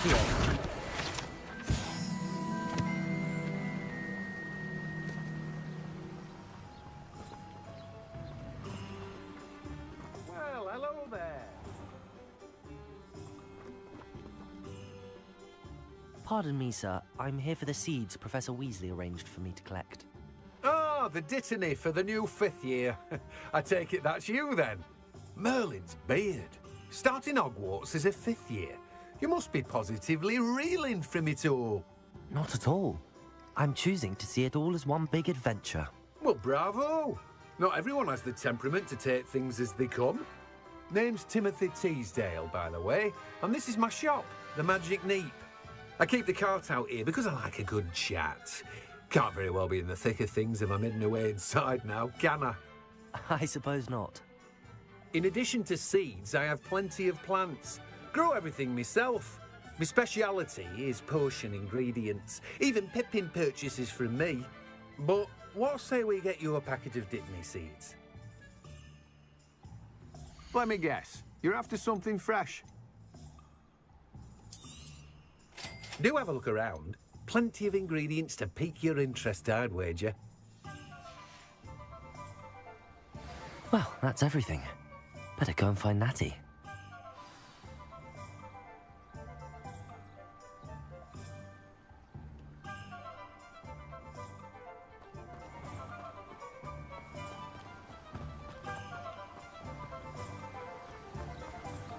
Accio! Well, hello there. Pardon me, sir. I'm here for the seeds Professor Weasley arranged for me to collect. Ah, the dittany for the new 5th year. I take it that's you then. Merlin's beard. Starting Hogwarts as a 5th year. You must be positively reeling from it all. Not at all. I'm choosing to see it all as one big adventure. Well, bravo. Not everyone has the temperament to take things as they come. Name's Timothy Teasdale, by the way, and this is my shop, the Magic Neep. I keep the cart out here because I like a good chat. Can't very well be in the thick of things if I'm hidden away inside now, can I? I suppose not. In addition to seeds, I have plenty of plants. Grow everything myself. My speciality is potion ingredients. Even Pippin purchases from me. But what say we get you a packet of Dittany seeds? Let me guess. You're after something fresh. Do have a look around. Plenty of ingredients to pique your interest, I'd wager. Well, that's everything. Better go and find Natty.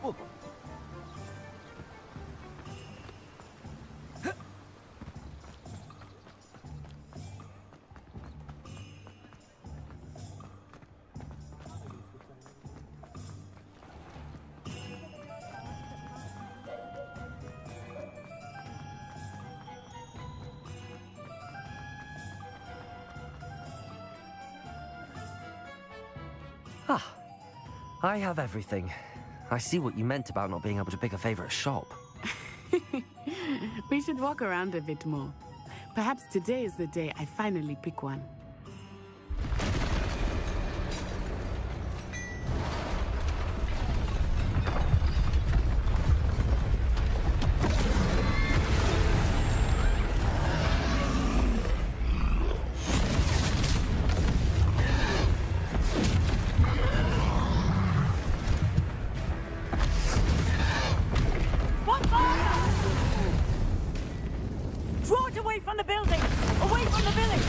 Oh. Ah, I have everything. I see what you meant about not being able to pick a favorite shop. We should walk around a bit more. Perhaps today is the day I finally pick one. Draw it away from the building! Away from the village!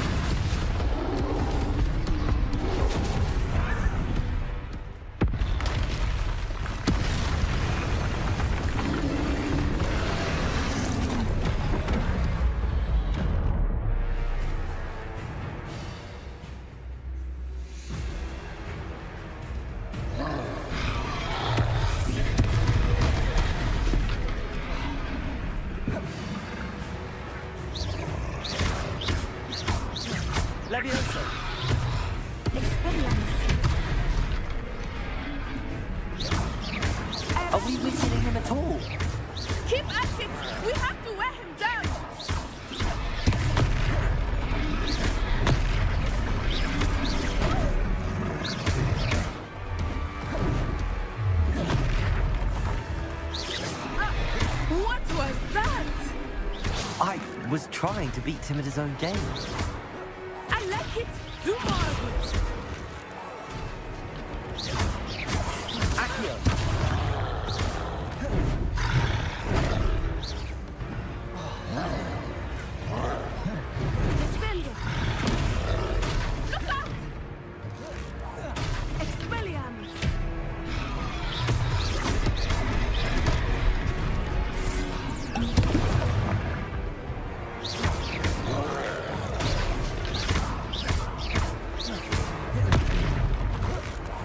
Leviosa! Are we missing him at all? Keep at it! We have to wear him down! What was that? I was trying to beat him at his own game. I like it! Do more of it! Accio! Defend it! Look out! Expelliarmus!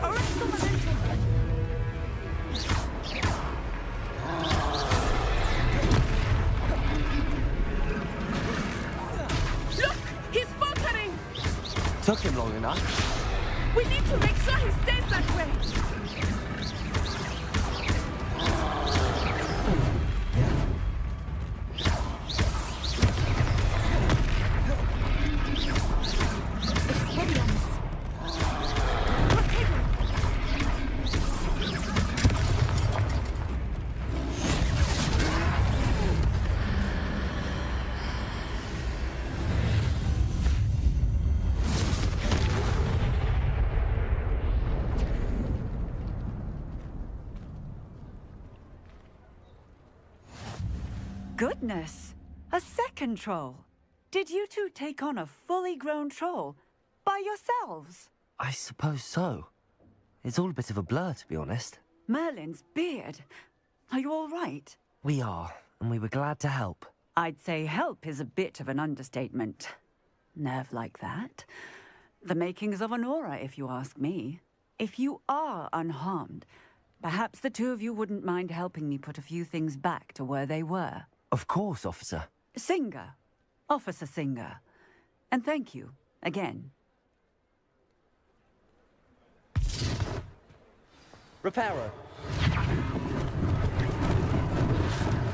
Arresto Momentum! Look! He's faltering! Took him long enough. We need to make sure he stays that way! Expelliarmus! Protego! goodness! A second troll. Did you two take on a fully grown troll by yourselves? I suppose so. It's all a bit of a blur, to be honest. Merlin's beard. Are you all right? We are, and we were glad to help. I'd say help is a bit of an understatement. Nerve like that. The makings of an aura, if you ask me. If you are unharmed, perhaps the two of you wouldn't mind helping me put a few things back to where they were. Of course, officer. Singer. Officer Singer. And thank you, again. Repairer.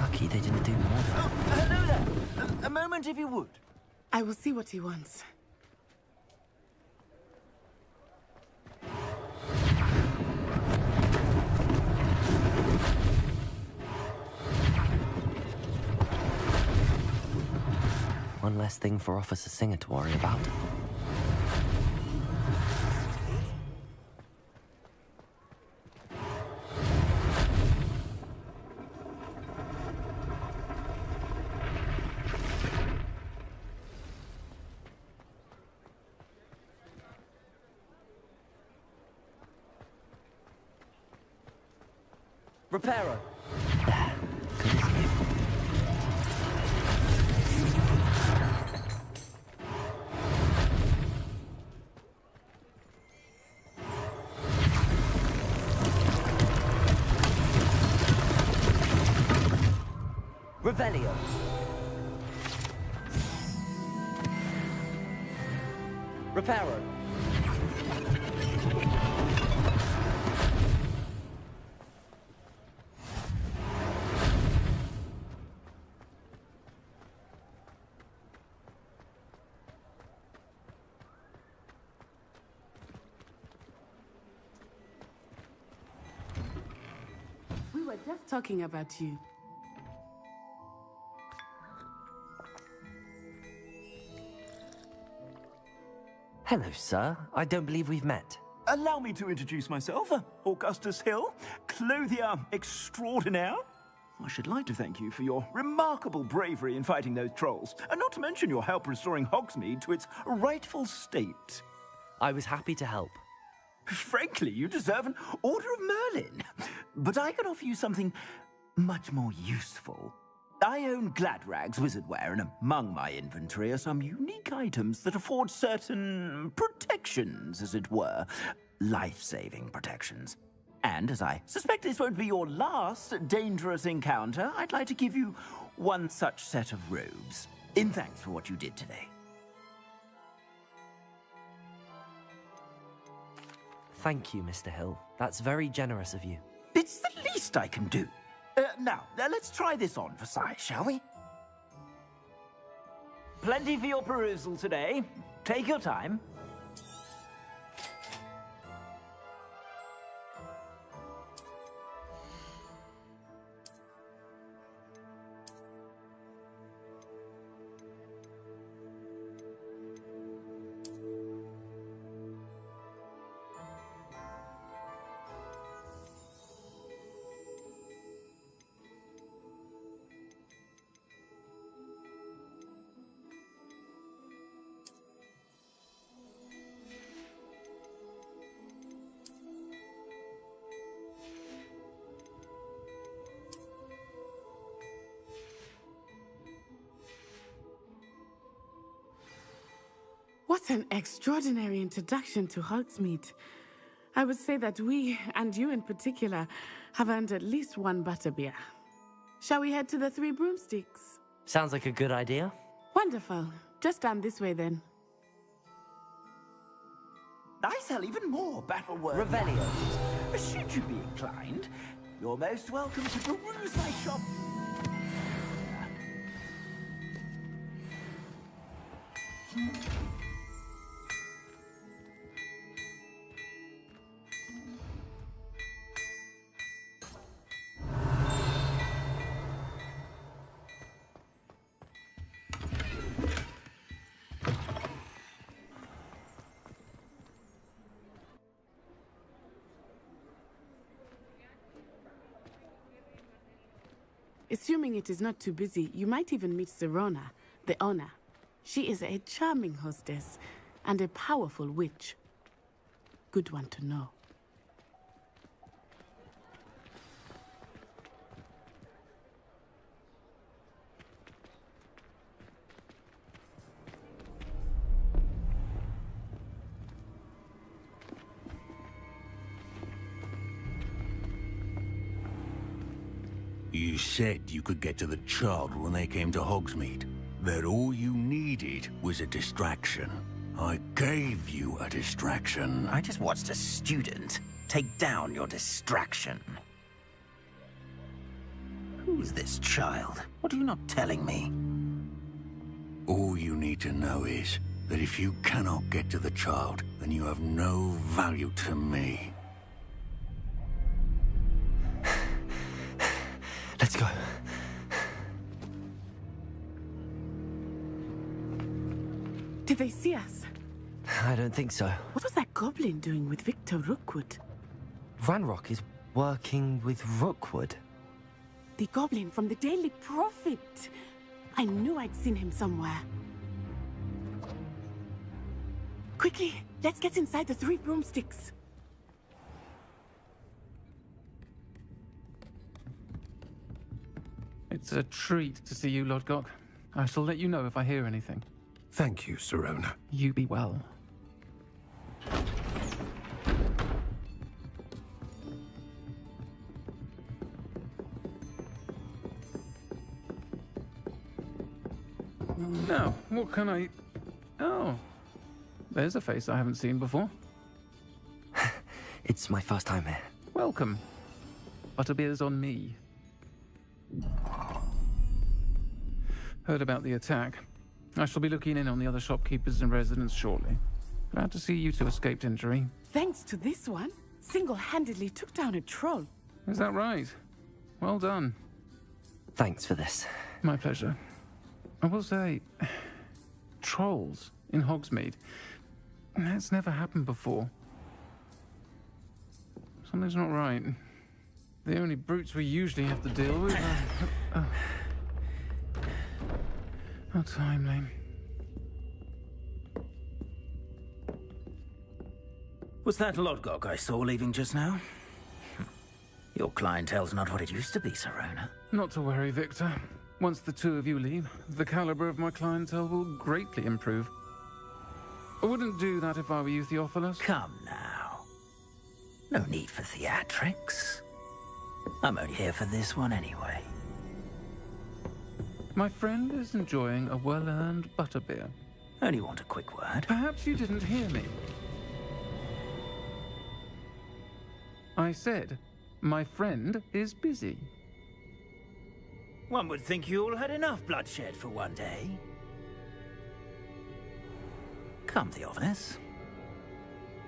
Lucky they didn't do more. Hello there. A moment if you would. I will see what he wants. One less thing for Officer Singer to worry about. Repairer. There. Good as new. Revelio. Repairer. We were just talking about you. Hello, sir. I don't believe we've met. Allow me to introduce myself, Augustus Hill, clothier extraordinaire. I should like to thank you for your remarkable bravery in fighting those trolls, and not to mention your help restoring Hogsmeade to its rightful state. I was happy to help. Frankly, you deserve an Order of Merlin. But I can offer you something much more useful. I own Gladrag's wizardware, and among my inventory are some unique items that afford certain protections, as it were. Life-saving protections. And as I suspect this won't be your last dangerous encounter, I'd like to give you one such set of robes, in thanks for what you did today. Thank you, Mr. Hill. That's very generous of you. It's the least I can do. Now, let's try this on for size, shall we? Plenty for your perusal today. Take your time. What an extraordinary introduction to Hogsmeade. I would say that we, and you in particular, have earned at least one butterbeer. Shall we head to the Three Broomsticks? Sounds like a good idea. Wonderful. Just down this way then. I sell even more battle-worthy Revelio. items. Should you be inclined, you're most welcome to peruse my shop. Assuming it is not too busy, you might even meet Sirona, the owner. She is a charming hostess and a powerful witch. Good one to know. You said you could get to the child when they came to Hogsmeade. That all you needed was a distraction. I gave you a distraction. I just watched a student take down your distraction. Who's this child? What are you not telling me? All you need to know is that if you cannot get to the child, then you have no value to me. Let's go. Did they see us? I don't think so. What was that goblin doing with Victor Rookwood? Ranrock is working with Rookwood. The goblin from the Daily Prophet. I knew I'd seen him somewhere. Quickly, let's get inside the 3 broomsticks. It's a treat to see you, Lodgok. I shall let you know if I hear anything. Thank you, Sirona. You be well. Now, what can I... Oh, there's a face I haven't seen before. It's my first time here. Welcome. Butterbeer's on me. Heard about the attack. I shall be looking in on the other shopkeepers and residents shortly. Glad to see you two escaped injury. Thanks to this one, single-handedly took down a troll. Is that right? Well done. Thanks for this. My pleasure. I will say, trolls in Hogsmeade. That's never happened before. Something's not right. The only brutes we usually have to deal with are... How timely. Was that Lodgok I saw leaving just now? Your clientele's not what it used to be, Sirona. Not to worry, Victor. Once the two of you leave, the caliber of my clientele will greatly improve. I wouldn't do that if I were you, Theophilus. Come now. No need for theatrics. I'm only here for this one anyway. My friend is enjoying a well-earned butterbeer. Only want a quick word. Perhaps you didn't hear me. I said, my friend is busy. One would think you all had enough bloodshed for one day. Come, Theophilus.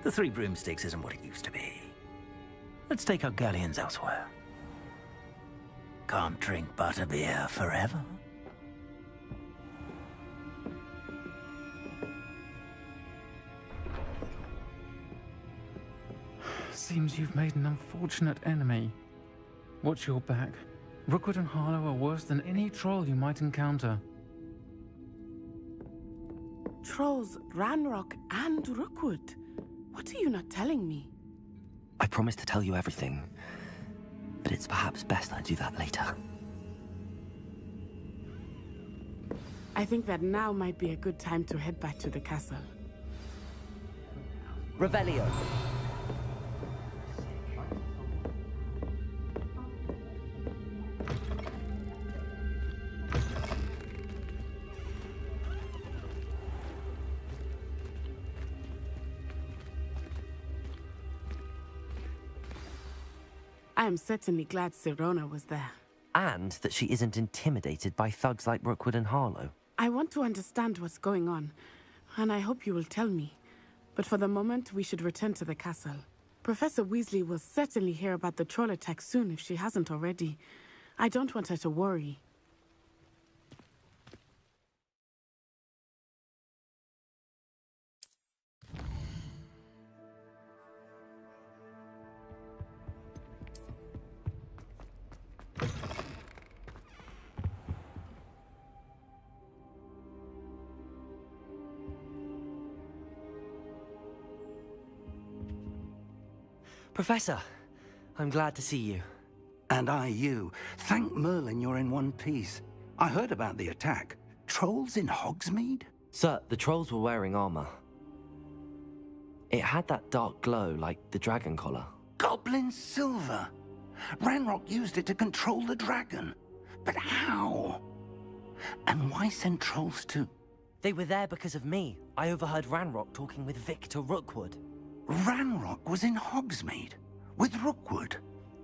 The 3 broomsticks isn't what it used to be. Let's take our galleons elsewhere. Can't drink butterbeer forever. Seems you've made an unfortunate enemy. Watch your back. Rookwood and Harlow are worse than any troll you might encounter. Trolls, Ranrock, and Rookwood. What are you not telling me? I promise to tell you everything, but it's perhaps best I do that later. I think that now might be a good time to head back to the castle. Revelio. I am certainly glad Sirona was there. And that she isn't intimidated by thugs like Rookwood and Harlow. I want to understand what's going on, and I hope you will tell me. But for the moment, we should return to the castle. Professor Weasley will certainly hear about the troll attack soon if she hasn't already. I don't want her to worry. Professor, I'm glad to see you. And I you. Thank Merlin you're in one piece. I heard about the attack. Trolls in Hogsmeade? Sir, the trolls were wearing armor. It had that dark glow like the dragon collar. Goblin silver. Ranrock used it to control the dragon. But how? And why send trolls too? They were there because of me. I overheard Ranrock talking with Victor Rookwood. Ranrock was in Hogsmeade? With Rookwood?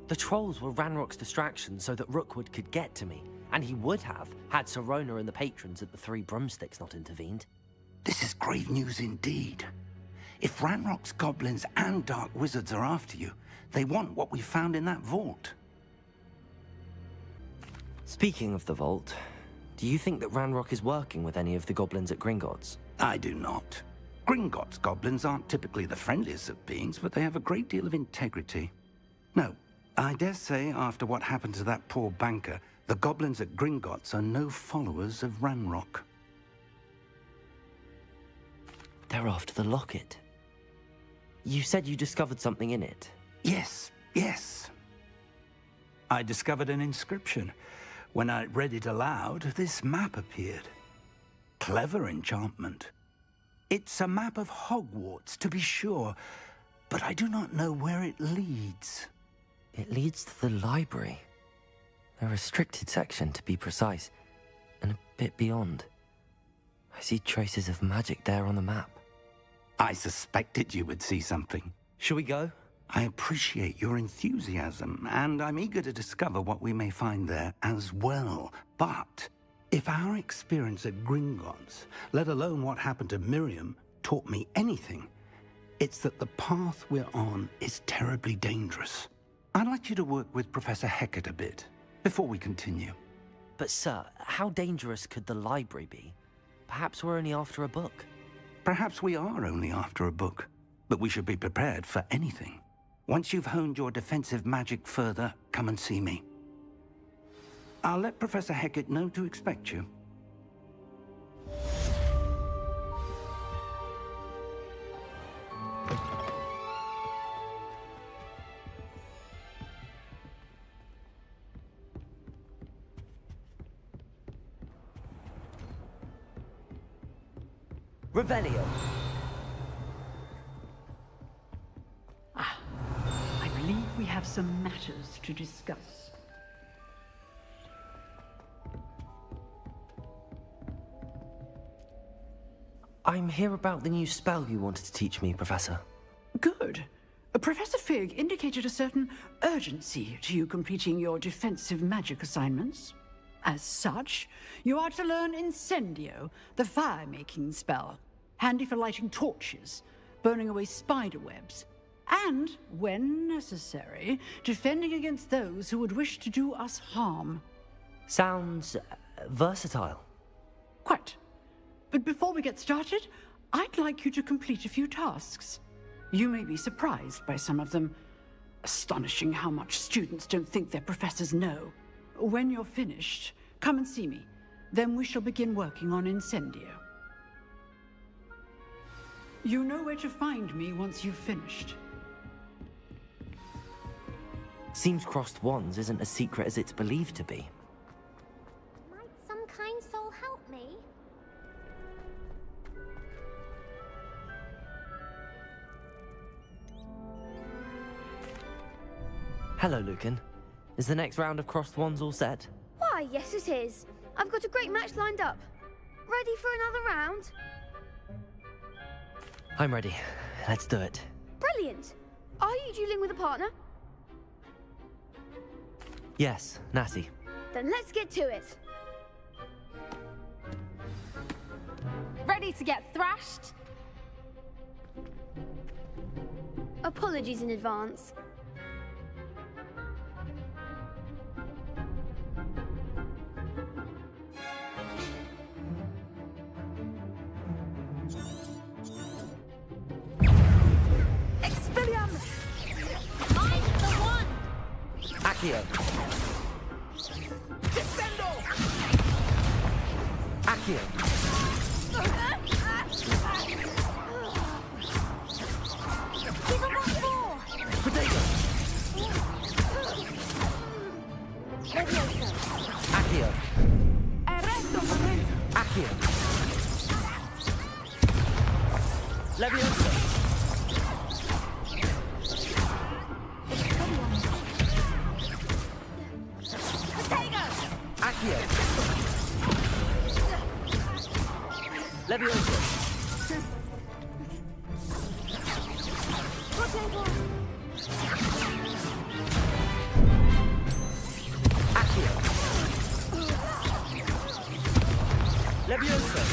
The trolls were Ranrock's distraction so that Rookwood could get to me. And he would have, had Sirona and the patrons at the Three Broomsticks not intervened. This is grave news indeed. If Ranrock's goblins and dark wizards are after you, they want what we found in that vault. Speaking of the vault, do you think that Ranrock is working with any of the goblins at Gringotts? I do not. Gringotts goblins aren't typically the friendliest of beings, but they have a great deal of integrity. No, I dare say after what happened to that poor banker, the goblins at Gringotts are no followers of Ranrock. They're after the locket. You said you discovered something in it. Yes. I discovered an inscription. When I read it aloud, this map appeared. Clever enchantment. It's a map of Hogwarts, to be sure, but I do not know where it leads. It leads to the library. A restricted section, to be precise, and a bit beyond. I see traces of magic there on the map. I suspected you would see something. Shall we go? I appreciate your enthusiasm, and I'm eager to discover what we may find there as well. But if our experience at Gringotts, let alone what happened to Miriam, taught me anything, it's that the path we're on is terribly dangerous. I'd like you to work with Professor Hecat a bit before we continue. But sir, how dangerous could the library be? Perhaps we're only after a book. Perhaps we are only after a book, but we should be prepared for anything. Once you've honed your defensive magic further, come and see me. I'll let Professor Hecat know to expect you. Revelio. I believe we have some matters to discuss. I'm here about the new spell you wanted to teach me, Professor. Good. Professor Fig indicated a certain urgency to you completing your defensive magic assignments. As such, you are to learn Incendio, the fire-making spell, handy for lighting torches, burning away spider webs, and, when necessary, defending against those who would wish to do us harm. Sounds versatile. Quite. But before we get started, I'd like you to complete a few tasks. You may be surprised by some of them. Astonishing how much students don't think their professors know. When you're finished, come and see me. Then we shall begin working on Incendio. You know where to find me once you've finished. Seems crossed wands isn't as secret as it's believed to be. Might some kind soul help me? Hello, Lucan. Is the next round of crossed wands all set? Why, yes it is. I've got a great match lined up. Ready for another round? I'm ready. Let's do it. Brilliant. Are you dueling with a partner? Yes, Natty. Then let's get to it. Ready to get thrashed? Apologies in advance. Accio. Accio. Give him one more! Potato. Leviosa! Accio! Leviosa! Accio! Leviosa!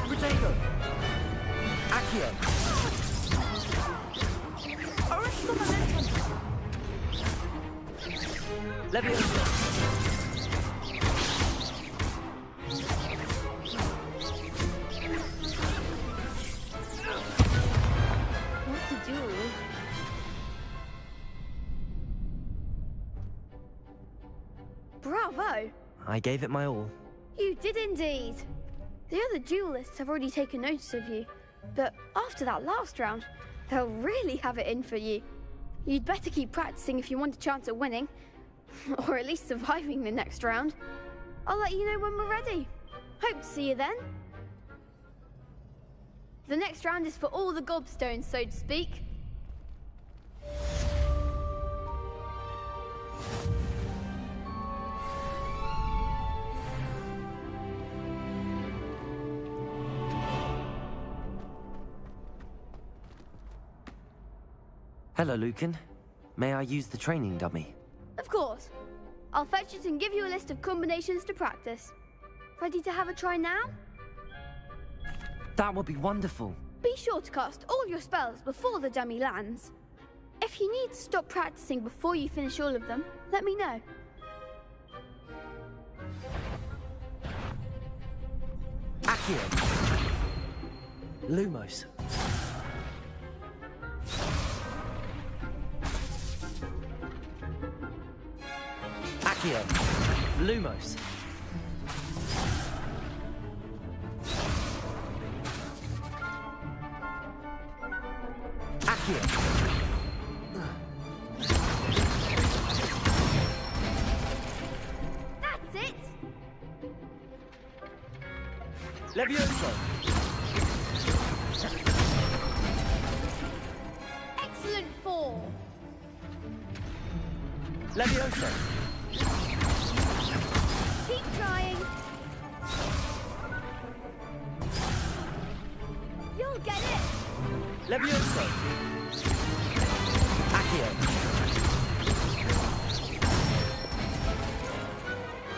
Protego! Accio! Leviosa! What to do? Bravo! I gave it my all. You did indeed. The other duelists have already taken notice of you, but after that last round, they'll really have it in for you. You'd better keep practicing if you want a chance at winning, or at least surviving the next round. I'll let you know when we're ready. Hope to see you then. The next round is for all the gobstones, so to speak. Hello, Lucan. May I use the training dummy? Of course. I'll fetch it and give you a list of combinations to practice. Ready to have a try now? That would be wonderful. Be sure to cast all your spells before the dummy lands. If you need to stop practicing before you finish all of them, let me know. Accio! Lumos. Accio! Lumos. Accio! That's it! Leviosa! Excellent fall! Leviosa! Keep trying! You'll get it! Leviosa! Accio!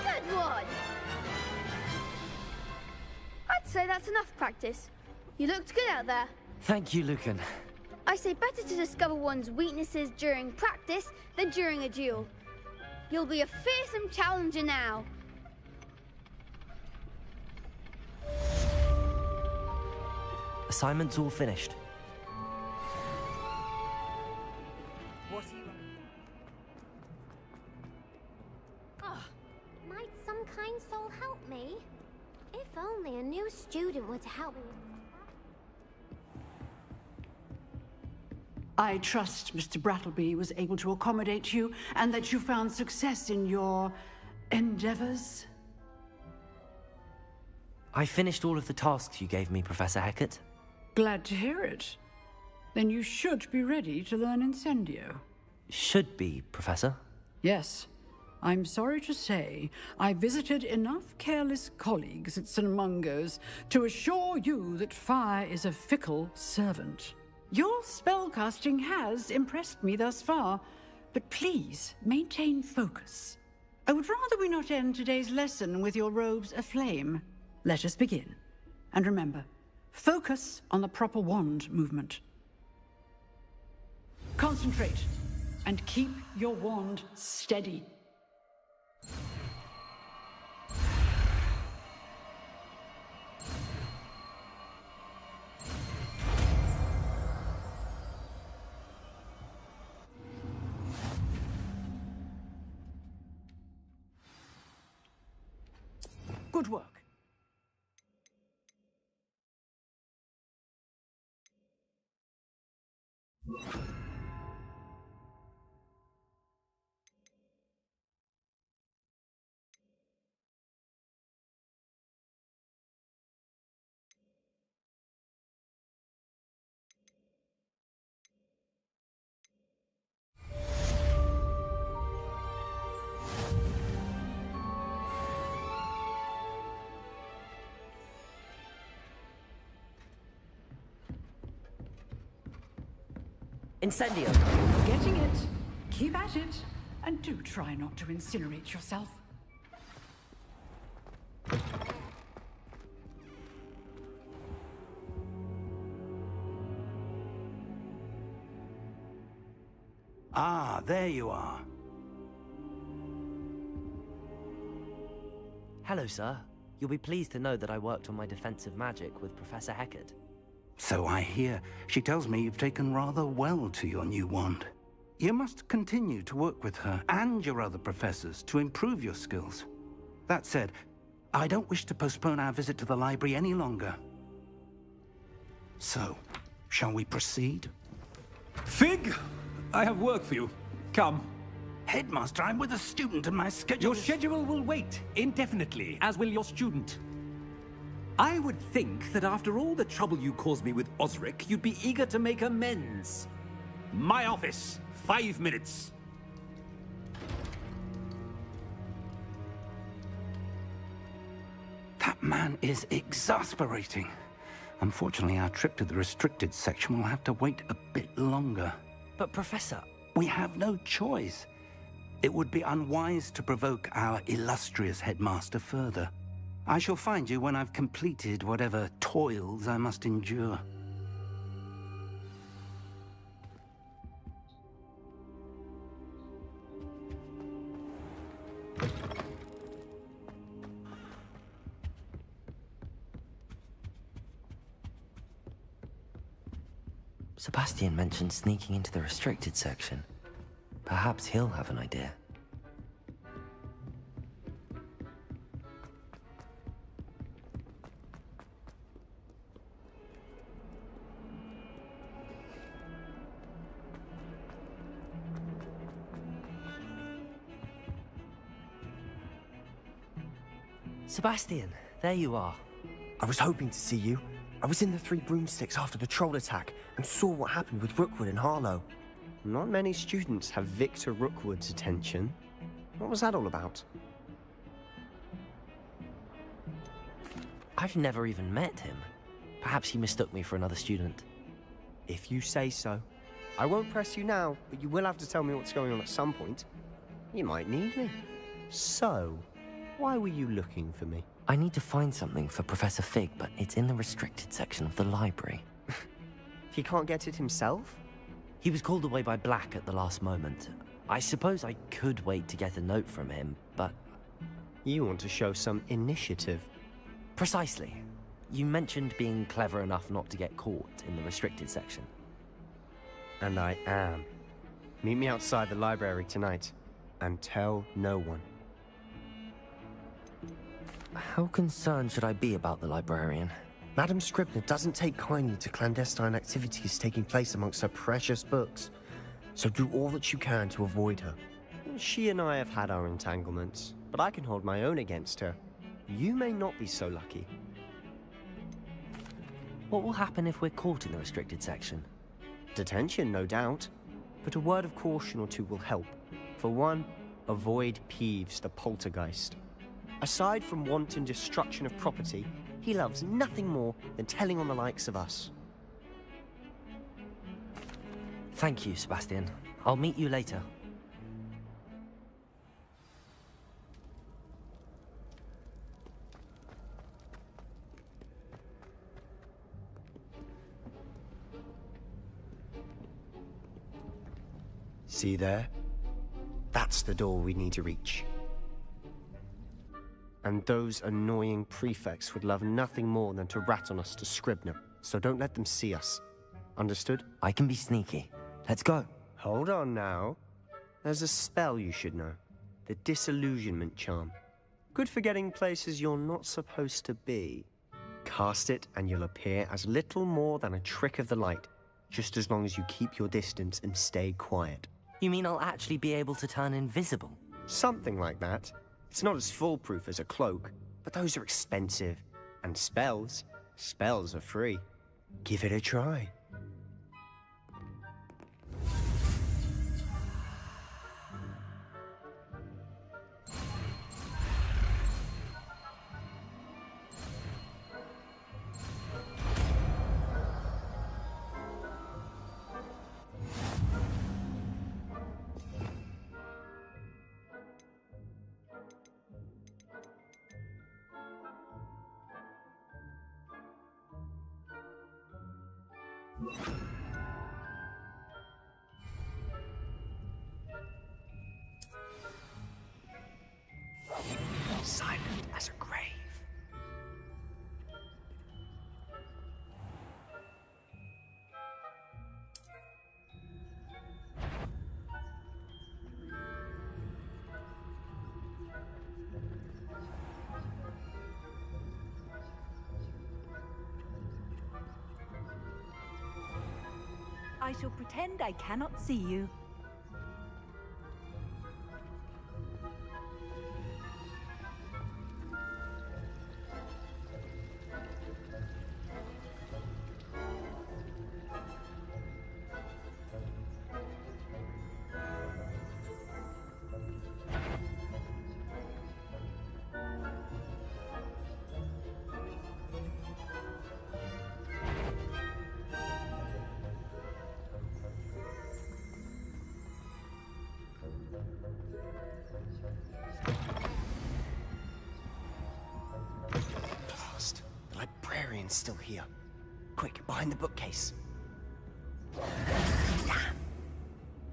Good one! I'd say that's enough practice. You looked good out there. Thank you, Lucan. I say better to discover one's weaknesses during practice than during a duel. You'll be a fearsome challenger now. Assignment's all finished. Might some kind soul help me? If only a new student were to help me. I trust Mr. Brattleby was able to accommodate you and that you found success in your endeavors. I finished all of the tasks you gave me, Professor Hecat. Glad to hear it. Then you should be ready to learn Incendio. Should be, Professor. Yes. I'm sorry to say, I visited enough careless colleagues at St. Mungo's to assure you that fire is a fickle servant. Your spellcasting has impressed me thus far, but please maintain focus. I would rather we not end today's lesson with your robes aflame. Let us begin. And remember, focus on the proper wand movement. Concentrate, and keep your wand steady. Good work. Incendio! Getting it. Keep at it. And do try not to incinerate yourself. Ah, there you are. Hello, sir. You'll be pleased to know that I worked on my defensive magic with Professor Heckard. So I hear. She tells me you've taken rather well to your new wand. You must continue to work with her and your other professors to improve your skills. That said, I don't wish to postpone our visit to the library any longer. So, shall we proceed? Fig! I have work for you. Come. Headmaster, I'm with a student and my schedule Your schedule will wait indefinitely, as will your student. I would think that after all the trouble you caused me with Osric, you'd be eager to make amends. My office, 5 minutes. That man is exasperating. Unfortunately, our trip to the restricted section will have to wait a bit longer. But, Professor... We have no choice. It would be unwise to provoke our illustrious headmaster further. I shall find you when I've completed whatever toils I must endure. Sebastian mentioned sneaking into the restricted section. Perhaps he'll have an idea. Sebastian, there you are. I was hoping to see you. I was in the Three Broomsticks after the troll attack and saw what happened with Rookwood and Harlow. Not many students have Victor Rookwood's attention. What was that all about? I've never even met him. Perhaps he mistook me for another student. If you say so. I won't press you now, but you will have to tell me what's going on at some point. You might need me. So, why were you looking for me? I need to find something for Professor Fig, but it's in the restricted section of the library. He can't get it himself? He was called away by Black at the last moment. I suppose I could wait to get a note from him, but... You want to show some initiative. Precisely. You mentioned being clever enough not to get caught in the restricted section. And I am. Meet me outside the library tonight, and tell no one. How concerned should I be about the librarian? Madam Scribner doesn't take kindly to clandestine activities taking place amongst her precious books, so do all that you can to avoid her. She and I have had our entanglements, but I can hold my own against her. You may not be so lucky. What will happen if we're caught in the restricted section? Detention, no doubt, but a word of caution or two will help. For one, avoid Peeves, the poltergeist. Aside from wanton destruction of property, he loves nothing more than telling on the likes of us. Thank you, Sebastian. I'll meet you later. See there? That's the door we need to reach. And those annoying prefects would love nothing more than to rat on us to Scribner, so don't let them see us. Understood? I can be sneaky. Let's go. Hold on now. There's a spell you should know. The Disillusionment Charm. Good for getting places you're not supposed to be. Cast it and you'll appear as little more than a trick of the light, just as long as you keep your distance and stay quiet. You mean I'll actually be able to turn invisible? Something like that. It's not as foolproof as a cloak, but those are expensive. And spells are free. Give it a try. Silent as a grave. I shall pretend I cannot see you. Blast. The librarian's still here. Quick, behind the bookcase. Damn.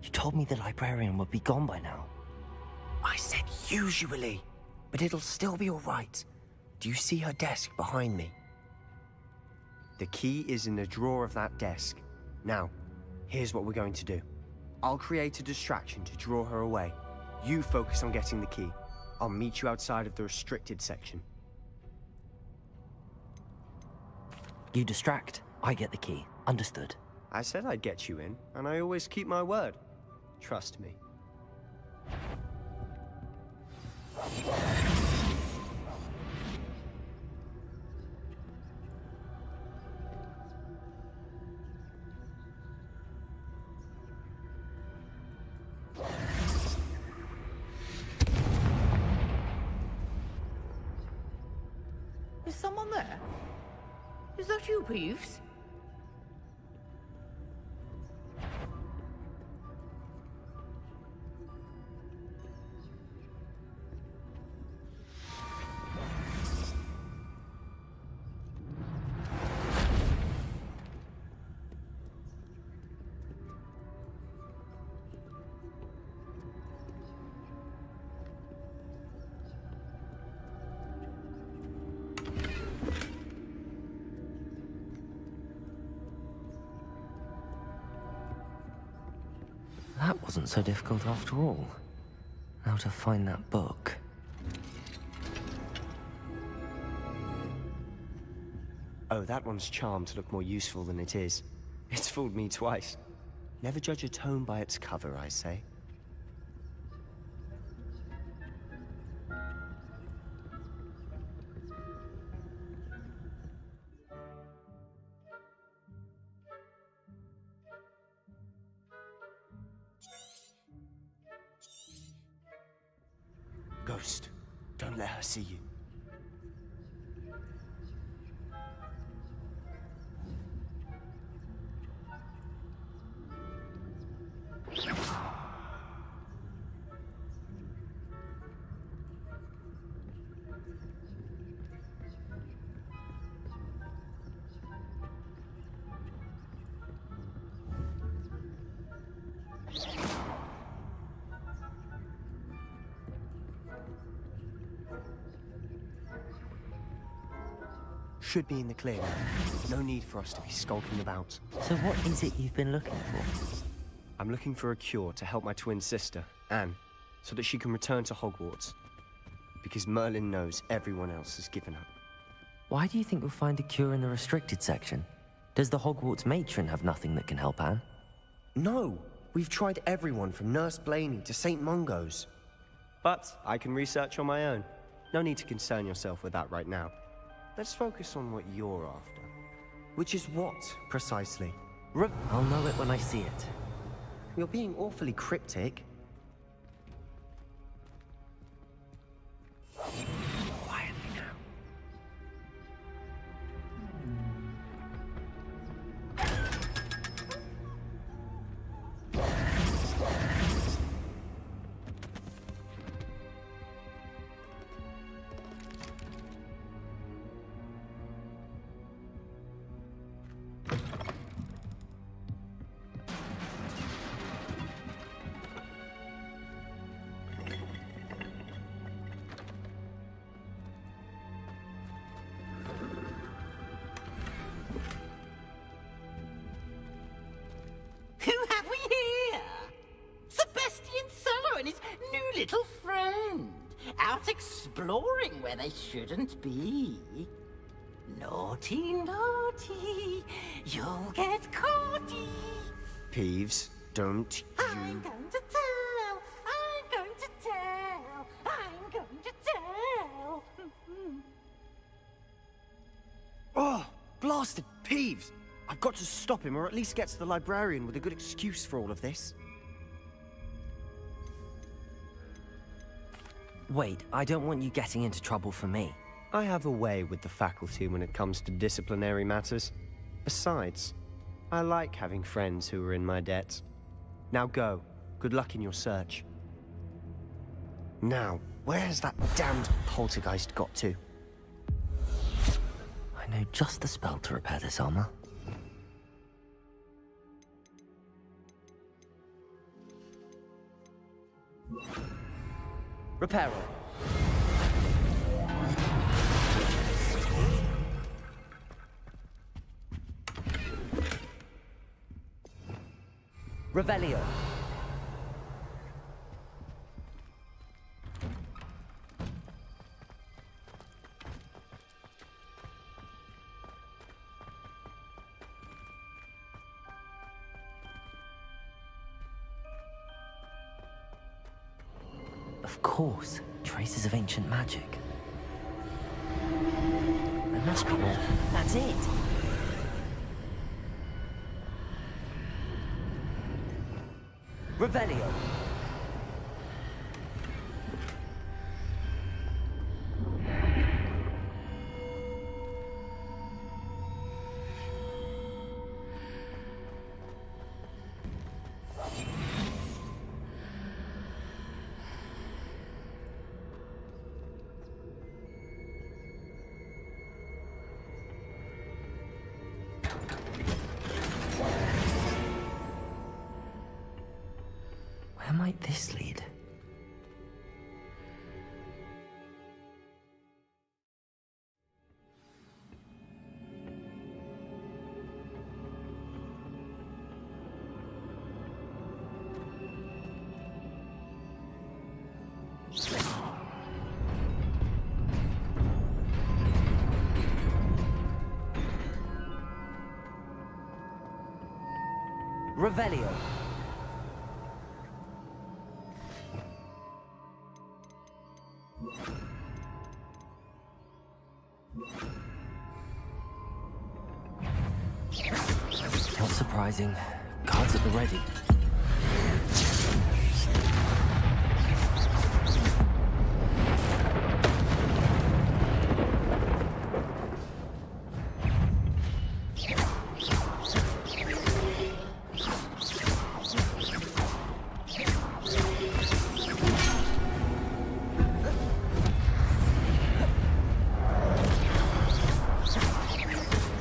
You told me the librarian would be gone by now. I said usually, but it'll still be all right. Do you see her desk behind me? The key is in the drawer of that desk. Now, here's what we're going to do. I'll create a distraction to draw her away. You focus on getting the key. I'll meet you outside of the restricted section. You distract, I get the key. Understood. I said I'd get you in, and I always keep my word. Trust me. Is someone there? Is that you, Peeves? That wasn't so difficult after all. Now to find that book. Oh, that one's charmed to look more useful than it is. It's fooled me twice. Never judge a tome by its cover, I say. Ghost, don't let her see you. Should be in the clear now. No need for us to be skulking about. So what is it you've been looking for? I'm looking for a cure to help my twin sister, Anne, so that she can return to Hogwarts. Because Merlin knows everyone else has given up. Why do you think we'll find a cure in the restricted section? Does the Hogwarts matron have nothing that can help Anne? No! We've tried everyone from Nurse Blaney to St. Mungo's. But I can research on my own. No need to concern yourself with that right now. Let's focus on what you're after. Which is what, precisely? I'll know it when I see it. You're being awfully cryptic. Quietly now. exploring where they shouldn't be. Naughty, naughty, you'll get caughty. Peeves, don't I'm going to tell, I'm going to tell, I'm going to tell. Oh, blasted Peeves! I've got to stop him, or at least get to the librarian with a good excuse for all of this. Wait, I don't want you getting into trouble for me. I have a way with the faculty when it comes to disciplinary matters. Besides, I like having friends who are in my debt. Now go. Good luck in your search. Now, where's that damned poltergeist got to? I know just the spell to repair this armor. Reparo. Revelio. Of course, traces of ancient magic. There must be more. That's it. Revelio. Where might this lead? Revelio. Not surprising. Cards at the ready.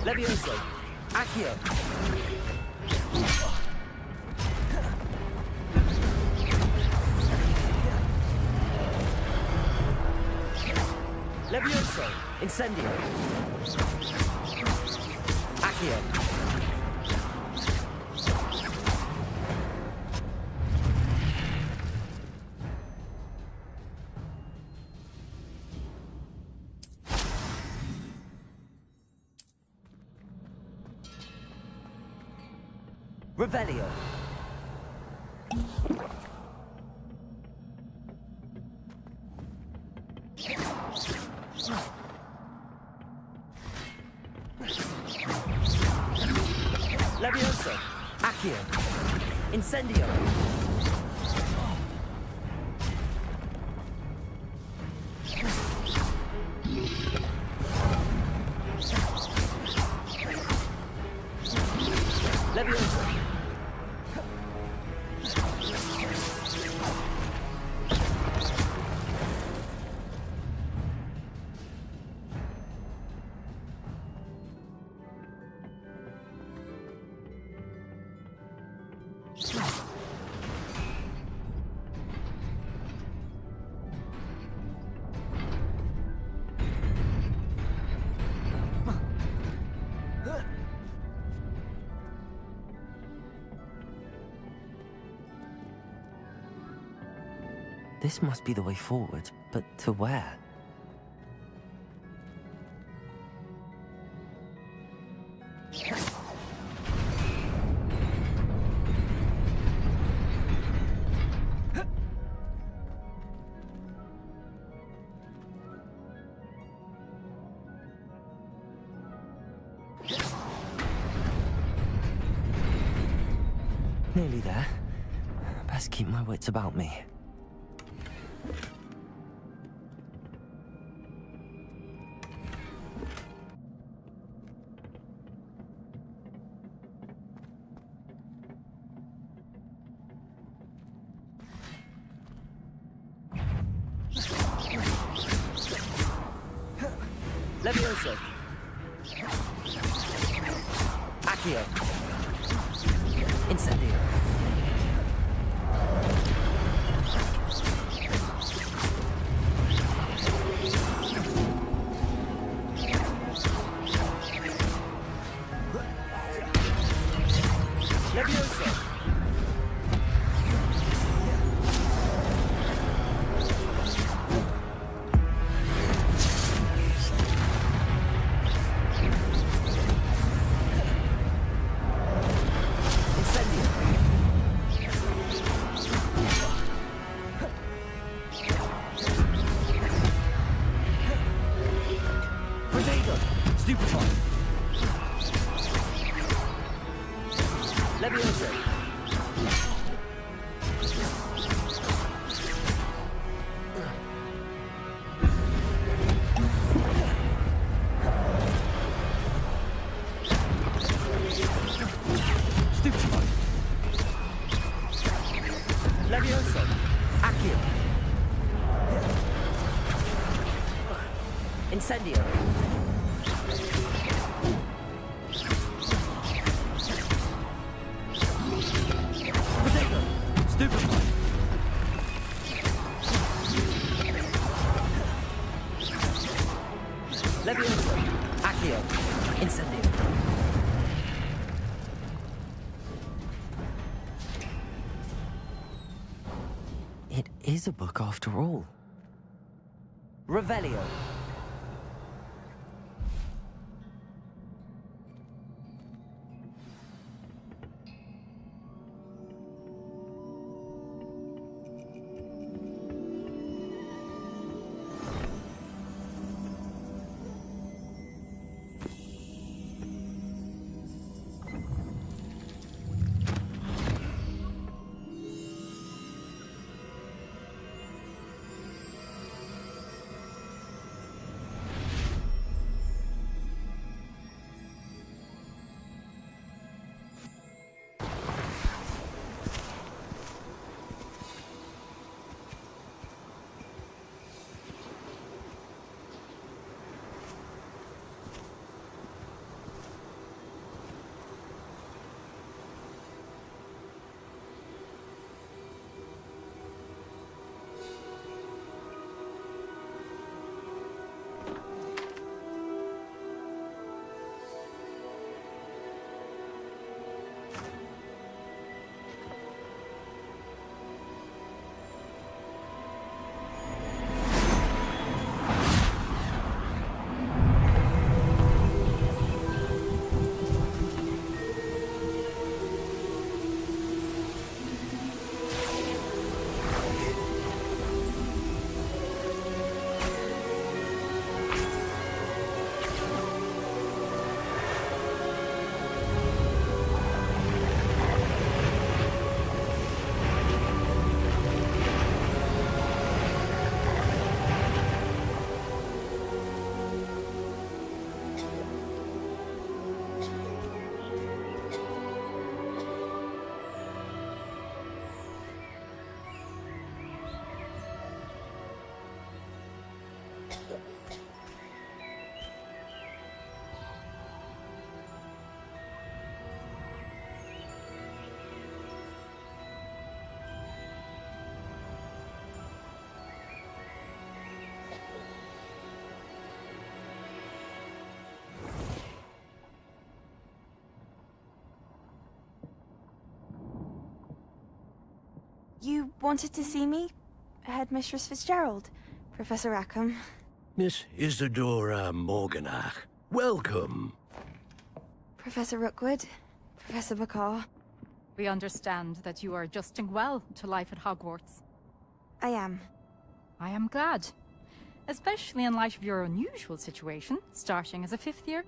Levioso. Accio. Levioso. Incendio. Accio. Revelio. Levioso. Accio. Incendio. Levioso. This must be the way forward, But to where? Nearly there. Best keep my wits about me. Levioso. Accio. Incendio. Levioso. Levioso. Stupefy. Levioso. Accio. Incendio. Stupefy. Levioso. Accio. Incendio. It is a book after all. Revelio. You wanted to see me, Headmistress Fitzgerald? Professor Rackham. Miss Isadora Morganach, welcome. Professor Rookwood. Professor Bakar. We understand that you are adjusting well to life at Hogwarts. I am. I am glad. Especially in light of your unusual situation, starting as a 5th year.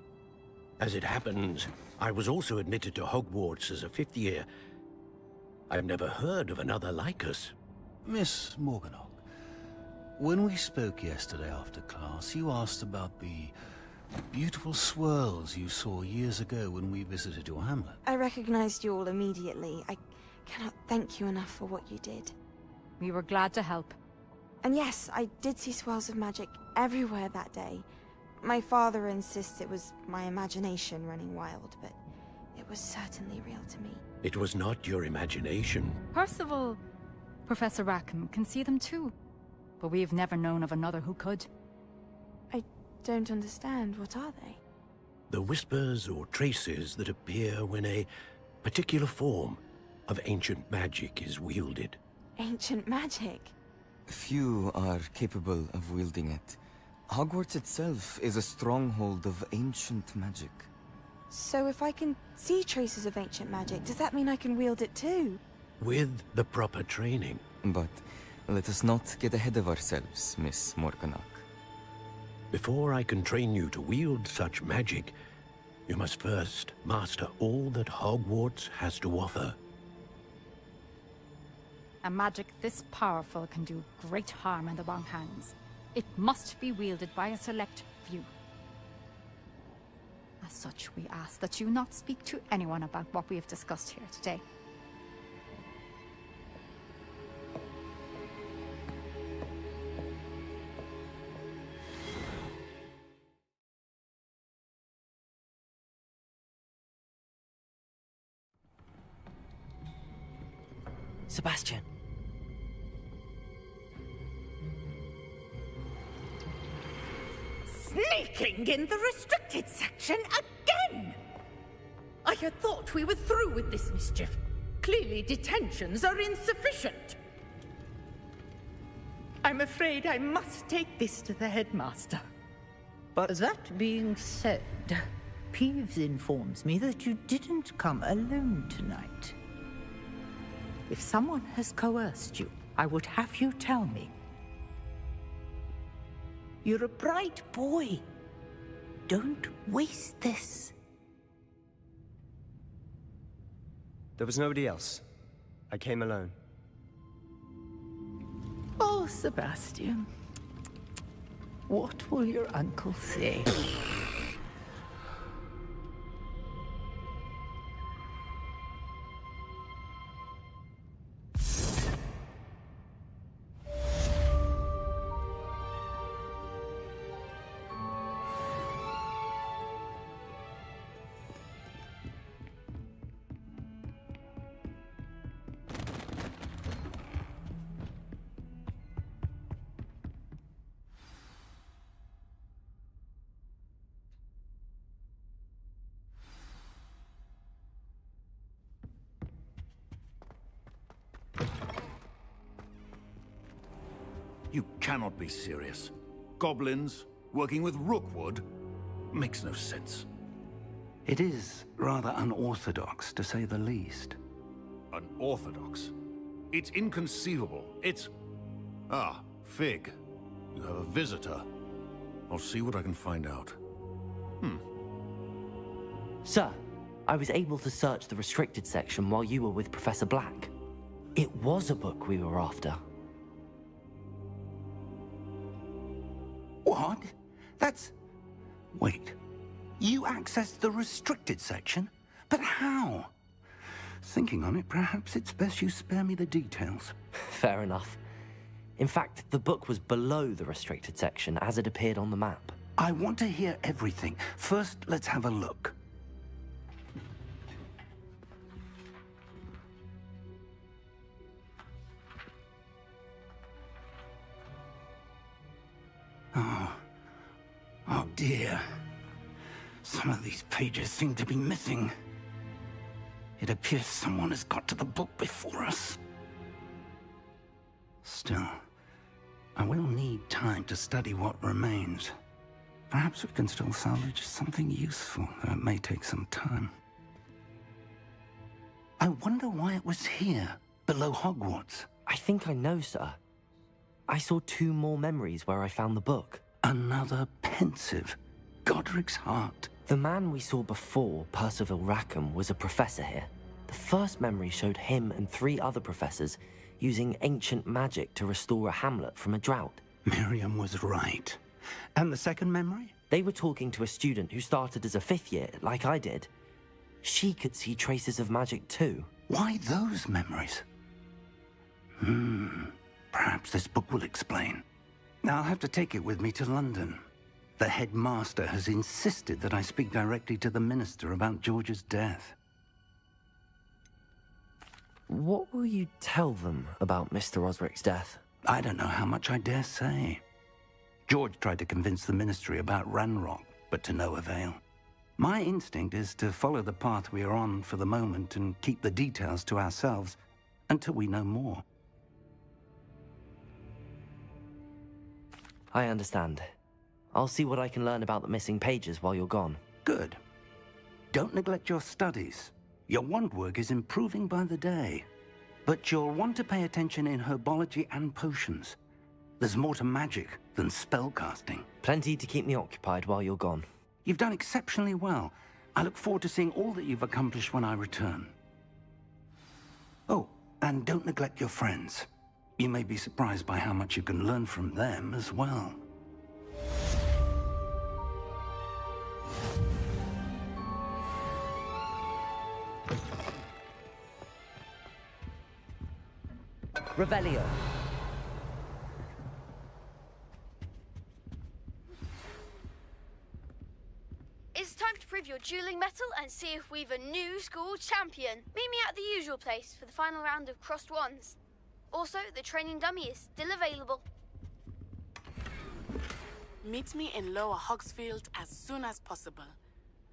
As it happens, I was also admitted to Hogwarts as a 5th year. I've never heard of another like us. Miss Morganach, when we spoke yesterday after class, you asked about the beautiful swirls you saw years ago when we visited your hamlet. I recognized you all immediately. I cannot thank you enough for what you did. We were glad to help. And yes, I did see swirls of magic everywhere that day. My father insists it was my imagination running wild, but it was certainly real to me. It was not your imagination. Percival, Professor Rackham can see them too. But we've never known of another who could. I don't understand. What are they? The whispers or traces that appear when a particular form of ancient magic is wielded. Ancient magic? Few are capable of wielding it. Hogwarts itself is a stronghold of ancient magic. So if I can see traces of ancient magic, does that mean I can wield it too? With the proper training. But let us not get ahead of ourselves, Miss Morganach. Before I can train you to wield such magic, you must first master all that Hogwarts has to offer. A magic this powerful can do great harm in the wrong hands. It must be wielded by a select few. As such, we ask that you not speak to anyone about what we have discussed here today. Sebastian. Sneaking in the restricted section again! I had thought we were through with this mischief. Clearly detentions are insufficient. I'm afraid I must take this to the headmaster. But that being said, Peeves informs me that you didn't come alone tonight. If someone has coerced you, I would have you tell me. You're a bright boy. Don't waste this. There was nobody else. I came alone. Oh, Sebastian. What will your uncle say? You cannot be serious. Goblins working with Rookwood? Makes no sense. It is rather unorthodox, to say the least. Unorthodox? It's inconceivable. It's... Ah, Fig. You have a visitor. I'll see what I can find out. Sir, I was able to search the restricted section while you were with Professor Black. It was a book we were after. What? That's... Wait. You accessed the restricted section? But how? Thinking on it, perhaps it's best you spare me the details. Fair enough. In fact, the book was below the restricted section as it appeared on the map. I want to hear everything. First, let's have a look. Oh dear. Some of these pages seem to be missing. It appears someone has got to the book before us. Still, I will need time to study what remains. Perhaps we can still salvage something useful, though it may take some time. I wonder why it was here, below Hogwarts. I think I know, sir. I saw 2 more memories where I found the book. Another pensive. Godric's heart. The man we saw before, Percival Rackham, was a professor here. The first memory showed him and 3 other professors using ancient magic to restore a hamlet from a drought. Miriam was right. And the second memory? They were talking to a student who started as a 5th year, like I did. She could see traces of magic too. Why those memories? Perhaps this book will explain. I'll have to take it with me to London. The headmaster has insisted that I speak directly to the minister about George's death. What will you tell them about Mr. Osric's death? I don't know how much I dare say. George tried to convince the ministry about Ranrock, but to no avail. My instinct is to follow the path we are on for the moment and keep the details to ourselves until we know more. I understand. I'll see what I can learn about the missing pages while you're gone. Good. Don't neglect your studies. Your wand work is improving by the day. But you'll want to pay attention in herbology and potions. There's more to magic than spellcasting. Plenty to keep me occupied while you're gone. You've done exceptionally well. I look forward to seeing all that you've accomplished when I return. Oh, and don't neglect your friends. You may be surprised by how much you can learn from them as well. Revelio. It's time to prove your dueling mettle and see if we've a new school champion. Meet me at the usual place for the final round of crossed wands. Also, the training dummy is still available. Meet me in Lower Hogsfield as soon as possible.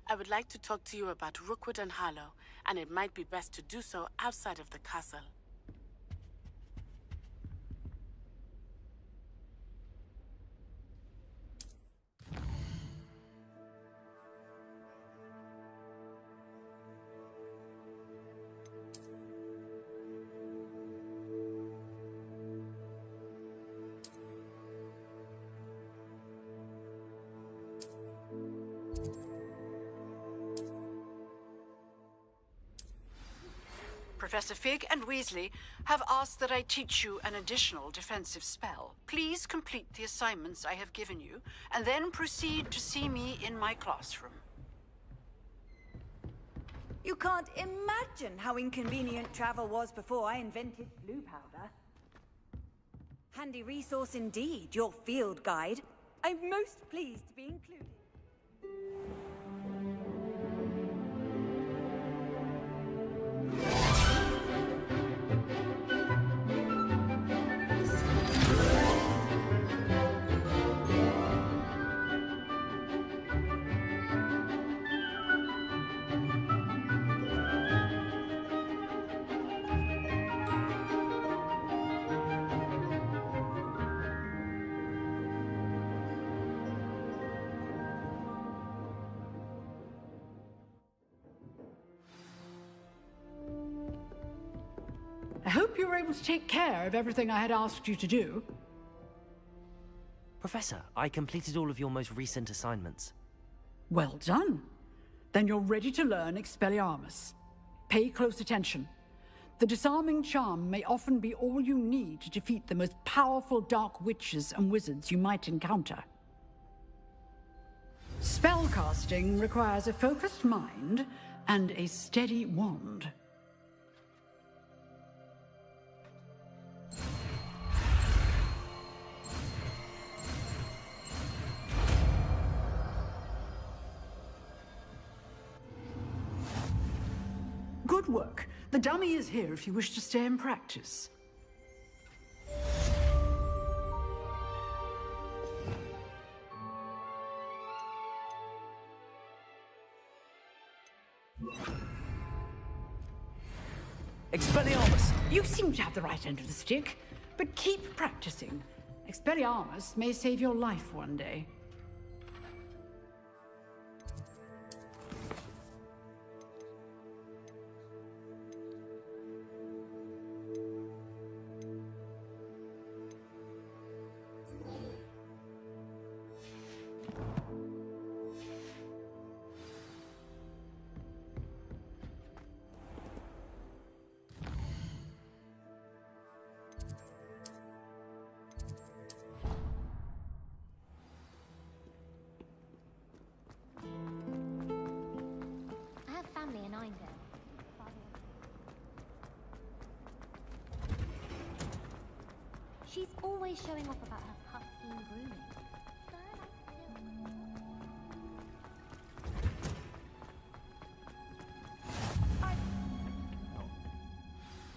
I would like to talk to you about Rookwood and Harlow, and it might be best to do so outside of the castle. Professor Fig and Weasley have asked that I teach you an additional defensive spell. Please complete the assignments I have given you, and then proceed to see me in my classroom. You can't imagine how inconvenient travel was before I invented blue powder. Handy resource indeed, your field guide. I'm most pleased to be included. I hope you were able to take care of everything I had asked you to do. Professor, I completed all of your most recent assignments. Well done. Then you're ready to learn Expelliarmus. Pay close attention. The disarming charm may often be all you need to defeat the most powerful dark witches and wizards you might encounter. Spellcasting requires a focused mind and a steady wand. Good work. The dummy is here if you wish to stay and practice. Expelliarmus! You seem to have the right end of the stick, but keep practicing. Expelliarmus may save your life one day. I have family in Eindel. She's always showing off about her puff scheme grooming.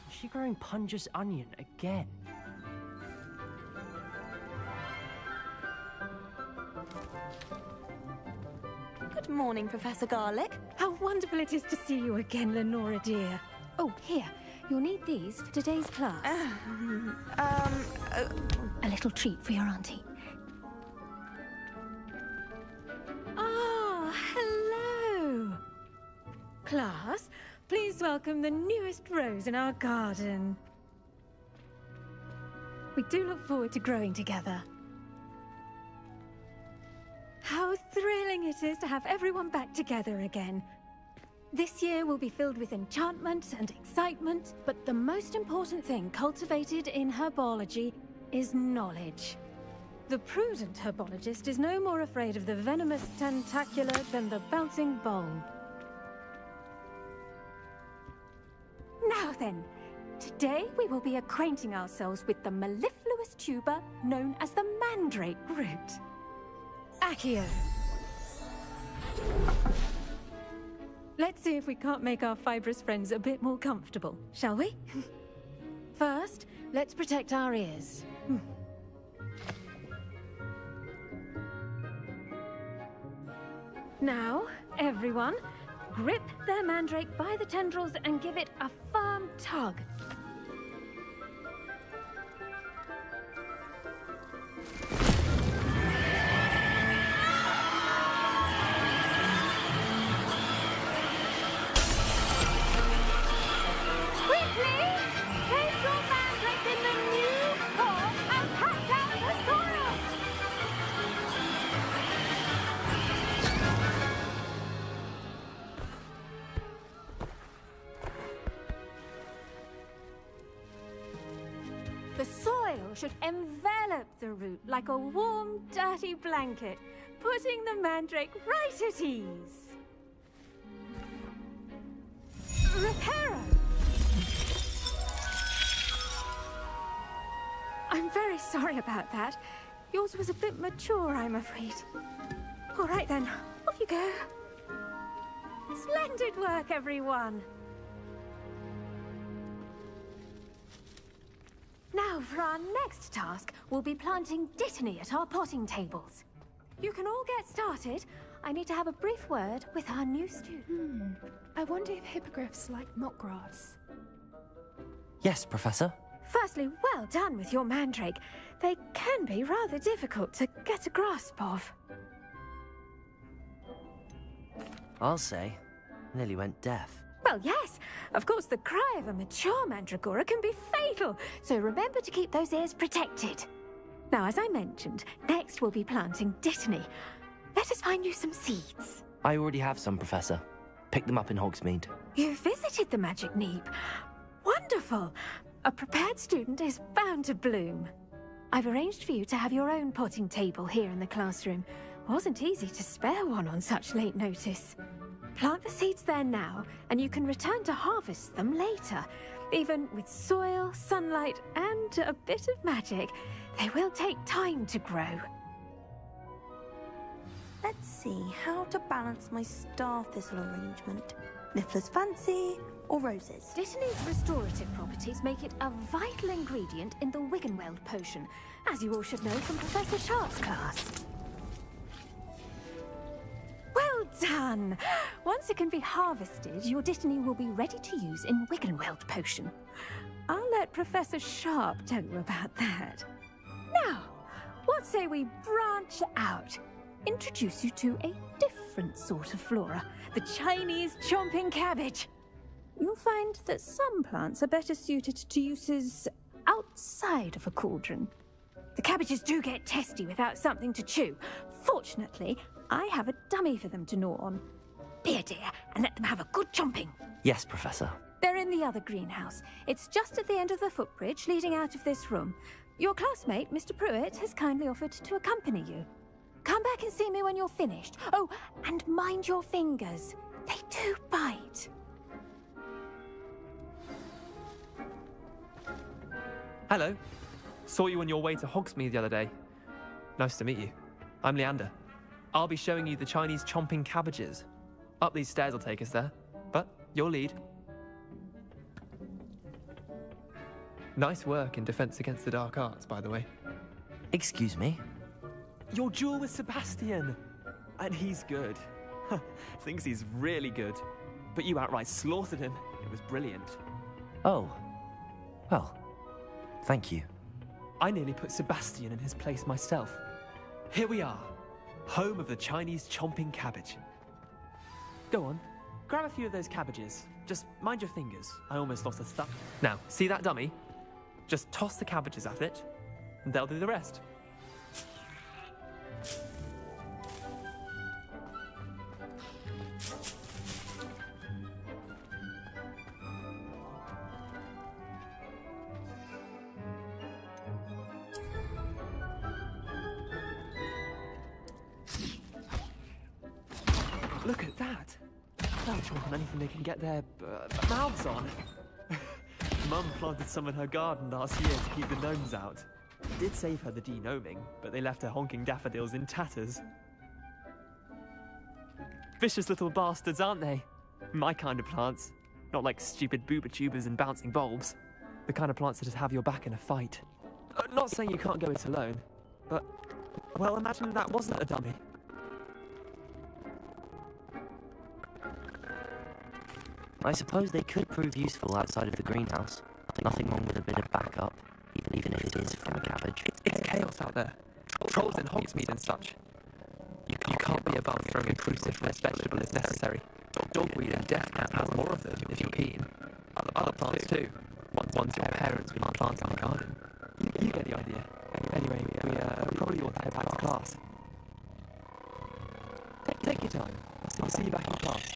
Is she growing Punja's onion again? Good morning, Professor Garlick. How wonderful it is to see you again, Lenora dear. Oh, here. You'll need these for today's class. A little treat for your auntie. Ah, hello. Class, please welcome the newest rose in our garden. We do look forward to growing together. How thrilling it is to have everyone back together again. This year will be filled with enchantment and excitement, but the most important thing cultivated in herbology is knowledge. The prudent herbologist is no more afraid of the venomous tentacular than the bouncing bulb. Now then, today we will be acquainting ourselves with the mellifluous tuber known as the mandrake root. Accio. Let's see if we can't make our fibrous friends a bit more comfortable, shall we? First, let's protect our ears. Now, everyone, grip their mandrake by the tendrils and give it a firm tug. The soil should envelop the root like a warm, dirty blanket, putting the mandrake right at ease. Reparo! I'm very sorry about that. Yours was a bit mature, I'm afraid. All right then, off you go. Splendid work, everyone! Now, for our next task, we'll be planting dittany at our potting tables. You can all get started. I need to have a brief word with our new student. I wonder if hippogriffs like knotgrass. Yes, Professor. Firstly, well done with your mandrake. They can be rather difficult to get a grasp of. I'll say. Nearly went deaf. Well, yes. Of course, the cry of a mature mandragora can be fatal, so remember to keep those ears protected. Now, as I mentioned, next we'll be planting dittany. Let us find you some seeds. I already have some, Professor. Picked them up in Hogsmeade. You visited the Magic Neep. Wonderful. A prepared student is bound to bloom. I've arranged for you to have your own potting table here in the classroom. Wasn't easy to spare one on such late notice. Plant the seeds there now, and you can return to harvest them later. Even with soil, sunlight, and a bit of magic, they will take time to grow. Let's see how to balance my star thistle arrangement. Niffler's fancy or roses? Dittany's restorative properties make it a vital ingredient in the Wiggenweld potion, as you all should know from Professor Sharp's class. Well done! Once it can be harvested, your dittany will be ready to use in Wiggenweld potion. I'll let Professor Sharp tell you about that. Now, say we branch out. Introduce you to a different sort of flora, the Chinese chomping cabbage. You'll find that some plants are better suited to uses outside of a cauldron. The cabbages do get testy without something to chew. Fortunately, I have a dummy for them to gnaw on. Be a dear and let them have a good chomping. Yes, Professor. They're in the other greenhouse. It's just at the end of the footbridge leading out of this room. Your classmate, Mr. Pruitt, has kindly offered to accompany you. Come back and see me when you're finished. Oh, and mind your fingers. They do bite. Hello. Saw you on your way to Hogsmeade the other day. Nice to meet you. I'm Leander. I'll be showing you the Chinese chomping cabbages. Up these stairs will take us there, but your lead. Nice work in Defense Against the Dark Arts, by the way. Excuse me? Your duel with Sebastian! And he's good. Thinks he's really good. But you outright slaughtered him. It was brilliant. Oh. Well, thank you. I nearly put Sebastian in his place myself. Here we are, home of the Chinese chomping cabbage. Go on, grab a few of those cabbages. Just mind your fingers. I almost lost a thumb. Now, see that dummy? Just toss the cabbages at it, and they'll do the rest. Look at that! They'll chomp on anything they can get their mouths on. Mum planted some in her garden last year to keep the gnomes out. Did save her the de-gnoming, but they left her honking daffodils in tatters. Vicious little bastards, aren't they? My kind of plants. Not like stupid booba tubers and bouncing bulbs. The kind of plants that just have your back in a fight. Not saying you can't go it alone, but... well, imagine that wasn't a dummy. I suppose they could prove useful outside of the greenhouse. Nothing wrong with a bit of backup, even if it is from a cabbage. It's chaos out there. Trolls in Hogsmeade and such. You can't be above throwing cruciferous vegetable if necessary. Dogweed and deathcap has more of them if you're keen. Other plants too. Ones your parents would plant in the garden. You get the idea. Anyway, we probably ought to head back to class. Take your time. I'll see you back in class.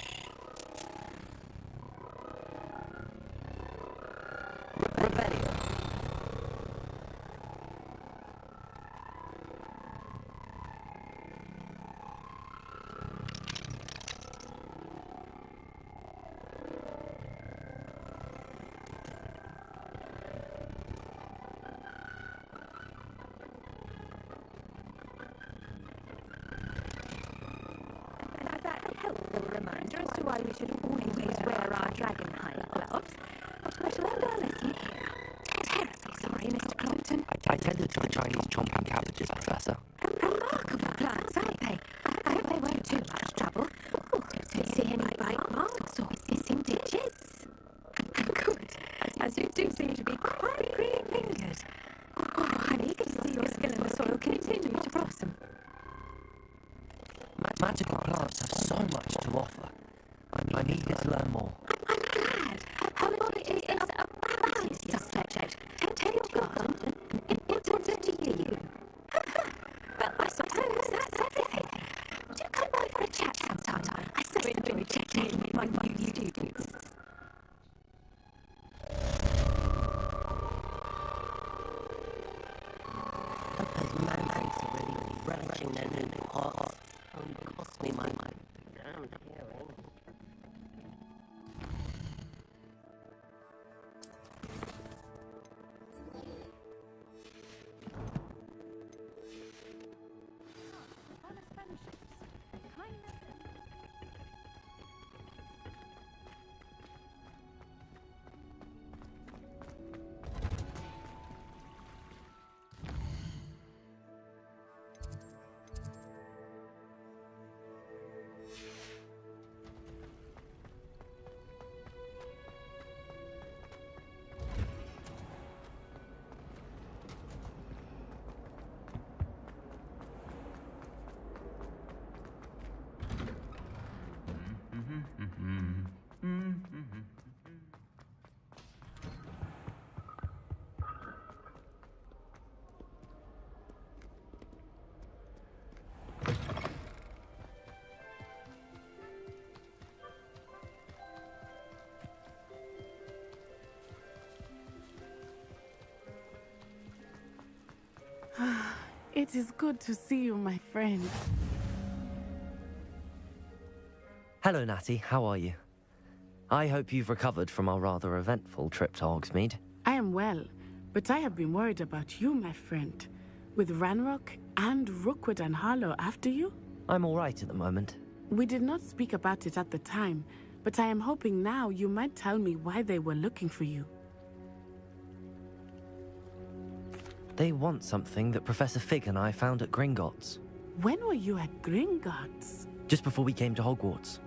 I tended to the Chinese chomping cabbages, Professor. Remarkable plants, aren't they? I hope they weren't too much trouble. Don't you see any bite marks or missing digits? Good, as you do seem to be quite green-fingered. Oh, I'm eager to see your skill in the soil continue to blossom. Magical plants have so much to offer. I'm eager to learn more. I'm glad. However, it is a vast subject. Tell your garden important to you. Well, I suppose that's everything. Do come by for a chat sometime. I so enjoy checking in with my new students. Those man-hands are really relishing their new pots. Only cost me my damn hearing. It is good to see you, my friend. Hello, Natty. How are you? I hope you've recovered from our rather eventful trip to Hogsmeade. I am well, but I have been worried about you, my friend. With Ranrock and Rookwood and Harlow after you? I'm all right at the moment. We did not speak about it at the time, but I am hoping now you might tell me why they were looking for you. They want something that Professor Fig and I found at Gringotts. When were you at Gringotts? Just before we came to Hogwarts.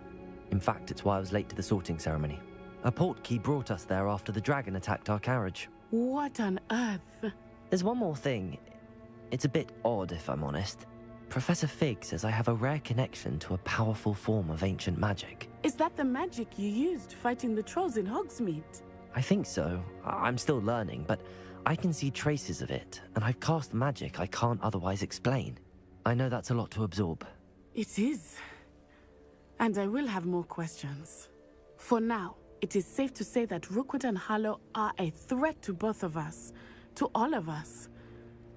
In fact, it's why I was late to the sorting ceremony. A portkey brought us there after the dragon attacked our carriage. What on earth? There's one more thing. It's a bit odd, if I'm honest. Professor Fig says I have a rare connection to a powerful form of ancient magic. Is that the magic you used fighting the trolls in Hogsmeade? I think so. I'm still learning, but I can see traces of it, and I've cast magic I can't otherwise explain. I know that's a lot to absorb. It is. And I will have more questions. For now, it is safe to say that Rookwood and Harlow are a threat to both of us, to all of us.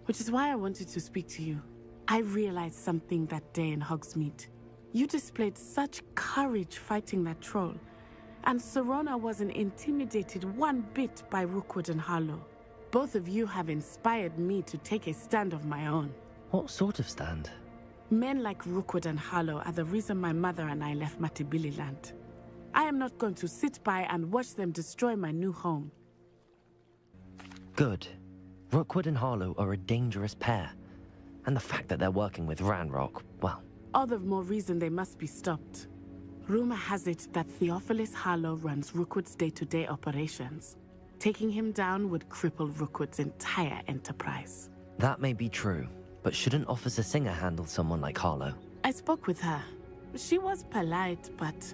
Which is why I wanted to speak to you. I realized something that day in Hogsmeade. You displayed such courage fighting that troll, and Serona wasn't intimidated one bit by Rookwood and Harlow. Both of you have inspired me to take a stand of my own. What sort of stand? Men like Rookwood and Harlow are the reason my mother and I left Matibili Land. I am not going to sit by and watch them destroy my new home. Good. Rookwood and Harlow are a dangerous pair. And the fact that they're working with Ranrock, well... All the more reason they must be stopped. Rumor has it that Theophilus Harlow runs Rookwood's day-to-day operations. Taking him down would cripple Rookwood's entire enterprise. That may be true, but shouldn't Officer Singer handle someone like Harlow? I spoke with her. She was polite, but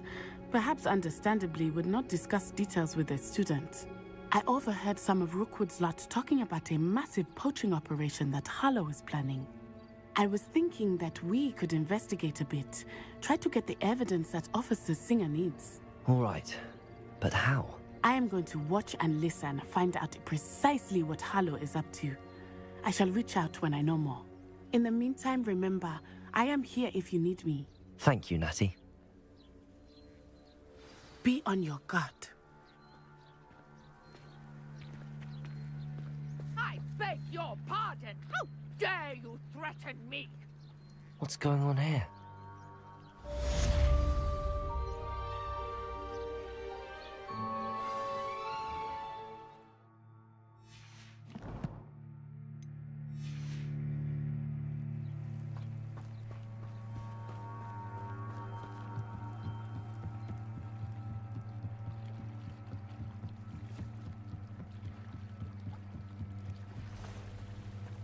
perhaps understandably would not discuss details with a student. I overheard some of Rookwood's lot talking about a massive poaching operation that Harlow is planning. I was thinking that we could investigate a bit, try to get the evidence that Officer Singer needs. All right, but how? I am going to watch and listen, find out precisely what Harlow is up to. I shall reach out when I know more. In the meantime, remember, I am here if you need me. Thank you, Natty. Be on your guard. I beg your pardon! How dare you threaten me? What's going on here?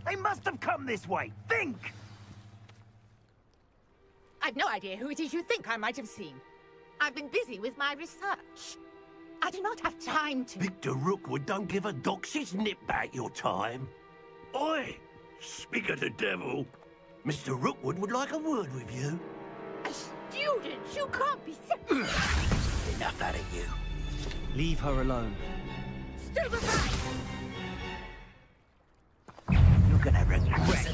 They must have come this way. Think! I've no idea who it is you think I might have seen. I've been busy with my research. I do not have time to... Victor Rookwood don't give a doxy's nip back your time. Oi! Speak of the devil. Mr. Rookwood would like a word with you. A student? You can't be... Enough out of you. Leave her alone. Stupefy! You're gonna regret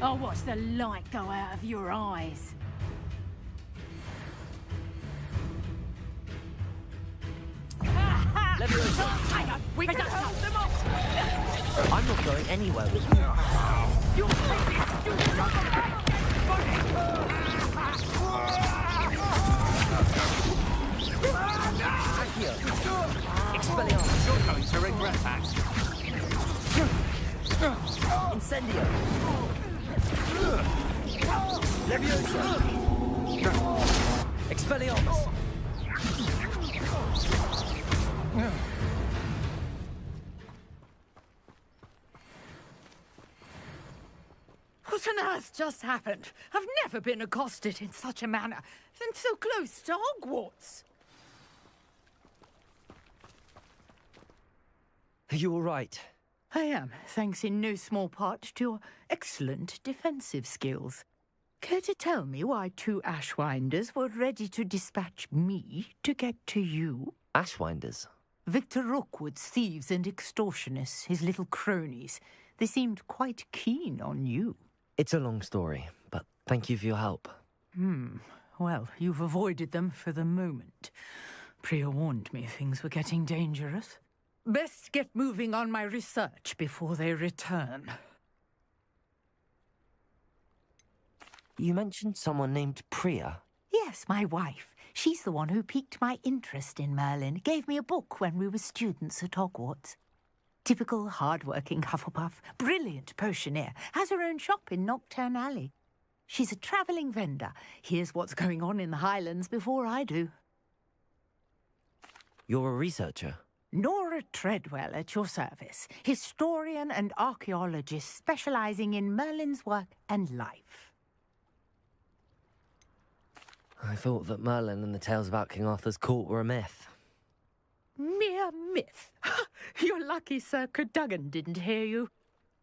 I'll watch the light go out of your eyes. We can hold them off! I'm not going anywhere with you. You'll take this student on the back! Expelliarmus. You're going to regret that. Incendio. Leviosa. Expelliarmus! What on earth just happened? I've never been accosted in such a manner, and so close to Hogwarts. Are you all right? I am, thanks in no small part to your excellent defensive skills. Care to tell me why 2 Ashwinders were ready to dispatch me to get to you? Ashwinders? Victor Rookwood's thieves and extortionists, his little cronies. They seemed quite keen on you. It's a long story, but thank you for your help. Well, you've avoided them for the moment. Priya warned me things were getting dangerous. Best get moving on my research before they return. You mentioned someone named Priya. Yes, my wife. She's the one who piqued my interest in Merlin, gave me a book when we were students at Hogwarts. Typical hard-working Hufflepuff, brilliant potioneer, has her own shop in Nocturne Alley. She's a travelling vendor, hears what's going on in the Highlands before I do. You're a researcher? Nora Treadwell at your service, historian and archaeologist specialising in Merlin's work and life. I thought that Merlin and the tales about King Arthur's court were a myth. Mere myth. You're lucky Sir Cadogan didn't hear you.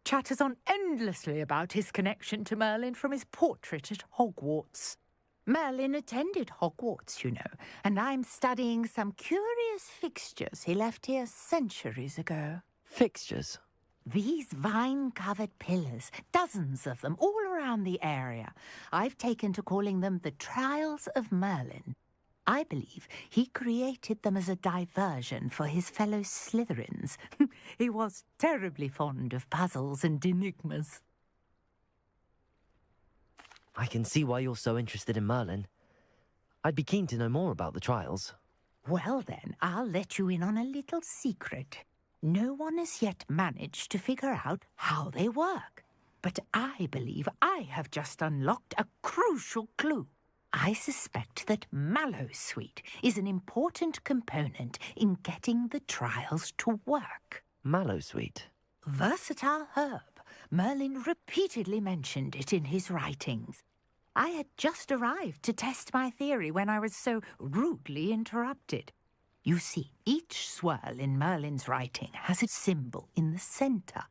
Chatters on endlessly about his connection to Merlin from his portrait at Hogwarts. Merlin attended Hogwarts, you know, and I'm studying some curious fixtures he left here centuries ago. Fixtures? These vine-covered pillars, dozens of them, all around the area. I've taken to calling them the Trials of Merlin. I believe he created them as a diversion for his fellow Slytherins. He was terribly fond of puzzles and enigmas. I can see why you're so interested in Merlin. I'd be keen to know more about the trials. Well then, I'll let you in on a little secret. No one has yet managed to figure out how they work. But I believe I have just unlocked a crucial clue. I suspect that Mallowsweet is an important component in getting the trials to work. Mallowsweet? Versatile herb. Merlin repeatedly mentioned it in his writings. I had just arrived to test my theory when I was so rudely interrupted. You see, each swirl in Merlin's writing has a symbol in the centre.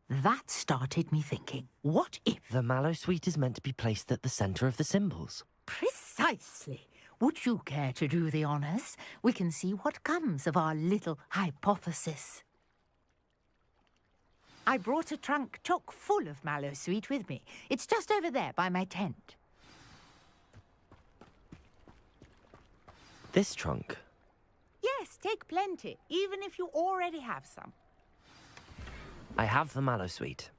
That started me thinking, what if... The Mallowsweet is meant to be placed at the centre of the symbols. Precisely. Would you care to do the honours? We can see what comes of our little hypothesis. I brought a trunk chock full of Mallowsweet with me. It's just over there by my tent. This trunk? Yes, take plenty, even if you already have some. I have the Mallowsweet.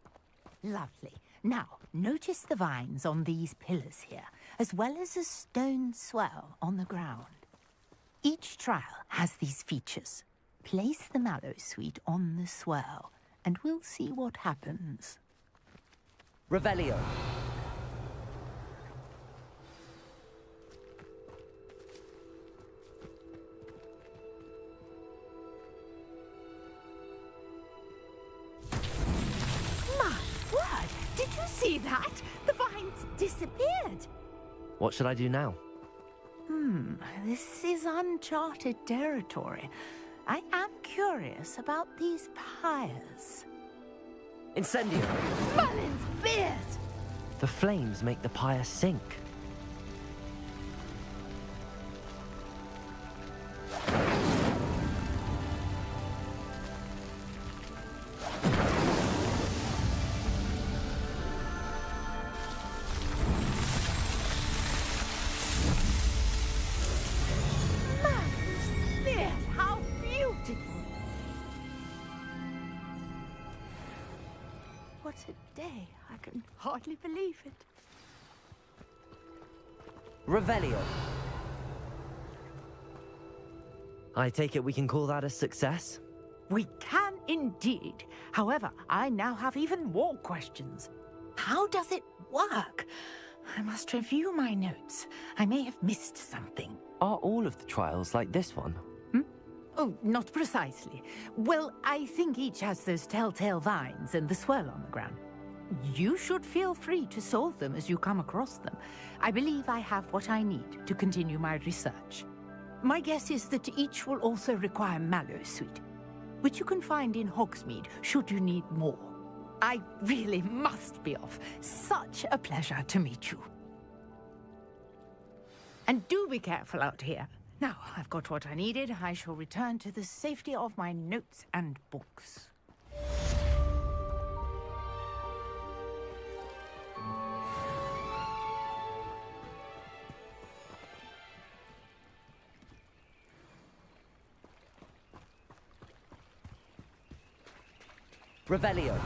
Lovely. Now, notice the vines on these pillars here, as well as a stone swell on the ground. Each trial has these features. Place the Mallowsweet on the swell, and we'll see what happens. Revelio. My word! Did you see that? The vines disappeared. What should I do now? This is uncharted territory. I am curious about these pyres. Incendio! Merlin's beard! The flames make the pyre sink. Merlin's beard! How beautiful! What a day. I can hardly believe it. Revelio. I take it we can call that a success? We can indeed. However, I now have even more questions. How does it work? I must review my notes. I may have missed something. Are all of the trials like this one? Oh, not precisely. Well, I think each has those telltale vines and the swirl on the ground. You should feel free to solve them as you come across them. I believe I have what I need to continue my research. My guess is that each will also require mallow sweet, which you can find in Hogsmeade should you need more. I really must be off. Such a pleasure to meet you. And do be careful out here. Now, I've got what I needed. I shall return to the safety of my notes and books. Revelio.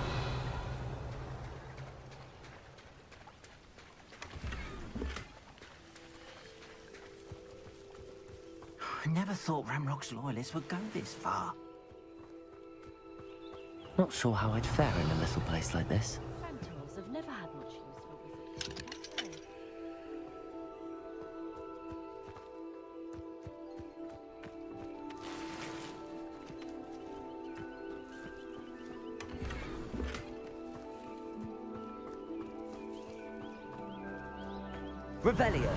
I never thought Ramrock's loyalists would go this far. Not sure how I'd fare in a little place like this. Centaurs have never had much use for wizards. Revelio.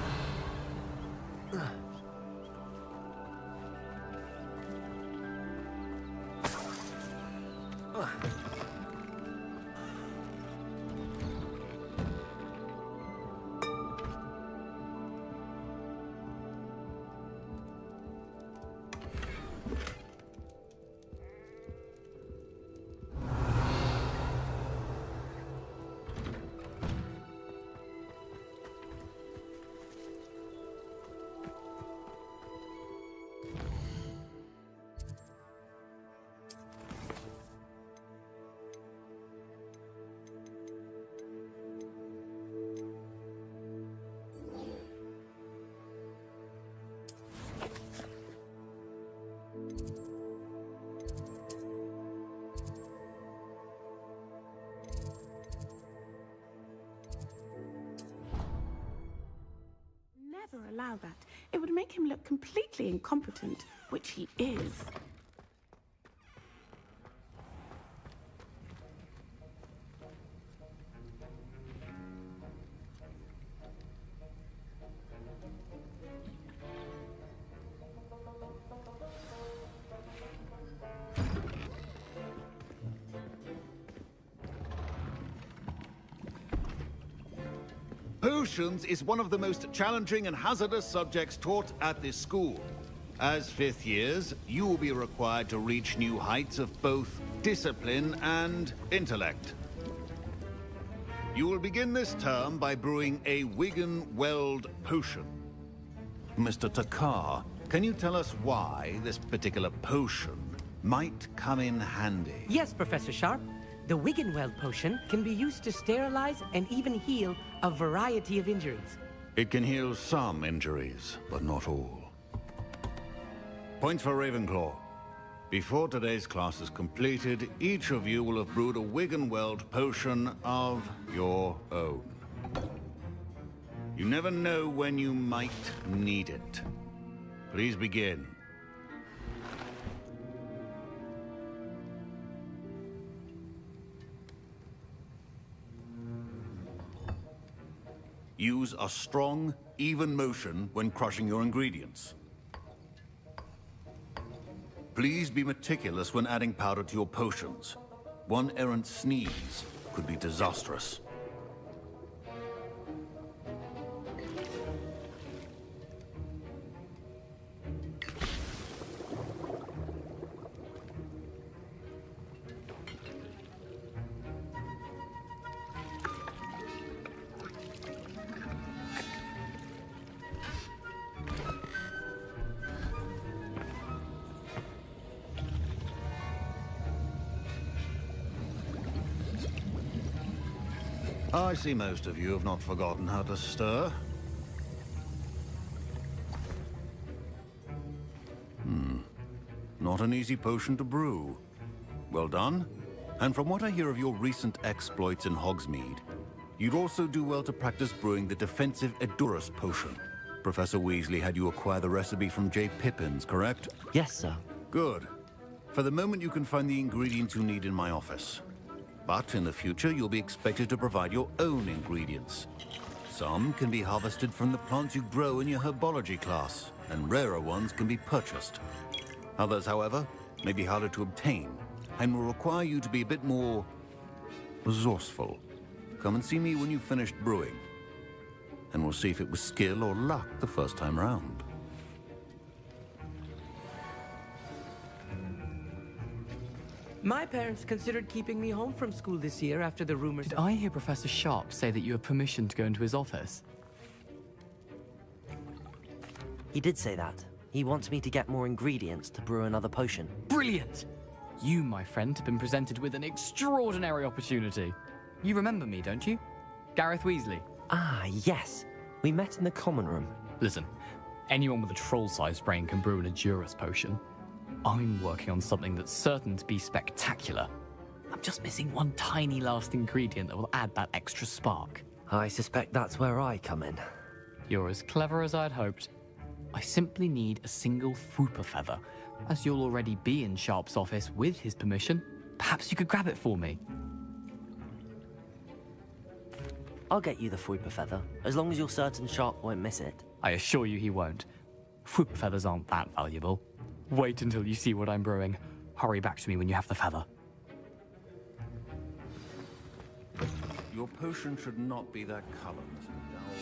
Never allow that. It would make him look completely incompetent, which he is. Potions is one of the most challenging and hazardous subjects taught at this school. As fifth years, you will be required to reach new heights of both discipline and intellect. You will begin this term by brewing a Wigan-Weld potion. Mr. Takar, can you tell us why this particular potion might come in handy? Yes, Professor Sharp. The Wigan-Weld potion can be used to sterilize and even heal a variety of injuries. It can heal some injuries, but not all. Points for Ravenclaw. Before today's class is completed, each of you will have brewed a Wigan-Weld potion of your own. You never know when you might need it. Please begin. Use a strong, even motion when crushing your ingredients. Please be meticulous when adding powder to your potions. One errant sneeze could be disastrous. I see most of you have not forgotten how to stir. Not an easy potion to brew. Well done. And from what I hear of your recent exploits in Hogsmeade, You'd also do well to practice brewing the defensive Edurus potion. Professor Weasley had you acquire the recipe from J. Pippin's, correct? Yes, sir. Good. For the moment, you can find the ingredients you need in my office. But in the future, you'll be expected to provide your own ingredients. Some can be harvested from the plants you grow in your herbology class, and rarer ones can be purchased. Others, however, may be harder to obtain, and will require you to be a bit more resourceful. Come and see me when you've finished brewing, and we'll see if it was skill or luck the first time round. My parents considered keeping me home from school this year after the rumors. Did I hear Professor Sharp say that you have permission to go into his office? He did say that. He wants me to get more ingredients to brew another potion. Brilliant! You, my friend, have been presented with an extraordinary opportunity. You remember me, don't you? Gareth Weasley. Ah, yes. We met in the common room. Listen, anyone with a troll-sized brain can brew an Edurus potion. I'm working on something that's certain to be spectacular. I'm just missing one tiny last ingredient that will add that extra spark. I suspect that's where I come in. You're as clever as I'd hoped. I simply need a single Fwooper feather. As you'll already be in Sharp's office with his permission, perhaps you could grab it for me. I'll get you the Fwooper feather, as long as you're certain Sharp won't miss it. I assure you he won't. Fwooper feathers aren't that valuable. Wait until you see what I'm brewing. Hurry back to me when you have the feather. Your potion should not be that color, Mr. Dowell.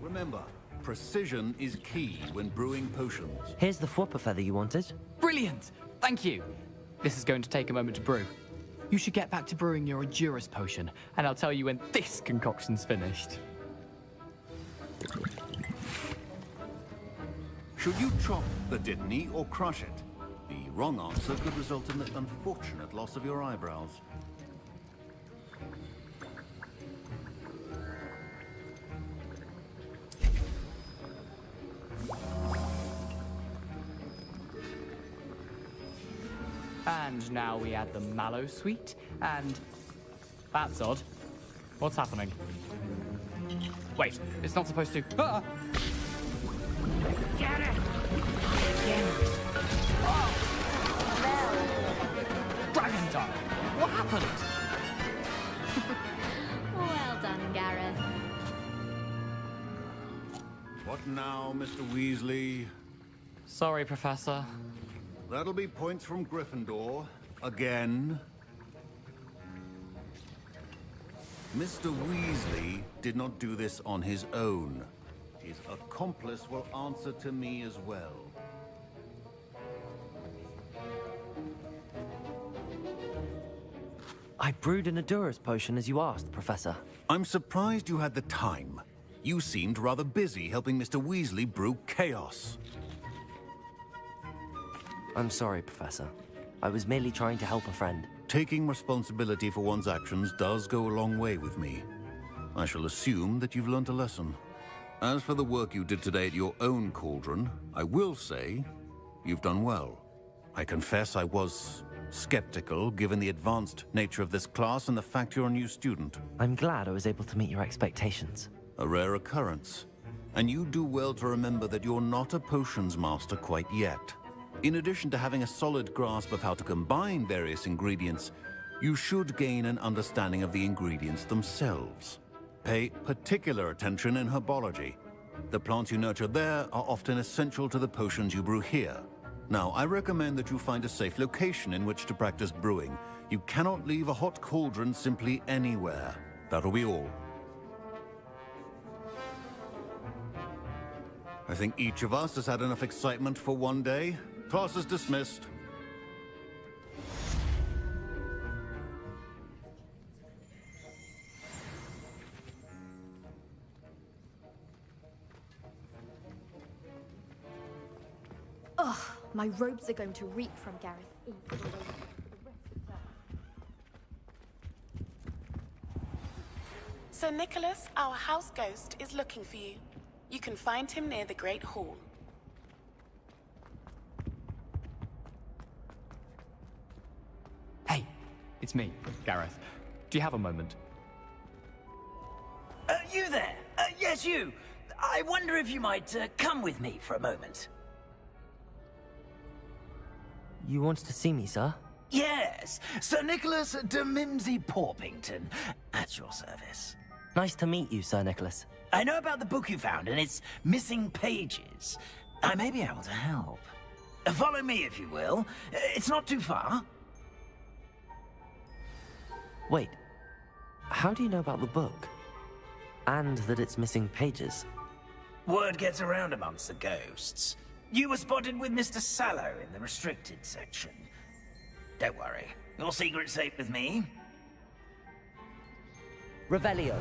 Remember, precision is key when brewing potions. Here's the Fwooper feather you wanted. Brilliant! Thank you! This is going to take a moment to brew. You should get back to brewing your Edurus potion, and I'll tell you when this concoction's finished. Should you chop the Dittany or crush it? The wrong answer could result in the unfortunate loss of your eyebrows. And now we add the mallow sweet, and... That's odd. What's happening? Wait, it's not supposed to... Ah! Get it! Oh! Dragon tongue! What happened? Well done, Gareth. What now, Mr. Weasley? Sorry, Professor. That'll be points from Gryffindor. Again. Mr. Weasley did not do this on his own. His accomplice will answer to me as well. I brewed an Edurus potion as you asked, Professor. I'm surprised you had the time. You seemed rather busy helping Mr. Weasley brew chaos. I'm sorry, Professor. I was merely trying to help a friend. Taking responsibility for one's actions does go a long way with me. I shall assume that you've learnt a lesson. As for the work you did today at your own cauldron, I will say you've done well. I confess I was skeptical, given the advanced nature of this class and the fact you're a new student. I'm glad I was able to meet your expectations. A rare occurrence. And you do well to remember that you're not a potions master quite yet. In addition to having a solid grasp of how to combine various ingredients, you should gain an understanding of the ingredients themselves. Pay particular attention in herbology. The plants you nurture there are often essential to the potions you brew here. Now, I recommend that you find a safe location in which to practice brewing. You cannot leave a hot cauldron simply anywhere. That'll be all. I think each of us has had enough excitement for one day. Class is dismissed. Ugh, my robes are going to reek from Gareth ink all over. Sir Nicholas, our house ghost, is looking for you. You can find him near the Great Hall. Hey, it's me, Gareth. Do you have a moment? You there? Yes, you. I wonder if you might come with me for a moment. You wanted to see me, sir? Yes, Sir Nicholas de Mimsy Porpington, at your service. Nice to meet you, Sir Nicholas. I know about the book you found and its missing pages. I may be able to help. Follow me, if you will. It's not too far. Wait, how do you know about the book? And that it's missing pages? Word gets around amongst the ghosts. You were spotted with Mr. Sallow in the restricted section. Don't worry, your secret's safe with me. Revelio.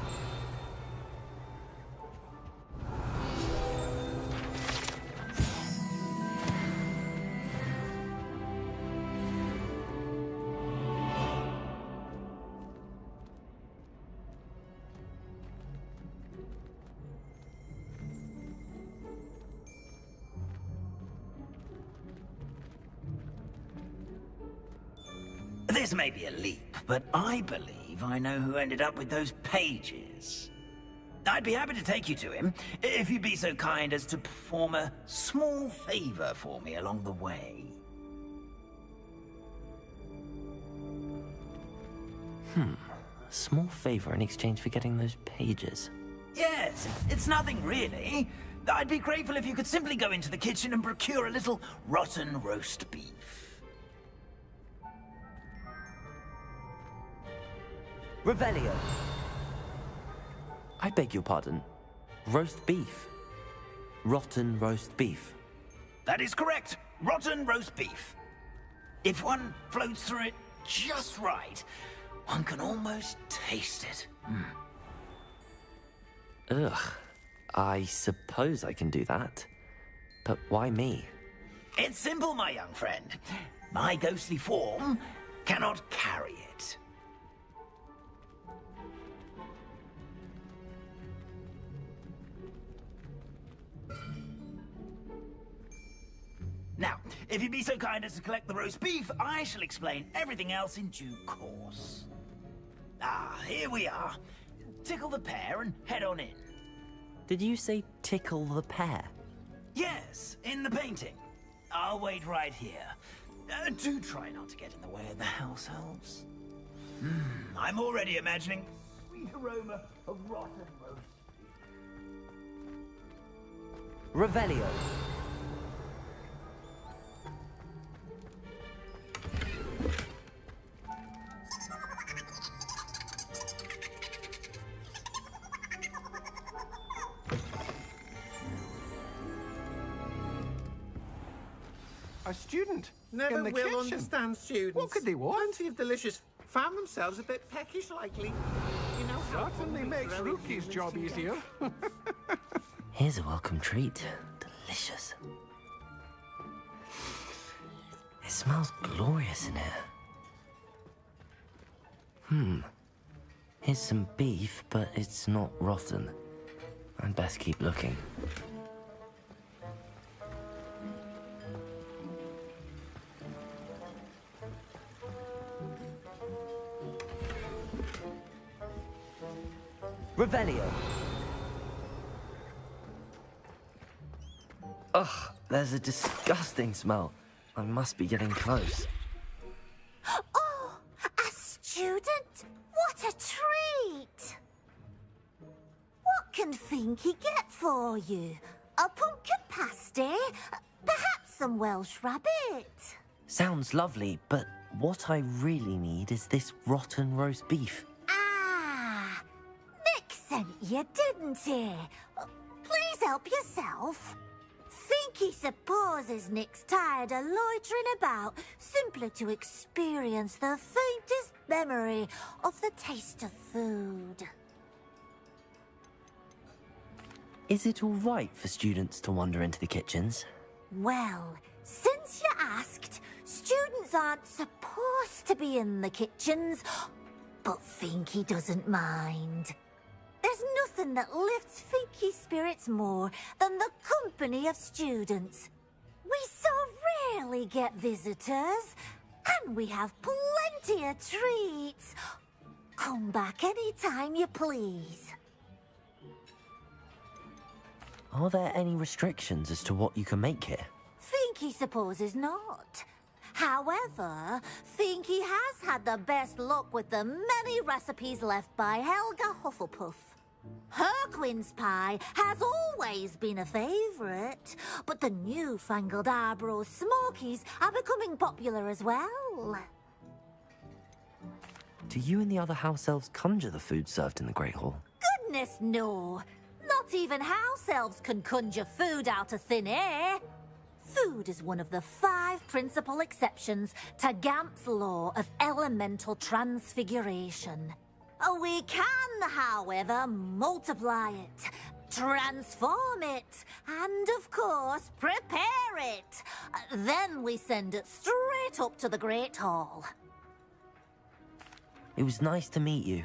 This may be a leap, but I believe I know who ended up with those pages. I'd be happy to take you to him, if you'd be so kind as to perform a small favor for me along the way. A small favor in exchange for getting those pages. Yes, it's nothing really. I'd be grateful if you could simply go into the kitchen and procure a little rotten roast beef. Revelio. I beg your pardon. Roast beef. Rotten roast beef. That is correct. Rotten roast beef. If one floats through it just right, one can almost taste it. Ugh. I suppose I can do that. But why me? It's simple, my young friend. My ghostly form cannot carry it. Now, if you'd be so kind as to collect the roast beef, I shall explain everything else in due course. Ah, here we are. Tickle the pear and head on in. Did you say tickle the pear? Yes, in the painting. I'll wait right here. Do try not to get in the way of the house elves. I'm already imagining the sweet aroma of rotten roast beef. Revelio. A student Never in the will kitchen. understand students. What could they want? Plenty of delicious. Found themselves a bit peckish lately. You know how Certainly makes Rookie's job easier. Here's a welcome treat. Delicious. It smells glorious in here. Here's some beef, but it's not rotten. I'd best keep looking. Revelio. Ugh, there's a disgusting smell. I must be getting close. Oh, a student? What a treat! What can Finky get for you? A pumpkin pasty? Perhaps some Welsh rabbit? Sounds lovely, but what I really need is this rotten roast beef. Ah, Nick sent you, didn't he? Please help yourself. Finky supposes Nick's tired of loitering about simply to experience the faintest memory of the taste of food. Is it all right for students to wander into the kitchens? Well, since you asked, students aren't supposed to be in the kitchens, but Finky doesn't mind. nothing that lifts Finky's spirits more than the company of students. We so rarely get visitors, and we have plenty of treats. Come back any time you please. Are there any restrictions as to what you can make here? Finky supposes not. However, Finky has had the best luck with the many recipes left by Helga Hufflepuff. Her quince pie has always been a favourite, but the newfangled Arbroath Smokies are becoming popular as well. Do you and the other house elves conjure the food served in the Great Hall? Goodness no! Not even house elves can conjure food out of thin air. Food is one of the 5 principal exceptions to Gamp's law of elemental transfiguration. We can, however, multiply it, transform it, and of course, prepare it. Then we send it straight up to the Great Hall. It was nice to meet you.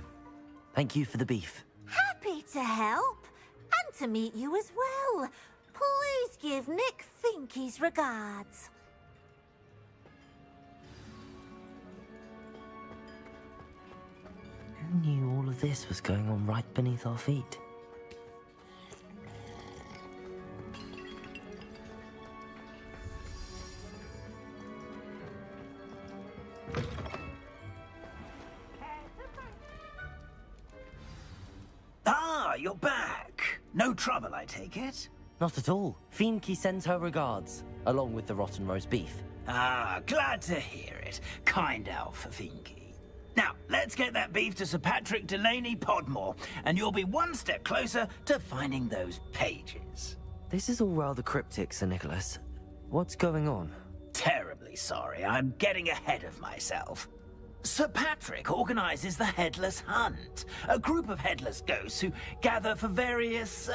Thank you for the beef. Happy to help, and to meet you as well. Please give Nick Finky's regards. Who knew all of this was going on right beneath our feet? Ah, you're back. No trouble, I take it? Not at all. Finky sends her regards, along with the rotten roast beef. Ah, glad to hear it. Kind elf, Finky. Now, let's get that beef to Sir Patrick Delaney Podmore, and you'll be one step closer to finding those pages. This is all rather cryptic, Sir Nicholas. What's going on? Terribly sorry, I'm getting ahead of myself. Sir Patrick organizes the Headless Hunt, a group of headless ghosts who gather for various,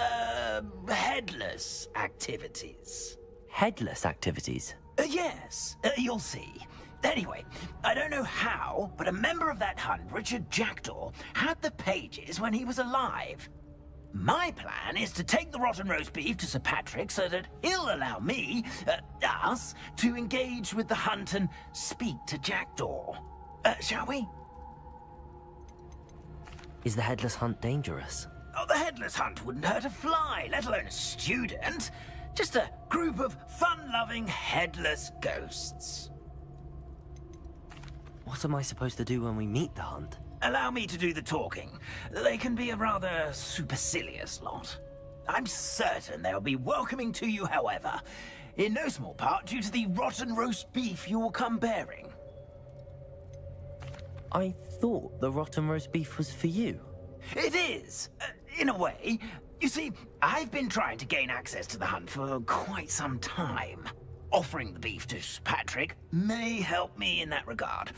headless activities. Headless activities? Yes, you'll see. Anyway, I don't know how, but a member of that hunt, Richard Jackdaw, had the pages when he was alive. My plan is to take the rotten roast beef to Sir Patrick so that he'll allow me, us, to engage with the hunt and speak to Jackdaw. Shall we? Is the Headless Hunt dangerous? Oh, the Headless Hunt wouldn't hurt a fly, let alone a student. Just a group of fun-loving headless ghosts. What am I supposed to do when we meet the hunt? Allow me to do the talking. They can be a rather supercilious lot. I'm certain they'll be welcoming to you, however, in no small part due to the rotten roast beef you will come bearing. I thought the rotten roast beef was for you. It is, in a way. You see, I've been trying to gain access to the hunt for quite some time. Offering the beef to Patrick may help me in that regard,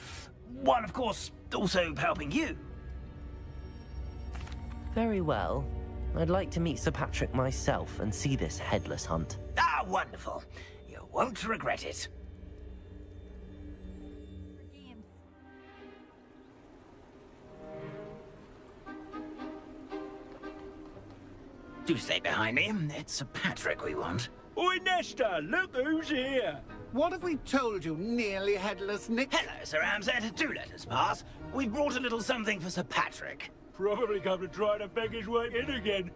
while of course also helping you. Very well. I'd like to meet Sir Patrick myself and see this Headless Hunt. Ah, wonderful. You won't regret it. Do stay behind me. It's Sir Patrick we want. Oi, Nesta, look who's here. What have we told you, nearly headless Nick? Hello, Sir Ramsed. Do let us pass. We've brought a little something for Sir Patrick. Probably come to try to beg his way in again.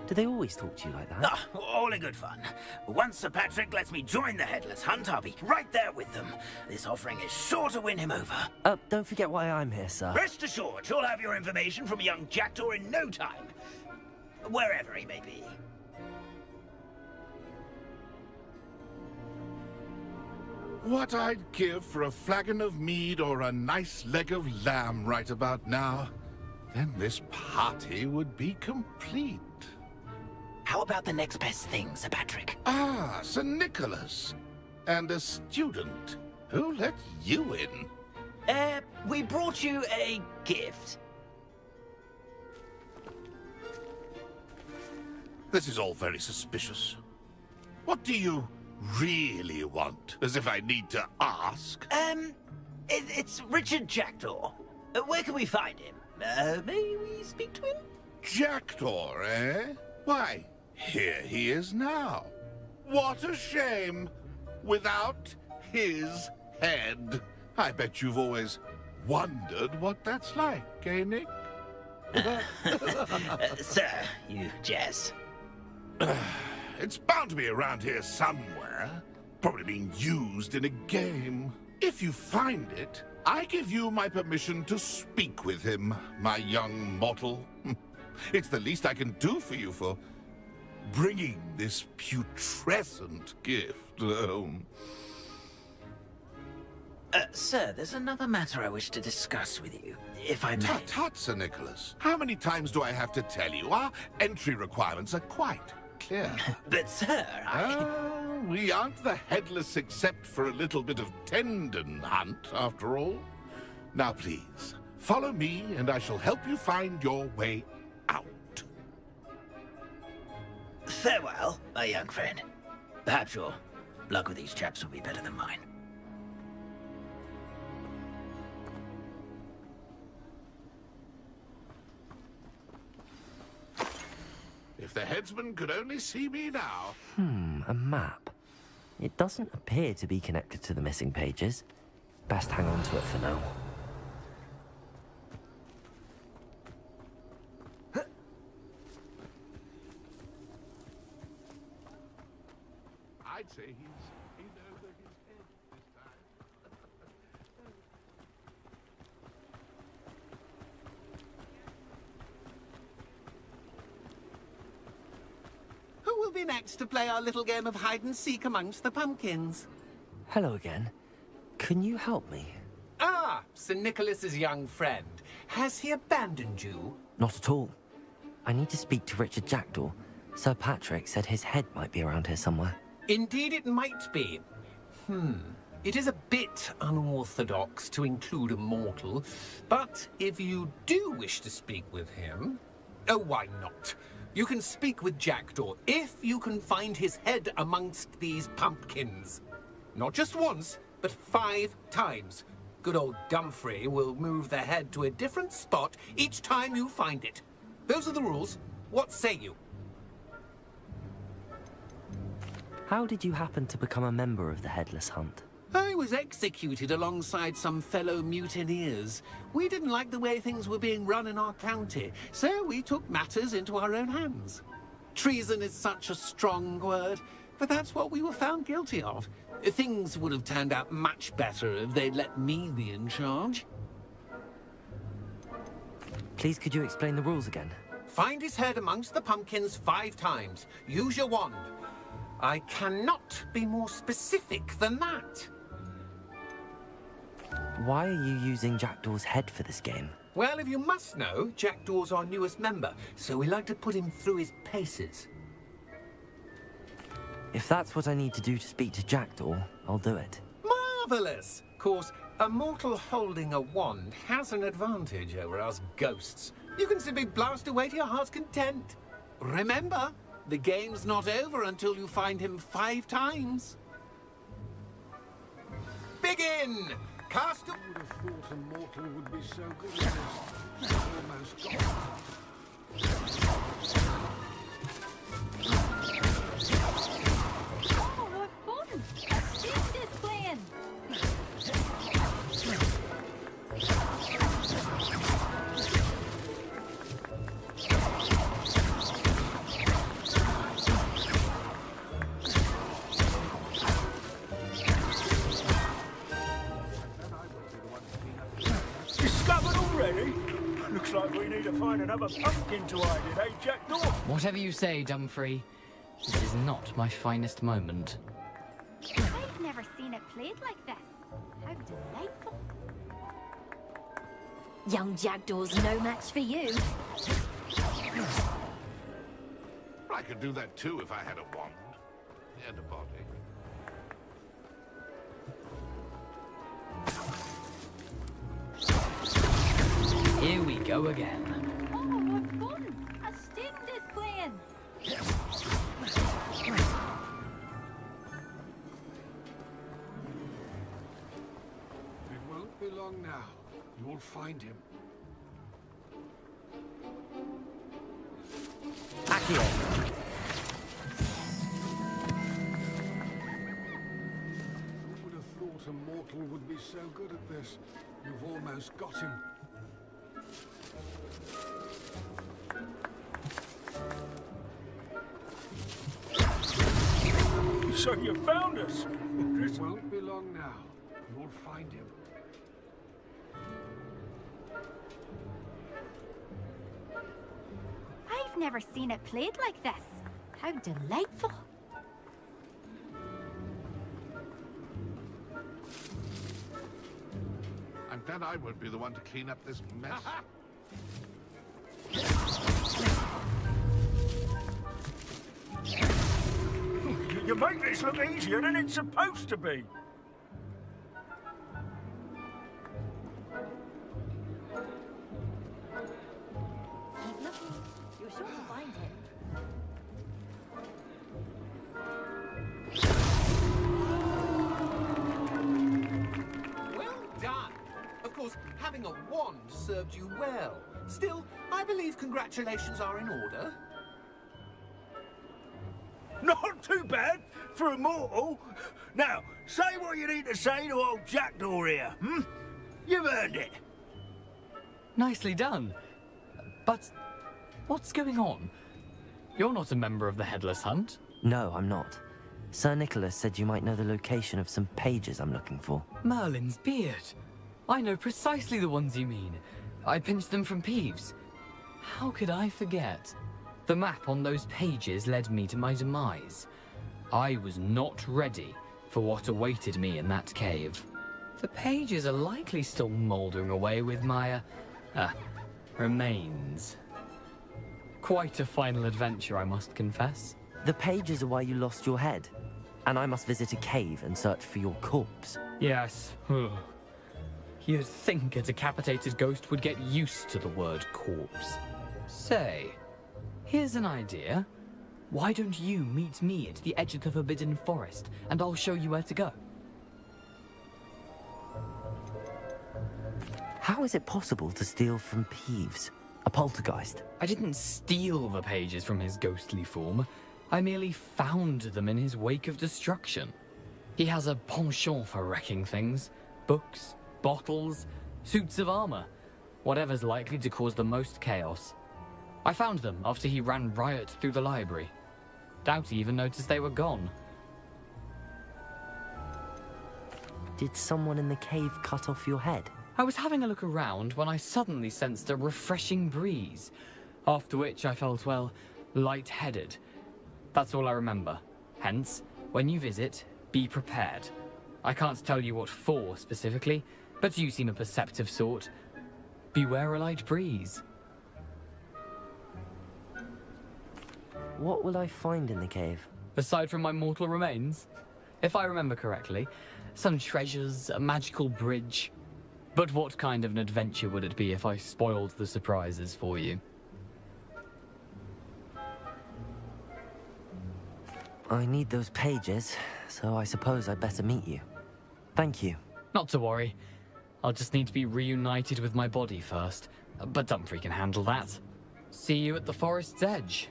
Do they always talk to you like that? Ah, all in good fun. Once Sir Patrick lets me join the Headless Hunt, I'll be right there with them. This offering is sure to win him over. Don't forget why I'm here, sir. Rest assured, you'll have your information from young Jackdaw in no time. Wherever he may be. What I'd give for a flagon of mead or a nice leg of lamb right about now. Then this party would be complete. How about the next best thing, Sir Patrick? Ah, Sir Nicholas. And a student. Who let you in? We brought you a gift. This is all very suspicious. What do you really want? As if I need to ask. It's Richard Jackdaw. Where can we find him? May we speak to him? Jackdaw, eh? Why, here he is now. What a shame! Without his head. I bet you've always wondered what that's like, eh, Nick? Sir, you jest. It's bound to be around here somewhere. Probably being used in a game. If you find it, I give you my permission to speak with him, my young mortal. It's the least I can do for you for bringing this putrescent gift home. Sir, there's another matter I wish to discuss with you, if I may. Tut, Sir Nicholas. How many times do I have to tell you? Our entry requirements are quite clear. But, sir, we aren't the headless except for a little bit of tendon hunt, after all. Now, please, follow me, and I shall help you find your way out. Farewell, my young friend. Perhaps your luck with these chaps will be better than mine. If the headsman could only see me now. A map. It doesn't appear to be connected to the missing pages. Best hang on to it for now. I'd say he's over his head this time. Who will be next to play our little game of hide-and-seek amongst the pumpkins? Hello again. Can you help me? Ah, Sir Nicholas's young friend. Has he abandoned you? Not at all. I need to speak to Richard Jackdaw. Sir Patrick said his head might be around here somewhere. Indeed it might be. It is a bit unorthodox to include a mortal, but if you do wish to speak with him... Oh, why not? You can speak with Jackdaw if you can find his head amongst these pumpkins. Not just once, but 5 times. Good old Dumfrey will move the head to a different spot each time you find it. Those are the rules. What say you? How did you happen to become a member of the Headless Hunt? I was executed alongside some fellow mutineers. We didn't like the way things were being run in our county, so we took matters into our own hands. Treason is such a strong word, but that's what we were found guilty of. Things would have turned out much better if they'd let me be in charge. Please, could you explain the rules again? Find his head amongst the pumpkins 5 times. Use your wand. I cannot be more specific than that. Why are you using Jackdaw's head for this game? Well, if you must know, Jackdaw's our newest member, so we like to put him through his paces. If that's what I need to do to speak to Jackdaw, I'll do it. Marvellous! Of course, a mortal holding a wand has an advantage over us ghosts. You can simply blast away to your heart's content. Remember, the game's not over until you find him 5 times. Begin! Cast a... I would have thought a mortal would be so good at this. Almost got Oh, what fun! A student is playing! discovered already? Looks like we need to find another pumpkin to hide in, eh, Jackdaw? Whatever you say, Dumfrey. This is not my finest moment. I've never seen it played like this. How delightful. Young Jackdaw's no match for you. I could do that too if I had a wand and a body. Here we go again. Oh, what fun! A student is playing! It won't be long now. You'll find him. Accio! Who would have thought a mortal would be so good at this? You've almost got him. So you found us? This won't be long now. You'll find him. I've never seen it played like this. How delightful. I'm glad I won't be the one to clean up this mess. You make this look easier than it's supposed to be. Keep looking. You're sure to find him. Well done. Of course, having a wand served you well. Still, I believe congratulations are in order. Not too bad for a mortal. Now, say what you need to say to old Jackdaw here, hmm? You've earned it. Nicely done. But what's going on? You're not a member of the Headless Hunt. No, I'm not. Sir Nicholas said you might know the location of some pages I'm looking for. Merlin's beard. I know precisely the ones you mean. I pinched them from Peeves. How could I forget? The map on those pages led me to my demise. I was not ready for what awaited me in that cave. The pages are likely still mouldering away with my, remains. Quite a final adventure, I must confess. The pages are why you lost your head, and I must visit a cave and search for your corpse. Yes. You'd think a decapitated ghost would get used to the word corpse. Say, here's an idea. Why don't you meet me at the edge of the Forbidden Forest, and I'll show you where to go? How is it possible to steal from Peeves, a poltergeist? I didn't steal the pages from his ghostly form. I merely found them in his wake of destruction. He has a penchant for wrecking things. Books, bottles, suits of armor. Whatever's likely to cause the most chaos. I found them after he ran riot through the library. Doubt he even noticed they were gone. Did someone in the cave cut off your head? I was having a look around when I suddenly sensed a refreshing breeze, after which I felt, well, lightheaded. That's all I remember. Hence, when you visit, be prepared. I can't tell you what for specifically, but you seem a perceptive sort. Beware a light breeze. What will I find in the cave? Aside from my mortal remains? If I remember correctly, some treasures, a magical bridge. But what kind of an adventure would it be if I spoiled the surprises for you? I need those pages, so I suppose I'd better meet you. Thank you. Not to worry. I'll just need to be reunited with my body first. But Dumfries can handle that. See you at the forest's edge.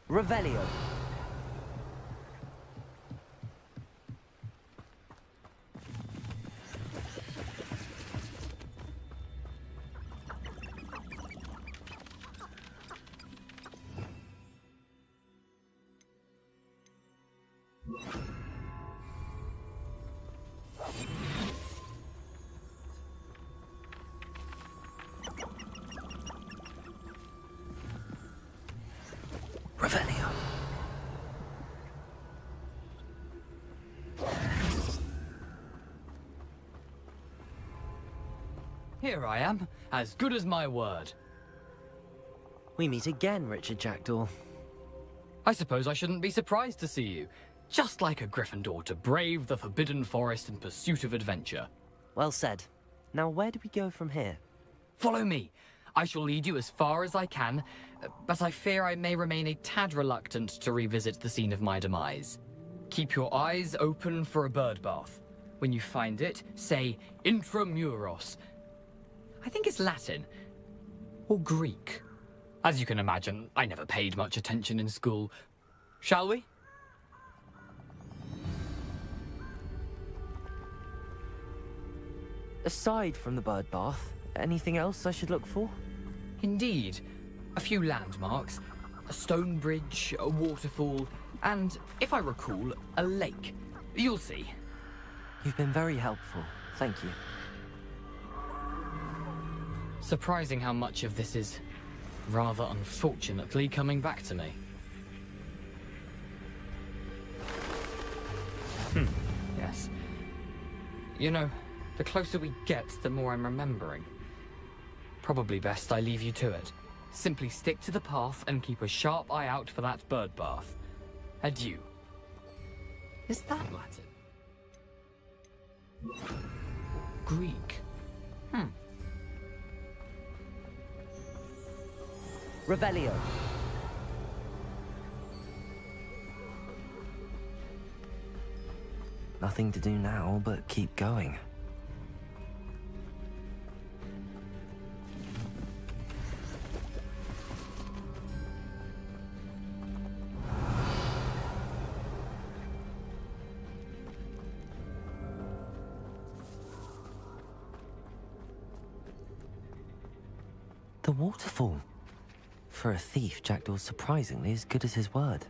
Revelio. here I am, as good as my word. We meet again, Richard Jackdaw. I suppose I shouldn't be surprised to see you. Just like a Gryffindor to brave the Forbidden Forest in pursuit of adventure. Well said. Now where do we go from here? Follow me. I shall lead you as far as I can, but I fear I may remain a tad reluctant to revisit the scene of my demise. Keep your eyes open for a bird bath. When you find it, say intramuros. I think it's Latin. Or Greek. As you can imagine, I never paid much attention in school. Shall we? Aside from the bird bath, anything else I should look for? Indeed. A few landmarks, a stone bridge, a waterfall, and, if I recall, a lake. You'll see. You've been very helpful. Thank you. Surprising how much of this is, rather unfortunately, coming back to me. Yes. You know, the closer we get, the more I'm remembering. Probably best I leave you to it. Simply stick to the path and keep a sharp eye out for that bird bath. Adieu. Is that Latin? Greek. Revelio. Nothing to do now but keep going. The waterfall. For a thief, Jackdaw's surprisingly as good as his word.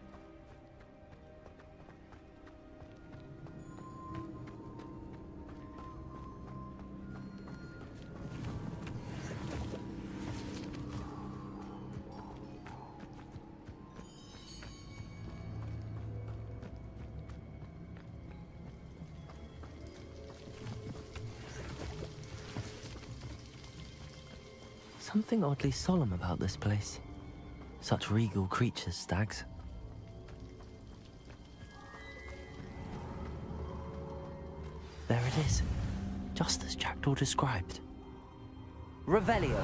Something oddly solemn about this place. Such regal creatures, stags. There it is, just as Jackdaw described. Revelio.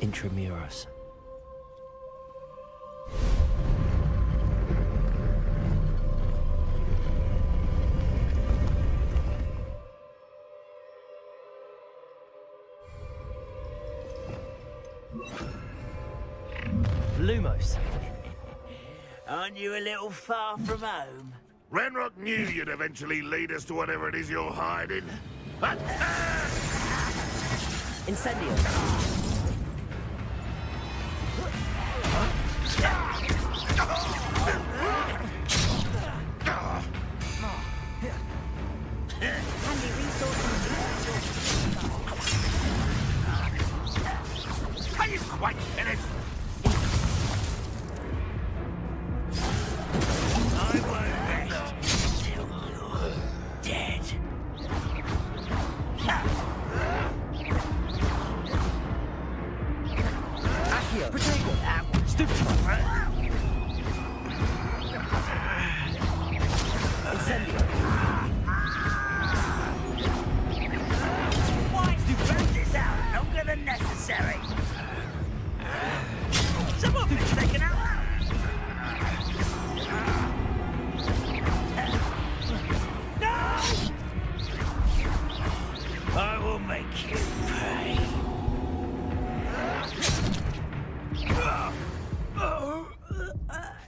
Intramuros. Lumos. Aren't you a little far from home? Ranrock knew you'd eventually lead us to whatever it is you're hiding. Incendio. Handy resource. Are you quite finished? I won't rest till you're dead. Accio. Protego. Stupid. Incendio. Why do you burn this out longer than necessary? Some of it's taken out. No! I will make you pay.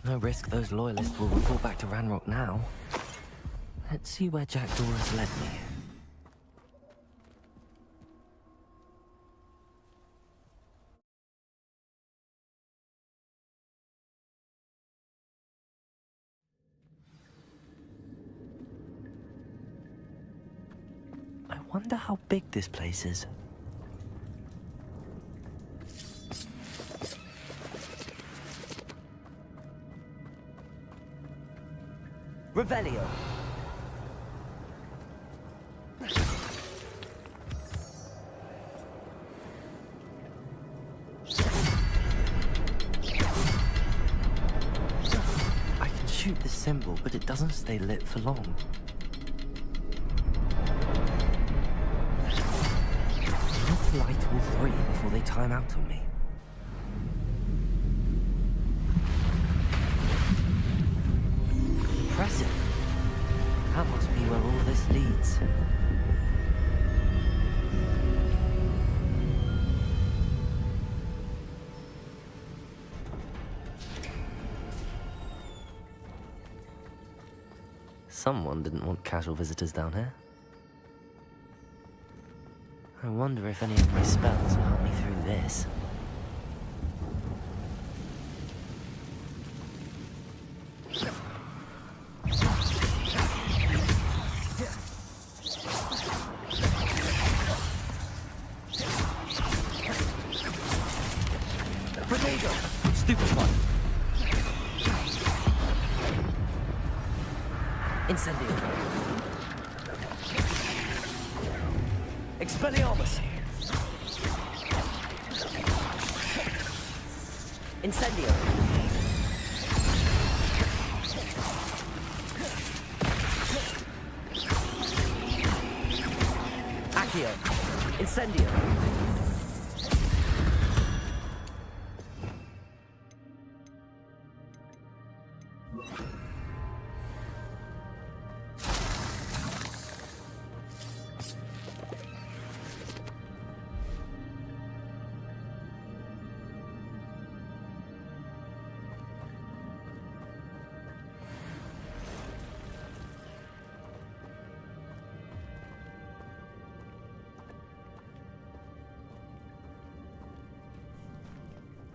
No risk those loyalists will report back to Ranrock now. Let's see where Jackdaw has led me. I wonder how big this place is. Revelio. shoot the symbol, but it doesn't stay lit for long. I need to light all three before they time out on me. Impressive. That must be where all this leads. Someone didn't want casual visitors down here. I wonder if any of my spells will help me through this. Stupefy. Incendio. Expelliarmus. Incendio. Accio. Incendio.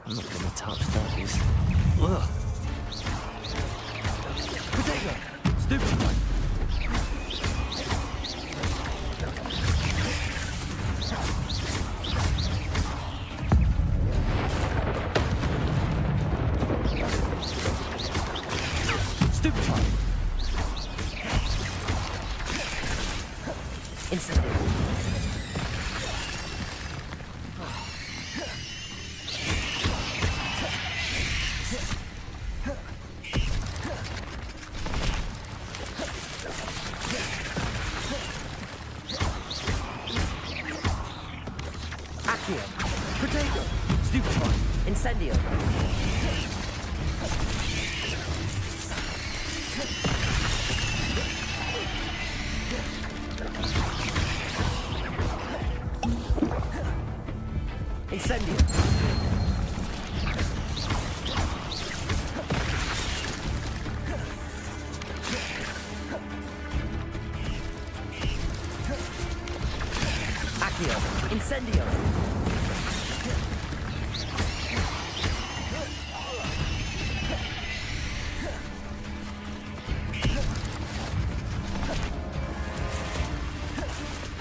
I'm not gonna touch those. Ugh. Potato! Stupefy! Stupefy! Incendio. Potato! Stupefy! Incendio! Incendio! Accio! Incendio!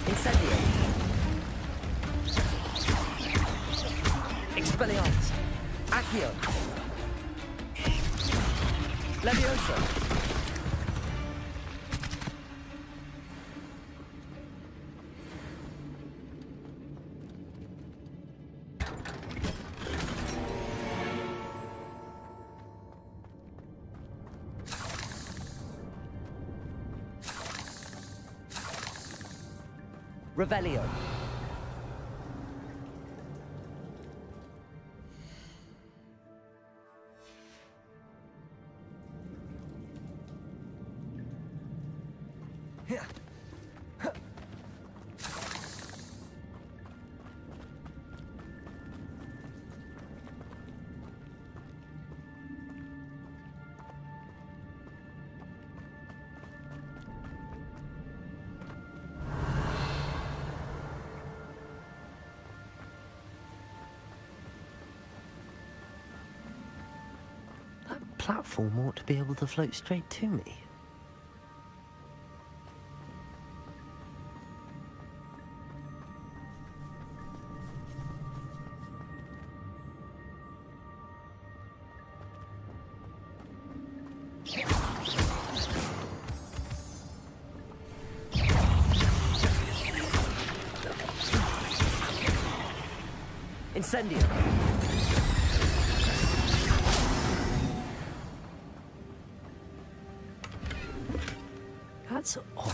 Incendio! Expelliarmus! Accio! Levioso! Revelio. Platform ought to be able to float straight to me. Incendio! That's odd.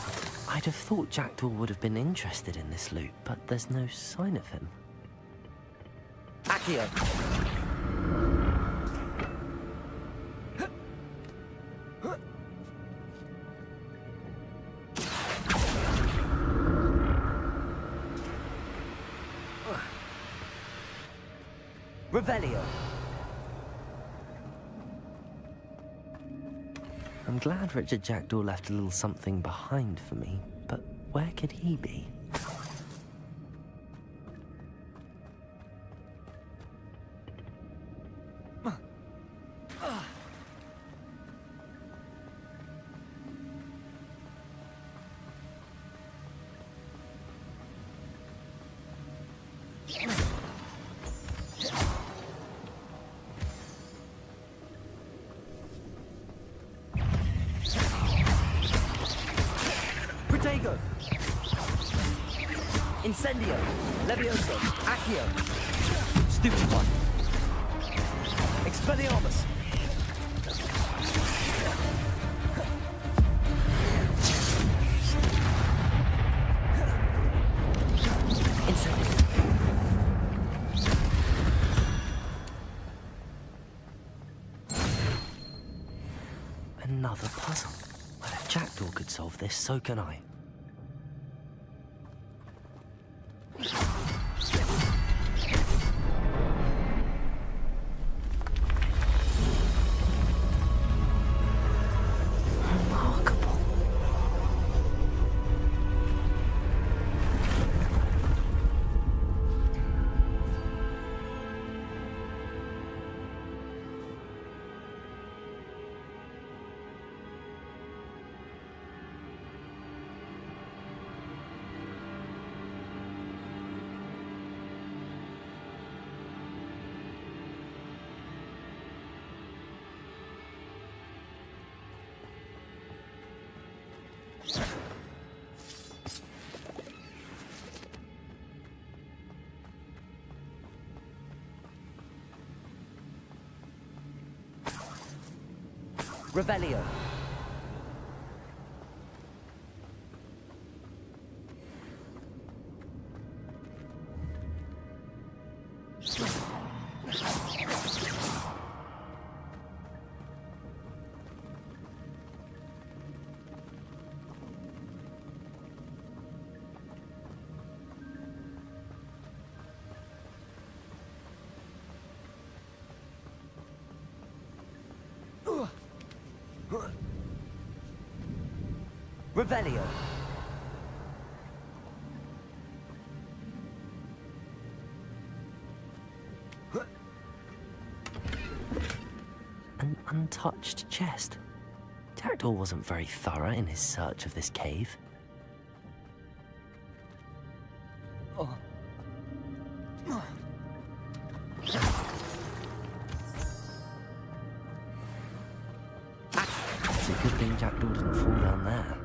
I'd have thought Jackdaw would have been interested in this loot, but there's no sign of him. Accio! Revelio! I'm glad Richard Jackdaw left a little something behind for me, but where could he be? Protego! Incendio! Levioso! Accio! Stupefy! Expelliarmus! Incendio! Another puzzle. Well, if Jackdaw could solve this, so can I. Remarkable. Revelio. Revelio. An untouched chest. Jackdaw wasn't very thorough in his search of this cave. Oh. It's a good thing Jackdaw didn't fall down there.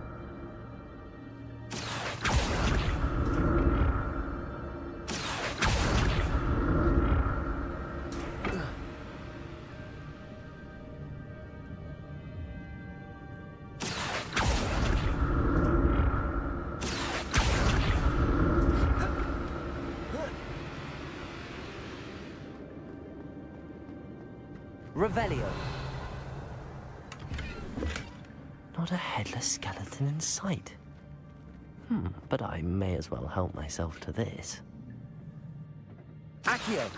Revelio. Not a headless skeleton in sight. But I may as well help myself to this. Accio!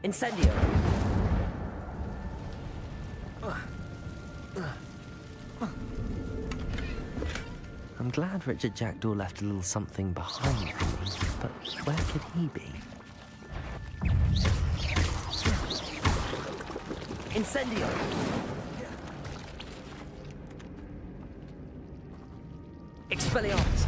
Incendio! I'm glad Richard Jackdaw left a little something behind for me, but where could he be? Incendio! Expelliarmus!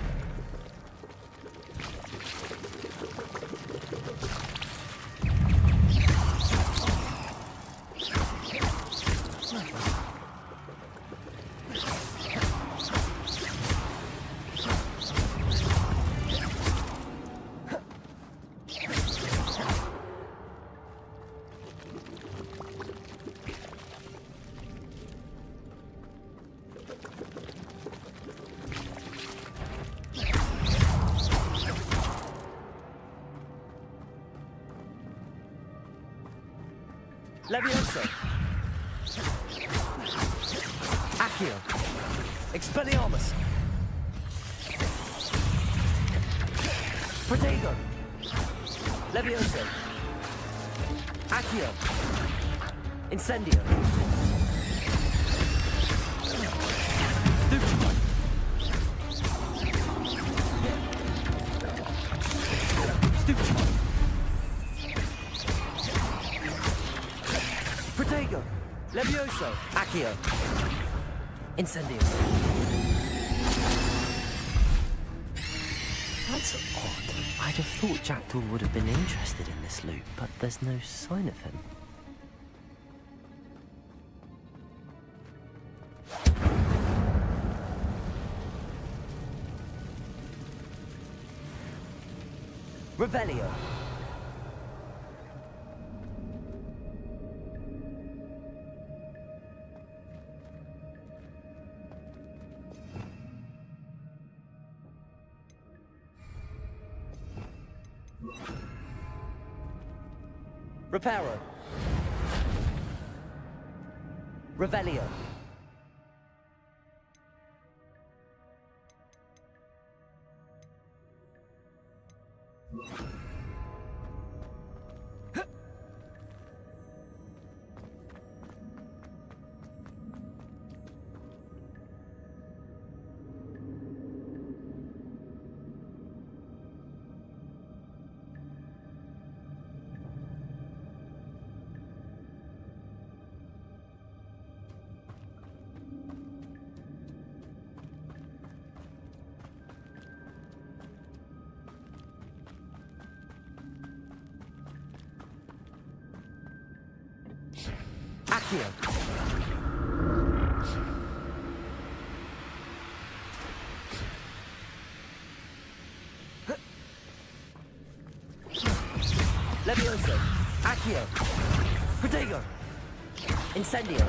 Levioso. Accio. Expelliarmus. Protego. Levioso. Accio. Incendio. Stupefy. Stupefy. Protego. Levioso. Accio. Incendio. That's odd. I'd have thought Jackdaw would have been interested in this loot, but there's no sign of him. Revelio. Reparo. Revelio. Accio. Levioso. Accio. Protego. Incendio.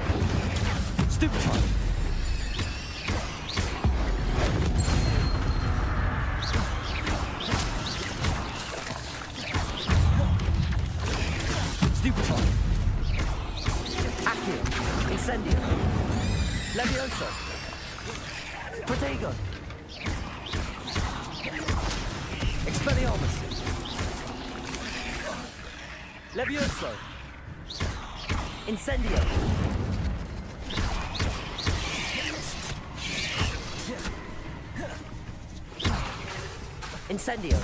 Stupefy. Stupefy. Accio. Incendio. Levioso. Protego. Expelliarmus. Levioso. Incendio. Incendio.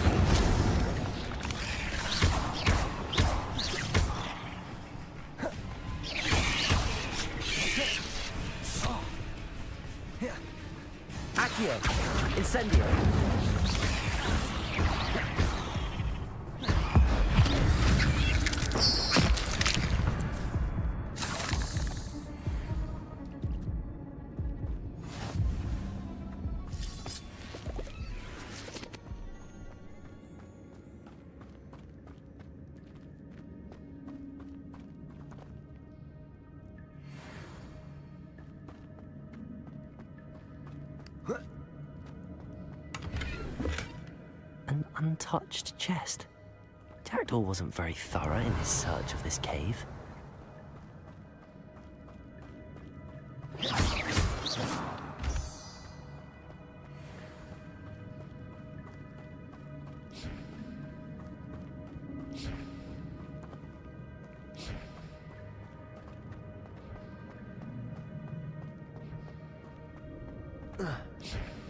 Accio. Incendio. An untouched chest. Jackdaw wasn't very thorough in his search of this cave.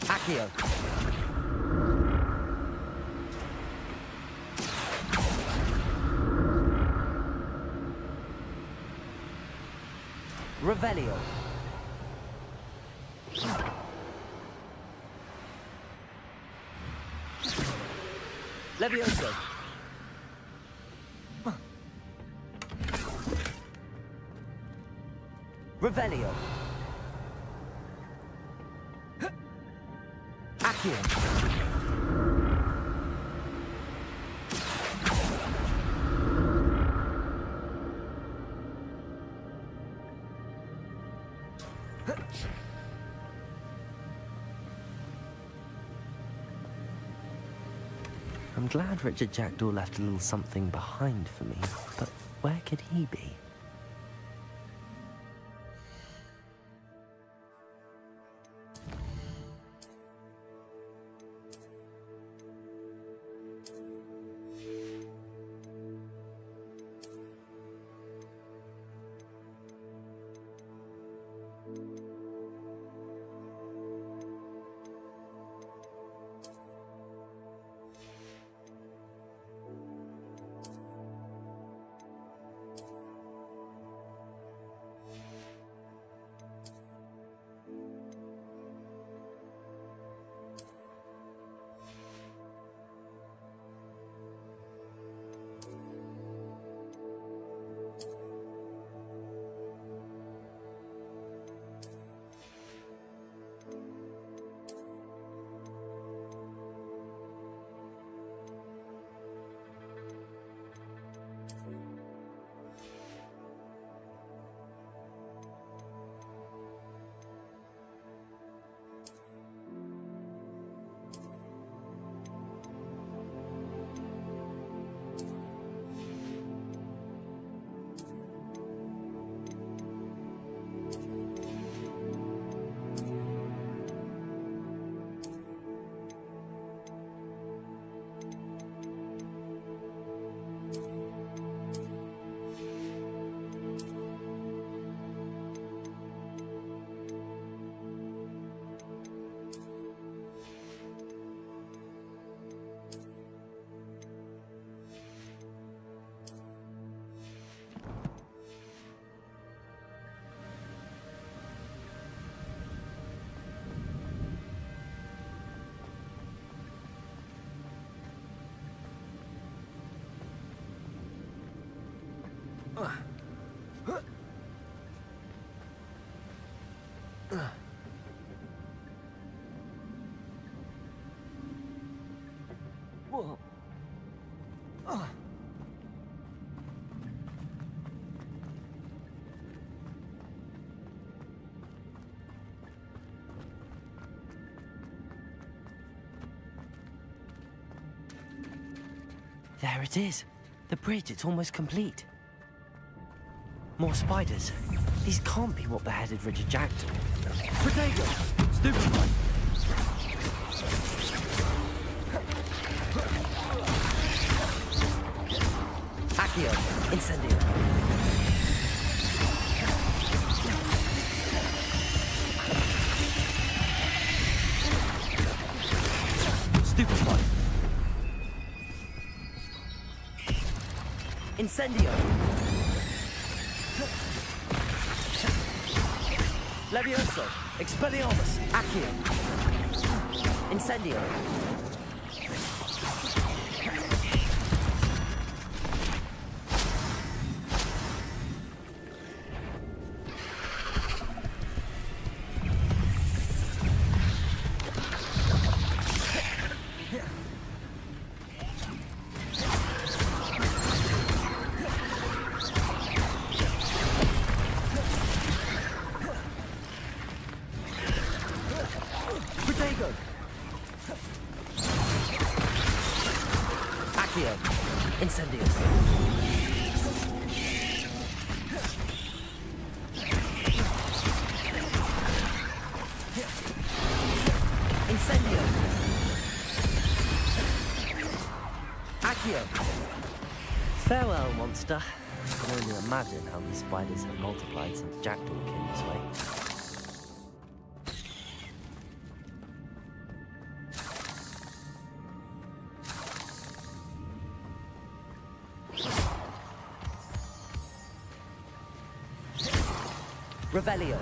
Accio. Revelio. Levioso. Revelio. Accio. I'm glad Richard Jackdaw left a little something behind for me, but where could he be? Whoa. There it is. The bridge, it's almost complete. More spiders. These can't be what beheaded Richard Jackdaw. Protego! Stupid one! Accio! Incendio! Stupid one! Incendio! Levioso! Expelliarmus! Accio! Incendio! Protego! Accio! Incendio! Incendio! Accio! Farewell, monster. I can only imagine how these spiders have multiplied since Jackdaw came this way. Revelio.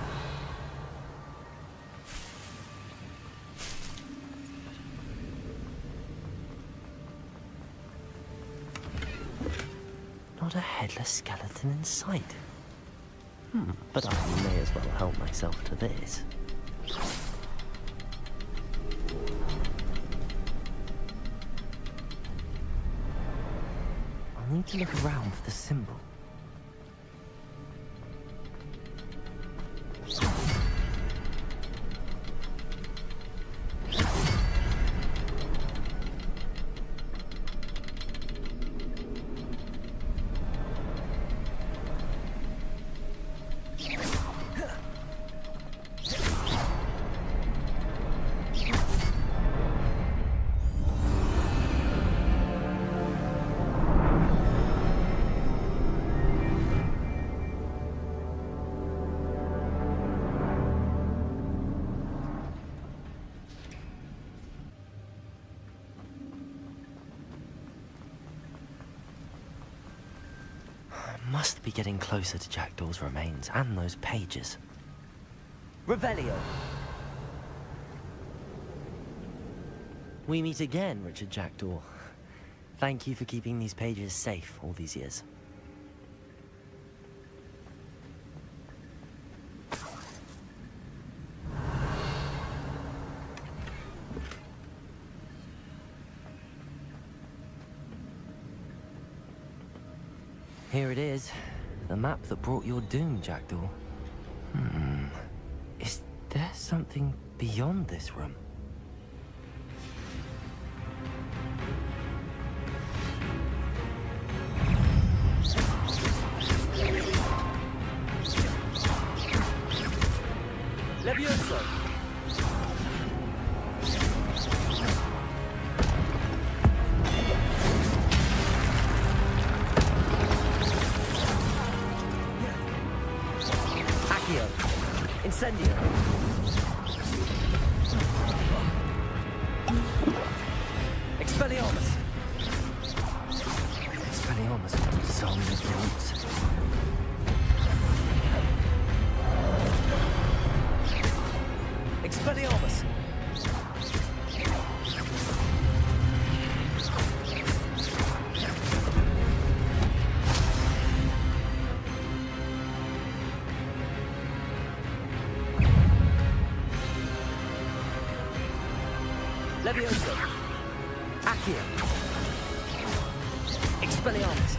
Not a headless skeleton in sight. But I may as well help myself to this. I'll need to look around for the symbol. Must be getting closer to Jackdaw's remains and those pages. Revelio! We meet again, Richard Jackdaw. Thank you for keeping these pages safe all these years. Here it is. The map that brought your doom, Jackdaw. Is there something beyond this room? Levioso! Incendio! Expelliarmus! Expelliarmus will dissolve the roots. Expelliarmus! Levioso! Accio! Expelliarmus!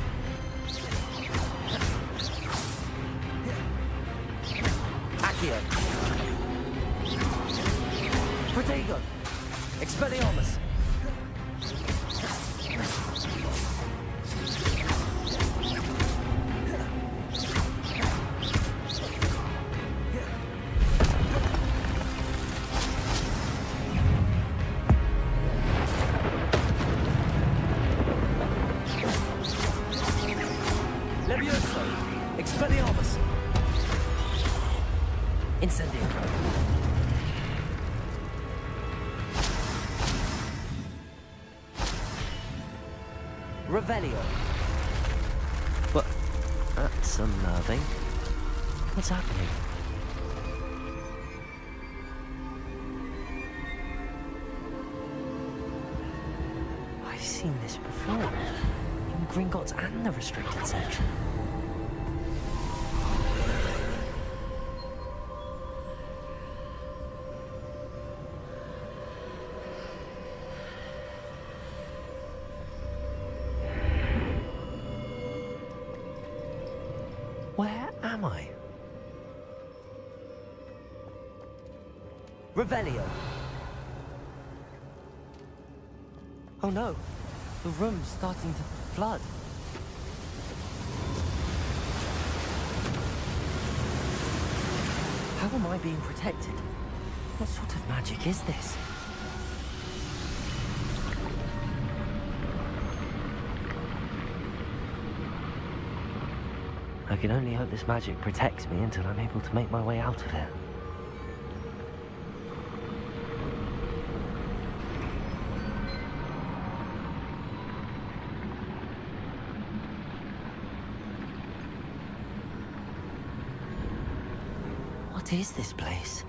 Accio! Protego! Expelliarmus! Levioso! Expelliarmus! Incendio! Revelio! What? That's unnerving. What's happening? I've seen this before. In Gringotts and the restricted section. Where am I? Revelio! Oh no! The room's starting to flood. How am I being protected? What sort of magic is this? I can only hope this magic protects me until I'm able to make my way out of here. What is this place?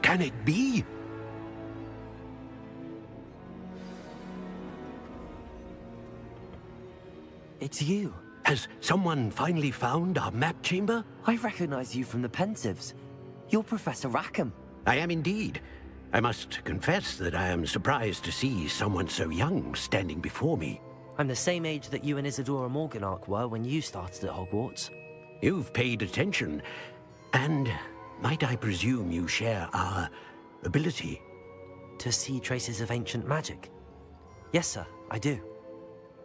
Can it be? It's you. Has someone finally found our map chamber? I recognize you from the Pensives. You're Professor Rackham. I am indeed. I must confess that I am surprised to see someone so young standing before me. I'm the same age that you and Isadora Morganach were when you started at Hogwarts. You've paid attention, and might I presume you share our ability? To see traces of ancient magic? Yes, sir, I do.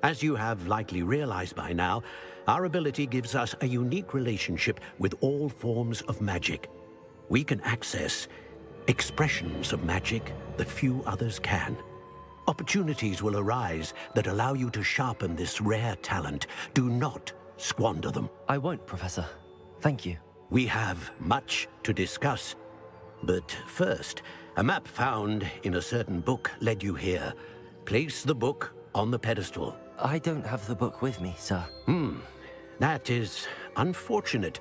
As you have likely realized by now, our ability gives us a unique relationship with all forms of magic. We can access expressions of magic that few others can. Opportunities will arise that allow you to sharpen this rare talent. Do not squander them. I won't, Professor. Thank you. We have much to discuss. But first, a map found in a certain book led you here. Place the book on the pedestal. I don't have the book with me, sir. That is unfortunate.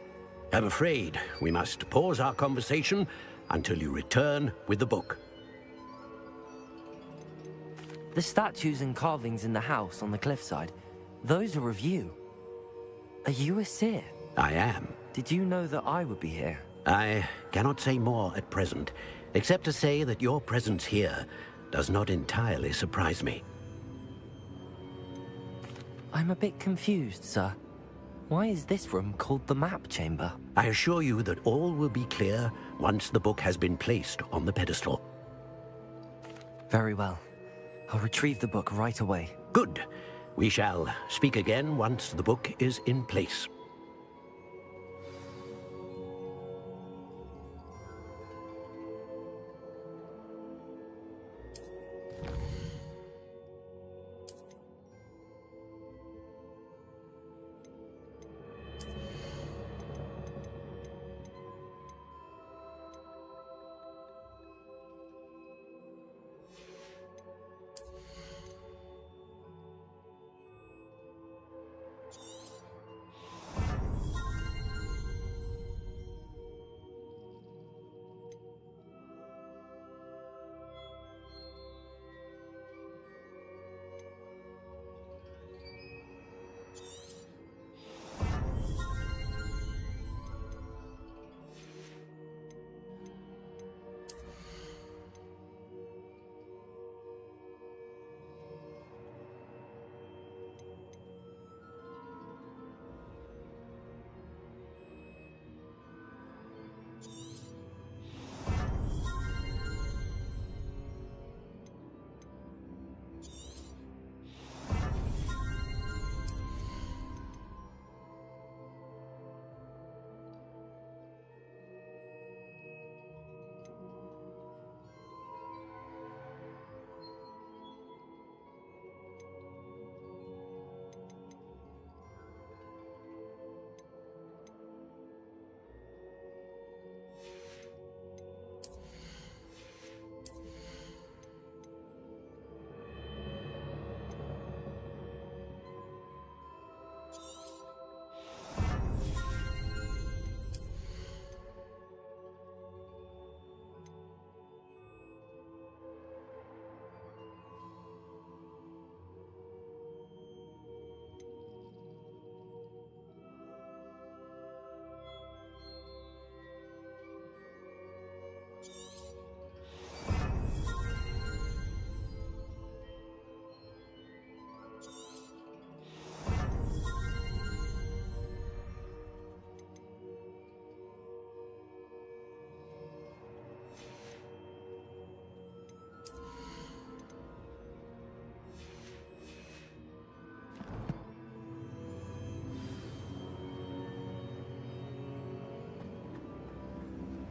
I'm afraid we must pause our conversation until you return with the book. The statues and carvings in the house on the cliffside, those are of you. Are you a seer? I am. Did you know that I would be here? I cannot say more at present, except to say that your presence here does not entirely surprise me. I'm a bit confused, sir. Why is this room called the map chamber? I assure you that all will be clear once the book has been placed on the pedestal. Very well. I'll retrieve the book right away. Good. We shall speak again once the book is in place.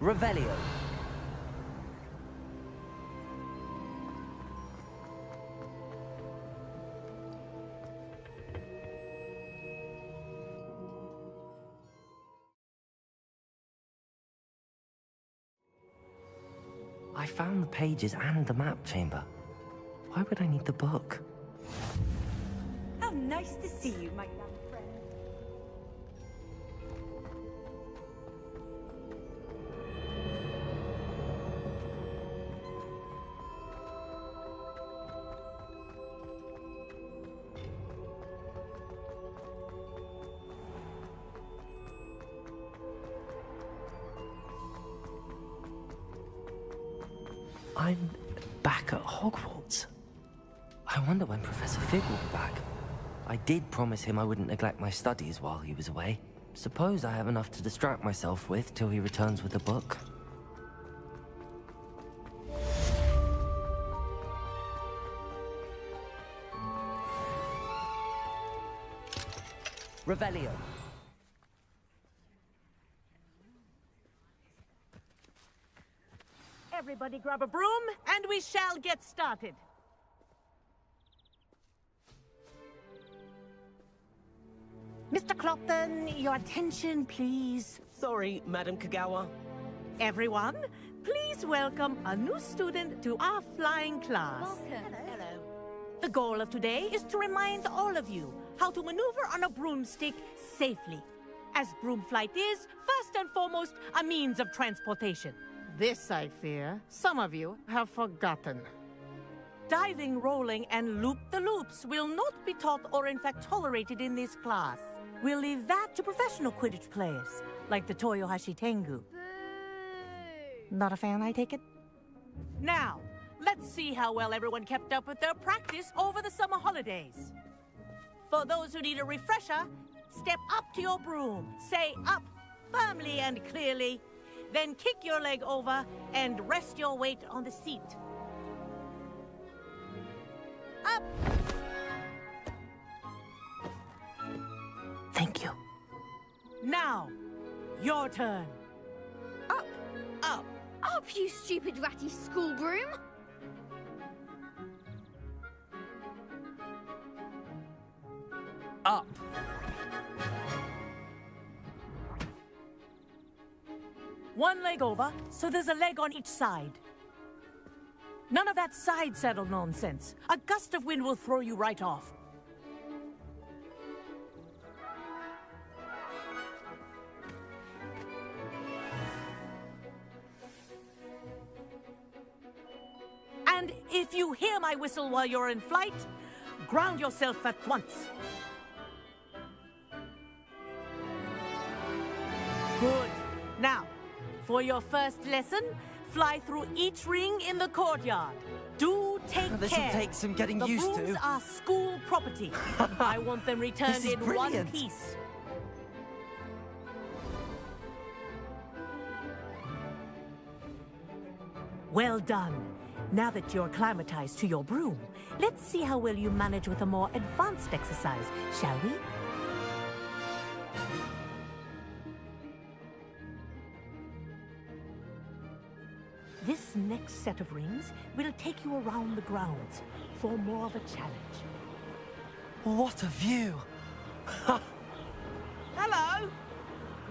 Revelio. I found the pages and the map chamber. Why would I need the book? How nice to see you, my young friend. I'm back at Hogwarts. I wonder when Professor Fig will be back. I did promise him I wouldn't neglect my studies while he was away. Suppose I have enough to distract myself with till he returns with the book. Revelio. Everybody grab a broom, and we shall get started. Mr. Clopton, your attention, please. Sorry, Madam Kagawa. Everyone, please welcome a new student to our flying class. Welcome. Hello. The goal of today is to remind all of you how to maneuver on a broomstick safely, as broom flight is, first and foremost, a means of transportation. This, I fear, some of you have forgotten. Diving, rolling, and loop-the-loops will not be taught or in fact tolerated in this class. We'll leave that to professional Quidditch players, like the Toyohashi Tengu. Not a fan, I take it? Now, let's see how well everyone kept up with their practice over the summer holidays. For those who need a refresher, step up to your broom, say up firmly and clearly, then kick your leg over and rest your weight on the seat. Up! Thank you. Now, your turn. Up! Up! Up, you stupid ratty school broom! Up! One leg over, so there's a leg on each side. None of that side saddle nonsense. A gust of wind will throw you right off. And if you hear my whistle while you're in flight, ground yourself at once. Good. Now, for your first lesson, fly through each ring in the courtyard. Do take care. This'll take some getting used to. The brooms are school property. I want them returned in one piece. Well done. Now that you're acclimatized to your broom, let's see how well you manage with a more advanced exercise, shall we? This next set of rings will take you around the grounds for more of a challenge. What a view! Hello!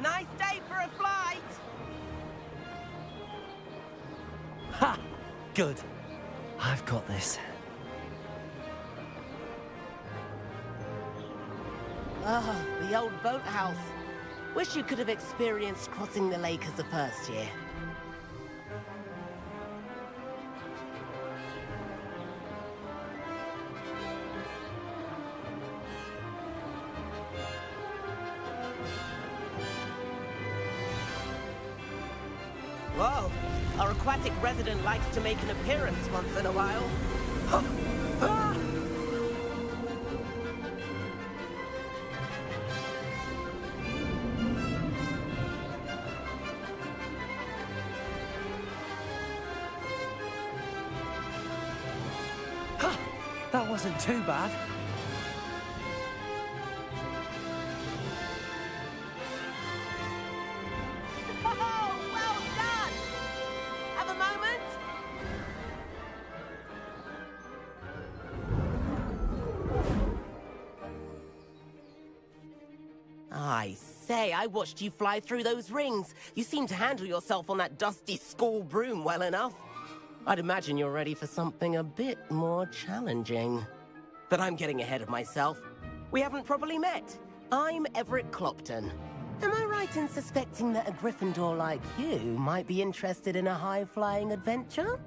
Nice day for a flight! Ha! Good. I've got this. Oh, the old boathouse. Wish you could have experienced crossing the lake as the first year. Whoa, our aquatic resident likes to make an appearance once in a while. That wasn't too bad. Oh, well done! I say, I watched you fly through those rings. You seem to handle yourself on that dusty school broom well enough. I'd imagine you're ready for something a bit more challenging. But I'm getting ahead of myself. We haven't properly met. I'm Everett Clopton. Am I right in suspecting that a Gryffindor like you might be interested in a high-flying adventure?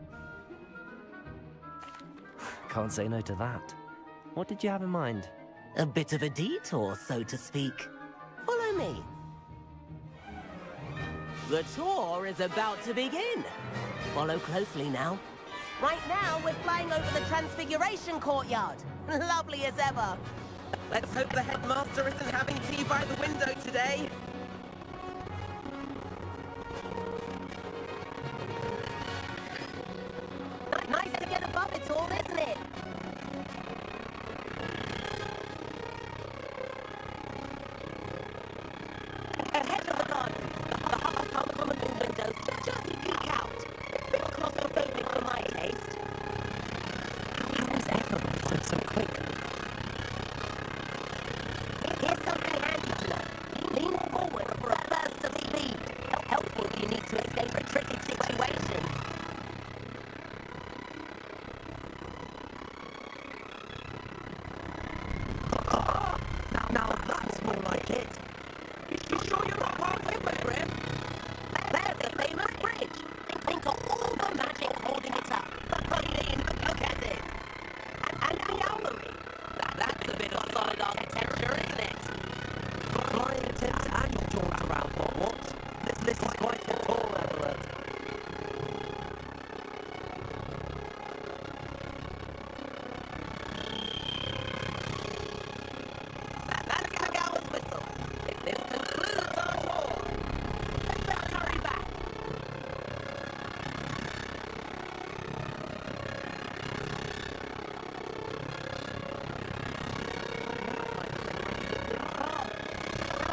Can't say no to that. What did you have in mind? A bit of a detour, so to speak. Follow me. The tour is about to begin. Follow closely now. Right now, we're flying over the Transfiguration Courtyard. Lovely as ever. Let's hope the headmaster isn't having tea by the window today. Nice to get above it all, isn't it? Ahead of the gardens, the half-half common room windows just peek out. A bit claustrophobic for my taste. How does everyone find so quick? Here's something handy to know. Lean forward for a burst of speed. Helpful if you need to escape a tricky situation. Now that's more like it. You sure you're not halfway there, Grim? There's the famous bridge. Think of all the magic holding it up. I mean, look at it. And the owlery. That's a bit of solid architecture, isn't it? Flying attempts and your jaunt around Hogwarts. This is quite a tour, Everett. That's Kagawa's whistle. This concludes our tour. Let's better hurry back.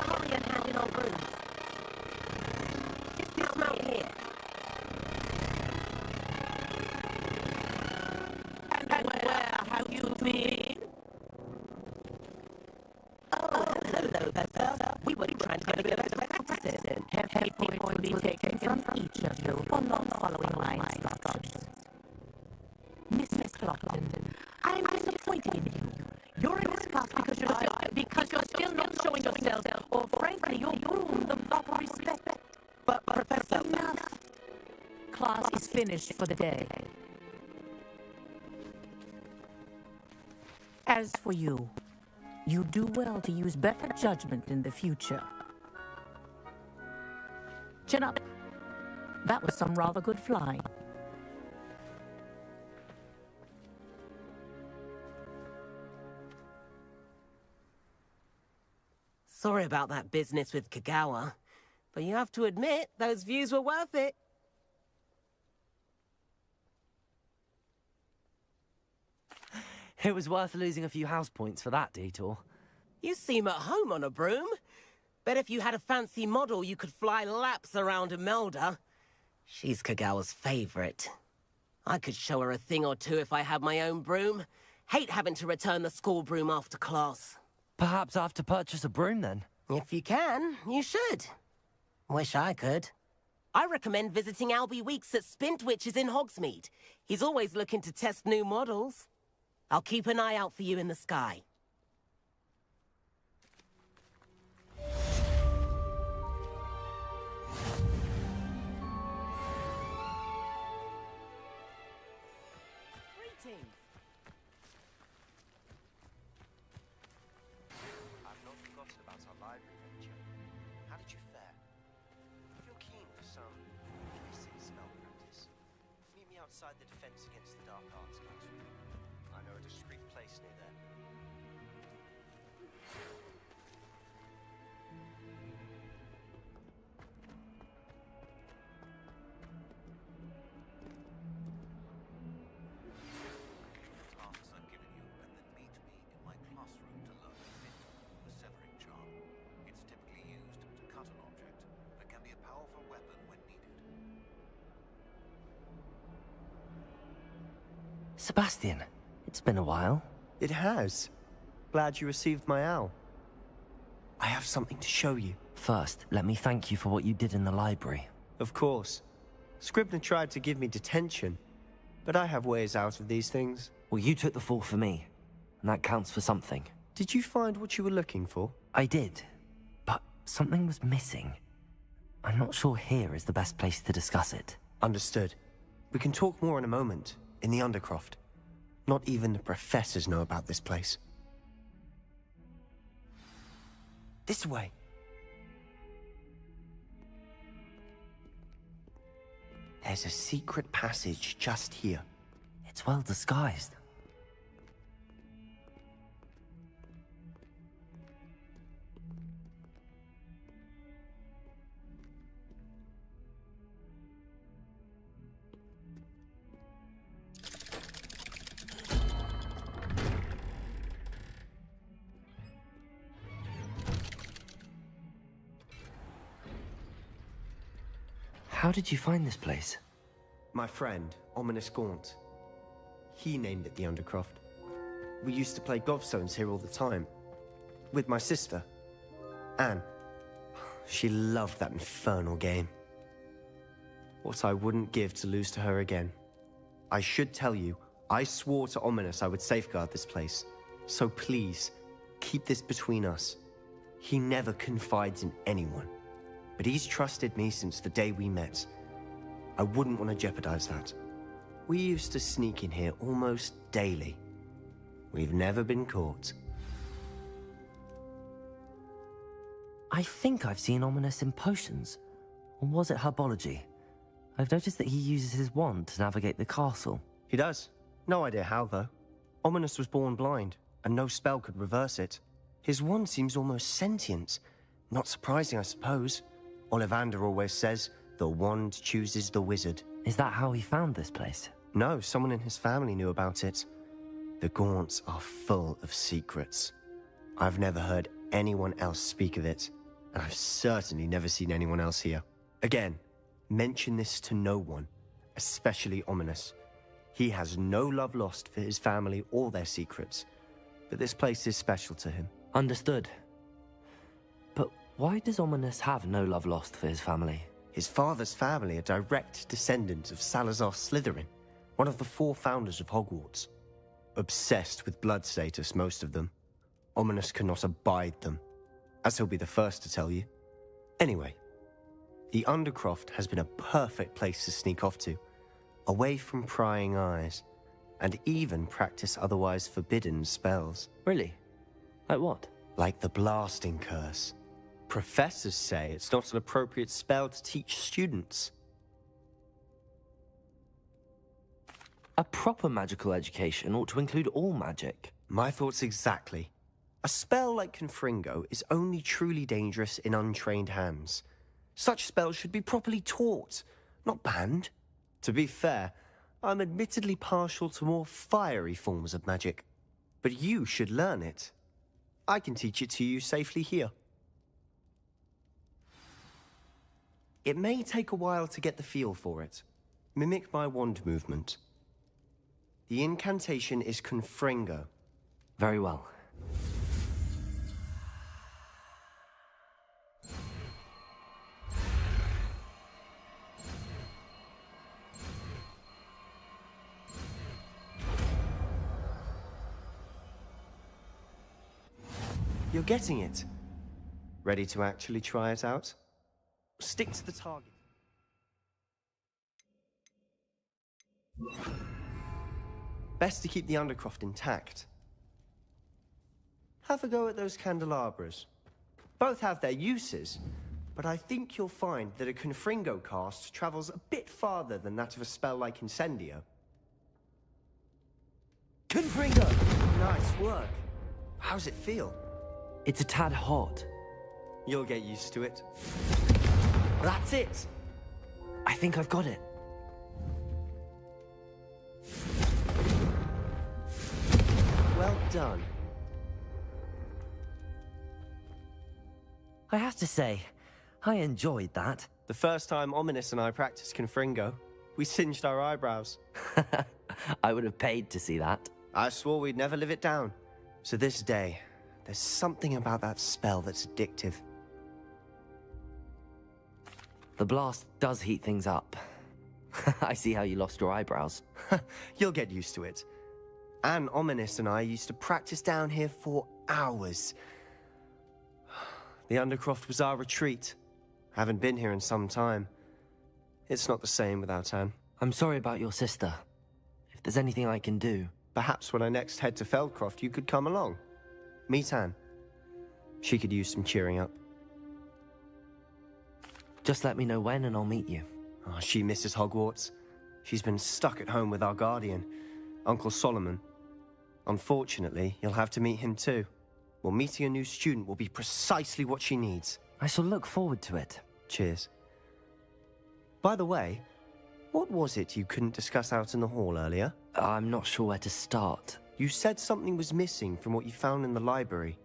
Hurry and hand in our brooms. Dismount here. And where have you been? Oh, hello, Professor. We were trying to get a bit of practice in. Heavy points will be taken from each of you for not following my instructions. Mrs. Clopton, I'm disappointed in you. You're in this class because you're still not showing yourself, or frankly, your broom the proper respect. But, Professor, enough. Class is finished for the day. As for you, you do well to use better judgment in the future. Chin up. That was some rather good flying. Sorry about that business with Kagawa, but you have to admit, those views were worth it. It was worth losing a few house points for that detour. You seem at home on a broom. Bet if you had a fancy model, you could fly laps around Imelda. She's Kagawa's favorite. I could show her a thing or two if I had my own broom. Hate having to return the school broom after class. Perhaps I have to purchase a broom then. If you can, you should. Wish I could. I recommend visiting Albie Weeks at Spintwitches in Hogsmeade. He's always looking to test new models. I'll keep an eye out for you in the sky. Greetings. I've not forgotten about our library venture. How did you fare? If you're keen for some basic spell practice, meet me outside the Defense Against the Dark Arts classroom. I know a discreet place near there. Tasks I've given you, and then meet me in my classroom to learn the fit of the severing charm. It's typically used to cut an object, but can be a powerful weapon when needed. Sebastian, it's been a while. It has. Glad you received my owl. I have something to show you. First, let me thank you for what you did in the library. Of course. Scribner tried to give me detention, but I have ways out of these things. Well, you took the fall for me, and that counts for something. Did you find what you were looking for? I did, but something was missing. I'm not sure here is the best place to discuss it. Understood. We can talk more in a moment, in the Undercroft. Not even the professors know about this place. This way. There's a secret passage just here. It's well disguised. How did you find this place? My friend, Ominous Gaunt. He named it the Undercroft. We used to play gobstones here all the time. With my sister, Anne. She loved that infernal game. What I wouldn't give to lose to her again. I should tell you, I swore to Ominous I would safeguard this place. So please, keep this between us. He never confides in anyone. But he's trusted me since the day we met. I wouldn't want to jeopardize that. We used to sneak in here almost daily. We've never been caught. I think I've seen Ominous in potions. Or was it herbology? I've noticed that he uses his wand to navigate the castle. He does. No idea how, though. Ominous was born blind, and no spell could reverse it. His wand seems almost sentient. Not surprising, I suppose. Ollivander always says, the wand chooses the wizard. Is that how he found this place? No, someone in his family knew about it. The Gaunts are full of secrets. I've never heard anyone else speak of it, and I've certainly never seen anyone else here. Again, mention this to no one, especially Ominous. He has no love lost for his family or their secrets, but this place is special to him. Understood. But why does Ominous have no love lost for his family? His father's family are direct descendants of Salazar Slytherin, one of the 4 founders of Hogwarts. Obsessed with blood status, most of them. Ominous cannot abide them, as he'll be the first to tell you. Anyway, the Undercroft has been a perfect place to sneak off to, away from prying eyes, and even practice otherwise forbidden spells. Really? Like what? Like the blasting curse. Professors say it's not an appropriate spell to teach students. A proper magical education ought to include all magic. My thoughts exactly. A spell like Confringo is only truly dangerous in untrained hands. Such spells should be properly taught, not banned. To be fair, I'm admittedly partial to more fiery forms of magic. But you should learn it. I can teach it to you safely here. It may take a while to get the feel for it. Mimic my wand movement. The incantation is Confringo. Very well. You're getting it. Ready to actually try it out? Stick to the target. Best to keep the Undercroft intact. Have a go at those candelabras. Both have their uses, but I think you'll find that a Confringo cast travels a bit farther than that of a spell like Incendio. Confringo! Nice work. How's it feel? It's a tad hot. You'll get used to it. That's it! I think I've got it. Well done. I have to say, I enjoyed that. The first time Ominous and I practiced Confringo, we singed our eyebrows. I would have paid to see that. I swore we'd never live it down. So this day, There's something about that spell that's addictive. The blast does heat things up. I see how you lost your eyebrows. You'll get used to it. Anne, Ominous and I used to practice down here for hours. The Undercroft was our retreat. Haven't been here in some time. It's not the same without Anne. I'm sorry about your sister. If there's anything I can do... Perhaps when I next head to Feldcroft, you could come along. Meet Anne. She could use some cheering up. Just let me know when and I'll meet you. Oh, she misses Hogwarts. She's been stuck at home with our guardian, Uncle Solomon. Unfortunately, you'll have to meet him too. Well, meeting a new student will be precisely what she needs. I shall look forward to it. Cheers. By the way, what was it you couldn't discuss out in the hall earlier? I'm not sure where to start. You said something was missing from what you found in the library.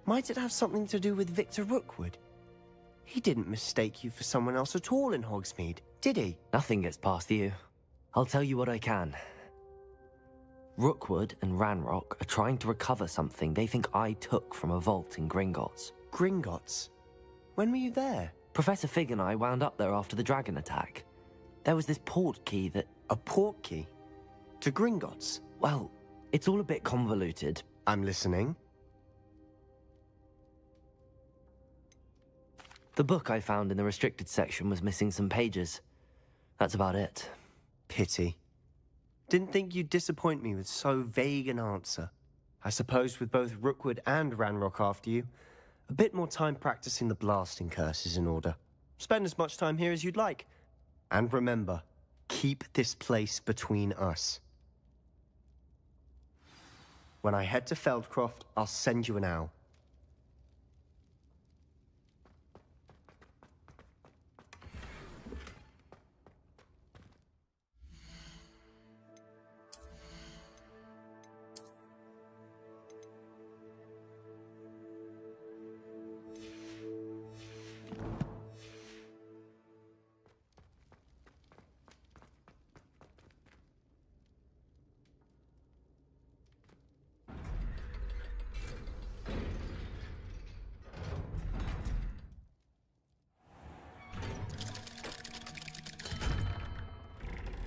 Might it have something to do with Victor Rookwood? He didn't mistake you for someone else at all in Hogsmeade, did he? Nothing gets past you. I'll tell you what I can. Rookwood and Ranrock are trying to recover something they think I took from a vault in Gringotts. Gringotts? When were you there? Professor Fig and I wound up there after the dragon attack. There was this port key that... A port key? To Gringotts? Well, it's all a bit convoluted. I'm listening. The book I found in the restricted section was missing some pages. That's about it. Pity. Didn't think you'd disappoint me with so vague an answer. I suppose with both Rookwood and Ranrock after you, a bit more time practicing the blasting curse is in order. Spend as much time here as you'd like. And remember, keep this place between us. When I head to Feldcroft, I'll send you an owl.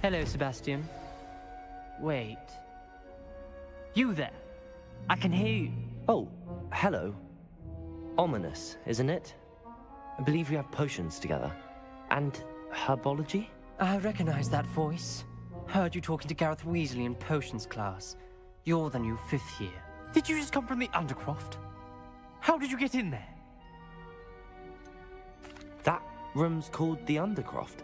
Hello, Sebastian. Wait. You there? I can hear you. Oh, hello. Ominous, isn't it? I believe we have potions together. And herbology? I recognize that voice. Heard you talking to Gareth Weasley in potions class. You're the new 5th year. Did you just come from the Undercroft? How did you get in there? That room's called the Undercroft.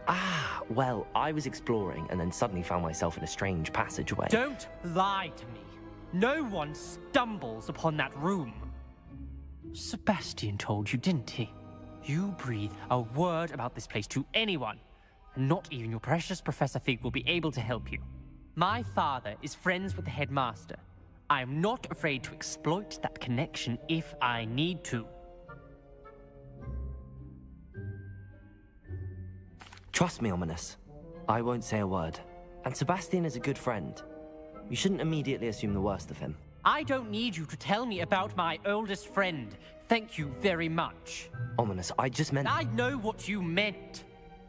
Ah, well, I was exploring and then suddenly found myself in a strange passageway. Don't lie to me. No one stumbles upon that room. Sebastian told you, didn't he? You breathe a word about this place to anyone, and not even your precious Professor Fig will be able to help you. My father is friends with the headmaster. I am not afraid to exploit that connection if I need to. Trust me, Ominous. I won't say a word. And Sebastian is a good friend. You shouldn't immediately assume the worst of him. I don't need you to tell me about my oldest friend. Thank you very much. Ominous, I just meant... I know what you meant.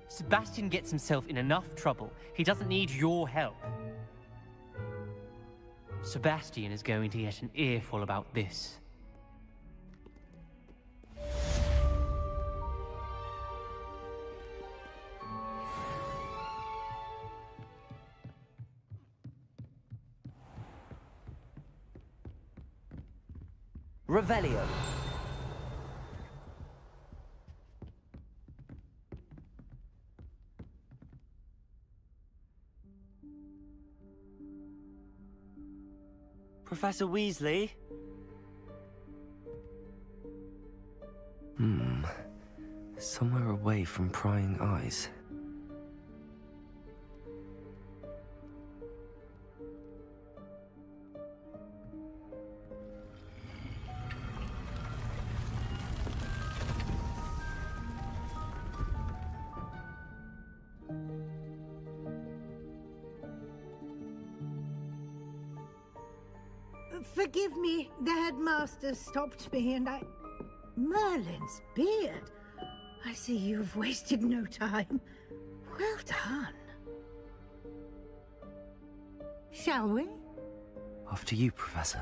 Sebastian gets himself in enough trouble. He doesn't need your help. Sebastian is going to get an earful about this. Revelio. Professor Weasley? Somewhere away from prying eyes. Forgive me, the headmaster stopped me and I... Merlin's beard. I see you've wasted no time. Well done. Shall we? After you, Professor.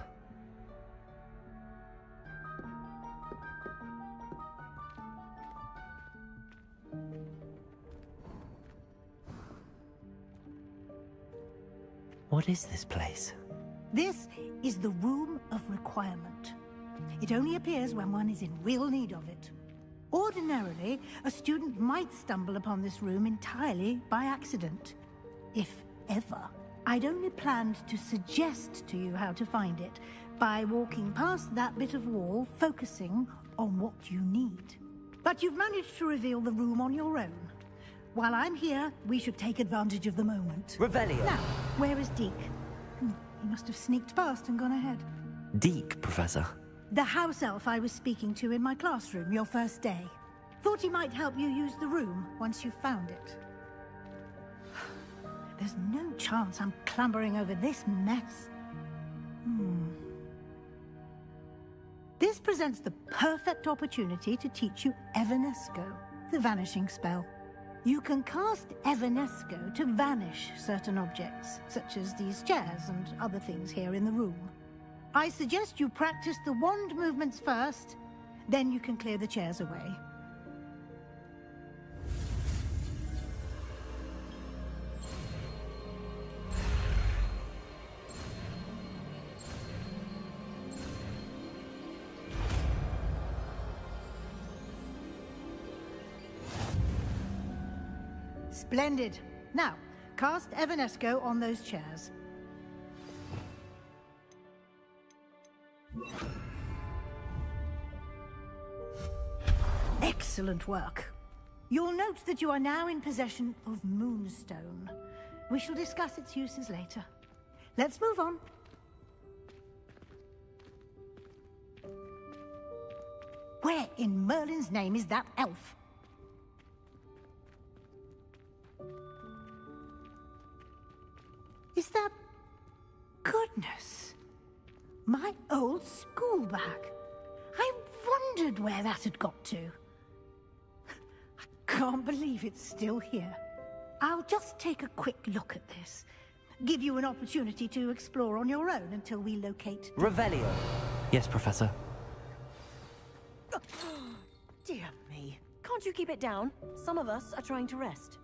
What is this place? This is the Room of Requirement. It only appears when one is in real need of it. Ordinarily, a student might stumble upon this room entirely by accident. If ever. I'd only planned to suggest to you how to find it by walking past that bit of wall, focusing on what you need. But you've managed to reveal the room on your own. While I'm here, we should take advantage of the moment. Revelio. Now, where is Deke? He must have sneaked past and gone ahead. Deke, Professor. The house elf I was speaking to in my classroom your first day. Thought he might help you use the room once you found it. There's no chance I'm clambering over this mess. This presents the perfect opportunity to teach you Evanesco, the vanishing spell. You can cast Evanesco to vanish certain objects, such as these chairs and other things here in the room. I suggest you practice the wand movements first, then you can clear the chairs away. Splendid. Now, cast Evanesco on those chairs. Excellent work. You'll note that you are now in possession of Moonstone. We shall discuss its uses later. Let's move on. Where in Merlin's name is that elf? Is that... Goodness. My old school bag. I wondered where that had got to. I can't believe it's still here. I'll just take a quick look at this. Give you an opportunity to explore on your own until we locate... Revelio. Yes, Professor. Dear me. Can't you keep it down? Some of us are trying to rest.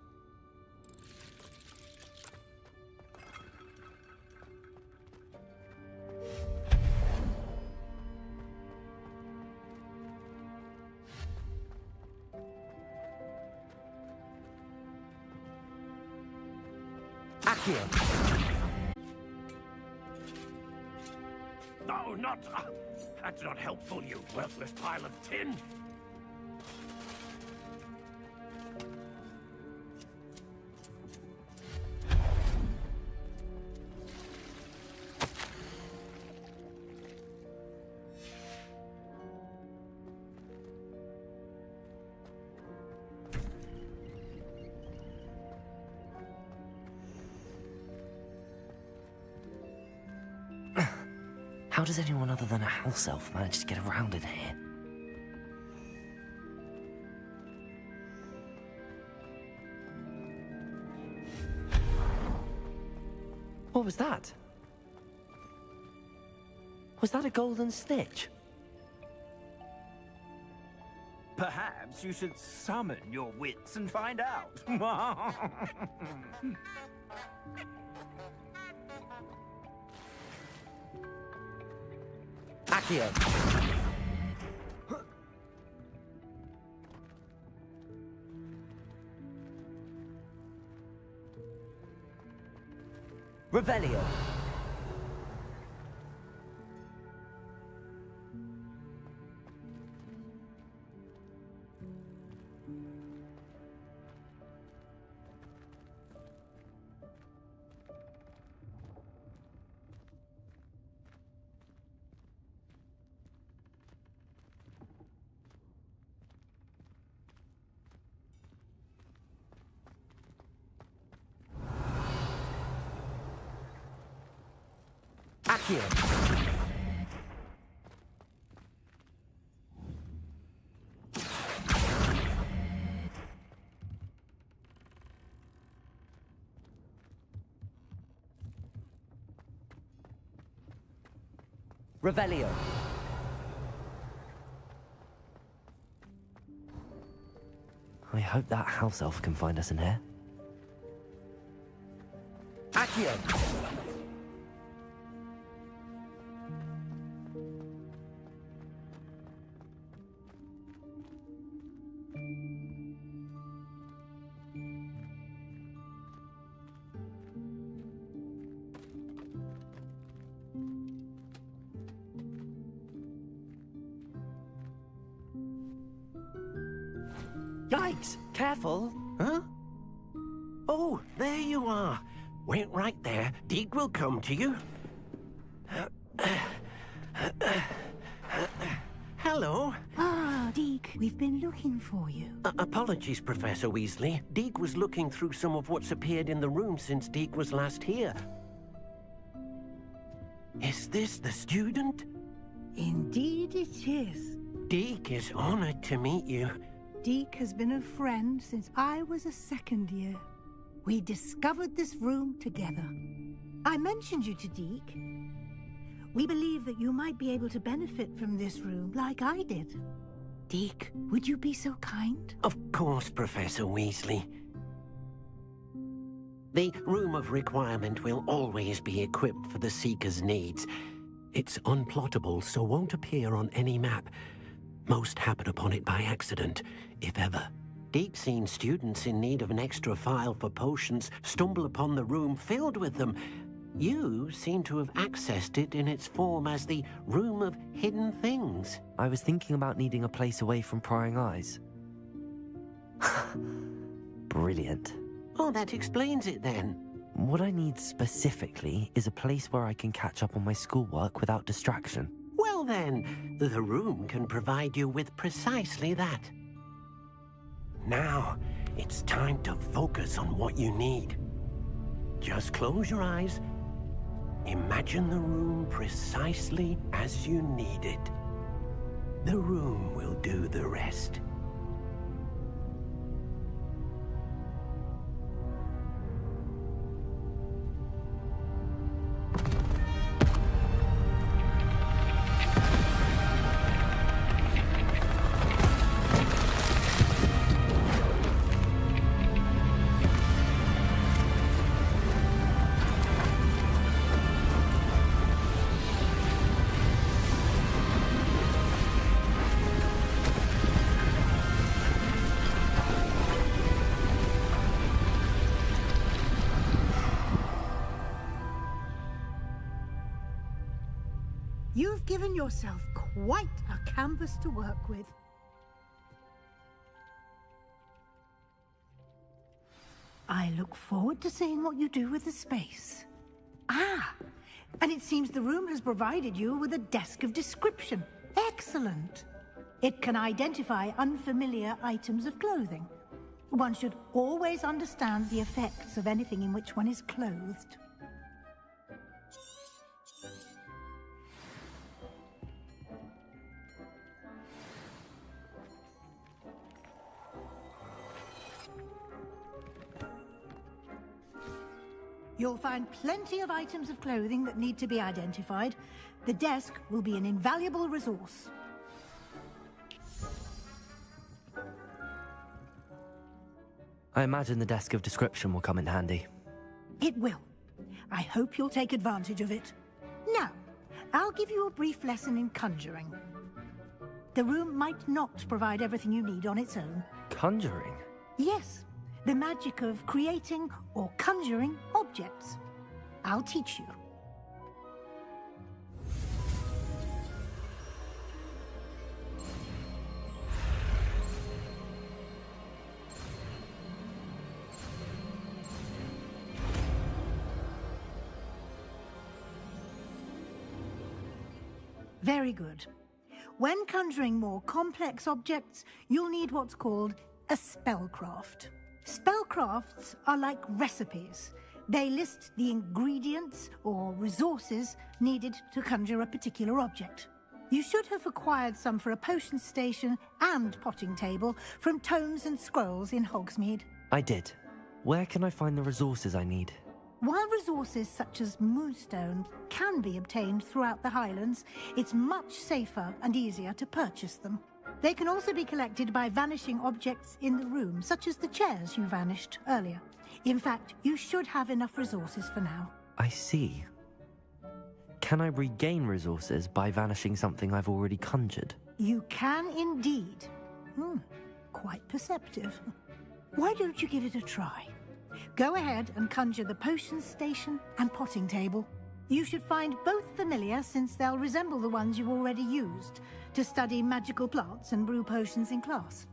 No, not... that's not helpful, you worthless pile of tin. How does anyone other than a house elf manage to get around in here? What was that? Was that a golden stitch? Perhaps you should summon your wits and find out. Accio. Revelio. Accio. Revelio. I hope that house elf can find us in here. Accio! Yikes! Careful! Huh? Oh, there you are. Wait right there. Deke will come to you. Hello. Ah, Deke, we've been looking for you. Apologies, Professor Weasley. Deke was looking through some of what's appeared in the room since Deke was last here. Is this the student? Indeed it is. Deke is honored to meet you. Deke has been a friend since I was a second year. We discovered this room together. I mentioned you to Deke. We believe that you might be able to benefit from this room like I did. Deke, would you be so kind? Of course, Professor Weasley. The Room of Requirement will always be equipped for the Seeker's needs. It's unplottable, so won't appear on any map. Most happen upon it by accident, if ever. Deke's seen students in need of an extra file for potions stumble upon the room filled with them. You seem to have accessed it in its form as the Room of Hidden Things. I was thinking about needing a place away from prying eyes. Brilliant. Oh, that explains it then. What I need specifically is a place where I can catch up on my schoolwork without distraction. Well then, the room can provide you with precisely that. Now, it's time to focus on what you need. Just close your eyes. Imagine the room precisely as you need it. The room will do the rest. You've given yourself quite a canvas to work with. I look forward to seeing what you do with the space. Ah, and it seems the room has provided you with a desk of description. Excellent. It can identify unfamiliar items of clothing. One should always understand the effects of anything in which one is clothed. You'll find plenty of items of clothing that need to be identified. The desk will be an invaluable resource. I imagine the desk of description will come in handy. It will. I hope you'll take advantage of it. Now, I'll give you a brief lesson in conjuring. The room might not provide everything you need on its own. Conjuring? Yes. The magic of creating or conjuring objects. I'll teach you. Very good. When conjuring more complex objects, you'll need what's called a spellcraft. Spellcrafts are like recipes. They list the ingredients or resources needed to conjure a particular object. You should have acquired some for a potion station and potting table from tomes and scrolls in Hogsmeade. I did. Where can I find the resources I need? While resources such as moonstone can be obtained throughout the Highlands, it's much safer and easier to purchase them. They can also be collected by vanishing objects in the room, such as the chairs you vanished earlier. In fact, you should have enough resources for now. I see. Can I regain resources by vanishing something I've already conjured? You can indeed. Quite perceptive. Why don't you give it a try? Go ahead and conjure the potions station and potting table. You should find both familiar, since they'll resemble the ones you've already used to study magical plants and brew potions in class.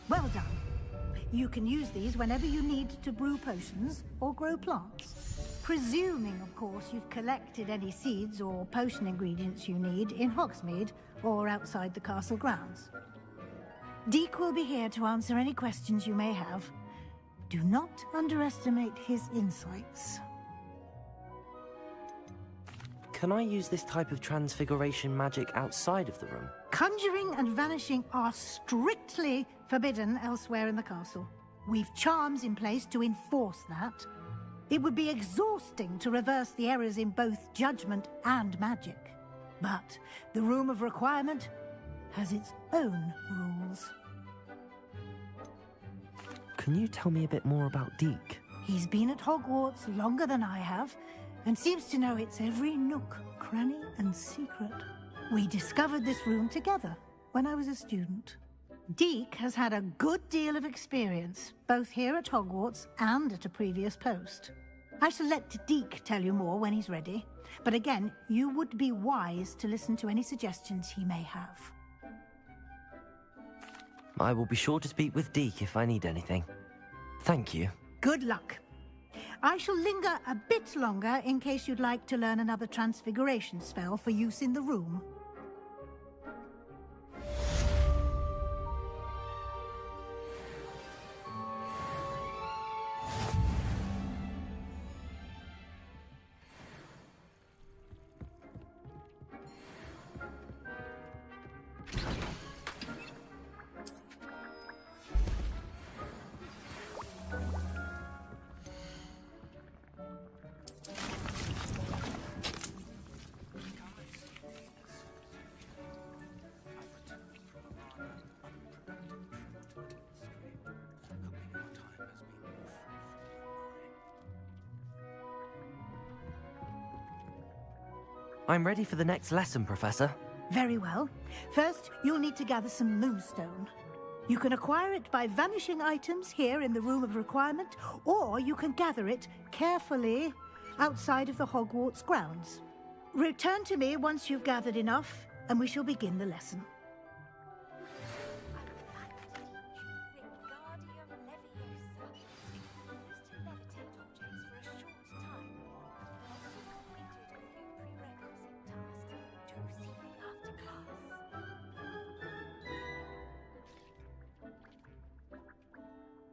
Well done. You can use these whenever you need to brew potions or grow plants. Presuming, of course, you've collected any seeds or potion ingredients you need in Hogsmeade or outside the castle grounds. Deek will be here to answer any questions you may have. Do not underestimate his insights. Can I use this type of transfiguration magic outside of the room? Conjuring and vanishing are strictly forbidden elsewhere in the castle. We've charms in place to enforce that. It would be exhausting to reverse the errors in both judgment and magic. But the Room of Requirement has its own rules. Can you tell me a bit more about Deek? He's been at Hogwarts longer than I have, and seems to know its every nook, cranny, and secret. We discovered this room together when I was a student. Deek has had a good deal of experience, both here at Hogwarts and at a previous post. I shall let Deek tell you more when he's ready, but again, you would be wise to listen to any suggestions he may have. I will be sure to speak with Deek if I need anything. Thank you. Good luck. I shall linger a bit longer in case you'd like to learn another transfiguration spell for use in the room. I'm ready for the next lesson, Professor. Very well. First, you'll need to gather some moonstone. You can acquire it by vanishing items here in the Room of Requirement, or you can gather it carefully outside of the Hogwarts grounds. Return to me once you've gathered enough, and we shall begin the lesson.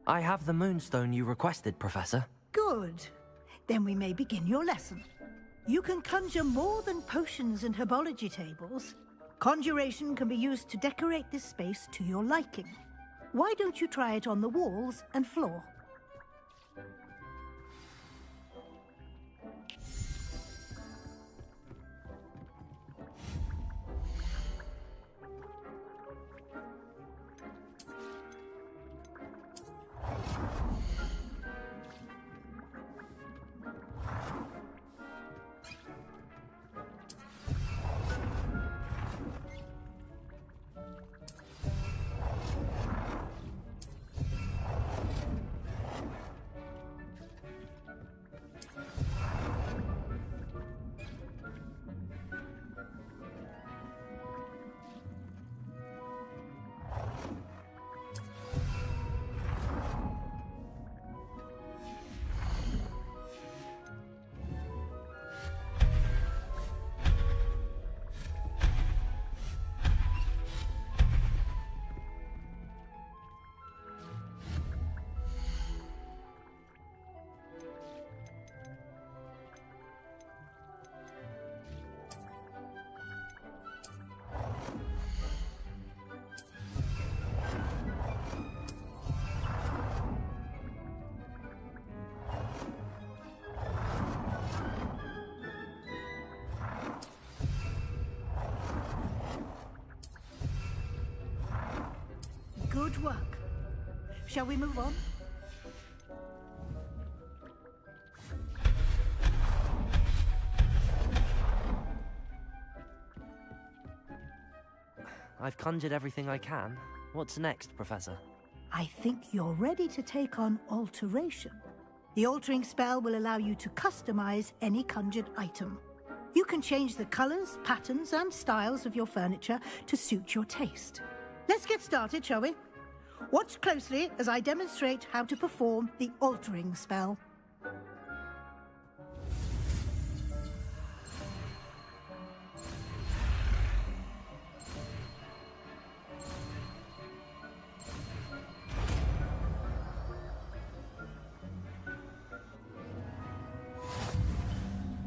I have the moonstone you requested, Professor. Good. Then we may begin your lesson. You can conjure more than potions and herbology tables. Conjuration can be used to decorate this space to your liking. Why don't you try it on the walls and floor? Good work. Shall we move on? I've conjured everything I can. What's next, Professor? I think you're ready to take on alteration. The altering spell will allow you to customize any conjured item. You can change the colors, patterns, and styles of your furniture to suit your taste. Let's get started, shall we? Watch closely as I demonstrate how to perform the altering spell.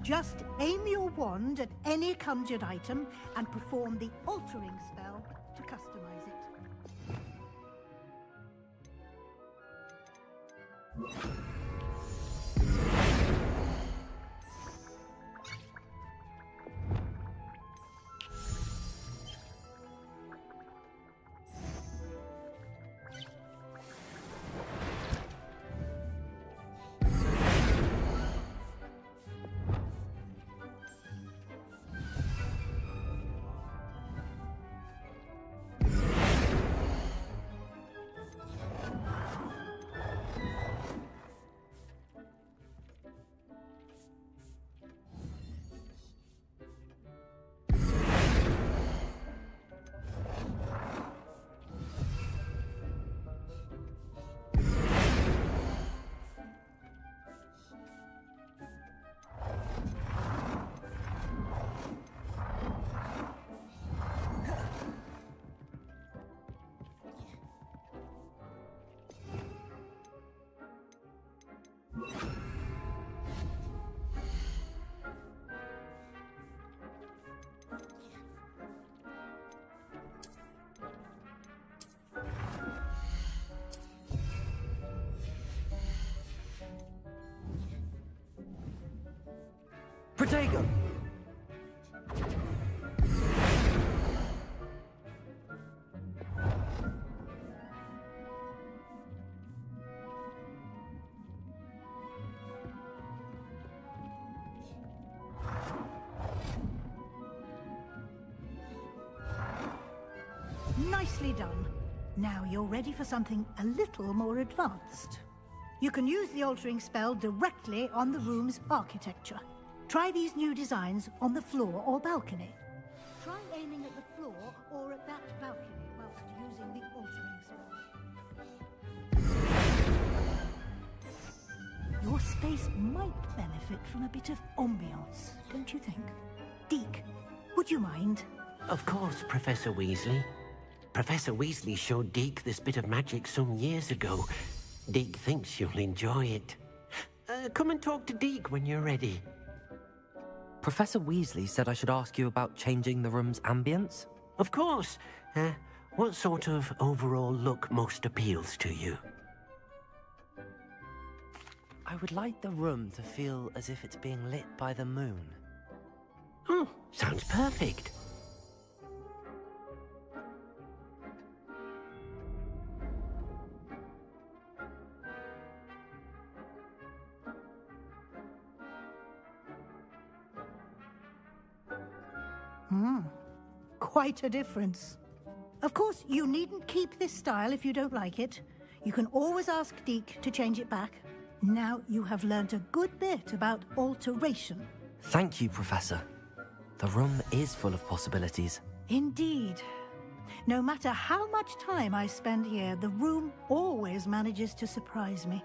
Just aim your wand at any conjured item and perform the altering spell to customize it. Protego! Nicely done. Now you're ready for something a little more advanced. You can use the altering spell directly on the room's architecture. Try these new designs on the floor or balcony. Try aiming at the floor or at that balcony whilst using the altering spell. Your space might benefit from a bit of ambiance, don't you think? Deke, would you mind? Of course, Professor Weasley. Professor Weasley showed Deke this bit of magic some years ago. Deke thinks you'll enjoy it. Come and talk to Deke when you're ready. Professor Weasley said I should ask you about changing the room's ambience? Of course. What sort of overall look most appeals to you? I would like the room to feel as if it's being lit by the moon. Oh, sounds perfect. Quite a difference. Of course, you needn't keep this style if you don't like it. You can always ask Deke to change it back. Now you have learnt a good bit about alteration. Thank you, Professor. The room is full of possibilities. Indeed. No matter how much time I spend here, the room always manages to surprise me.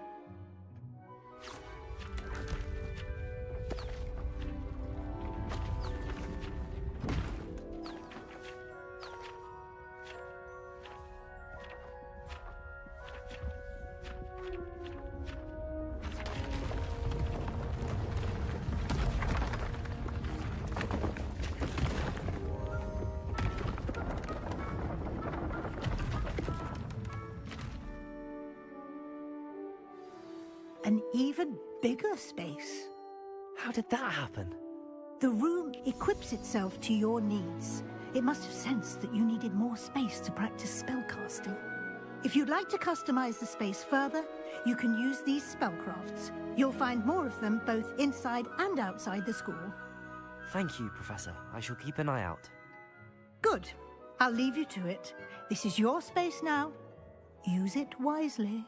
An even bigger space. How did that happen? The room equips itself to your needs. It must have sensed that you needed more space to practice spellcasting. If you'd like to customize the space further, you can use these spellcrafts. You'll find more of them both inside and outside the school. Thank you, Professor. I shall keep an eye out. Good. I'll leave you to it. This is your space now. Use it wisely.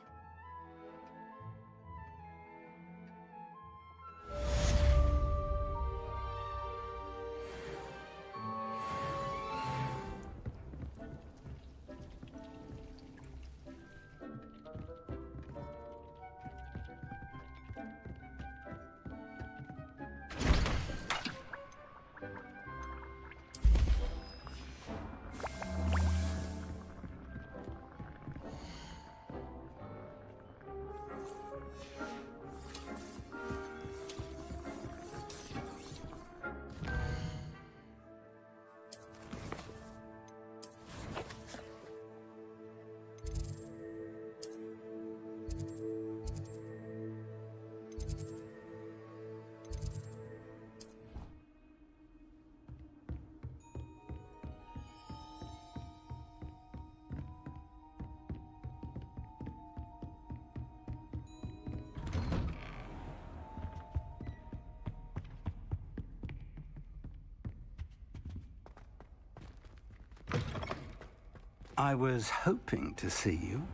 I was hoping to see you.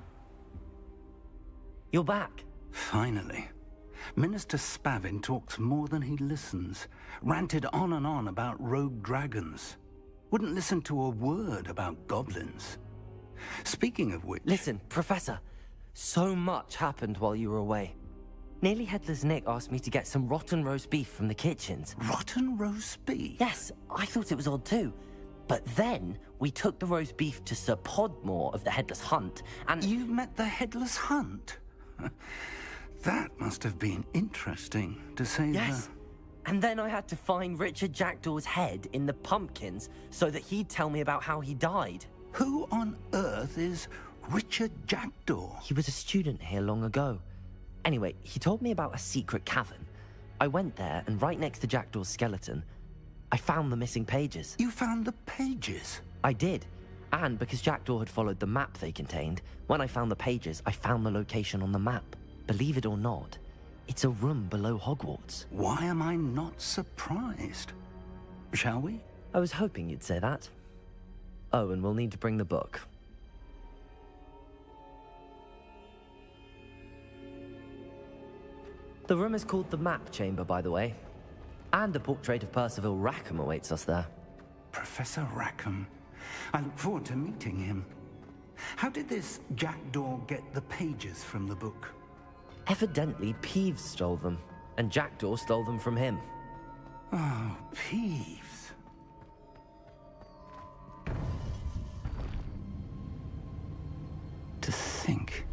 You're back. Finally. Minister Spavin talks more than he listens. Ranted on and on about rogue dragons. Wouldn't listen to a word about goblins. Speaking of which... Listen, Professor. So much happened while you were away. Nearly Headless Nick asked me to get some rotten roast beef from the kitchens. Rotten roast beef? Yes, I thought it was odd too. But then, we took the roast beef to Sir Podmore of the Headless Hunt, and... You met the Headless Hunt? That must have been interesting, to say Yes. And then I had to find Richard Jackdaw's head in the pumpkins so that he'd tell me about how he died. Who on earth is Richard Jackdaw? He was a student here long ago. Anyway, he told me about a secret cavern. I went there, and right next to Jackdaw's skeleton, I found the missing pages. You found the pages? I did. And because Jackdaw had followed the map they contained, when I found the pages, I found the location on the map. Believe it or not, it's a room below Hogwarts. Why am I not surprised? Shall we? I was hoping you'd say that. Oh, and we'll need to bring the book. The room is called the Map Chamber, by the way. And a portrait of Percival Rackham awaits us there. Professor Rackham. I look forward to meeting him. How did this Jackdaw get the pages from the book? Evidently, Peeves stole them, and Jackdaw stole them from him. Oh, Peeves. To think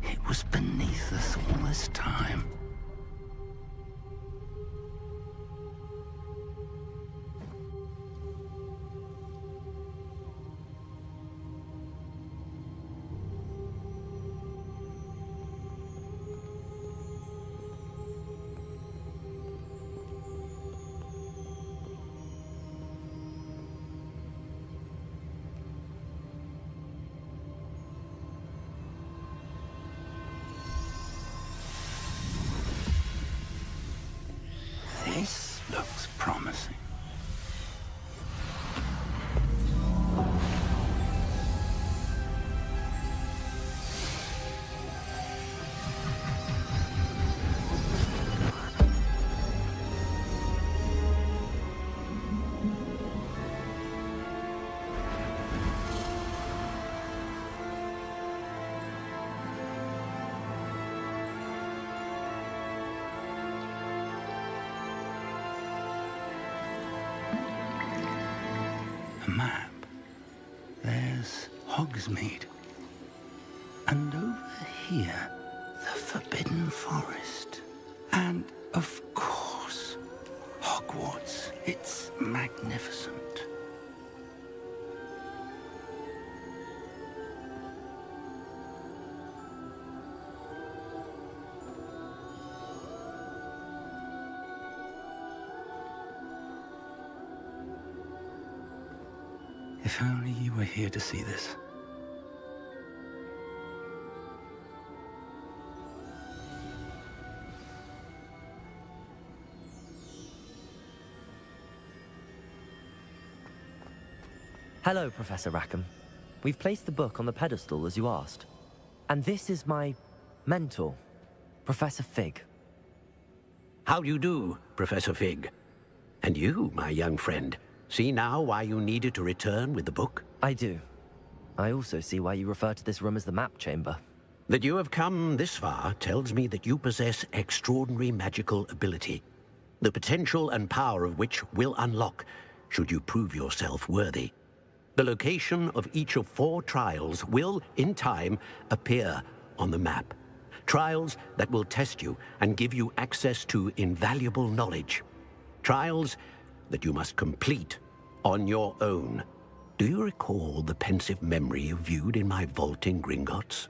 it was beneath us all this time. This looks promising. A map. There's Hogsmeade. And over here, the Forbidden Forest. And, of course, Hogwarts. It's magnificent. If only you were here to see this. Hello, Professor Rackham. We've placed the book on the pedestal as you asked. And this is my mentor, Professor Fig. How do you do, Professor Fig? And you, my young friend, see now why you needed to return with the book? I do. I also see why you refer to this room as the map chamber. That you have come this far tells me that you possess extraordinary magical ability, the potential and power of which will unlock should you prove yourself worthy. The location of each of 4 trials will, in time, appear on the map. Trials that will test you and give you access to invaluable knowledge. Trials that you must complete on your own. Do you recall the pensive memory you viewed in my vault in Gringotts?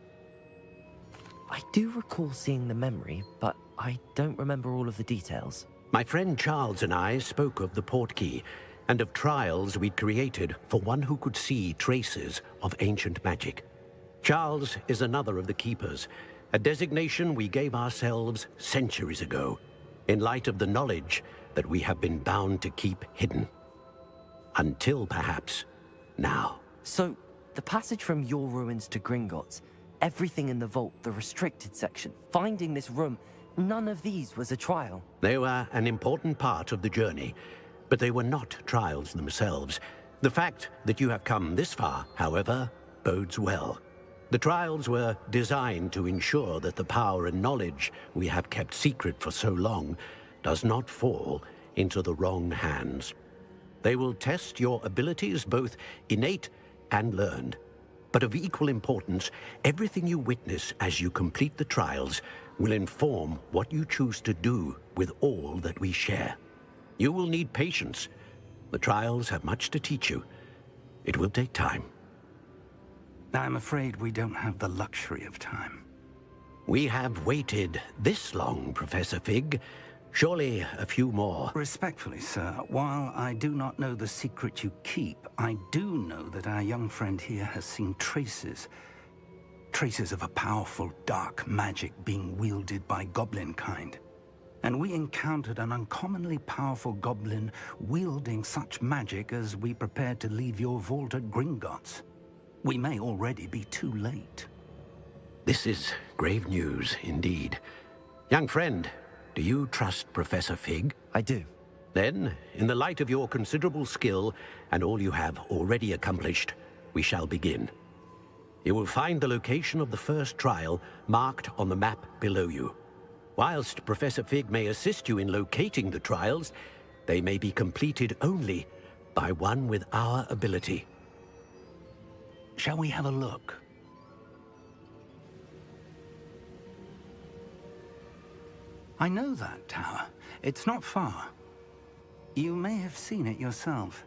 I do recall seeing the memory, but I don't remember all of the details. My friend Charles and I spoke of the portkey and of trials we'd created for one who could see traces of ancient magic. Charles is another of the keepers, a designation we gave ourselves centuries ago, in light of the knowledge that we have been bound to keep hidden. Until, perhaps, now. So, the passage from your ruins to Gringotts, everything in the vault, the restricted section, finding this room, none of these was a trial. They were an important part of the journey, but they were not trials themselves. The fact that you have come this far, however, bodes well. The trials were designed to ensure that the power and knowledge we have kept secret for so long does not fall into the wrong hands. They will test your abilities, both innate and learned. But of equal importance, everything you witness as you complete the trials will inform what you choose to do with all that we share. You will need patience. The trials have much to teach you. It will take time. I'm afraid we don't have the luxury of time. We have waited this long, Professor Fig. Surely a few more. Respectfully, sir, while I do not know the secret you keep, I do know that our young friend here has seen traces of a powerful dark magic being wielded by goblin kind. And we encountered an uncommonly powerful goblin wielding such magic as we prepared to leave your vault at Gringotts. We may already be too late. This is grave news indeed. Young friend, do you trust Professor Fig? I do. Then, in the light of your considerable skill and all you have already accomplished, we shall begin. You will find the location of the first trial marked on the map below you. Whilst Professor Fig may assist you in locating the trials, they may be completed only by one with our ability. Shall we have a look? I know that tower. It's not far. You may have seen it yourself.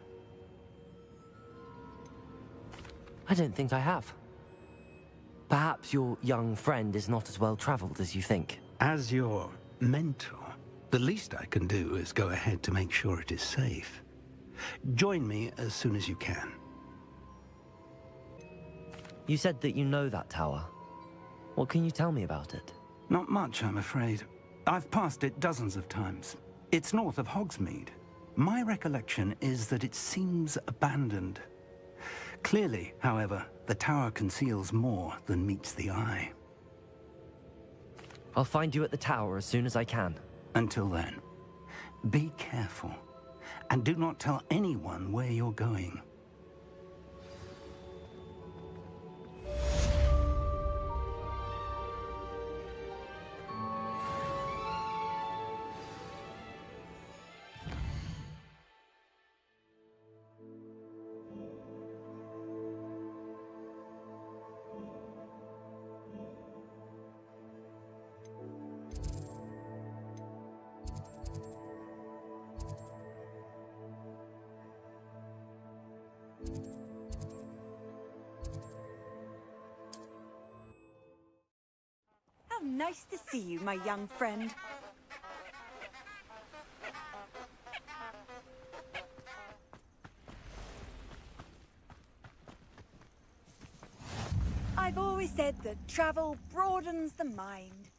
I don't think I have. Perhaps your young friend is not as well traveled as you think. As your mentor, the least I can do is go ahead to make sure it is safe. Join me as soon as you can. You said that you know that tower. What can you tell me about it? Not much, I'm afraid. I've passed it dozens of times. It's north of Hogsmeade. My recollection is that it seems abandoned. Clearly, however, the tower conceals more than meets the eye. I'll find you at the tower as soon as I can. Until then, be careful, and do not tell anyone where you're going. How nice to see you, my young friend. I've always said that travel broadens the mind.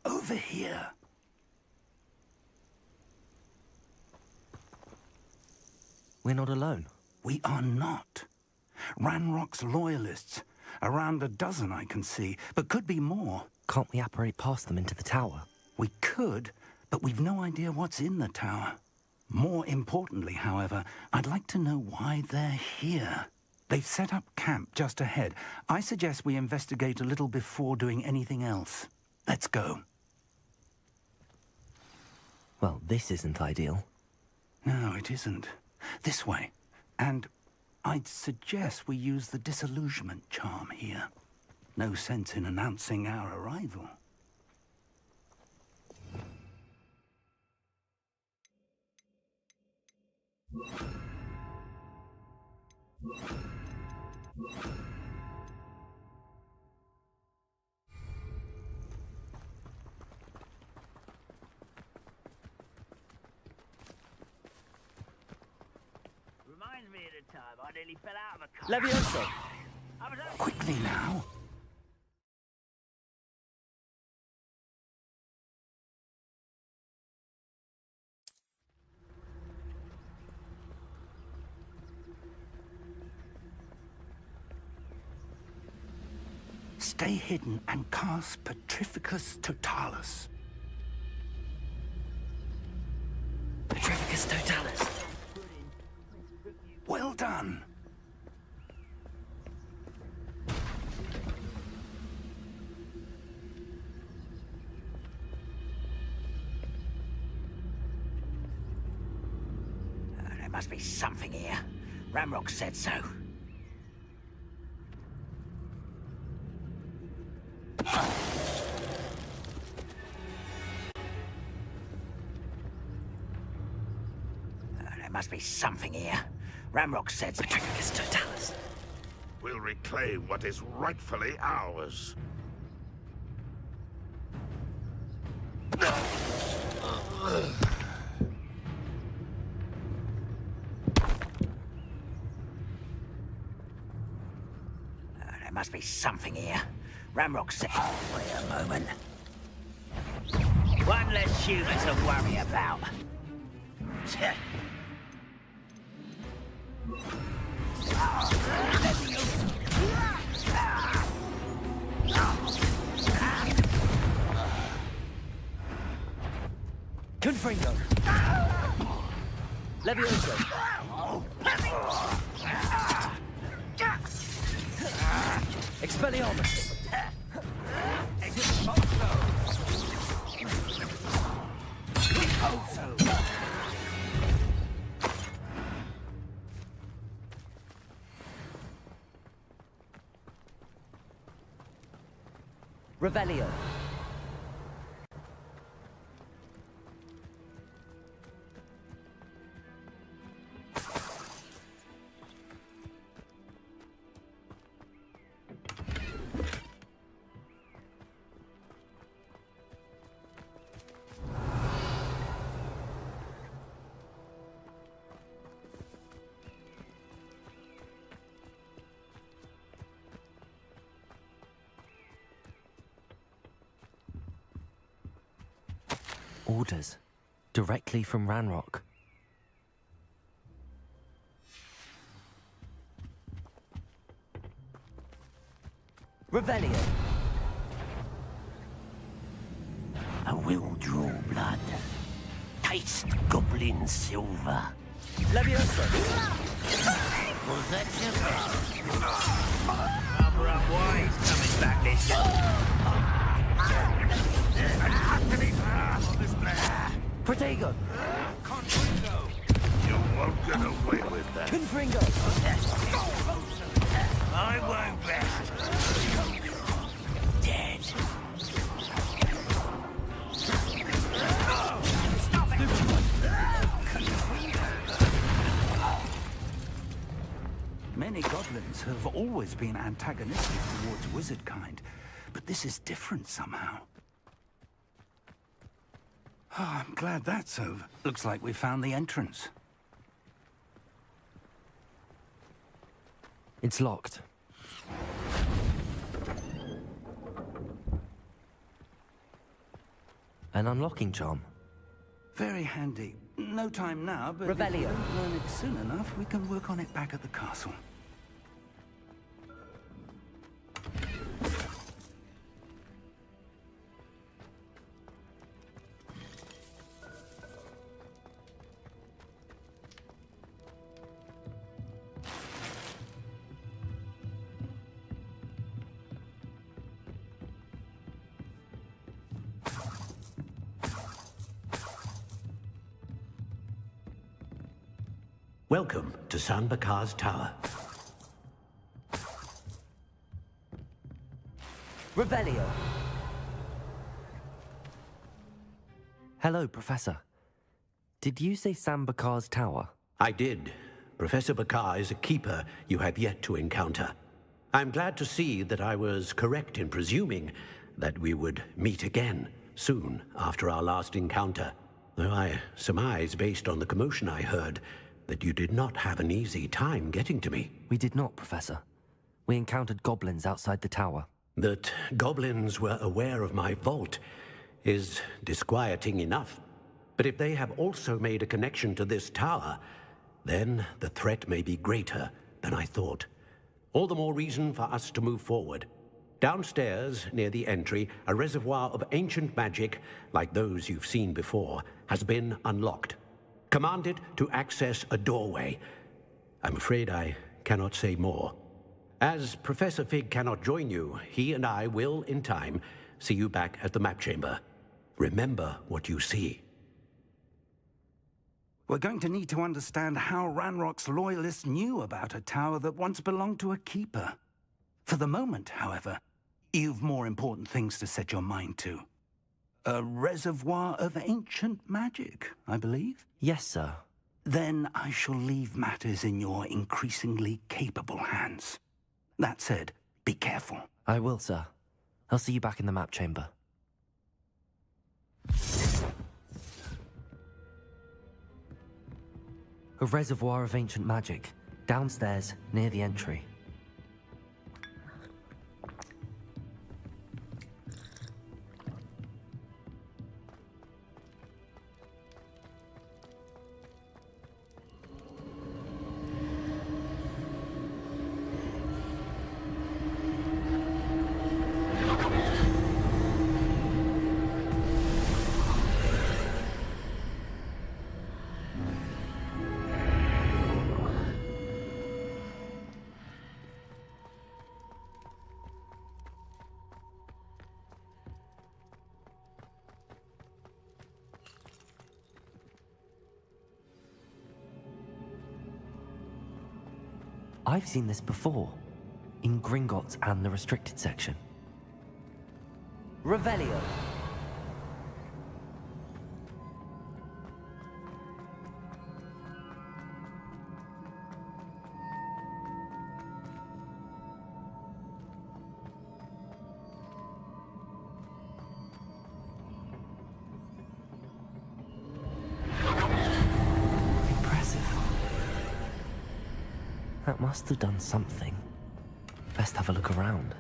Over here. We're not alone. We are not. Ranrock's loyalists. Around a dozen I can see, but could be more. Can't we apparate past them into the tower? We could, but we've no idea what's in the tower. More importantly, however, I'd like to know why they're here. They've set up camp just ahead. I suggest we investigate a little before doing anything else. Let's go. Well, this isn't ideal. No, it isn't. This way. And I'd suggest we use the disillusionment charm here. No sense in announcing our arrival. Reminds me of the time I nearly fell out of a car. Levioso! Quickly now. Stay hidden and cast Petrificus Totalis. Petrificus Totalis. Well done. There must be something here. Ramrock said so. There must be something here. Ramrock said so. Petrificus Totalis. We'll reclaim what is rightfully ours. There must be something here. Ramrock said... Wait a moment. One less human to worry about. Confringo! Levioso! Expelliarmus! Revelio. Orders. Directly from Ranrock. Revelio. I will draw blood. Taste goblin silver. Levioso. Was that your best? Rather unwise coming back this Protego. Confringo. You won't get away with that. Confringo. I won't rest. Dead. Stop it! Many goblins have always been antagonistic towards wizard kind, but this is different somehow. Oh, I'm glad that's over. Looks like we found the entrance. It's locked. An unlocking charm. Very handy. No time now, but if we Revelio. don't learn it soon enough, we can work on it back at the castle. Welcome to San Bakar's Tower. Revelio. Hello, Professor. Did you say Sam Bakar's tower? I did. Professor Bakar is a keeper you have yet to encounter. I'm glad to see that I was correct in presuming that we would meet again soon after our last encounter, though I surmise, based on the commotion I heard, that you did not have an easy time getting to me. We did not, Professor. We encountered goblins outside the tower. That goblins were aware of my vault is disquieting enough. But if they have also made a connection to this tower, then the threat may be greater than I thought. All the more reason for us to move forward. Downstairs, near the entry, a reservoir of ancient magic, like those you've seen before, has been unlocked. Command it to access a doorway. I'm afraid I cannot say more. As Professor Fig cannot join you, he and I will, in time, see you back at the map chamber. Remember what you see. We're going to need to understand how Ranrock's loyalists knew about a tower that once belonged to a keeper. For the moment, however, you've more important things to set your mind to. A reservoir of ancient magic, I believe? Yes, sir. Then I shall leave matters in your increasingly capable hands. That said, be careful. I will, sir. I'll see you back in the map chamber. A reservoir of ancient magic, downstairs, near the entry. I've seen this before, in Gringotts and the restricted section. Revelio. That must have done something. Best have a look around.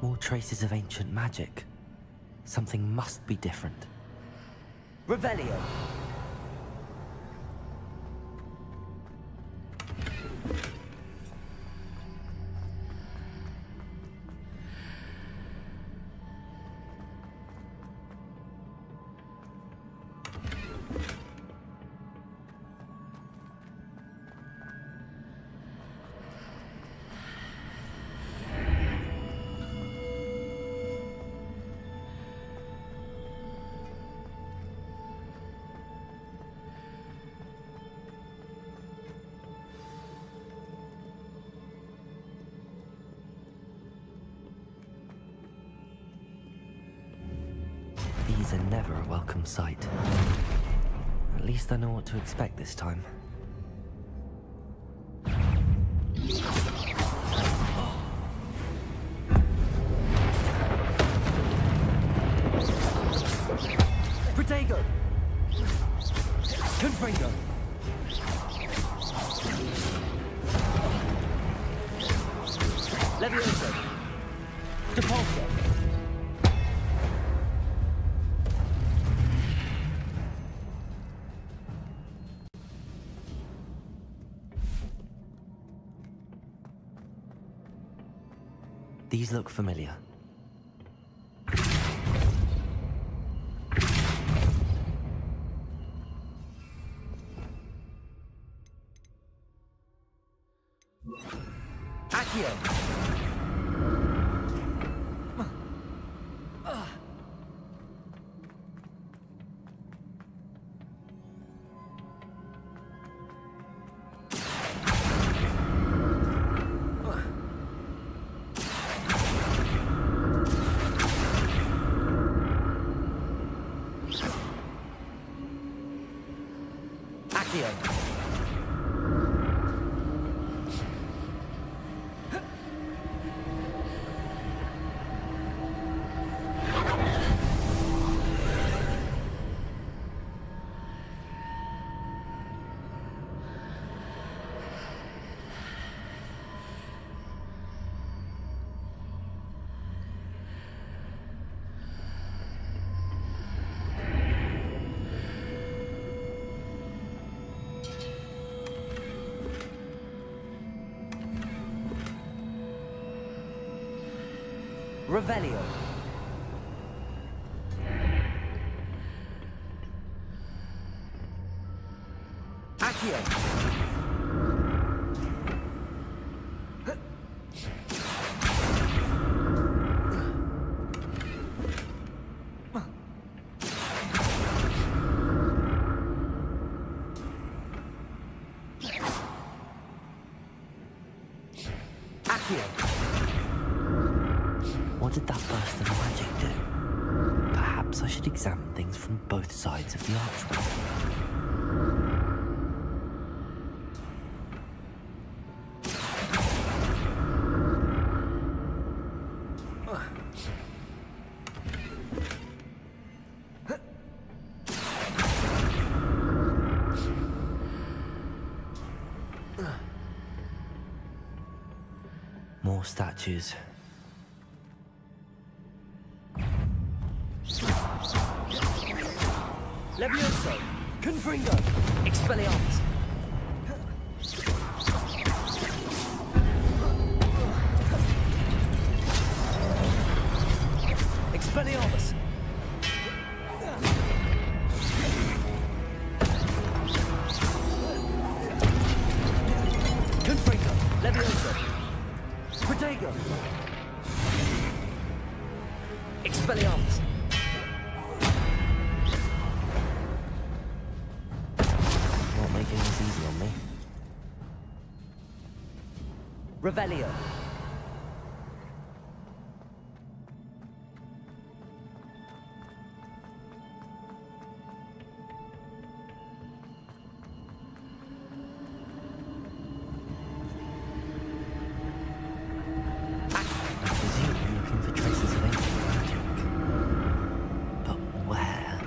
More traces of ancient magic. Something must be different. Revelio. These are never a welcome sight. At least I know what to expect this time. Protego! Confringo! Levioso! Depulso! These look familiar. Accio! Revelio. Accio. What did that burst of magic do? Perhaps I should examine things from both sides of the archway. More statues. Levioso! Confringo! Expelliarmus! Expelliarmus! Confringo! Levioso! Protego! Expelliarmus! Making this easy on me. Revelio. I presume I'm looking for traces of ancient magic. But where?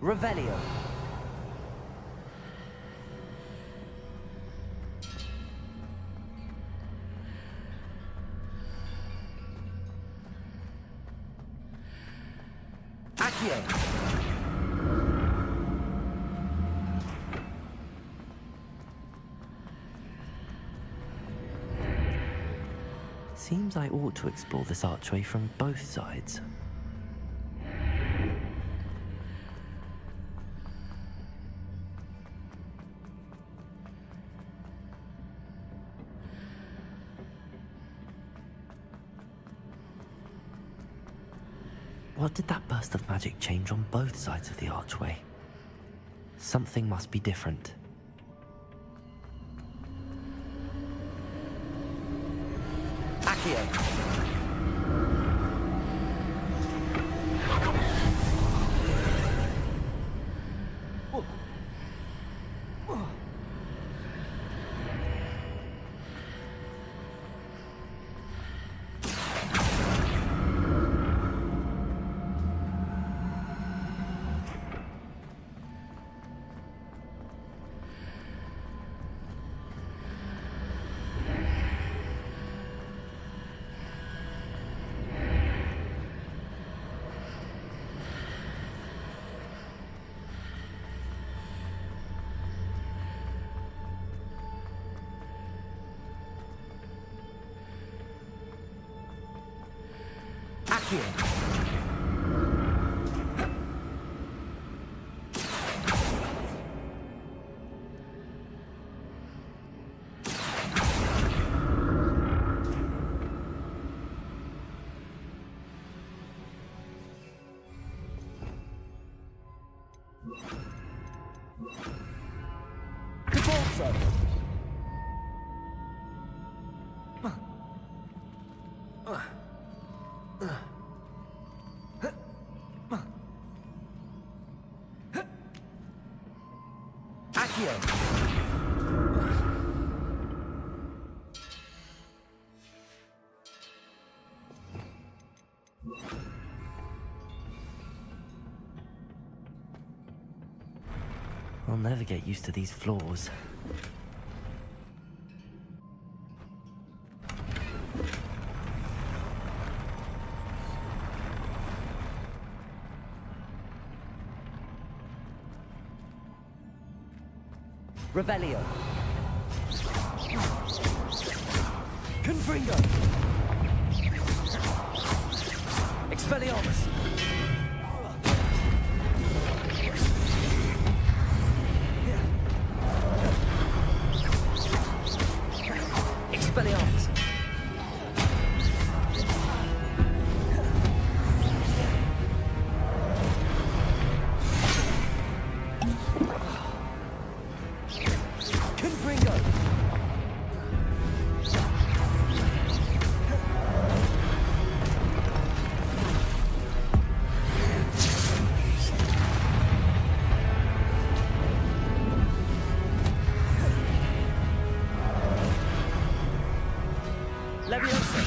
Revelio. Accio. Seems I ought to explore this archway from both sides. What did that burst of magic change on both sides of the archway? Something must be different. Accio! I'll never get used to these floors. Revelio. Confringo. Expelliarmus. Expelliarmus. Confringo. Leviosa.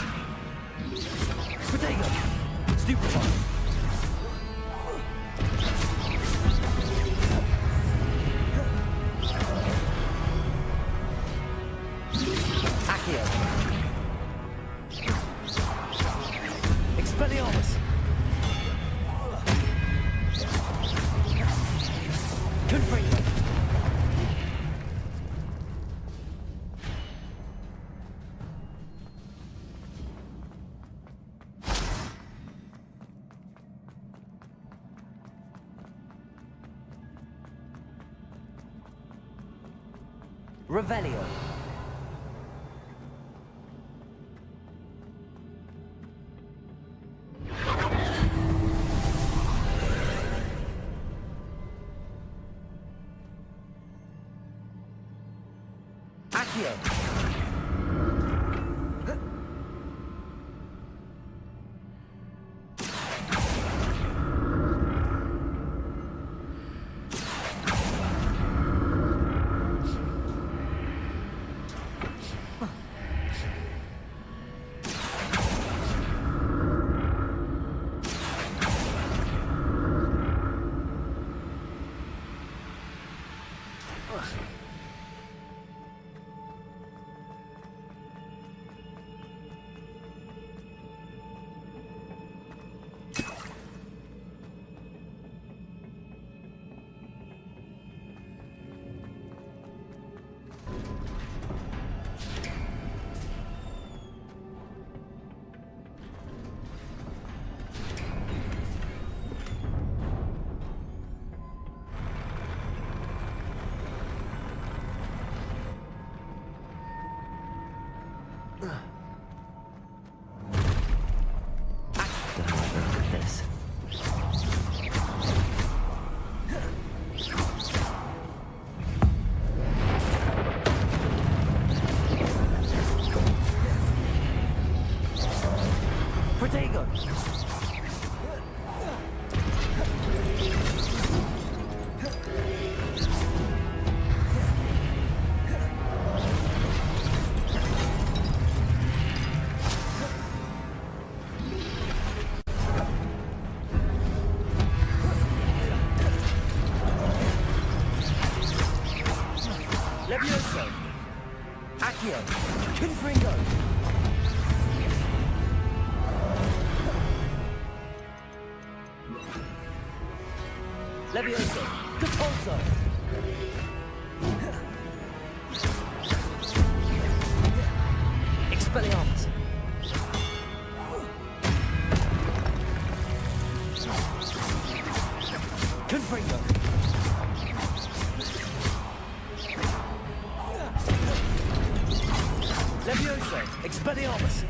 Protego. Stupefy. Accio. Expelliarmus. Confringo. Revelio. Accio. Don't like the look of this. Protego! Levioso! Accio! Confringo! Levioso! Capulso! Expelliarmus! Confringo! Levioso! Expelliarmus!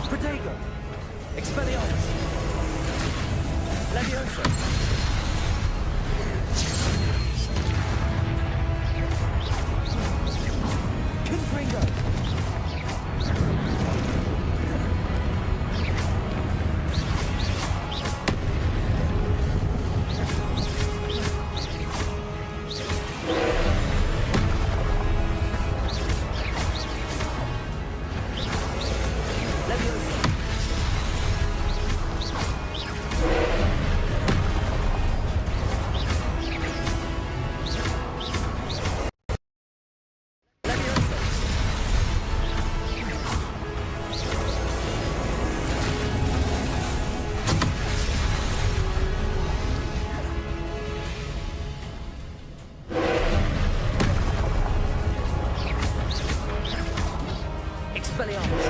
Protego! Expelliarmus! Levioso! Confringo! Expelliarmus!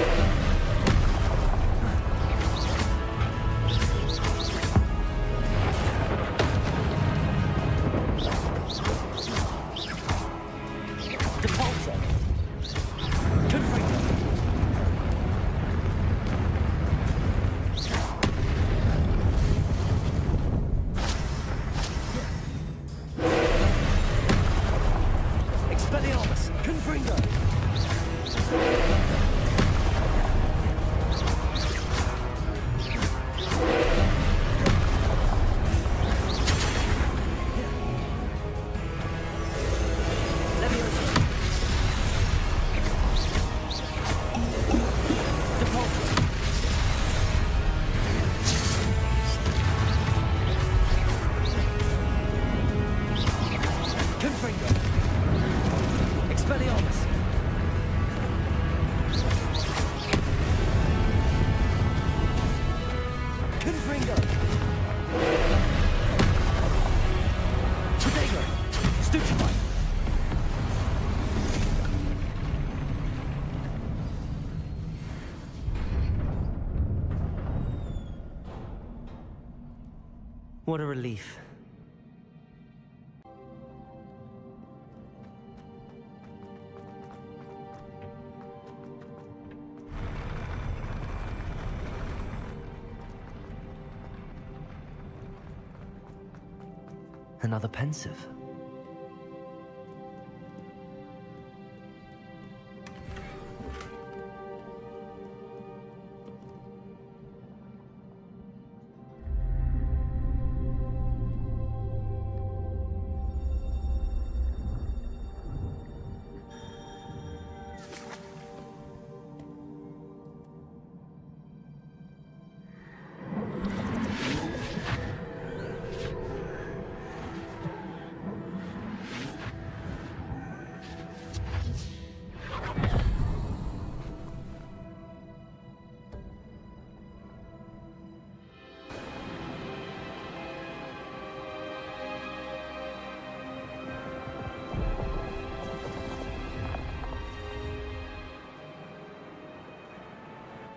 Depulso! Confringo! Expelliarmus! Confringo! Confringo! Expelliarmus! Confringo! Protego! Stupefy! What a relief. Another pensive.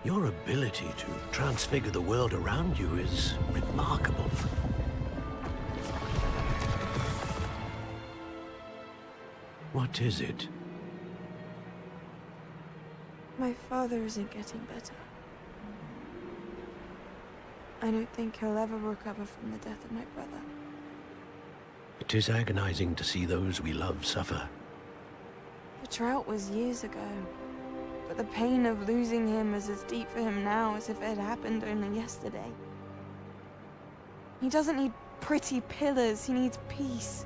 Your ability to transfigure the world around you is remarkable. What is it? My father isn't getting better. I don't think he'll ever recover from the death of my brother. It is agonizing to see those we love suffer. The drought was years ago, but the pain of losing him is as deep for him now as if it had happened only yesterday. He doesn't need pretty pillars, he needs peace.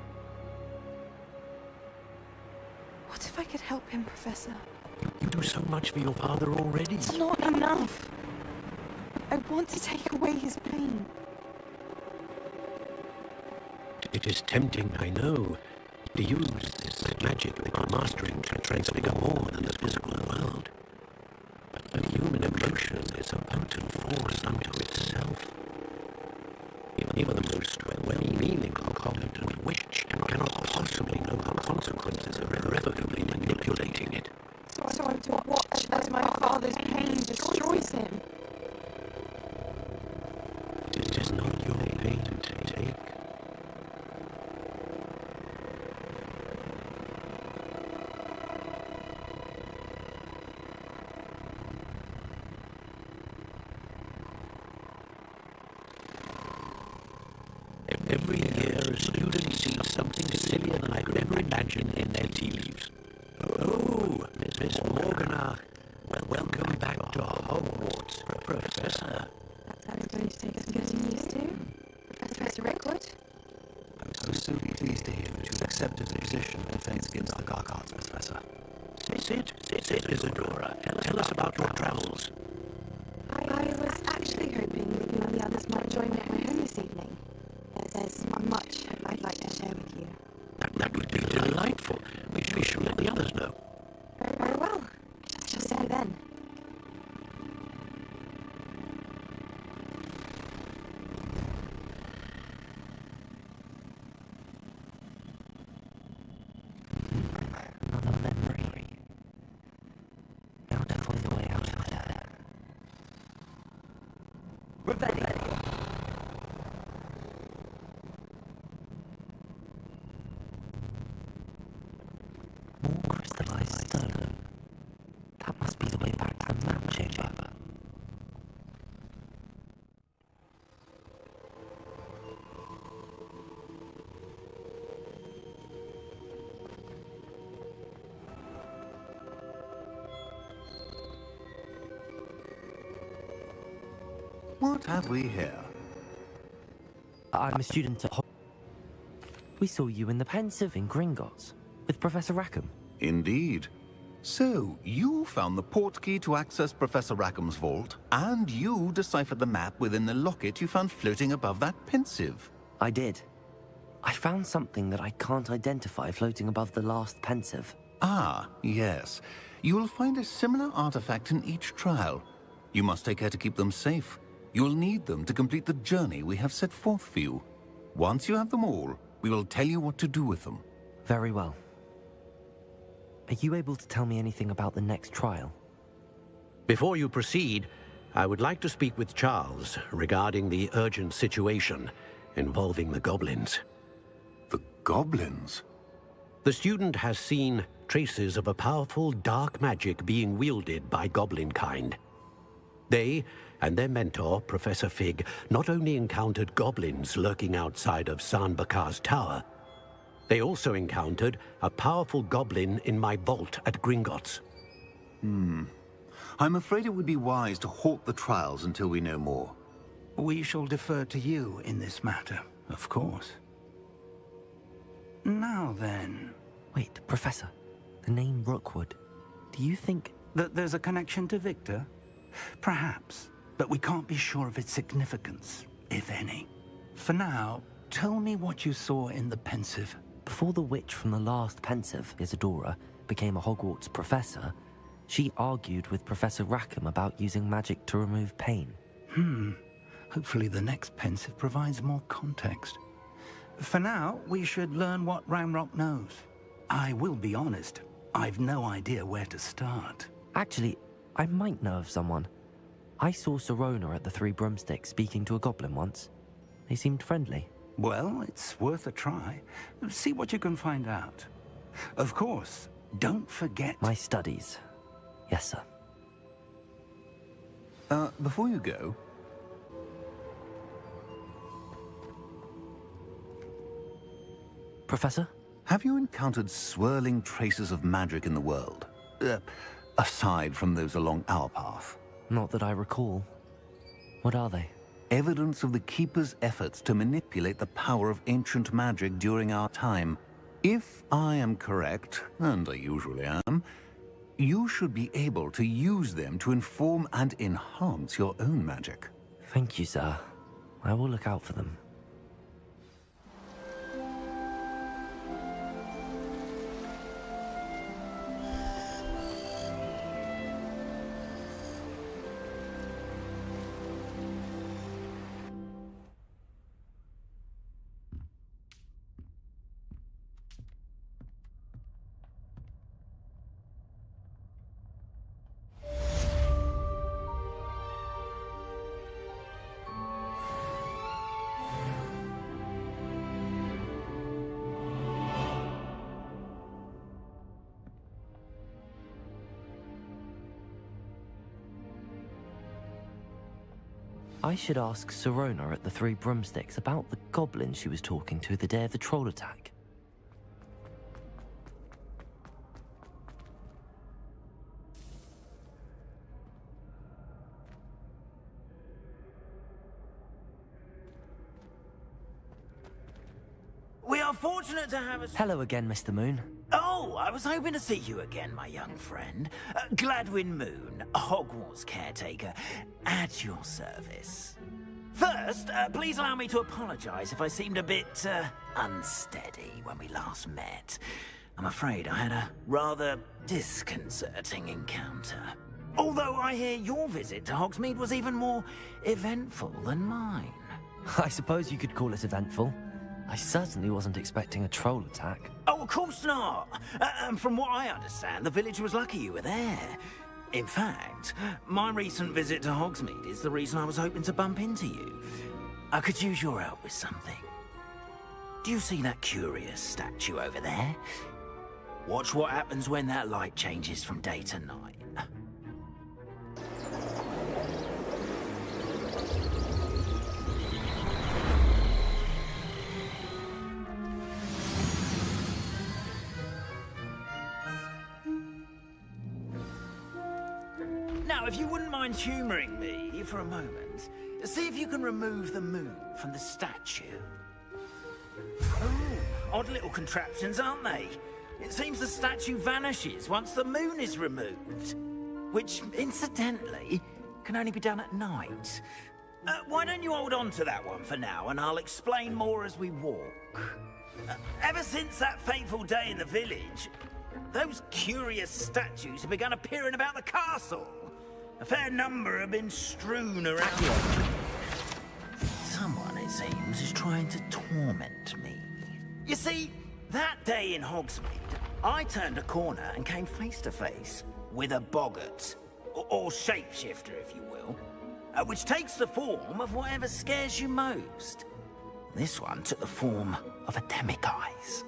What if I could help him, Professor? You do so much for your father already. It's not enough. I want to take away his pain. It is tempting, I know, to use this magic that you're mastering to transfigure more than the physical world. But the human emotion is a potent force unto itself. Even the most well-meaning competent witch cannot possibly know the consequences of irrevocably manipulating it. So I'm to watch as my father's pain destroys him. It is not your pain to take. Every year, a student sees something sillier than I could ever imagine in their tea leaves. Oh, Miss Morganach, welcome back to Hogwarts, Professor. That's how it's going to take some getting used to. Professor Rookwood? I'm so pleased to hear that you've accepted the position of defense against the dark arts, Professor. Sit, Isadora. Tell us about your travels. I was actually hoping that you and the others might join me at my home this evening. There's much I'd like to share with you. That would be delightful. We should let the others know. Very well. I shall see you then. Another memory. Now to find the way out of there. We're ready. More crystallized stone. That must be the way back to the map chamber. What have we here? I'm a student at We saw you in the Pensive in Gringotts with Professor Rackham. Indeed. So, you found the portkey to access Professor Rackham's vault, and you deciphered the map within the locket you found floating above that Pensive. I did. I found something that I can't identify floating above the last Pensive. Ah, yes. You will find a similar artifact in each trial. You must take care to keep them safe. You will need them to complete the journey we have set forth for you. Once you have them all, we will tell you what to do with them. Very well. Are you able to tell me anything about the next trial? Before you proceed, I would like to speak with Charles regarding the urgent situation involving the goblins. The goblins? The student has seen traces of a powerful dark magic being wielded by goblin kind. They and their mentor, Professor Fig, not only encountered goblins lurking outside of San Bakar's tower, they also encountered a powerful goblin in my vault at Gringotts. I'm afraid it would be wise to halt the trials until we know more. We shall defer to you in this matter, of course. Now then... Wait, Professor. The name Rookwood. Do you think... that there's a connection to Victor? Perhaps, but we can't be sure of its significance, if any. For now, tell me what you saw in the Pensive. Before the witch from the last Pensive, Isadora, became a Hogwarts professor, she argued with Professor Rackham about using magic to remove pain. Hopefully the next Pensive provides more context. For now, we should learn what Ranrock knows. I will be honest, I've no idea where to start. Actually, I might know of someone. I saw Sirona at the Three Broomsticks speaking to a goblin once. They seemed friendly. Well, it's worth a try. See what you can find out. Of course, don't forget... My studies. Yes, sir. Before you go, Professor? Have you encountered swirling traces of magic in the world? Aside from those along our path? Not that I recall. What are they? Evidence of the Keeper's efforts to manipulate the power of ancient magic during our time. If I am correct, and I usually am, you should be able to use them to inform and enhance your own magic. Thank you, sir. I will look out for them. I should ask Sirona at the Three Broomsticks about the goblin she was talking to the day of the troll attack. We are fortunate to have a... Hello again, Mr. Moon. Oh, I was hoping to see you again, my young friend. Gladwin Moon, Hogwarts caretaker, at your service. First, please allow me to apologize if I seemed a bit, unsteady when we last met. I'm afraid I had a rather disconcerting encounter. Although I hear your visit to Hogsmeade was even more eventful than mine. I suppose you could call it eventful. I certainly wasn't expecting a troll attack. Oh, of course not. And from what I understand, the village was lucky you were there. In fact, my recent visit to Hogsmeade is the reason I was hoping to bump into you. I could use your help with something. Do you see that curious statue over there? Watch what happens when that light changes from day to night. Now, if you wouldn't mind humouring me for a moment, see if you can remove the moon from the statue. Oh, odd little contraptions, aren't they? It seems the statue vanishes once the moon is removed. Which, incidentally, can only be done at night. Why don't you hold on to that one for now, and I'll explain more as we walk. Ever since that fateful day in the village, those curious statues have begun appearing about the castle. A fair number have been strewn around. Someone, it seems, is trying to torment me. You see, that day in Hogsmeade, I turned a corner and came face to face with a boggart, or shapeshifter, if you will, which takes the form of whatever scares you most. This one took the form of a demiguise.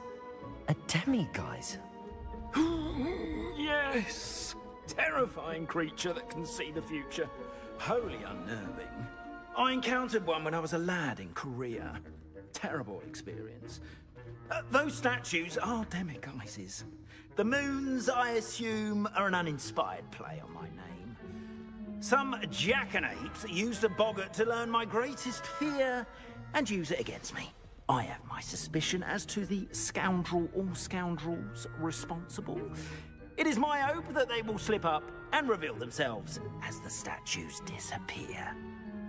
A demiguise? Yes! Terrifying creature that can see the future. Wholly unnerving. I encountered one when I was a lad in Korea. Terrible experience. Those statues are demiguises. The moons, I assume, are an uninspired play on my name. Some jackanapes used a boggart to learn my greatest fear and use it against me. I have my suspicion as to the scoundrel or scoundrels responsible. It is my hope that they will slip up and reveal themselves as the statues disappear.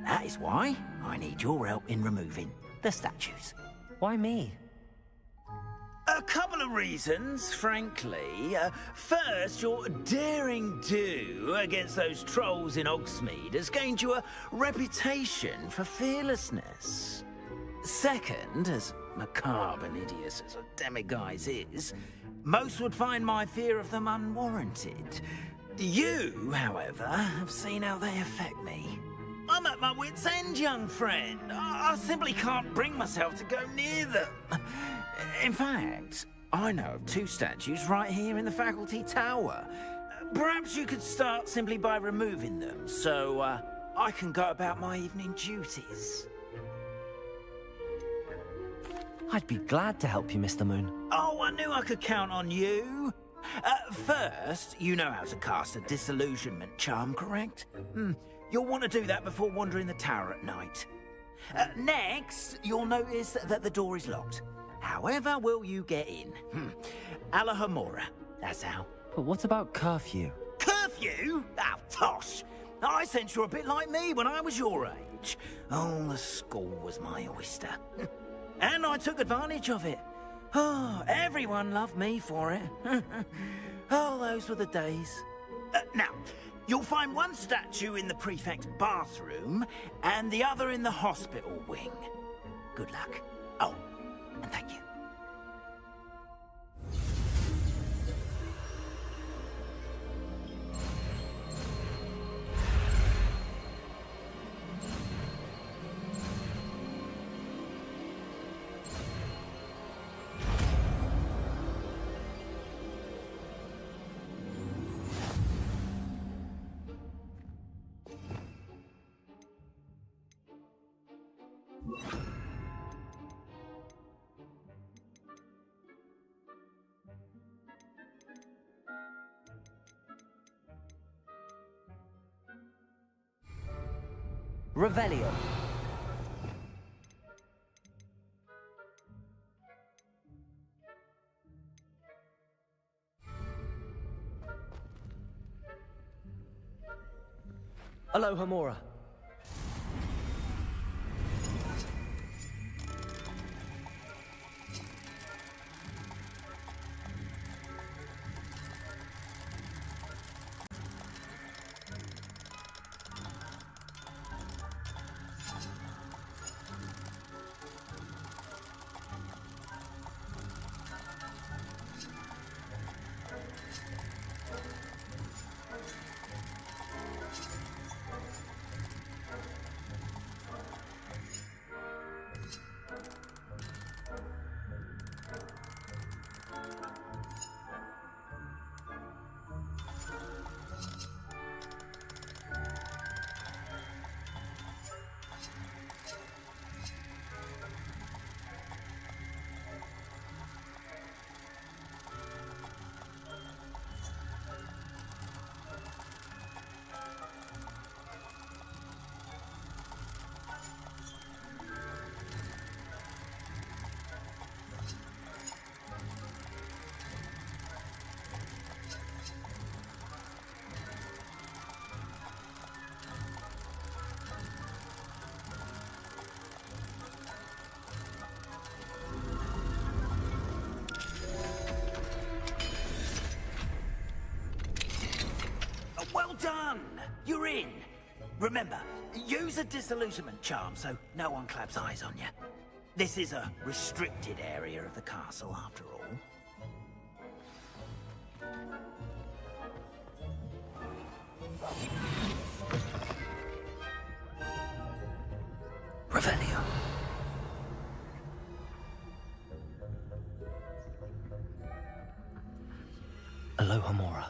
That is why I need your help in removing the statues. Why me? A couple of reasons, frankly. First, your daring do against those trolls in Hogsmeade has gained you a reputation for fearlessness. Second, as macabre and hideous as a demiguise is, most would find my fear of them unwarranted. You, however, have seen how they affect me. I'm at my wit's end, young friend. I simply can't bring myself to go near them. In fact, I know of two statues right here in the faculty tower. Perhaps you could start simply by removing them, so I can go about my evening duties. I'd be glad to help you, Mr. Moon. Oh, I knew I could count on you. First, you know how to cast a disillusionment charm, correct? You'll want to do that before wandering the tower at night. Next, you'll notice that the door is locked. However will you get in? Alahomora, that's how. But what about curfew? Curfew? Oh, tosh. I sense you're a bit like me when I was your age. Oh, the school was my oyster. And I took advantage of it. Oh, everyone loved me for it. Oh, those were the days. Now, you'll find one statue in the prefect's bathroom and the other in the hospital wing. Good luck. Oh, and thank you. Revelio. Alohomora. Well done! You're in. Remember, use a disillusionment charm so no one claps eyes on you. This is a restricted area of the castle, after all. Revelio. Alohomora.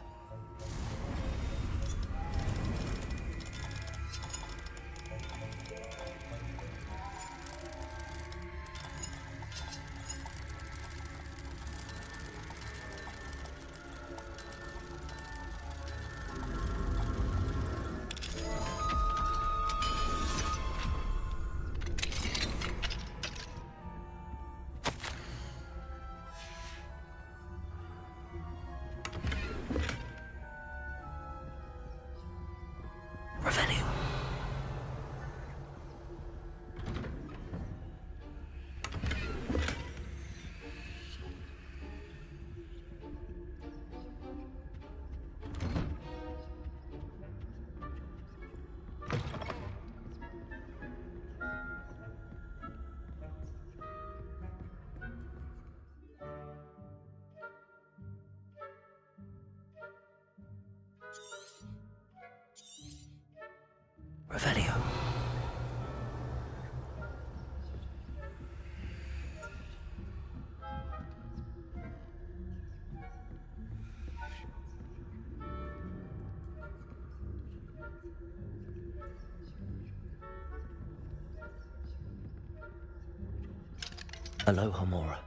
Revelio. Aloha, Mora.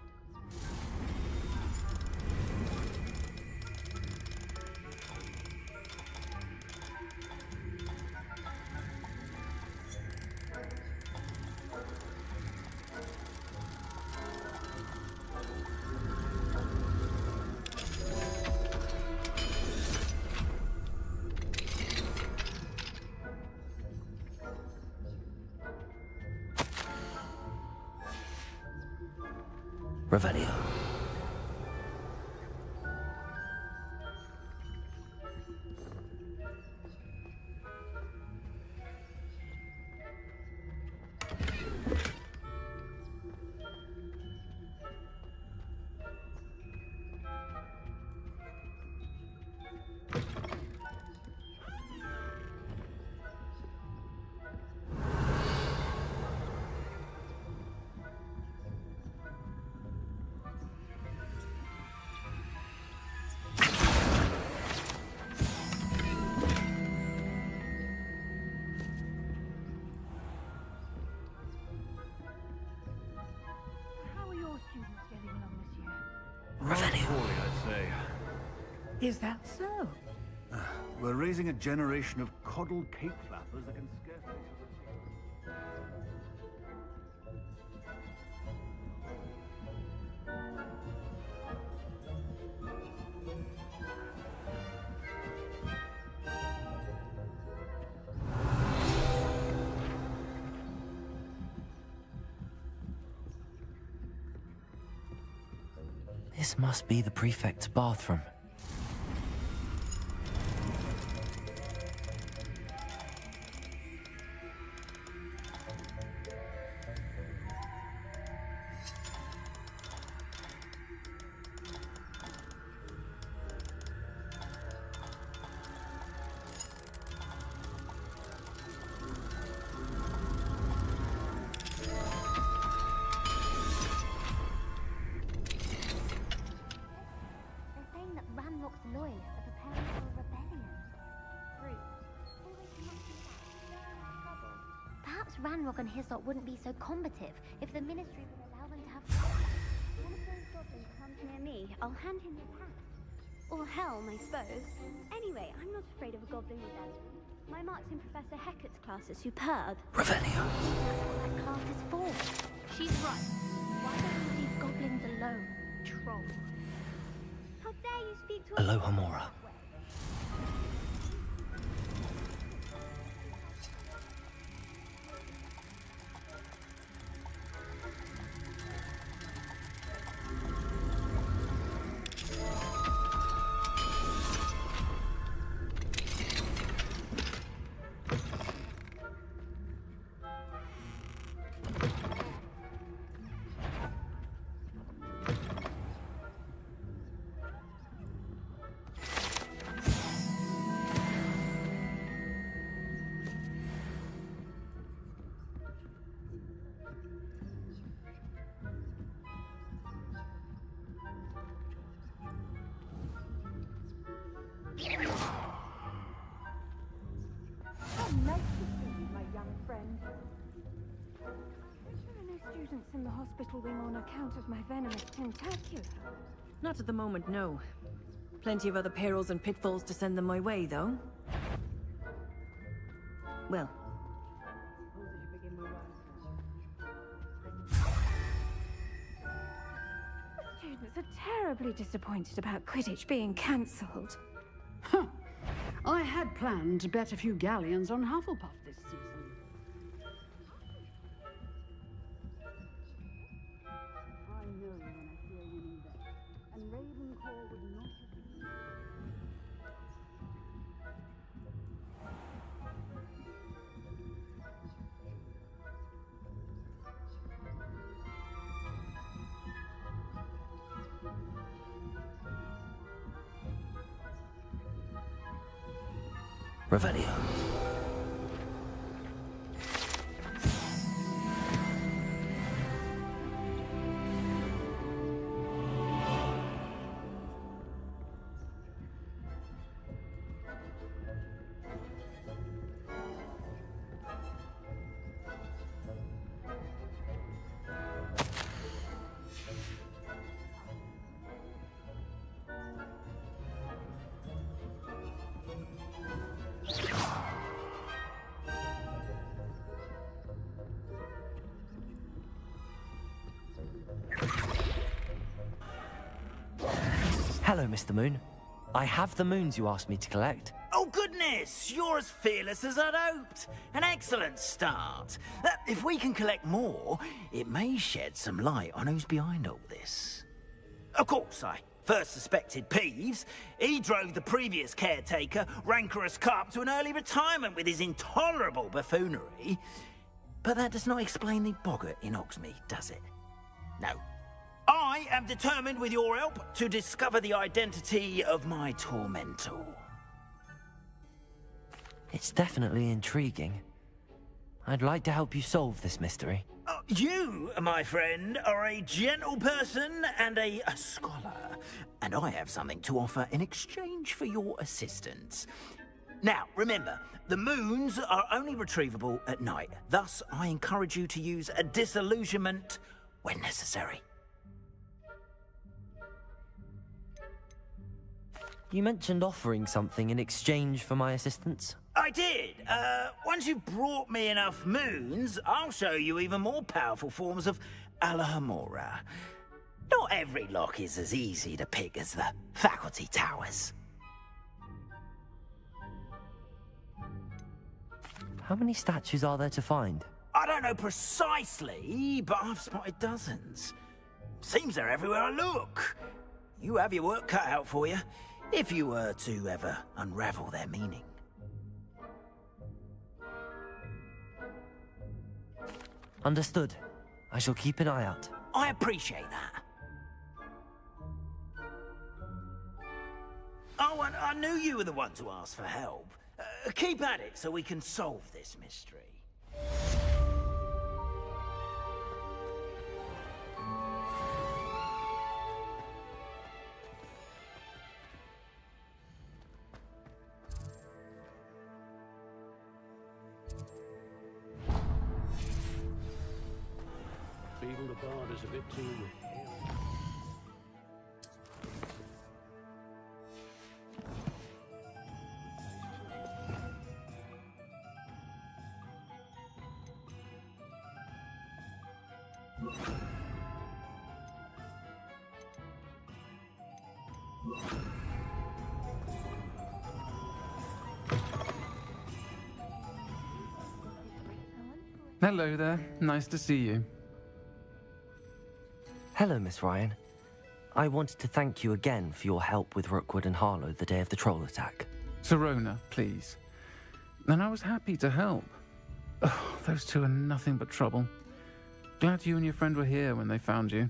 Revelio. How are your students getting along this year? Rather poorly, I'd say. Is that so? We're raising a generation of coddled cake flappers that can scarcely... This must be the prefect's bathroom. Ranrock and Hyssop wouldn't be so combative if the Ministry would allow them to have... One of those goblins comes near me, I'll hand him your pack. Or helm, I suppose. Anyway, I'm not afraid of a goblin rebellion. My marks in Professor Hecat's class are superb. Revelio. That's what that class is for. She's right. Why don't you leave goblins alone, troll? How dare you speak to a... Aloha, Mora. How nice to see you, my young friend. There are no students in the hospital wing on account of my venomous tentacula. Not at the moment, no. Plenty of other perils and pitfalls to send them my way, though. Well. The students are terribly disappointed about Quidditch being cancelled. Huh. I had planned to bet a few galleons on Hufflepuff this season. I know when I see a winning bet, and Ravenclaw would not have been. Revelio. Hello, Mr. Moon. I have the moons you asked me to collect. Oh, goodness! You're as fearless as I'd hoped. An excellent start. If we can collect more, it may shed some light on who's behind all this. Of course, I first suspected Peeves. He drove the previous caretaker, Rancorous Carp, to an early retirement with his intolerable buffoonery. But that does not explain the boggart in Hogsmeade, does it? No. I am determined, with your help, to discover the identity of my tormentor. It's definitely intriguing. I'd like to help you solve this mystery. You, my friend, are a gentle person and a scholar, and I have something to offer in exchange for your assistance. Now, remember, the moons are only retrievable at night. Thus, I encourage you to use a disillusionment when necessary. You mentioned offering something in exchange for my assistance. I did. Once you've brought me enough moons, I'll show you even more powerful forms of Alohomora. Not every lock is as easy to pick as the faculty towers. How many statues are there to find? I don't know precisely, but I've spotted dozens. Seems they're everywhere I look. You have your work cut out for you, if you were to ever unravel their meaning. Understood. I shall keep an eye out. I appreciate that. Oh, and I knew you were the one to ask for help. Keep at it so we can solve this mystery. Even the bard is a bit too hairy. Hello there. Nice to see you. Hello, Miss Ryan. I wanted to thank you again for your help with Rookwood and Harlow the day of the troll attack. Serona, please. And I was happy to help. Oh, those two are nothing but trouble. Glad you and your friend were here when they found you.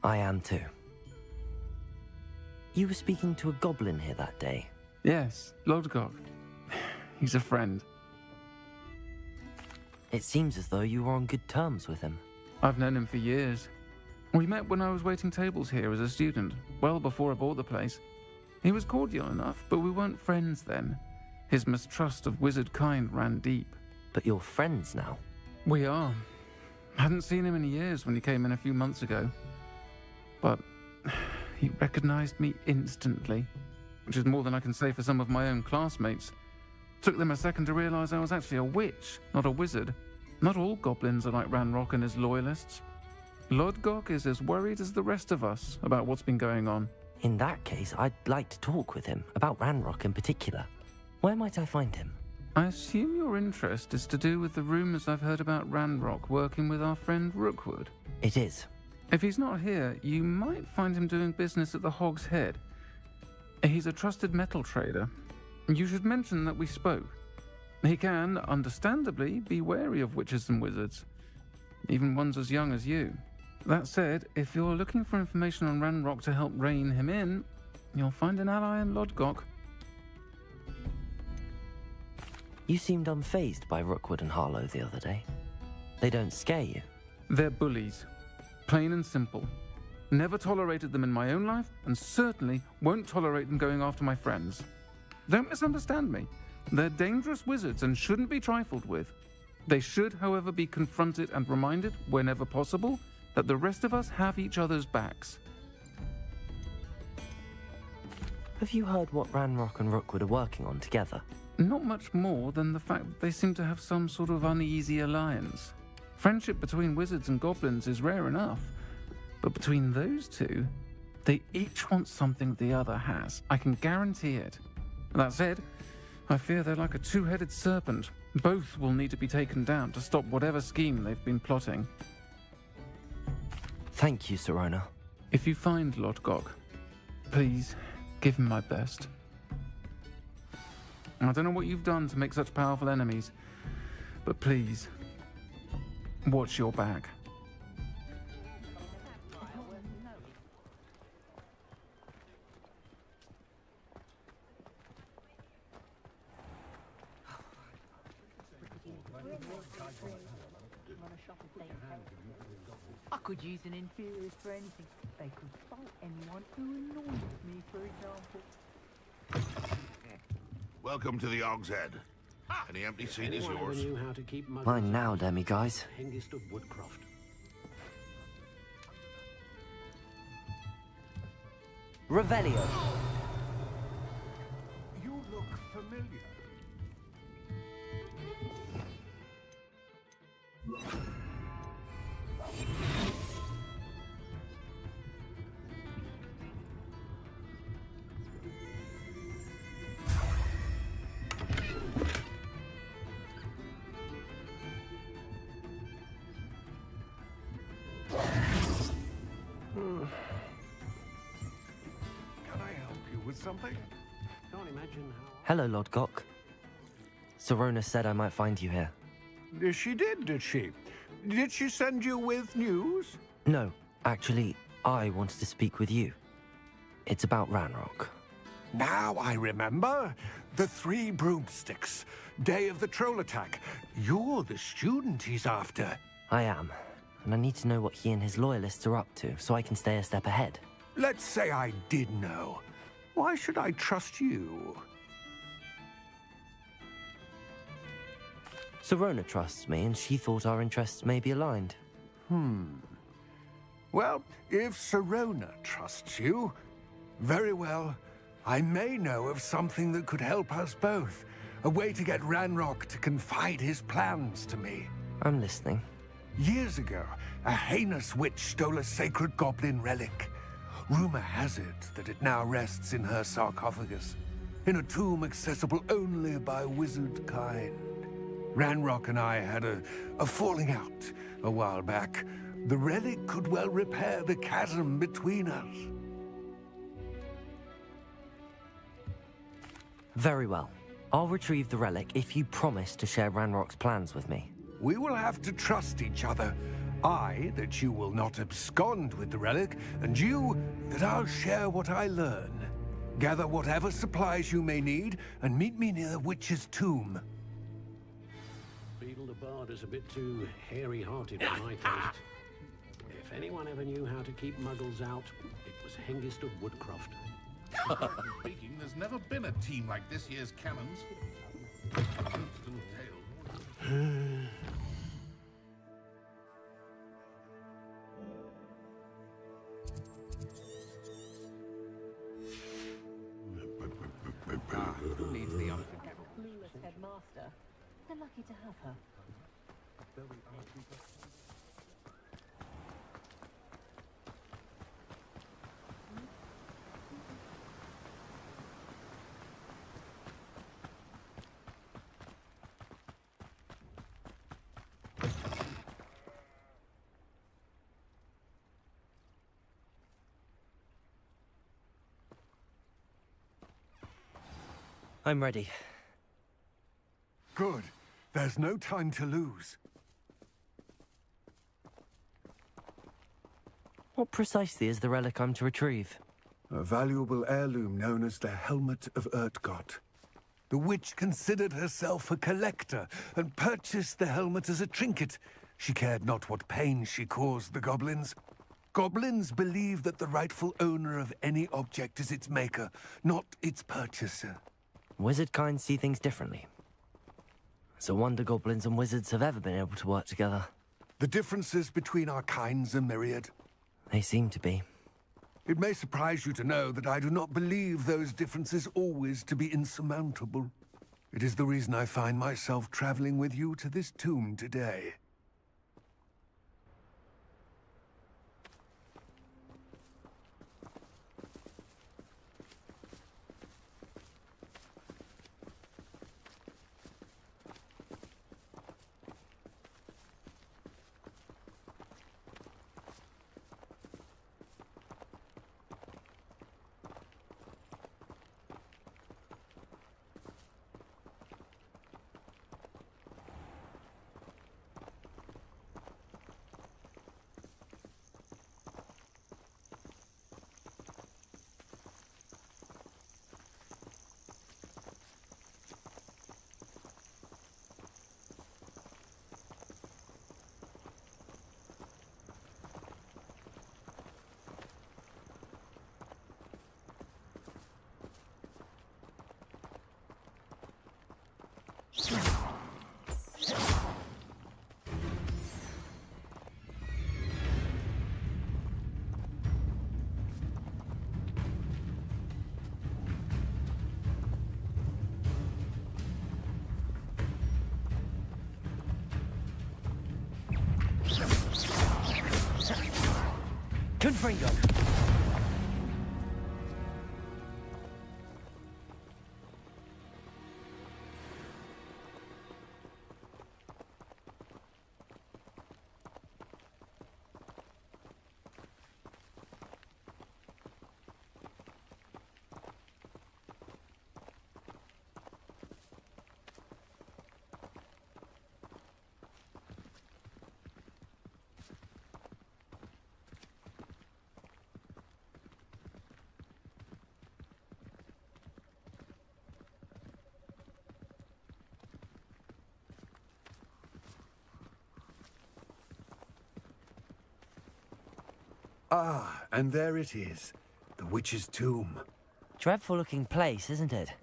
I am too. You were speaking to a goblin here that day. Yes, Lodgok. He's a friend. It seems as though you were on good terms with him. I've known him for years. We met when I was waiting tables here as a student, well before I bought the place. He was cordial enough, but we weren't friends then. His mistrust of wizard kind ran deep. But you're friends now? We are. Hadn't seen him in years when he came in a few months ago. But he recognized me instantly, which is more than I can say for some of my own classmates. Took them a second to realize I was actually a witch, not a wizard. Not all goblins are like Ranrock and his loyalists. Lodgok is as worried as the rest of us about what's been going on. In that case, I'd like to talk with him, about Ranrock in particular. Where might I find him? I assume your interest is to do with the rumors I've heard about Ranrock working with our friend Rookwood. It is. If he's not here, you might find him doing business at the Hog's Head. He's a trusted metal trader. You should mention that we spoke. He can, understandably, be wary of witches and wizards, even ones as young as you. That said, if you're looking for information on Ranrock to help rein him in, you'll find an ally in Lodgok. You seemed unfazed by Rookwood and Harlow the other day. They don't scare you? They're bullies. Plain and simple. Never tolerated them in my own life, and certainly won't tolerate them going after my friends. Don't misunderstand me. They're dangerous wizards and shouldn't be trifled with. They should, however, be confronted and reminded, whenever possible, that the rest of us have each other's backs. Have you heard what Ranrock and Rookwood are working on together? Not much more than the fact that they seem to have some sort of uneasy alliance. Friendship between wizards and goblins is rare enough, but between those two, They each want something the other has. I can guarantee it. That said, I fear they're like a two-headed serpent. Both will need to be taken down to stop whatever scheme they've been plotting. Thank you, Serona. If you find Lodgok, please give him my best. I don't know what you've done to make such powerful enemies, but please, watch your back. I could use an inferior for anything. They could fight anyone who annoys me, for example. Welcome to the Og's Head. Any empty seat is yours. Knew how to keep Mine now, demi-guys. Hengist of Woodcroft. Revelio. You look familiar. Can I help you with something? Can't imagine how. Hello, Lodgok. Serona said I might find you here. She did she? Did she send you with news? No, actually, I wanted to speak with you. It's about Ranrock. Now I remember. The 3 broomsticks. Day of the troll attack. You're the student he's after. I am, and I need to know what he and his loyalists are up to, so I can stay a step ahead. Let's say I did know. Why should I trust you? Serona trusts me, and she thought our interests may be aligned. Well, if Serona trusts you, very well. I may know of something that could help us both. A way to get Ranrock to confide his plans to me. I'm listening. Years ago, a heinous witch stole a sacred goblin relic. Rumor has it that it now rests in her sarcophagus, in a tomb accessible only by wizard kind. Ranrock and I had a falling out a while back. The relic could well repair the chasm between us. Very well. I'll retrieve the relic if you promise to share Ranrock's plans with me. We will have to trust each other. I, that you will not abscond with the relic, and you, that I'll share what I learn. Gather whatever supplies you may need, and meet me near the witch's tomb. Beetle the Bard is a bit too hairy-hearted for my taste. If anyone ever knew how to keep muggles out, it was Hengist of Woodcroft. Speaking, there's never been a team like this year's cannons. Instant tail. Who needs the clueless headmaster? They're lucky to have her. I'm ready. Good. There's no time to lose. What precisely is the relic I'm to retrieve? A valuable heirloom known as the Helmet of Urtgott. The witch considered herself a collector and purchased the helmet as a trinket. She cared not what pain she caused the goblins. Goblins believe that the rightful owner of any object is its maker, not its purchaser. Wizard kind see things differently. It's a wonder goblins and wizards have ever been able to work together. The differences between our kinds are myriad. They seem to be. It may surprise you to know that I do not believe those differences always to be insurmountable. It is the reason I find myself traveling with you to this tomb today. Confringo! Ah, and there it is. The witch's tomb. Dreadful looking place, isn't it?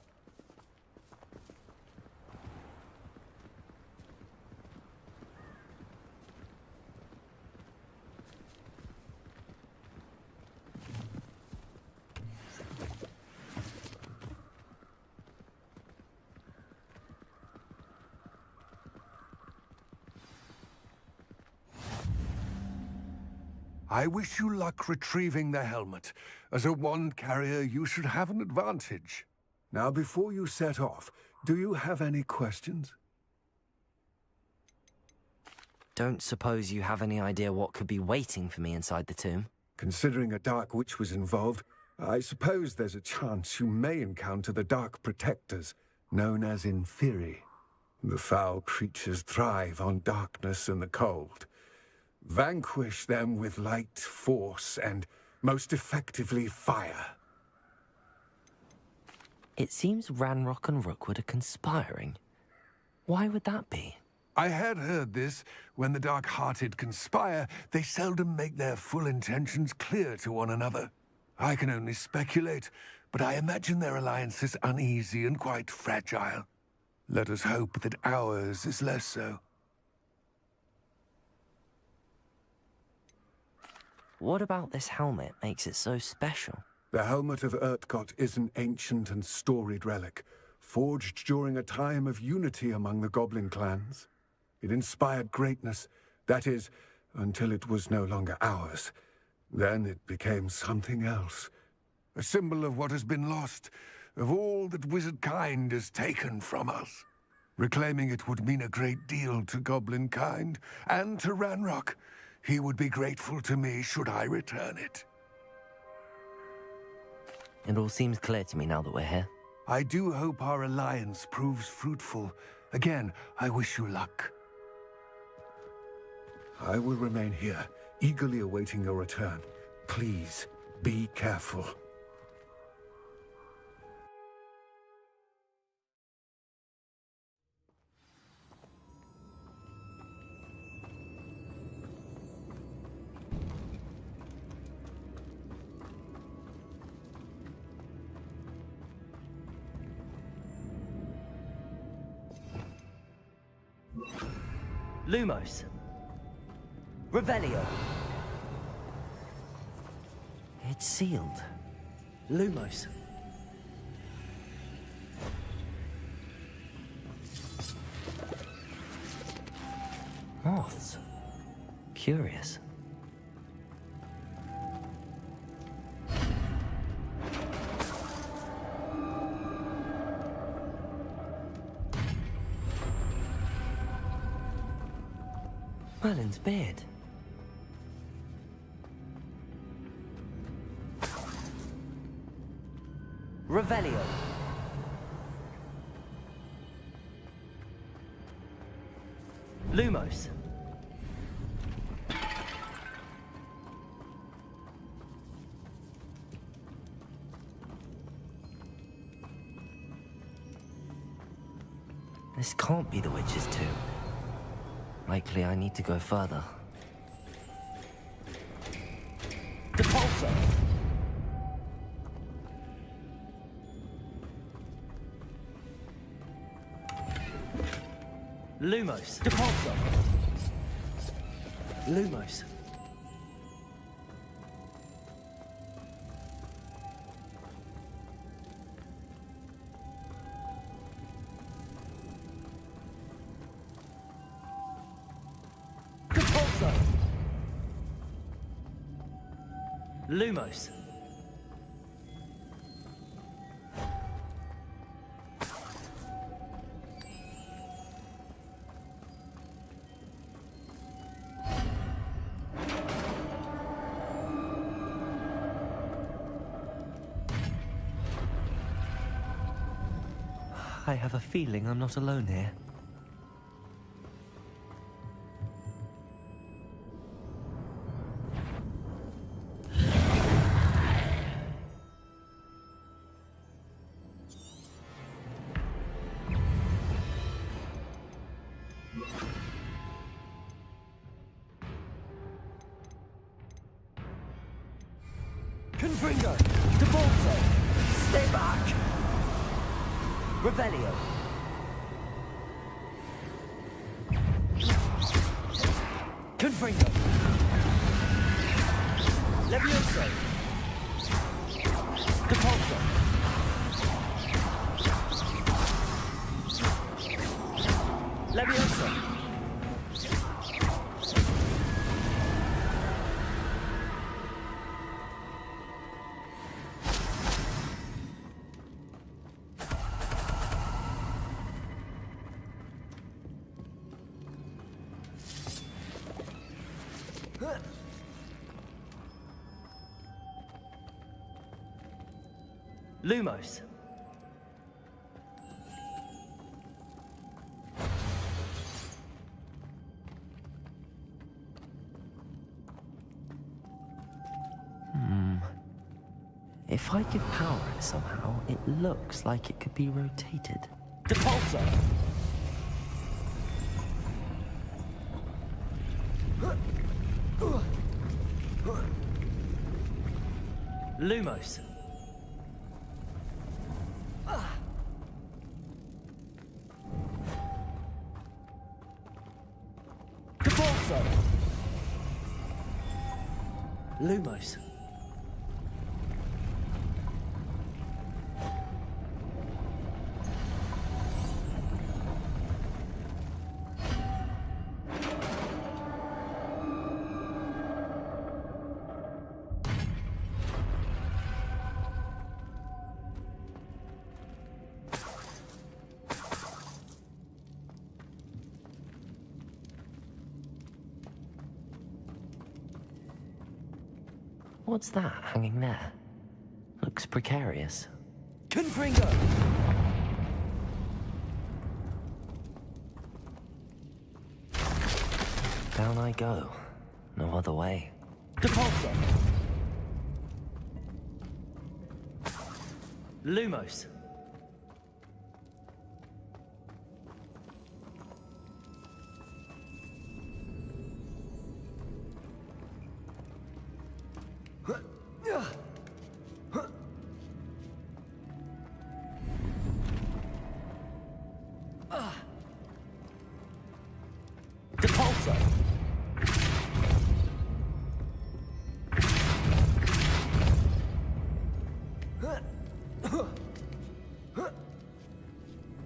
I wish you luck retrieving the helmet. As a wand carrier, you should have an advantage. Now, before you set off, do you have any questions? Don't suppose you have any idea what could be waiting for me inside the tomb? Considering a Dark Witch was involved, I suppose there's a chance you may encounter the Dark Protectors, known as Inferi. The foul creatures thrive on darkness and the cold. Vanquish them with light, force, and, most effectively, fire. It seems Ranrock and Rookwood are conspiring. Why would that be? I had heard this. When the dark-hearted conspire, they seldom make their full intentions clear to one another. I can only speculate, but I imagine their alliance is uneasy and quite fragile. Let us hope that ours is less so. What about this helmet makes it so special? The helmet of Urtkot is an ancient and storied relic, forged during a time of unity among the goblin clans. It inspired greatness, that is, until it was no longer ours. Then it became something else. A symbol of what has been lost, of all that wizard kind has taken from us. Reclaiming it would mean a great deal to goblin kind, and to Ranrock. He would be grateful to me should I return it. It all seems clear to me now that we're here. I do hope our alliance proves fruitful. Again, I wish you luck. I will remain here, eagerly awaiting your return. Please, be careful. Lumos. Revelio. It's sealed. Lumos. Moths. Curious. Merlin's beard. Revelio. Lumos. This can't be the witch's tomb. Likely I need to go further. Depulso! Lumos! Depulso! Lumos! Lumos. I have a feeling I'm not alone here. Confringo! Debolso! Stay back! Revelio! Confringo! Levioso! Debolso! Levioso! Lumos. If I could power it somehow, it looks like it could be rotated. Depulso! Lumos. Depulso! Lumos. What's that hanging there? Looks precarious. Confringo! Down I go. No other way. Depulso! Lumos. Depulso!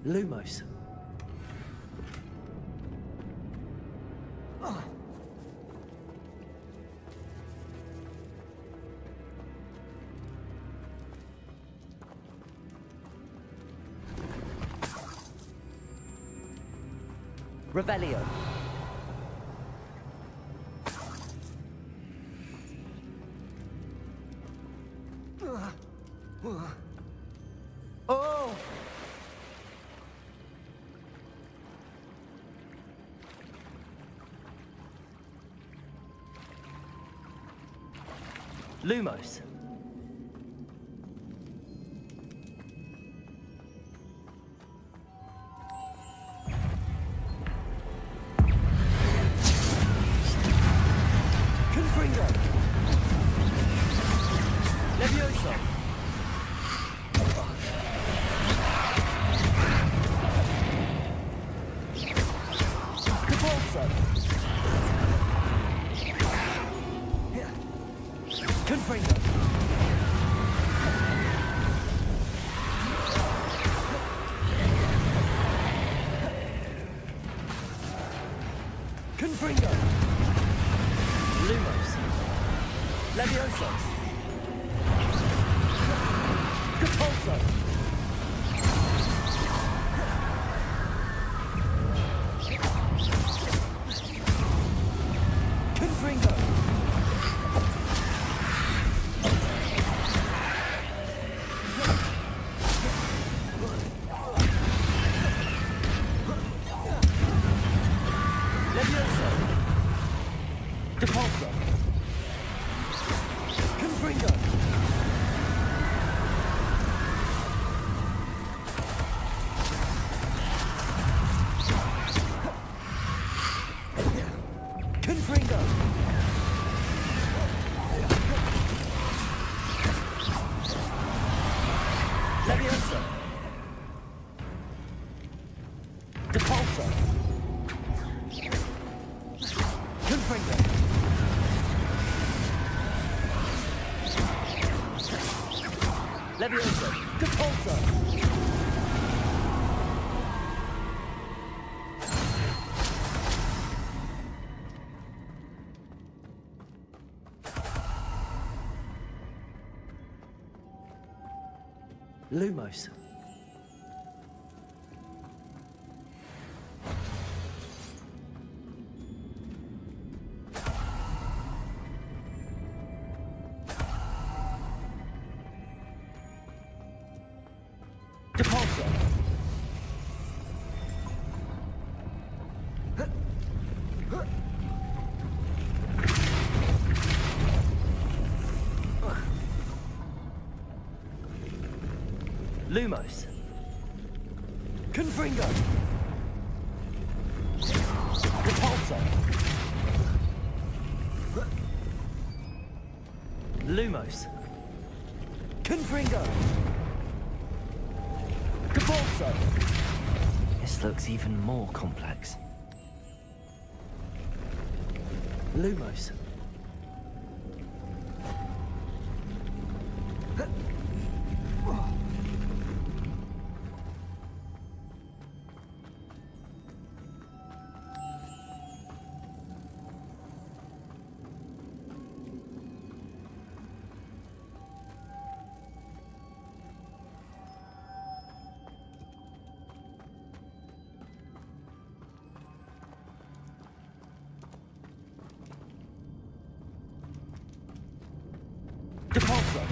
Lumos. Revelio! Oh! Lumos. Confringo! Levioso! Depulso! Confringo! Confringo! Lumos. Levioso! Repulsor! Confringo! Levioso! Repulsor! Confringo! Confringo! Levioso! Repulsor! Confringo! Levioso! Repulsor! Lumos. Repulsor. Lumos. Confringo. Repulsor. Lumos. Confringo. Repulsor. This looks even more complex. Lumos. Repulsor.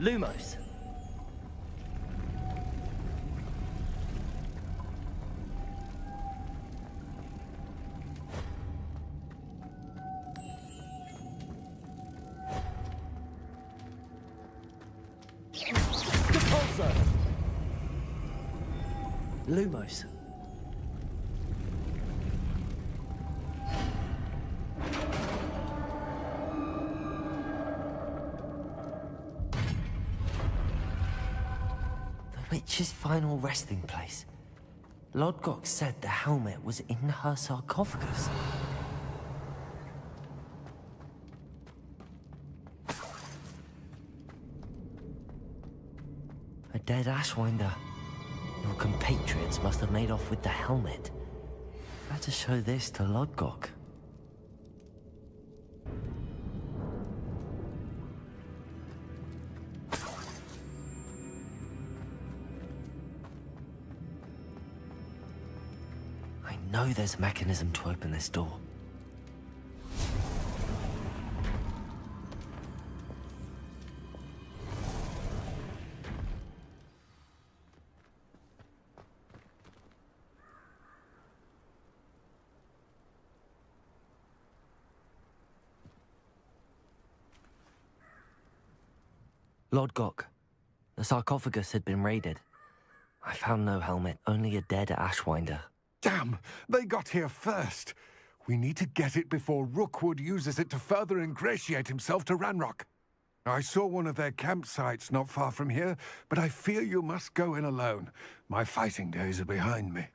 Lumos. Repulsor. Lumos. Witch's final resting place. Lodgok said the helmet was in her sarcophagus. A dead Ashwinder. Your compatriots must have made off with the helmet. Better show this to Lodgok. I know there's a mechanism to open this door. Lodgok, the sarcophagus had been raided. I found no helmet, only a dead Ashwinder. Damn! They got here first. We need to get it before Rookwood uses it to further ingratiate himself to Ranrock. I saw one of their campsites not far from here, but I fear you must go in alone. My fighting days are behind me.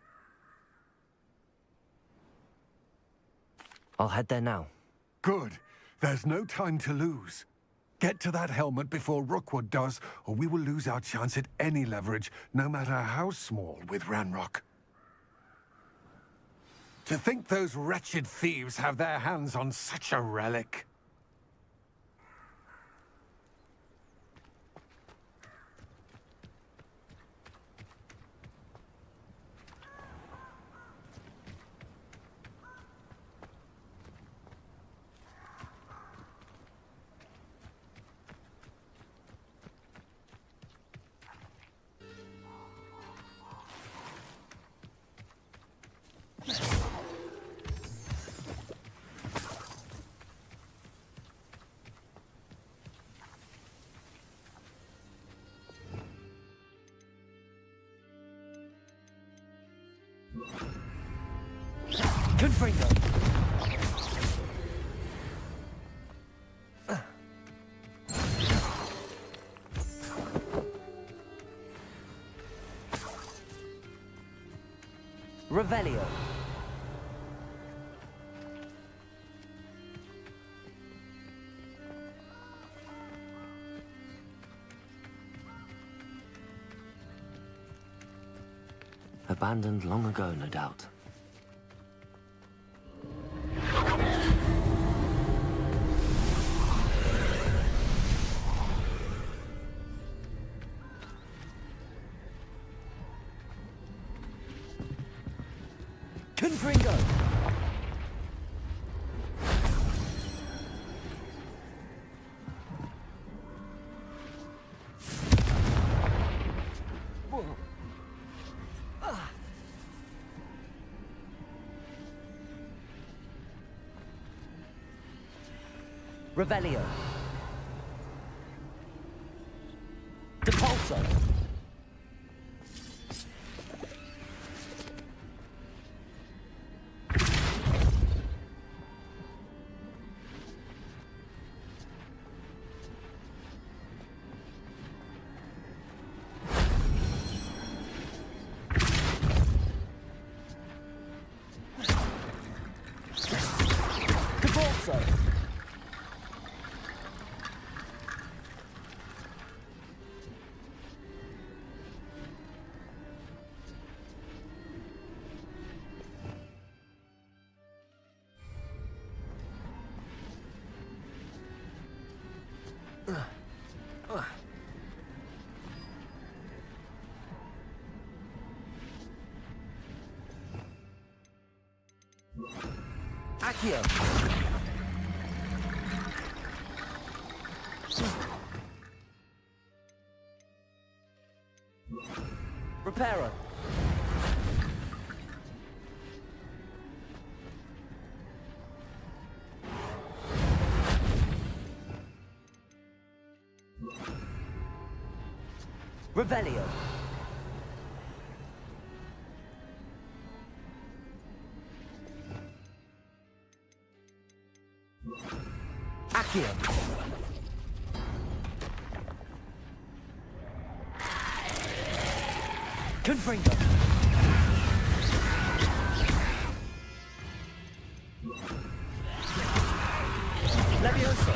I'll head there now. Good. There's no time to lose. Get to that helmet before Rookwood does, or we will lose our chance at any leverage, no matter how small, with Ranrock. To think those wretched thieves have their hands on such a relic. Confringo! Revelio. Abandoned long ago, no doubt. Confringo! Revelio. Depulso. Depulso. Accio. Reparo. Revelio. Accio. Confringo. Levioso.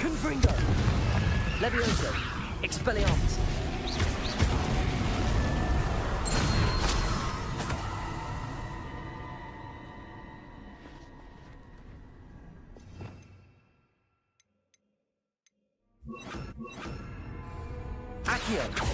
Confringo. Levioso. Expelliarmus. Accio.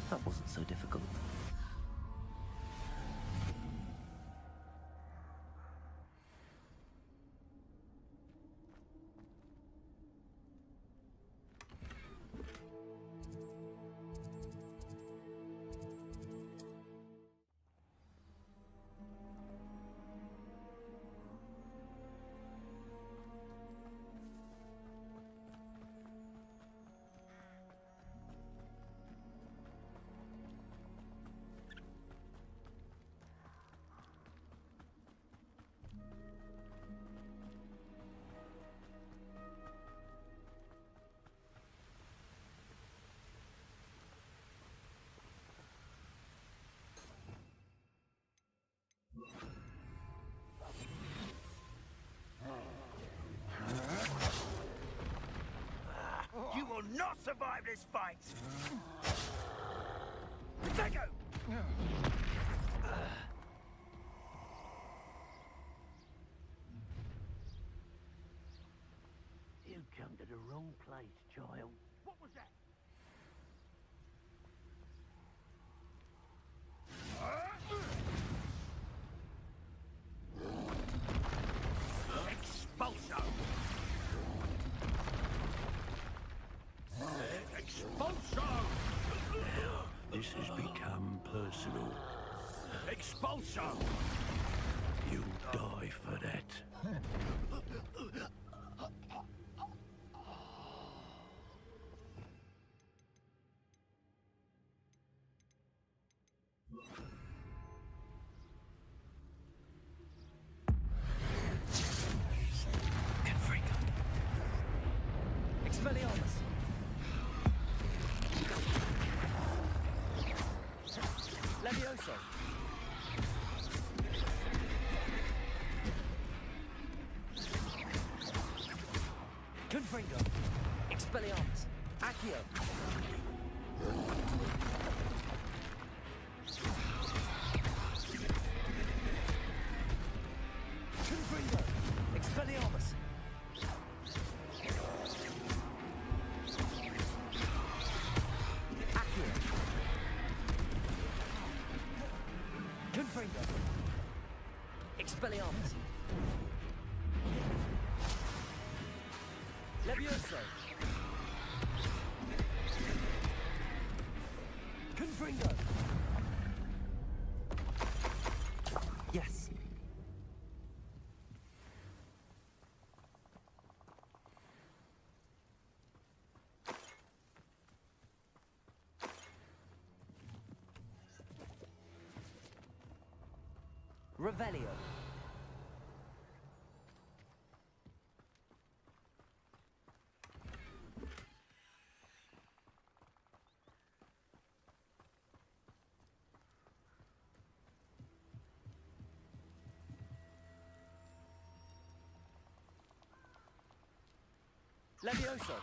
That wasn't so difficult. this fight. Potato! You come to the wrong place, child. What was that? Expulso! Expulso! Now, this has become personal. Expulso! You'll die for that. Expelliarmus! Levioso! Confringo! Expelliarmus! Accio! Confringo! Expelliarmus! Confringo! Expelliarmus! Levioso! Confringo! Yes. Revelio. Levioso.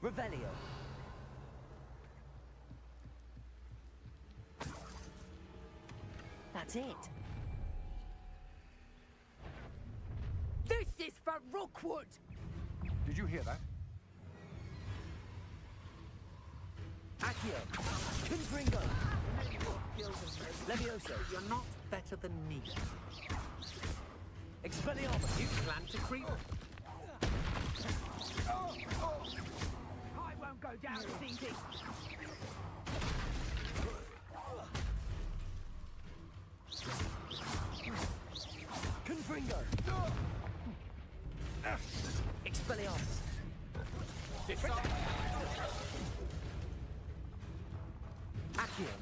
Revelio. That's it. This is for Rookwood! Did you hear that? Accio. Confringo. Levioso. You're not better than me. Expelliarmus. You plan to creep. I won't go down as easy. Confringo. Expelliarmus. Accio.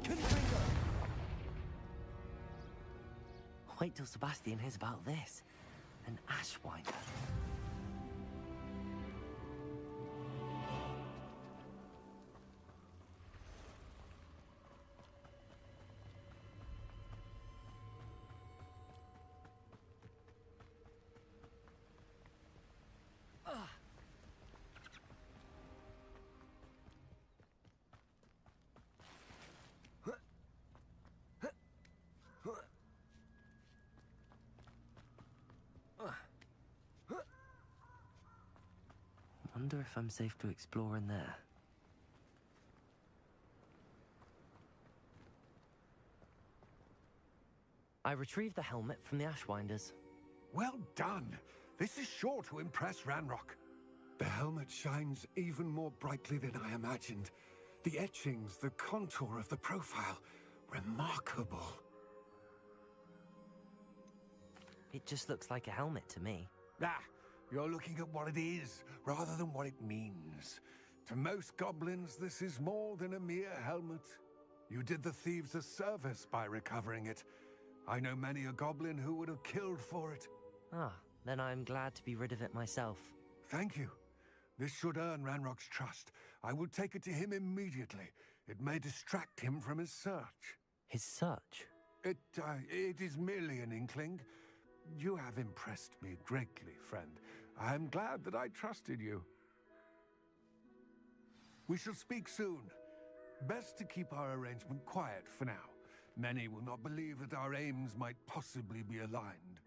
Confringo. Wait till Sebastian hears about this. An Ashwinder. Wonder if I'm safe to explore in there. I retrieved the helmet from the Ashwinders. Well done. This is sure to impress Ranrock. The helmet shines even more brightly than I imagined. The etchings, the contour of the profile, remarkable. It just looks like a helmet to me. Ah, you're looking at what it is, rather than what it means. To most goblins, this is more than a mere helmet. You did the thieves a service by recovering it. I know many a goblin who would have killed for it. Ah, then I'm glad to be rid of it myself. Thank you. This should earn Ranrock's trust. I will take it to him immediately. It may distract him from his search. His search? It is merely an inkling. You have impressed me greatly, friend. I am glad that I trusted you. We shall speak soon. Best to keep our arrangement quiet for now. Many will not believe that our aims might possibly be aligned.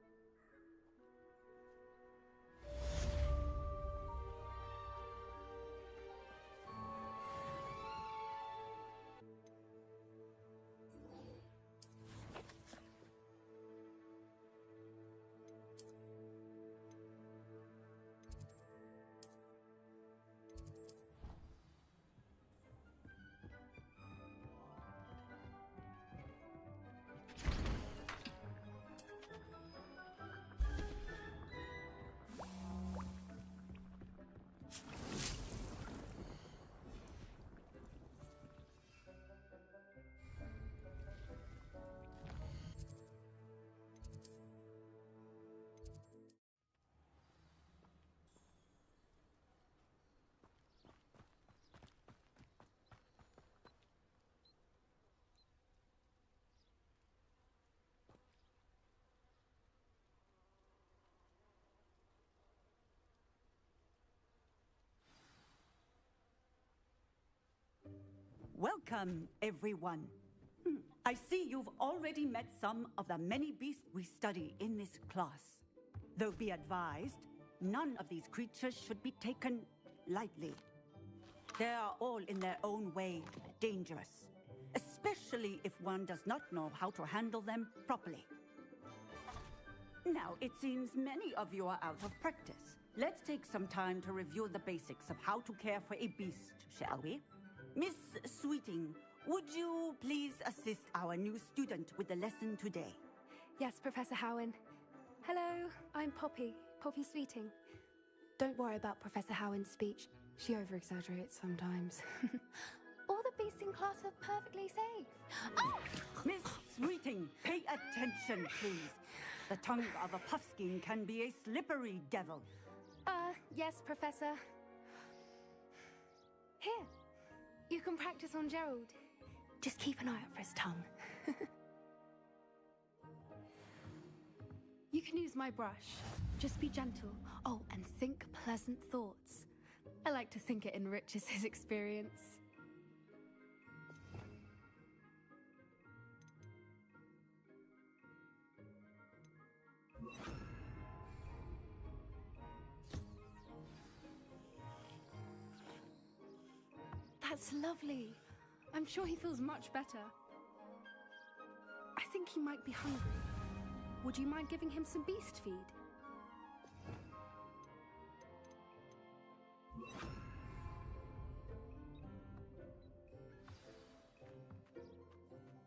Welcome, everyone. I see you've already met some of the many beasts we study in this class. Though be advised, none of these creatures should be taken lightly. They are all in their own way dangerous, especially if one does not know how to handle them properly. Now, it seems many of you are out of practice. Let's take some time to review the basics of how to care for a beast, shall we? Miss Sweeting, would you please assist our new student with the lesson today? Yes, Professor Howen. Hello, I'm Poppy Sweeting. Don't worry about Professor Howen's speech. She over-exaggerates sometimes. All the beasts in class are perfectly safe. Oh! Miss Sweeting, pay attention, please. The tongue of a puffskein can be a slippery devil. Yes, Professor. Here. You can practice on Gerald. Just keep an eye out for his tongue. You can use my brush. Just be gentle. Oh, and think pleasant thoughts. I like to think it enriches his experience. That's lovely. I'm sure he feels much better. I think he might be hungry. Would you mind giving him some beast feed?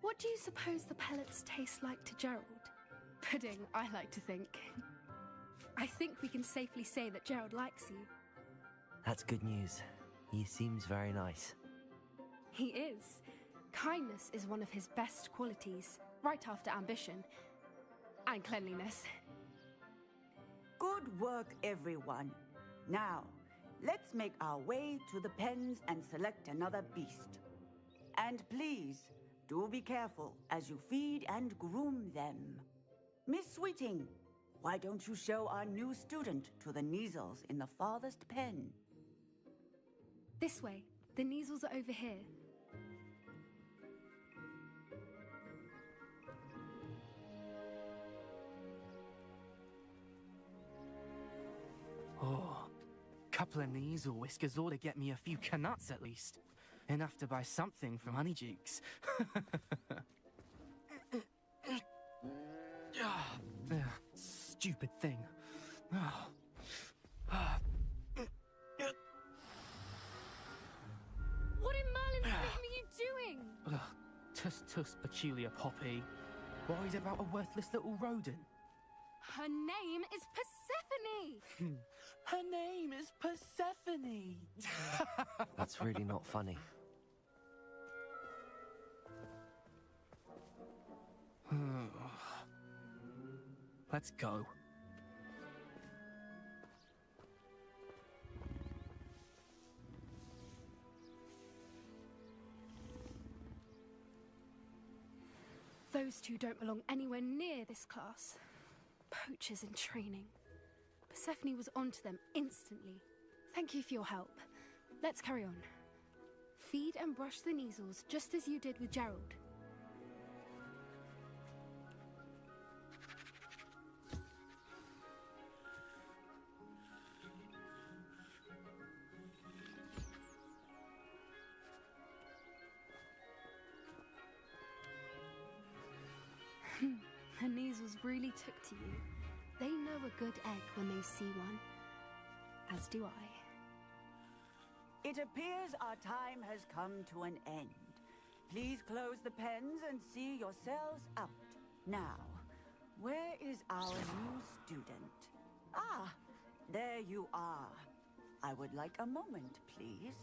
What do you suppose the pellets taste like to Gerald? Pudding, I like to think. I think we can safely say that Gerald likes you. That's good news. He seems very nice. He is. Kindness is one of his best qualities, right after ambition. And cleanliness. Good work, everyone. Now, let's make our way to the pens and select another beast. And please, do be careful as you feed and groom them. Miss Sweeting, why don't you show our new student to the Kneazles in the farthest pen? This way. The Kneazles are over here. Oh, couple of Kneazle whiskers ought to get me a few canuts at least. Enough to buy something from Honeydukes. Stupid thing. What in Merlin's name are you doing? Tuss, peculiar Poppy. Worried about a worthless little rodent? Her name is Persephone! Her name is Persephone! That's really not funny. Let's go. Those two don't belong anywhere near this class. Poachers in training. Persephone was onto them instantly. Thank you for your help. Let's carry on. Feed and brush the Neasels just as you did with Gerald. The Neasels really took to you. They know a good egg when they see one. As do I. It appears our time has come to an end. Please close the pens and see yourselves out. Now, where is our new student? Ah, there you are. I would like a moment, please.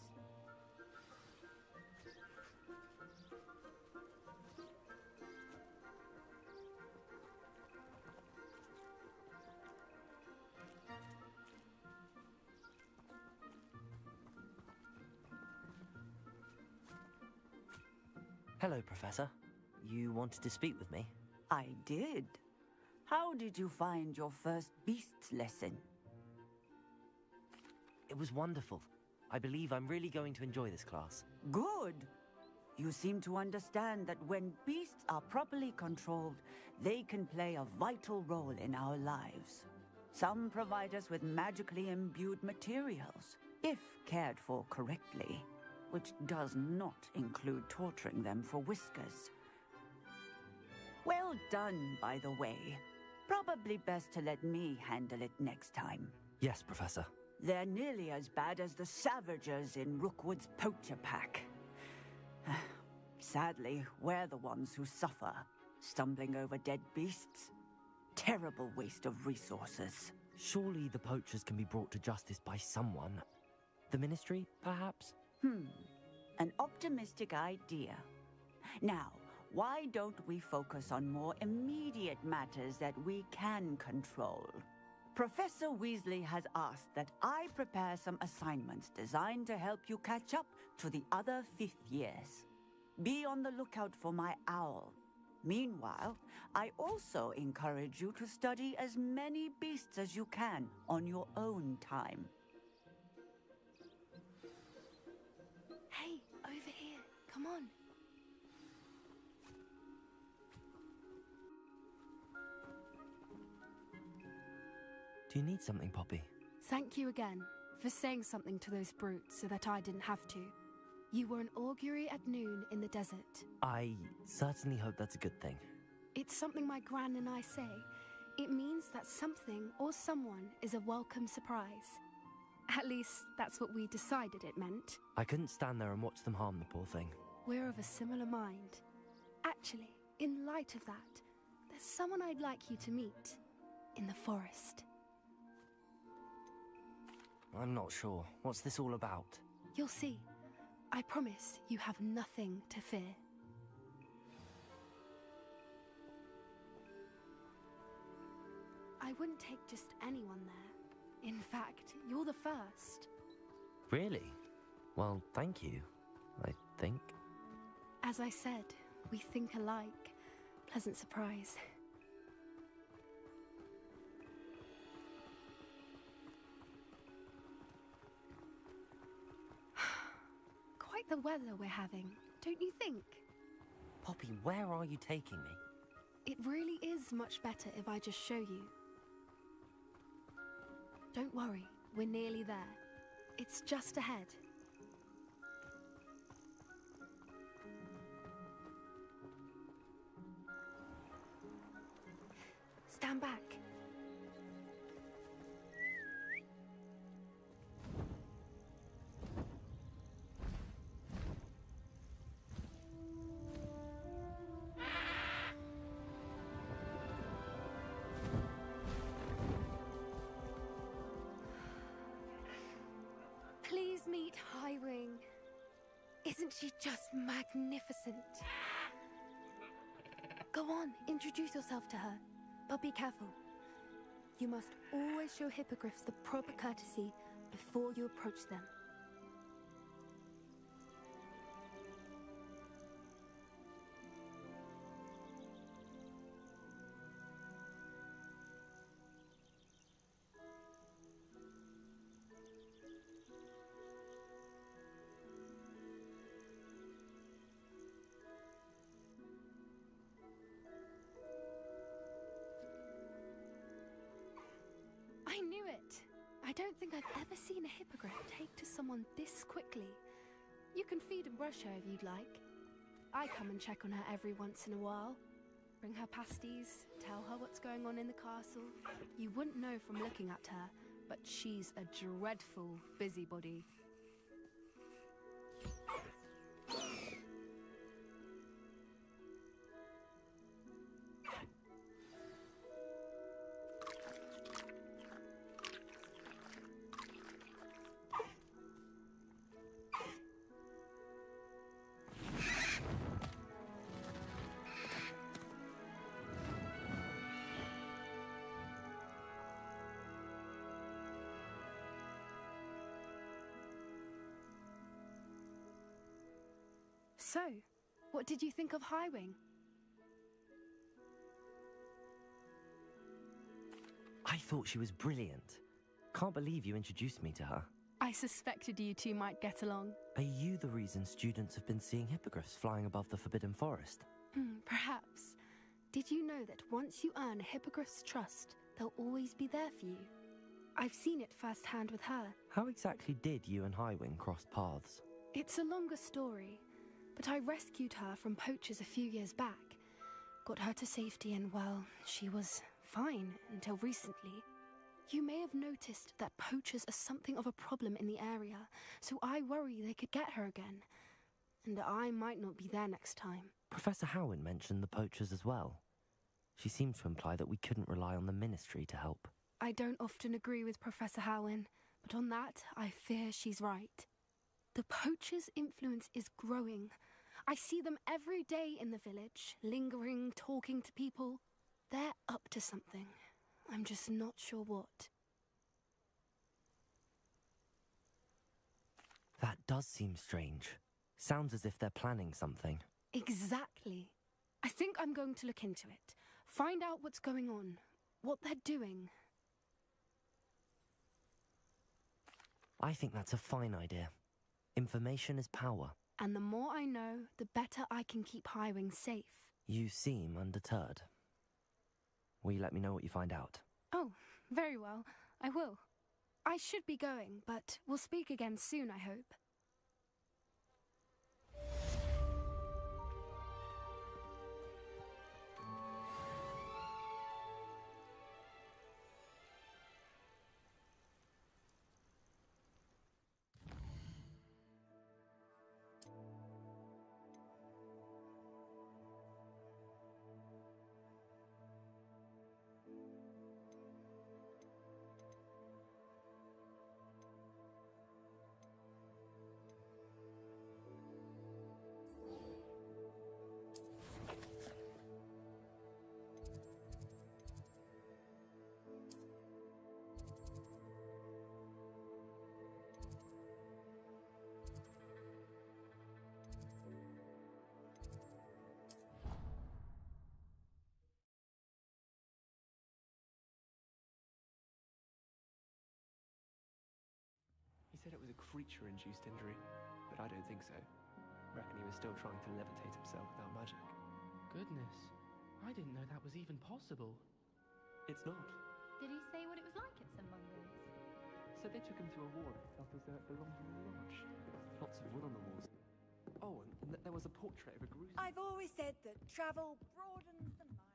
Hello, Professor. You wanted to speak with me? I did. How did you find your first beasts lesson? It was wonderful. I believe I'm really going to enjoy this class. Good. You seem to understand that when beasts are properly controlled, they can play a vital role in our lives. Some provide us with magically imbued materials, if cared for correctly, which does not include torturing them for whiskers. Well done, by the way. Probably best to let me handle it next time. Yes, Professor. They're nearly as bad as the Savagers in Rookwood's poacher pack. Sadly, we're the ones who suffer, stumbling over dead beasts. Terrible waste of resources. Surely the poachers can be brought to justice by someone. The Ministry, perhaps? An optimistic idea. Now, why don't we focus on more immediate matters that we can control? Professor Weasley has asked that I prepare some assignments designed to help you catch up to the other 5th years. Be on the lookout for my owl. Meanwhile, I also encourage you to study as many beasts as you can on your own time. Hey, over here. Come on. Do you need something, Poppy? Thank you again for saying something to those brutes so that I didn't have to. You were an augury at noon in the desert. I certainly hope that's a good thing. It's something my gran and I say. It means that something or someone is a welcome surprise. At least, that's what we decided it meant. I couldn't stand there and watch them harm the poor thing. We're of a similar mind. Actually, in light of that, there's someone I'd like you to meet. In the forest. I'm not sure. What's this all about? You'll see. I promise you have nothing to fear. I wouldn't take just anyone there. In fact, you're the first. Really? Well, thank you, I think. As I said, we think alike. Pleasant surprise. Quite the weather we're having, don't you think? Poppy, where are you taking me? It really is much better if I just show you. Don't worry, we're nearly there. It's just ahead. Stand back. Please meet Highwing. Isn't she just magnificent? Go on, introduce yourself to her. But be careful. You must always show hippogriffs the proper courtesy before you approach them. I don't think I've ever seen a hippogriff take to someone this quickly. You can feed and brush her if you'd like. I come and check on her every once in a while. Bring her pasties, tell her what's going on in the castle. You wouldn't know from looking at her, but she's a dreadful busybody. So, what did you think of Highwing? I thought she was brilliant. Can't believe you introduced me to her. I suspected you two might get along. Are you the reason students have been seeing hippogriffs flying above the Forbidden Forest? Perhaps. Did you know that once you earn a hippogriff's trust, they'll always be there for you? I've seen it firsthand with her. How exactly did you and Highwing cross paths? It's a longer story, but I rescued her from poachers a few years back. Got her to safety and, well, she was fine until recently. You may have noticed that poachers are something of a problem in the area, so I worry they could get her again. And I might not be there next time. Professor Howin mentioned the poachers as well. She seemed to imply that we couldn't rely on the Ministry to help. I don't often agree with Professor Howin, but on that, I fear she's right. The poachers' influence is growing. I see them every day in the village, lingering, talking to people. They're up to something. I'm just not sure what. That does seem strange. Sounds as if they're planning something. Exactly. I think I'm going to look into it. Find out what's going on, what they're doing. I think that's a fine idea. Information is power. And the more I know, the better I can keep Highwing safe. You seem undeterred. Will you let me know what you find out? Oh, very well. I will. I should be going, but we'll speak again soon, I hope. He said it was a creature-induced injury, but I don't think so. Reckon he was still trying to levitate himself without magic. Goodness, I didn't know that was even possible. It's not. Did he say what it was like at St. Mungo's? Said they took him to a ward and felt as though it belonged to the lodge. Lots of wood on the walls. Oh, and there was a portrait of a Gruesome. I've always said that travel broadens the mind.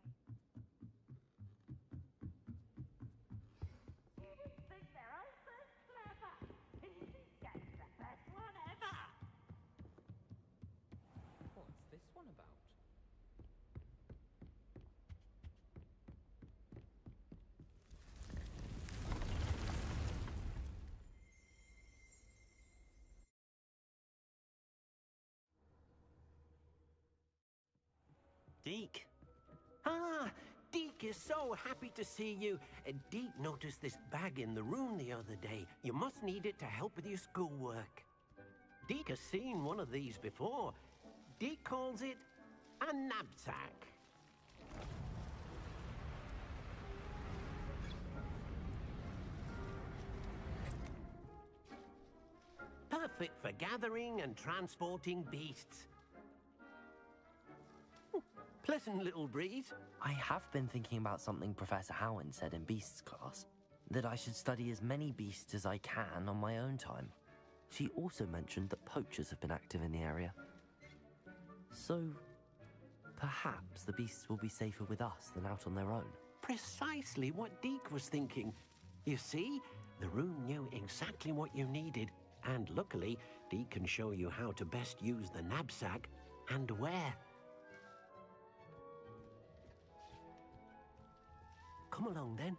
What's this one about? Deke. Ah, Deke is so happy to see you. Deke noticed this bag in the room the other day. You must need it to help with your schoolwork. Deke has seen one of these before. Deke calls it a knapsack. Perfect for gathering and transporting beasts. Pleasant little breeze. I have been thinking about something Professor Howin said in Beasts class. that I should study as many beasts as I can on my own time. She also mentioned that poachers have been active in the area. So, perhaps the beasts will be safer with us than out on their own. Precisely what Deke was thinking. You see, the room knew exactly what you needed, and luckily, Deke can show you how to best use the knapsack and where. Come along, then.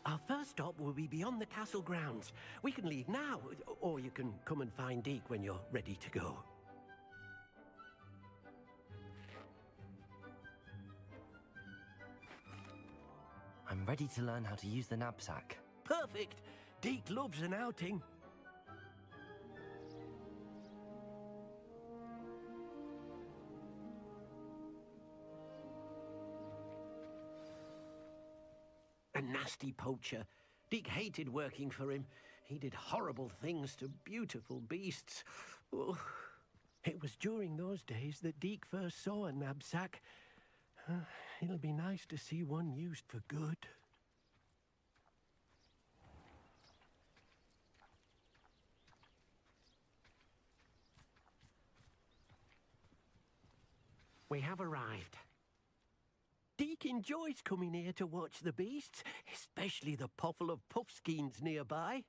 Our first stop will be beyond the castle grounds. We can leave now, or you can come and find Deke when you're ready to go. I'm ready to learn how to use the knapsack. Perfect! Deke loves an outing. A nasty poacher. Deke hated working for him. He did horrible things to beautiful beasts. Oh. It was during those days that Deke first saw a knapsack. It'll be nice to see one used for good. We have arrived. Deke enjoys coming here to watch the beasts, especially the potful of puffskeins nearby.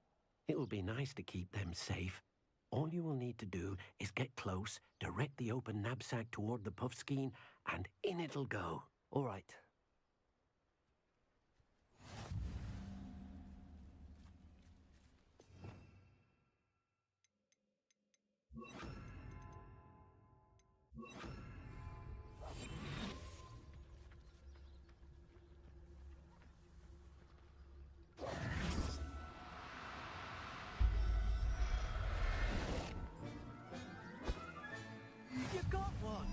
It will be nice to keep them safe. All you will need to do is get close, direct the open knapsack toward the puffskein, and in it'll go. All right. You got one!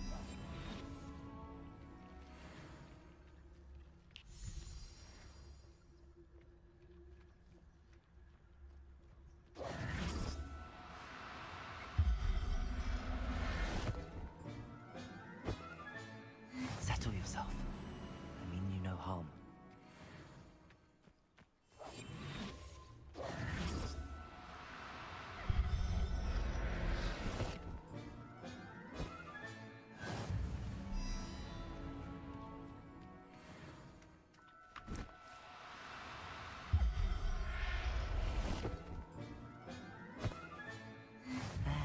Settle yourself. I mean you no harm.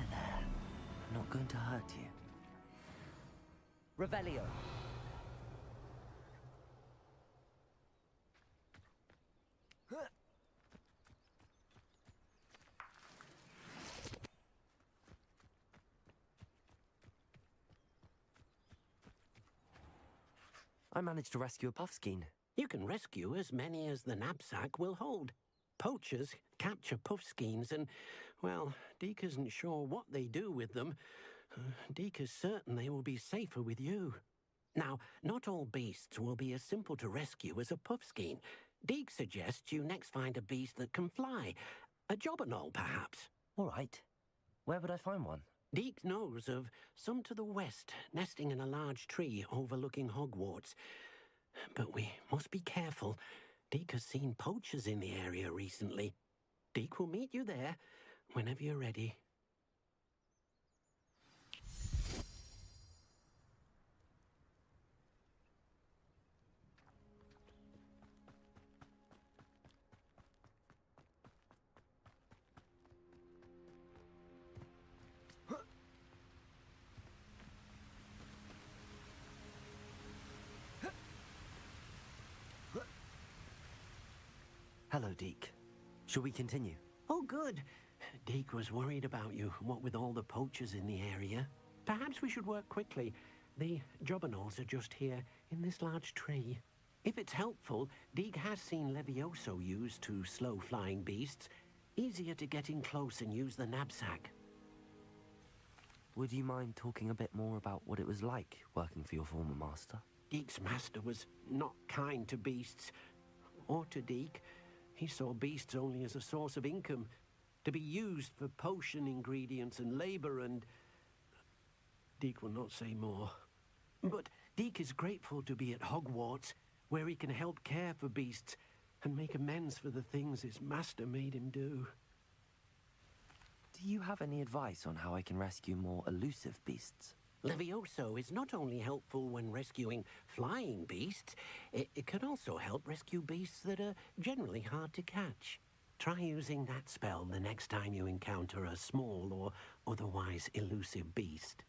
There. I'm not going to hurt you. Revelio. I managed to rescue a puffskein. You can rescue as many as the knapsack will hold. Poachers capture puffskeins and, well, Deke isn't sure what they do with them. Deke is certain they will be safer with you. Now, not all beasts will be as simple to rescue as a puffskein. Deke suggests you next find a beast that can fly. A jobberknoll, perhaps. All right. Where would I find one? Deke knows of some to the west, nesting in a large tree overlooking Hogwarts. But we must be careful. Deke has seen poachers in the area recently. Deke will meet you there whenever you're ready. Hello, Deke. Shall we continue? Oh, good. Deke was worried about you, what with all the poachers in the area. Perhaps we should work quickly. The jobberknolls are just here, in this large tree. If it's helpful, Deke has seen Levioso used to slow flying beasts. Easier to get in close and use the knapsack. Would you mind talking a bit more about what it was like working for your former master? Deke's master was not kind to beasts, or to Deke. He saw beasts only as a source of income, to be used for potion ingredients and labor, and Deke will not say more. But Deke is grateful to be at Hogwarts, where he can help care for beasts and make amends for the things his master made him do. Do you have any advice on how I can rescue more elusive beasts? Levioso is not only helpful when rescuing flying beasts, it can also help rescue beasts that are generally hard to catch. Try using that spell the next time you encounter a small or otherwise elusive beast.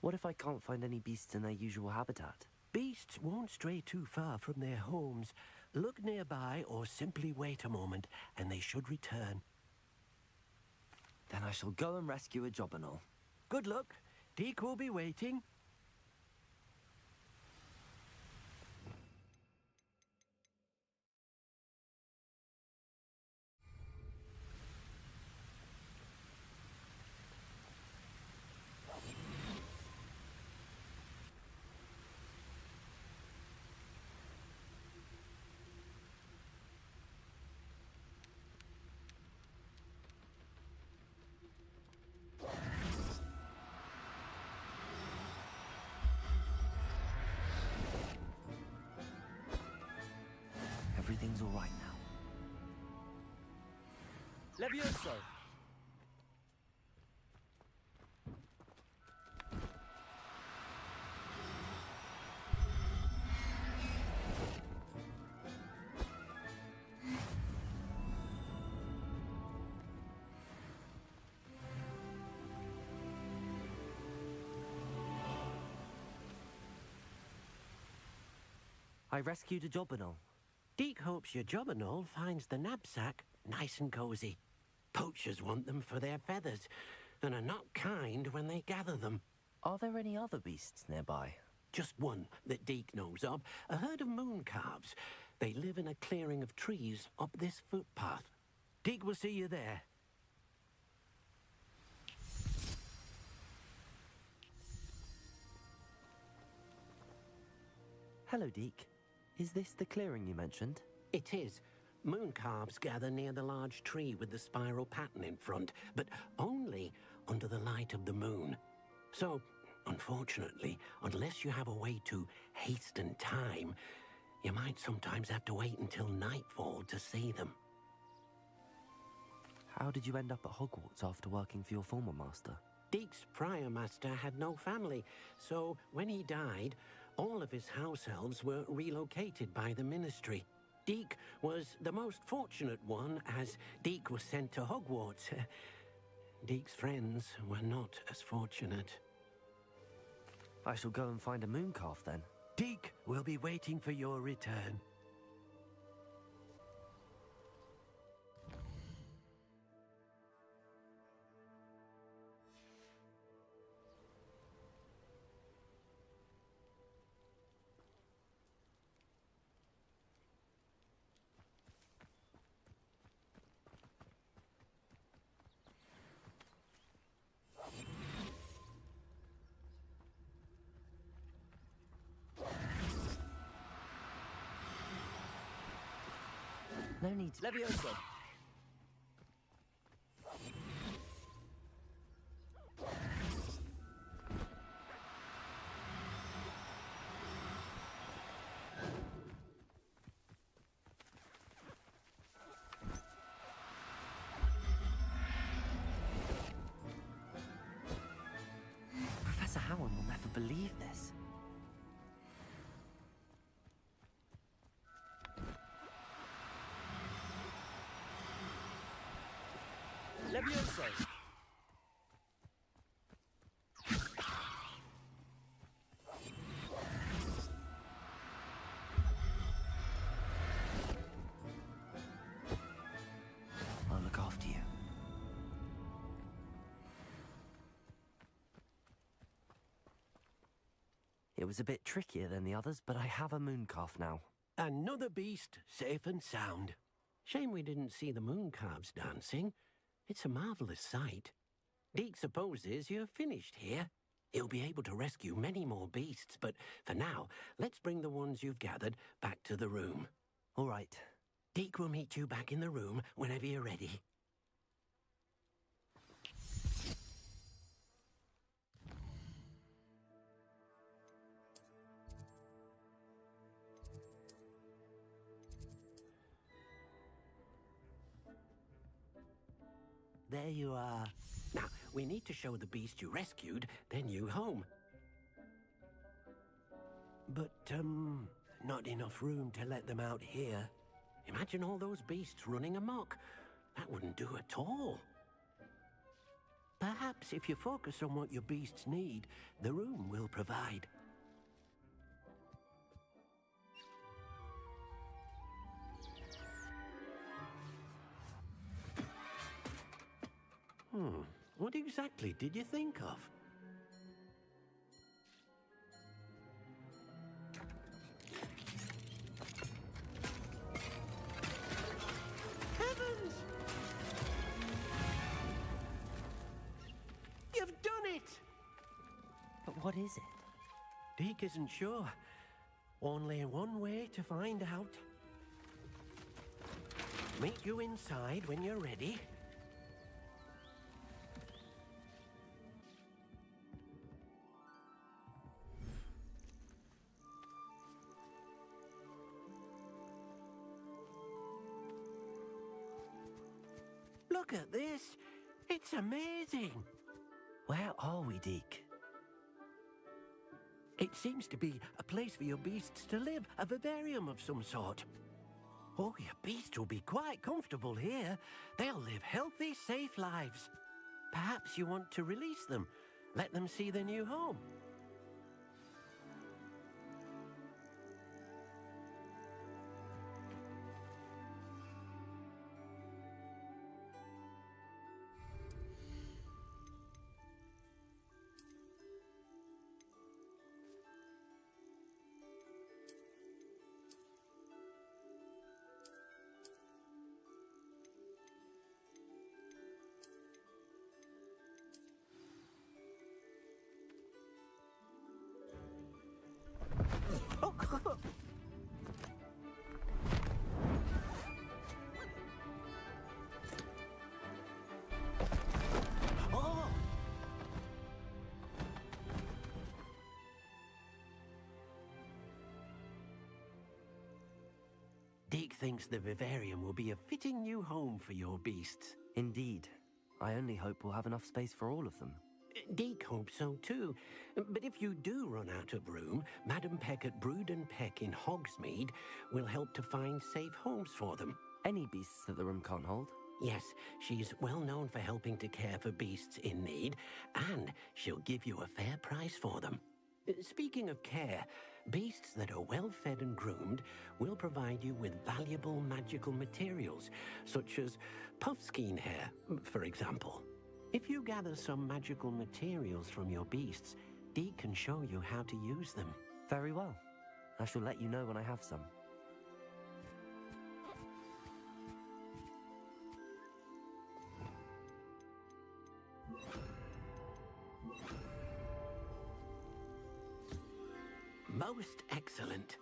What if I can't find any beasts in their usual habitat? Beasts won't stray too far from their homes. Look nearby or simply wait a moment, and they should return. Then I shall go and rescue a Jobberknoll. Good luck. Deke will be waiting. Everything's all right now. Levioso! I rescued a Jobberknoll. Deke hopes your Jobberknoll finds the knapsack nice and cozy. Poachers want them for their feathers, and are not kind when they gather them. Are there any other beasts nearby? Just one that Deke knows of, a herd of moon calves. They live in a clearing of trees up this footpath. Deke will see you there. Hello, Deke. Is this the clearing you mentioned? It is. Moon calves gather near the large tree with the spiral pattern in front, but only under the light of the moon. So, unfortunately, unless you have a way to hasten time, you might sometimes have to wait until nightfall to see them. How did you end up at Hogwarts after working for your former master? Deke's prior master had no family, so when he died, all of his house elves were relocated by the Ministry. Deke was the most fortunate one, as Deke was sent to Hogwarts. Deke's friends were not as fortunate. I shall go and find a moon calf then. Deke will be waiting for your return. No need. Levioso! Professor Howard will never believe this. Levioso! I'll look after you. It was a bit trickier than the others, but I have a moon calf now. Another beast, safe and sound. Shame we didn't see the moon calves dancing. It's a marvelous sight. Deke supposes you're finished here. He'll be able to rescue many more beasts, but for now, let's bring the ones you've gathered back to the room. All right. Deke will meet you back in the room whenever you're ready. there you are. Now, we need to show the beast you rescued their new home. But, not enough room to let them out here. Imagine all those beasts running amok. That wouldn't do at all. Perhaps if you focus on what your beasts need, the room will provide. What exactly did you think of? Heavens! You've done it! But what is it? Deke isn't sure. Only one way to find out. Meet you inside when you're ready. Look at this. It's amazing. Where are we, Deke? It seems to be a place for your beasts to live, a vivarium of some sort. Oh, your beasts will be quite comfortable here. They'll live healthy, safe lives. Perhaps you want to release them, let them see their new home. Deke thinks the vivarium will be a fitting new home for your beasts. Indeed. I only hope we'll have enough space for all of them. Deke hopes so too. But if you do run out of room, Madam Peck at Brood and Peck in Hogsmeade will help to find safe homes for them. Any beasts that the room can't hold? Yes, she's well known for helping to care for beasts in need, and she'll give you a fair price for them. Speaking of care, beasts that are well fed and groomed will provide you with valuable magical materials, such as puffskein hair, for example. If you gather some magical materials from your beasts, Deke can show you how to use them. Very well. I shall let you know when I have some. Most excellent.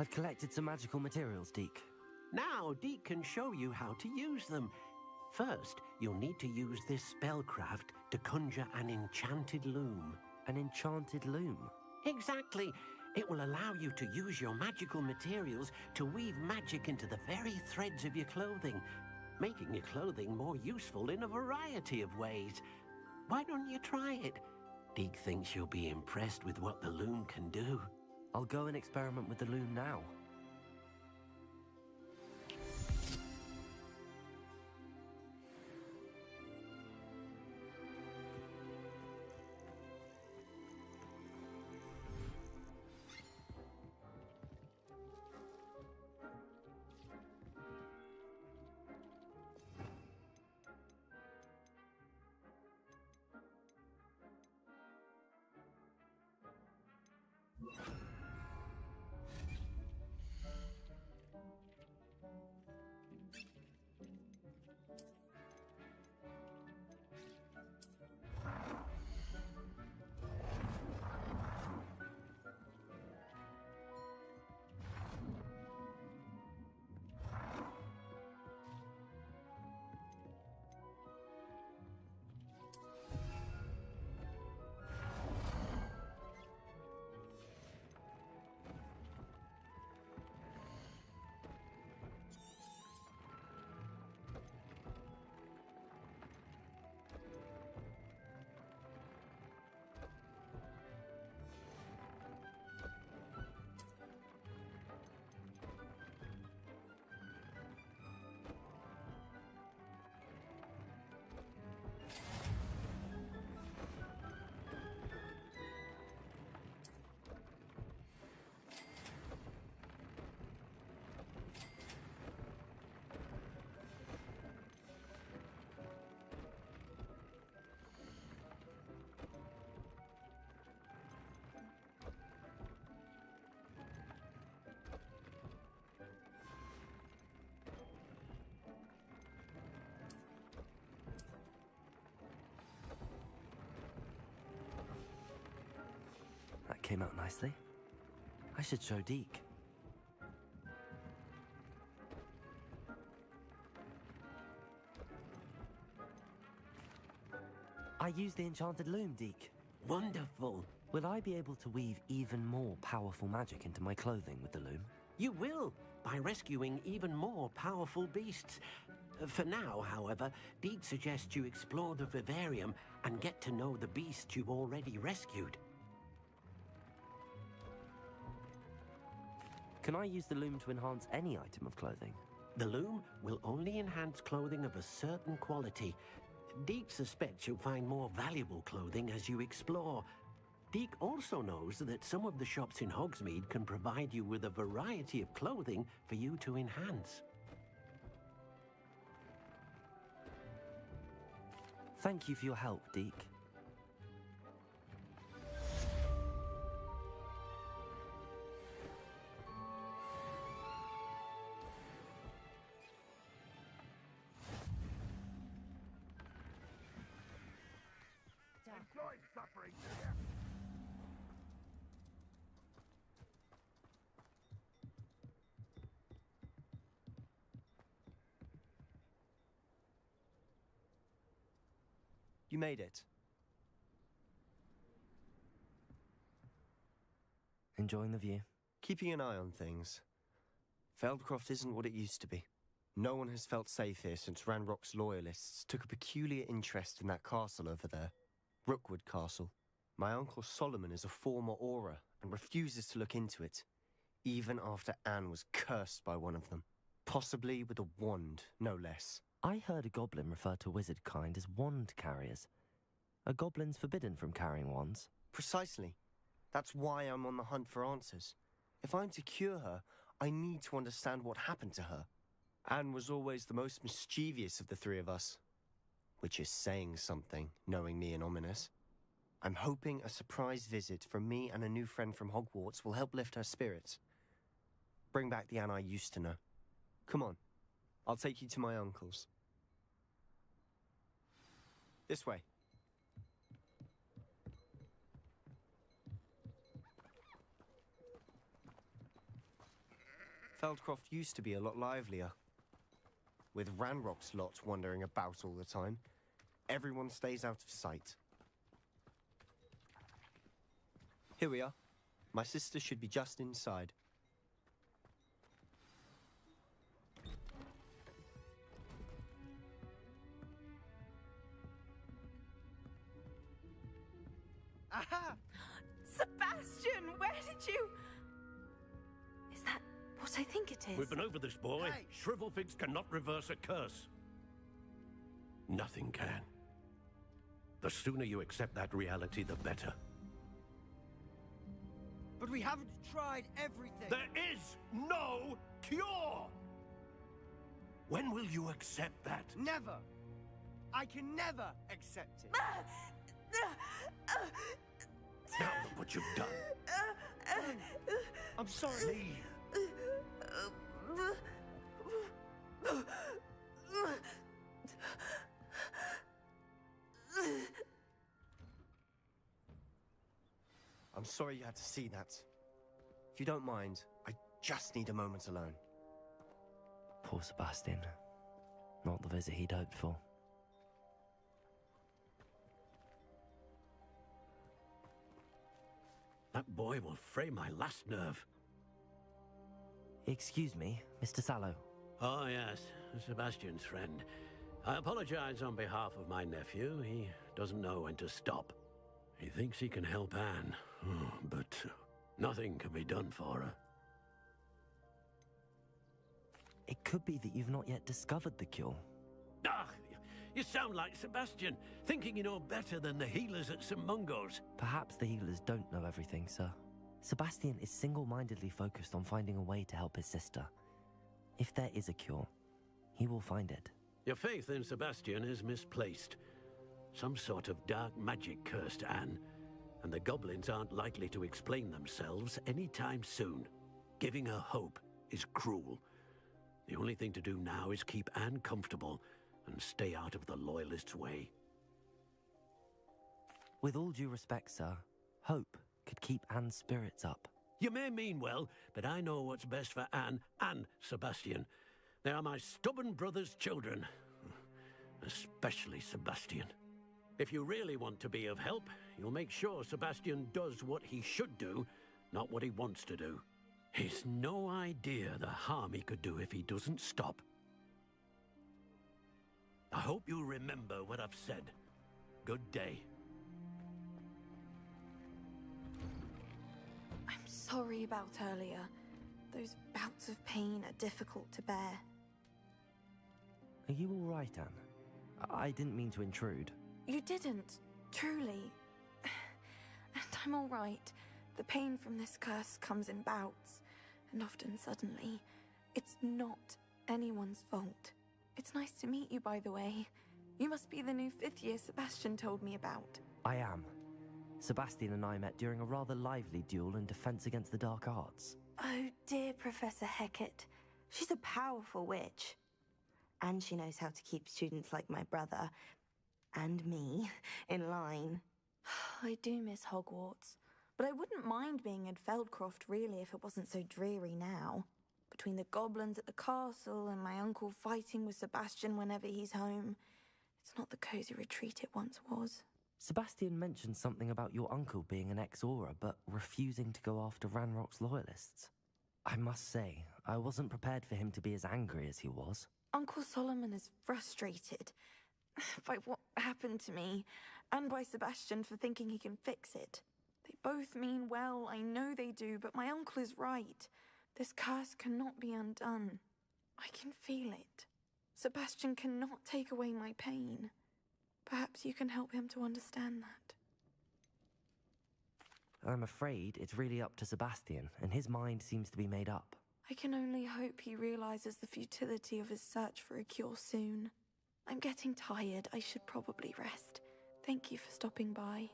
I've collected some magical materials, Deke. Now, Deke can show you how to use them. First, you'll need to use this spellcraft to conjure an enchanted loom. An enchanted loom? Exactly. It will allow you to use your magical materials to weave magic into the very threads of your clothing, making your clothing more useful in a variety of ways. Why don't you try it? Deke thinks you'll be impressed with what the loom can do. I'll go and experiment with the loom now. That came out nicely. I should show Deke. I used the enchanted loom, Deke. Wonderful. Will I be able to weave even more powerful magic into my clothing with the loom? You will, by rescuing even more powerful beasts. For now, however, Deke suggests you explore the vivarium and get to know the beasts you've already rescued. Can I use the loom to enhance any item of clothing? The loom will only enhance clothing of a certain quality. Deke suspects you'll find more valuable clothing as you explore. Deke also knows that some of the shops in Hogsmeade can provide you with a variety of clothing for you to enhance. Thank you for your help, Deke. Suffering. You made it. Enjoying the view? Keeping an eye on things. Feldcroft isn't what it used to be. No one has felt safe here since Ranrock's loyalists took a peculiar interest in that castle over there. Rookwood Castle. My uncle Solomon is a former Auror and refuses to look into it, even after Anne was cursed by one of them. Possibly with a wand, no less. I heard a goblin refer to wizard kind as wand carriers. Are goblins forbidden from carrying wands? Precisely. That's why I'm on the hunt for answers. If I'm to cure her, I need to understand what happened to her. Anne was always the most mischievous of the three of us. Which is saying something, knowing me and Ominous. I'm hoping a surprise visit from me and a new friend from Hogwarts will help lift her spirits. Bring back the Anne I used to know. Come on, I'll take you to my uncle's. This way. Feldcroft used to be a lot livelier. With Ranrock's lot wandering about all the time, everyone stays out of sight. Here we are. My sister should be just inside. Aha! Sebastian, where did you... Is that what I think it is? We've been over this, boy. Hey. Shrivelfigs cannot reverse a curse. Nothing can. The sooner you accept that reality, the better. But we haven't tried everything. There is no cure! When will you accept that? Never! I can never accept it. Now look what you've done. I'm sorry. Leave. I'm sorry you had to see that. If you don't mind, I just need a moment alone. Poor Sebastian. Not the visit he'd hoped for. That boy will fray my last nerve. Excuse me, Mr. Sallow. Oh, yes, Sebastian's friend. I apologize on behalf of my nephew. He doesn't know when to stop. He thinks he can help Anne, but nothing can be done for her. It could be that you've not yet discovered the cure. Ah, you sound like Sebastian, thinking you know better than the healers at St. Mungo's. Perhaps the healers don't know everything, sir. Sebastian is single-mindedly focused on finding a way to help his sister. If there is a cure, he will find it. Your faith in Sebastian is misplaced. Some sort of dark magic cursed Anne, and the goblins aren't likely to explain themselves anytime soon. Giving her hope is cruel. The only thing to do now is keep Anne comfortable and stay out of the Loyalists' way. With all due respect, sir, hope could keep Anne's spirits up. You may mean well, but I know what's best for Anne and Sebastian. They are my stubborn brother's children. Especially Sebastian. If you really want to be of help, you'll make sure Sebastian does what he should do, not what he wants to do. He's no idea the harm he could do if he doesn't stop. I hope you'll remember what I've said. Good day. I'm sorry about earlier. Those bouts of pain are difficult to bear. Are you all right, Anne? I didn't mean to intrude. You didn't, truly. And I'm all right. The pain from this curse comes in bouts, and often suddenly. It's not anyone's fault. It's nice to meet you, by the way. You must be the new 5th year Sebastian told me about. I am. Sebastian and I met during a rather lively duel in defense against the dark arts. Oh, dear Professor Hecat. She's a powerful witch. And she knows how to keep students like my brother, and me, in line. I do miss Hogwarts, but I wouldn't mind being in Feldcroft, really, if it wasn't so dreary now. Between the goblins at the castle and my uncle fighting with Sebastian whenever he's home, it's not the cozy retreat it once was. Sebastian mentioned something about your uncle being an ex-Auror, but refusing to go after Ranrock's loyalists. I must say, I wasn't prepared for him to be as angry as he was. Uncle Solomon is frustrated by what happened to me, and by Sebastian for thinking he can fix it. They both mean well, I know they do, but my uncle is right. This curse cannot be undone. I can feel it. Sebastian cannot take away my pain. Perhaps you can help him to understand that. I'm afraid it's really up to Sebastian, and his mind seems to be made up. I can only hope he realizes the futility of his search for a cure soon. I'm getting tired. I should probably rest. Thank you for stopping by.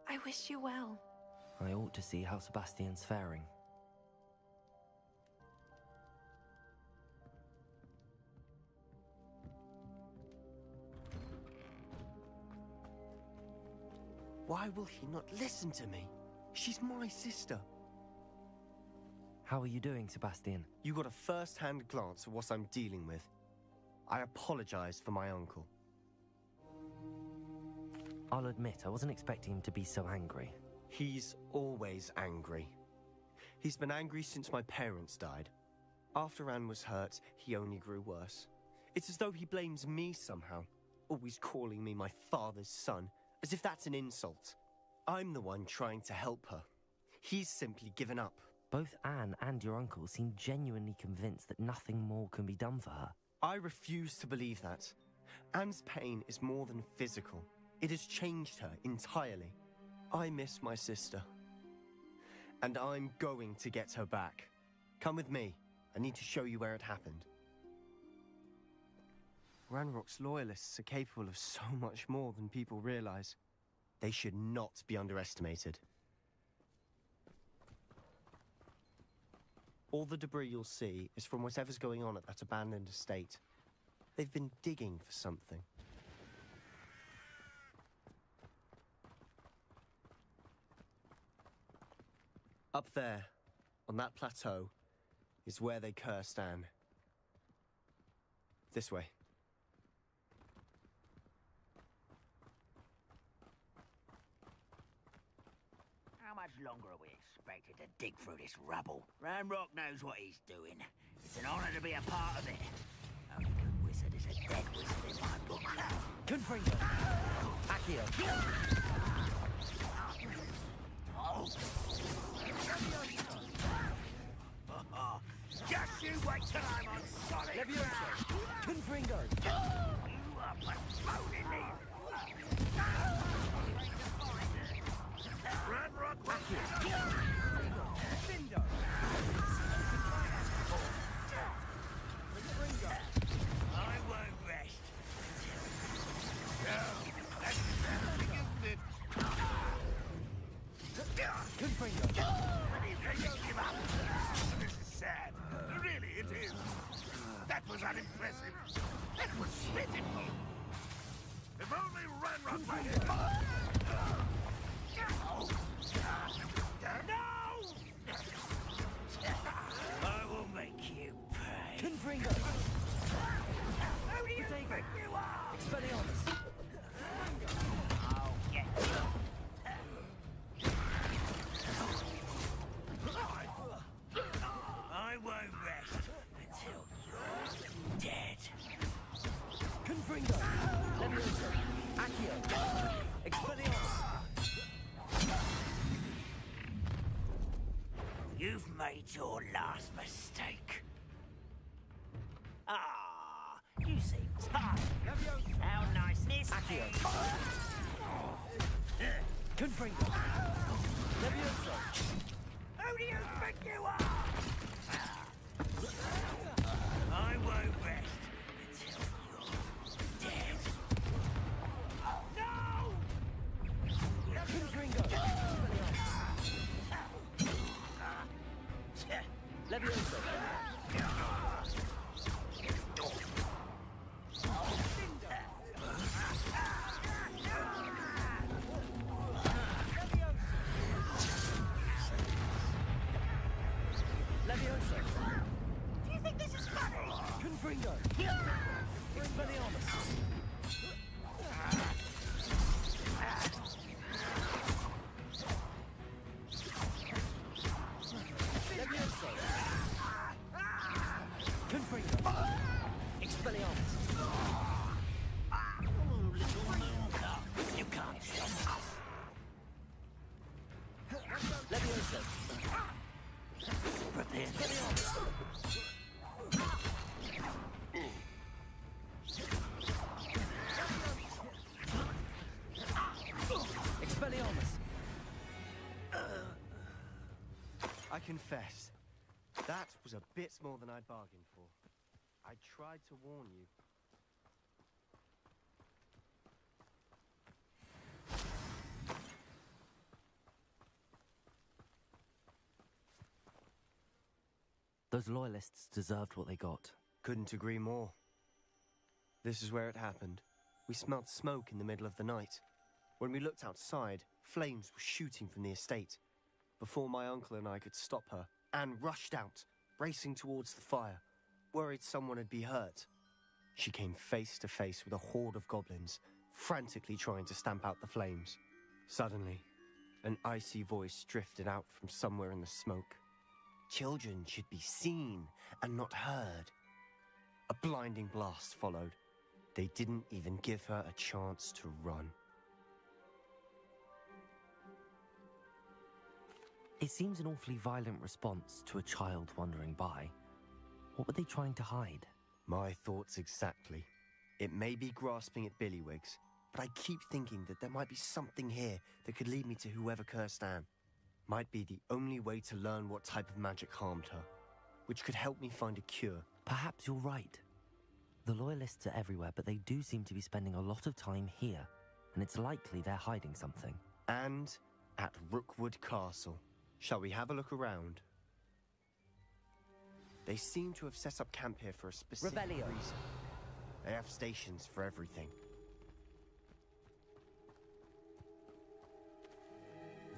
I wish you well. I ought to see how Sebastian's faring. Why will he not listen to me? She's my sister. How are you doing, Sebastian? You got a first-hand glance at what I'm dealing with. I apologize for my uncle. I'll admit, I wasn't expecting him to be so angry. He's always angry. He's been angry since my parents died. After Anne was hurt, he only grew worse. It's as though he blames me somehow, always calling me my father's son, as if that's an insult. I'm the one trying to help her. He's simply given up. Both Anne and your uncle seem genuinely convinced that nothing more can be done for her. I refuse to believe that. Anne's pain is more than physical. It has changed her entirely. I miss my sister. And I'm going to get her back. Come with me. I need to show you where it happened. Ranrock's loyalists are capable of so much more than people realize. They should not be underestimated. All the debris you'll see is from whatever's going on at that abandoned estate. They've been digging for something. Up there, on that plateau, is where they cursed Anne. This way. How much longer are we expected to dig through this rubble? Ranrock knows what he's doing. It's an honor to be a part of it. Only good wizard is a dead wizard in my book. Confringo! Accio! Just you wait till I'm on solid Levioso! Confringo! You are postponing me! Ranrock! Bindo! I won't rest until... That's nothing, isn't it? Confringo! Don't give up! This is sad. Really, it is. That was unimpressive. That was pitiful. If only Ranrock were here. No! I will make you pay. Confringo! Who do you think you are? Expelliarmus! I'll get you. I won't rest until you're dead. Confringo! Levioso! Accio! Expelliarmus! You've made your last mistake. Ah, you seem tired. How nice is Accio! Confringo! Levioso! Who do you think you are? I won't rest until you're dead. No! Confringo! Levioso! Levioso! Do you think this is funny? Confringo! Expelliarmus! Levioso! Confringo! Expelliarmus! You can't stop us. Levioso! Prepare. Expelliarmus! I confess, that was a bit more than I'd bargained for. I tried to warn you. Those loyalists deserved what they got. Couldn't agree more. This is where it happened. We smelled smoke in the middle of the night. When we looked outside, flames were shooting from the estate. Before my uncle and I could stop her, Anne rushed out, racing towards the fire, worried someone had been hurt. She came face to face with a horde of goblins, frantically trying to stamp out the flames. Suddenly, an icy voice drifted out from somewhere in the smoke. Children should be seen and not heard. A blinding blast followed. They didn't even give her a chance to run. It seems an awfully violent response to a child wandering by. What were they trying to hide? My thoughts exactly. It may be grasping at Billywigs, but I keep thinking that there might be something here that could lead me to whoever cursed Anne. Might be the only way to learn what type of magic harmed her, which could help me find a cure. Perhaps you're right. The Loyalists are everywhere, but they do seem to be spending a lot of time here, and it's likely they're hiding something. And at Rookwood Castle. Shall we have a look around? They seem to have set up camp here for a specific Revelio. reason. They have stations for everything.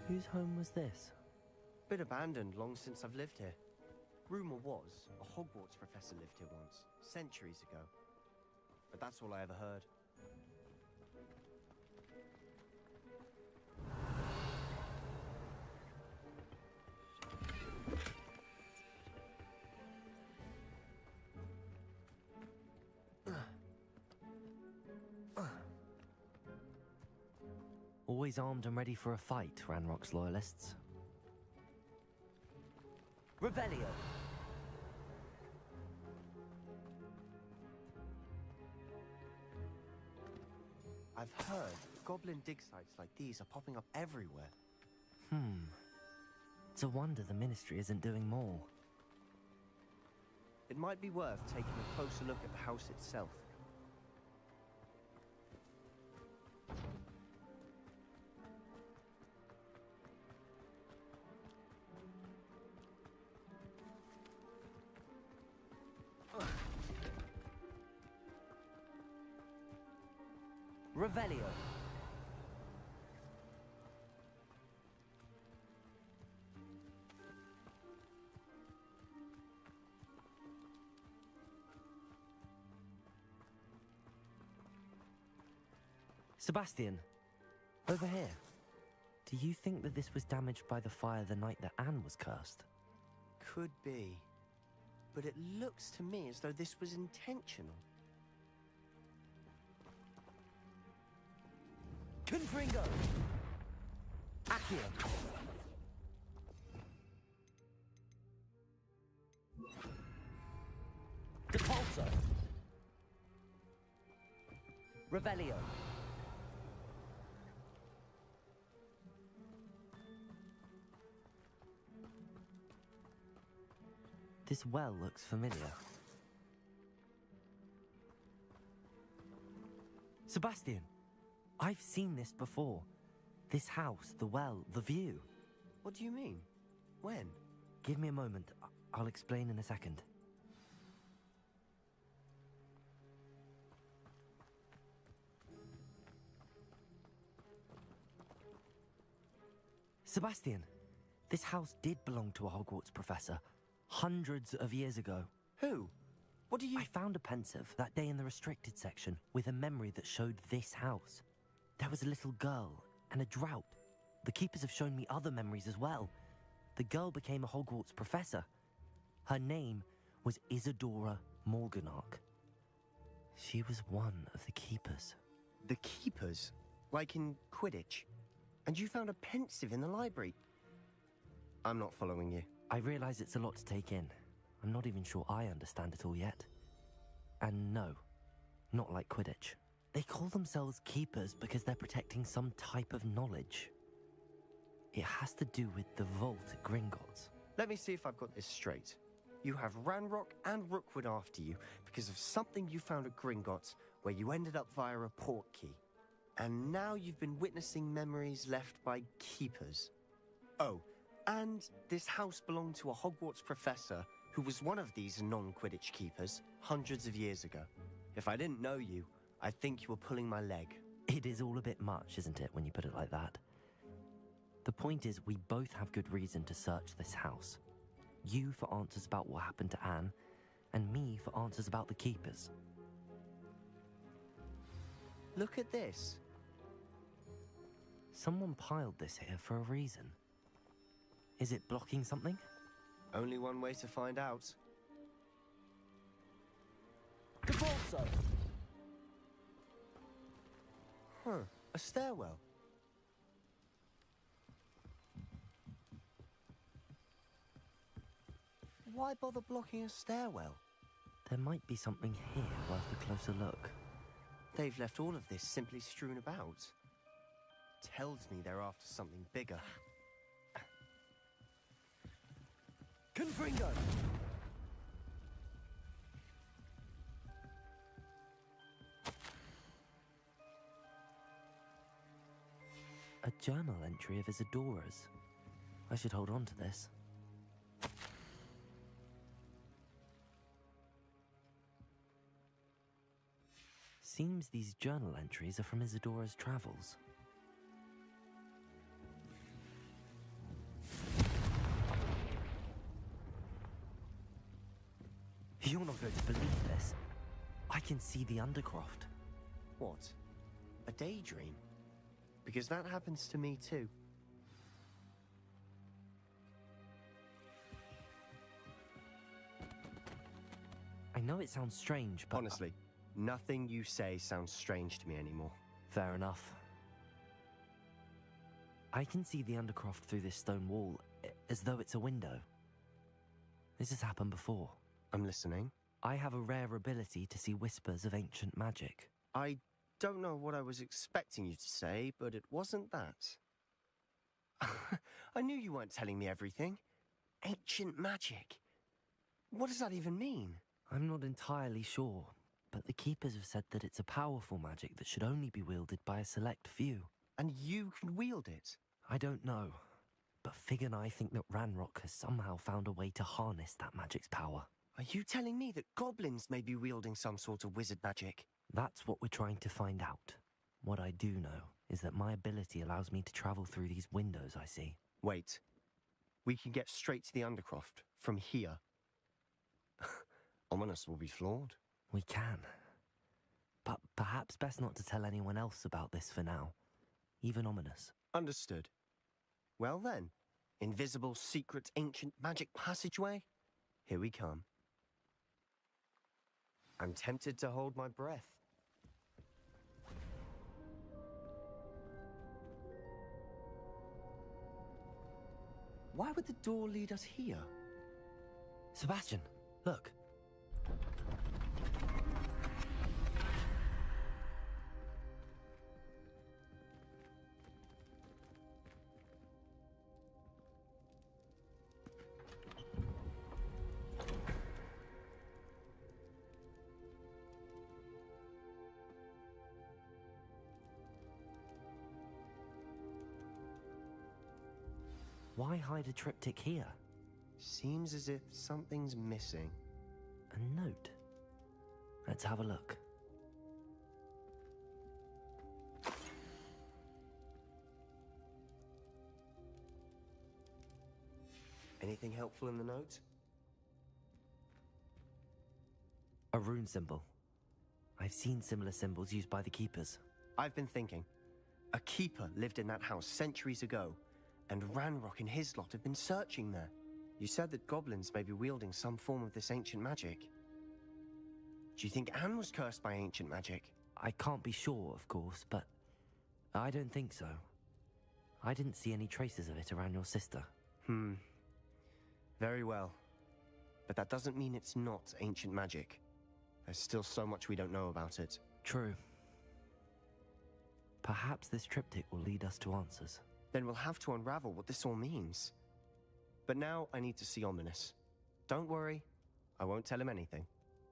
Whose home was this? Been abandoned long since I've lived here. Rumour was a Hogwarts professor lived here once, centuries ago. But that's all I ever heard. Always armed and ready for a fight, Ranrock's Loyalists. Revelio! I've heard goblin dig sites like these are popping up everywhere. It's a wonder the Ministry isn't doing more. It might be worth taking a closer look at the house itself. Revelio! Sebastian, over here. Do you think that this was damaged by the fire the night that Anne was cursed? Could be. But it looks to me as though this was intentional. Confringo! Accio! Depulso! Revelio! This well looks familiar. Sebastian! I've seen this before. This house, the well, the view. What do you mean? When? Give me a moment. I'll explain in a second. Sebastian, this house did belong to a Hogwarts professor, hundreds of years ago. Who? What do you... I found a pensive that day in the restricted section with a memory that showed this house. There was a little girl and a drought. The keepers have shown me other memories as well. The girl became a Hogwarts professor. Her name was Isadora Morganark. She was one of the keepers. The keepers? Like in Quidditch? And you found a pensive in the library? I'm not following you. I realize it's a lot to take in. I'm not even sure I understand it all yet. And no, not like Quidditch. They call themselves keepers because they're protecting some type of knowledge. It has to do with the vault at Gringotts. Let me see if I've got this straight. You have Ranrock and Rookwood after you because of something you found at Gringotts where you ended up via a portkey. And now you've been witnessing memories left by keepers. Oh, and this house belonged to a Hogwarts professor who was one of these non-Quidditch keepers hundreds of years ago. If I didn't know you, I think you were pulling my leg. It is all a bit much, isn't it, when you put it like that? The point is, we both have good reason to search this house. You for answers about what happened to Anne, and me for answers about the Keepers. Look at this. Someone piled this here for a reason. Is it blocking something? Only one way to find out. Capalso! Huh, a stairwell. Why bother blocking a stairwell? There might be something here worth a closer look. They've left all of this simply strewn about. Tells me they're after something bigger. Confringo! A journal entry of Isadora's. I should hold on to this. Seems these journal entries are from Isadora's travels. You're not going to believe this. I can see the Undercroft. What? A daydream? Because that happens to me too. I know it sounds strange, but... Honestly, nothing you say sounds strange to me anymore. Fair enough. I can see the Undercroft through this stone wall, as though it's a window. This has happened before. I'm listening. I have a rare ability to see whispers of ancient magic. I don't know what I was expecting you to say, but it wasn't that. I knew you weren't telling me everything. Ancient magic. What does that even mean? I'm not entirely sure, but the Keepers have said that it's a powerful magic that should only be wielded by a select few. And you can wield it? I don't know, but Fig and I think that Ranrock has somehow found a way to harness that magic's power. Are you telling me that goblins may be wielding some sort of wizard magic? That's what we're trying to find out. What I do know is that my ability allows me to travel through these windows I see. Wait. We can get straight to the Undercroft from here. Ominous will be floored. We can. But perhaps best not to tell anyone else about this for now. Even Ominous. Understood. Well then, invisible, secret, ancient magic passageway? Here we come. I'm tempted to hold my breath. Why would the door lead us here? Sebastian, look. Why hide a triptych here? Seems as if something's missing. A note. Let's have a look. Anything helpful in the note? A rune symbol. I've seen similar symbols used by the Keepers. I've been thinking. A keeper lived in that house centuries ago, and Ranrock and his lot have been searching there. You said that goblins may be wielding some form of this ancient magic. Do you think Anne was cursed by ancient magic? I can't be sure, of course, but I don't think so. I didn't see any traces of it around your sister. Very well. But that doesn't mean it's not ancient magic. There's still so much we don't know about it. True. Perhaps this triptych will lead us to answers. Then we'll have to unravel what this all means. But now I need to see Ominous. Don't worry, I won't tell him anything.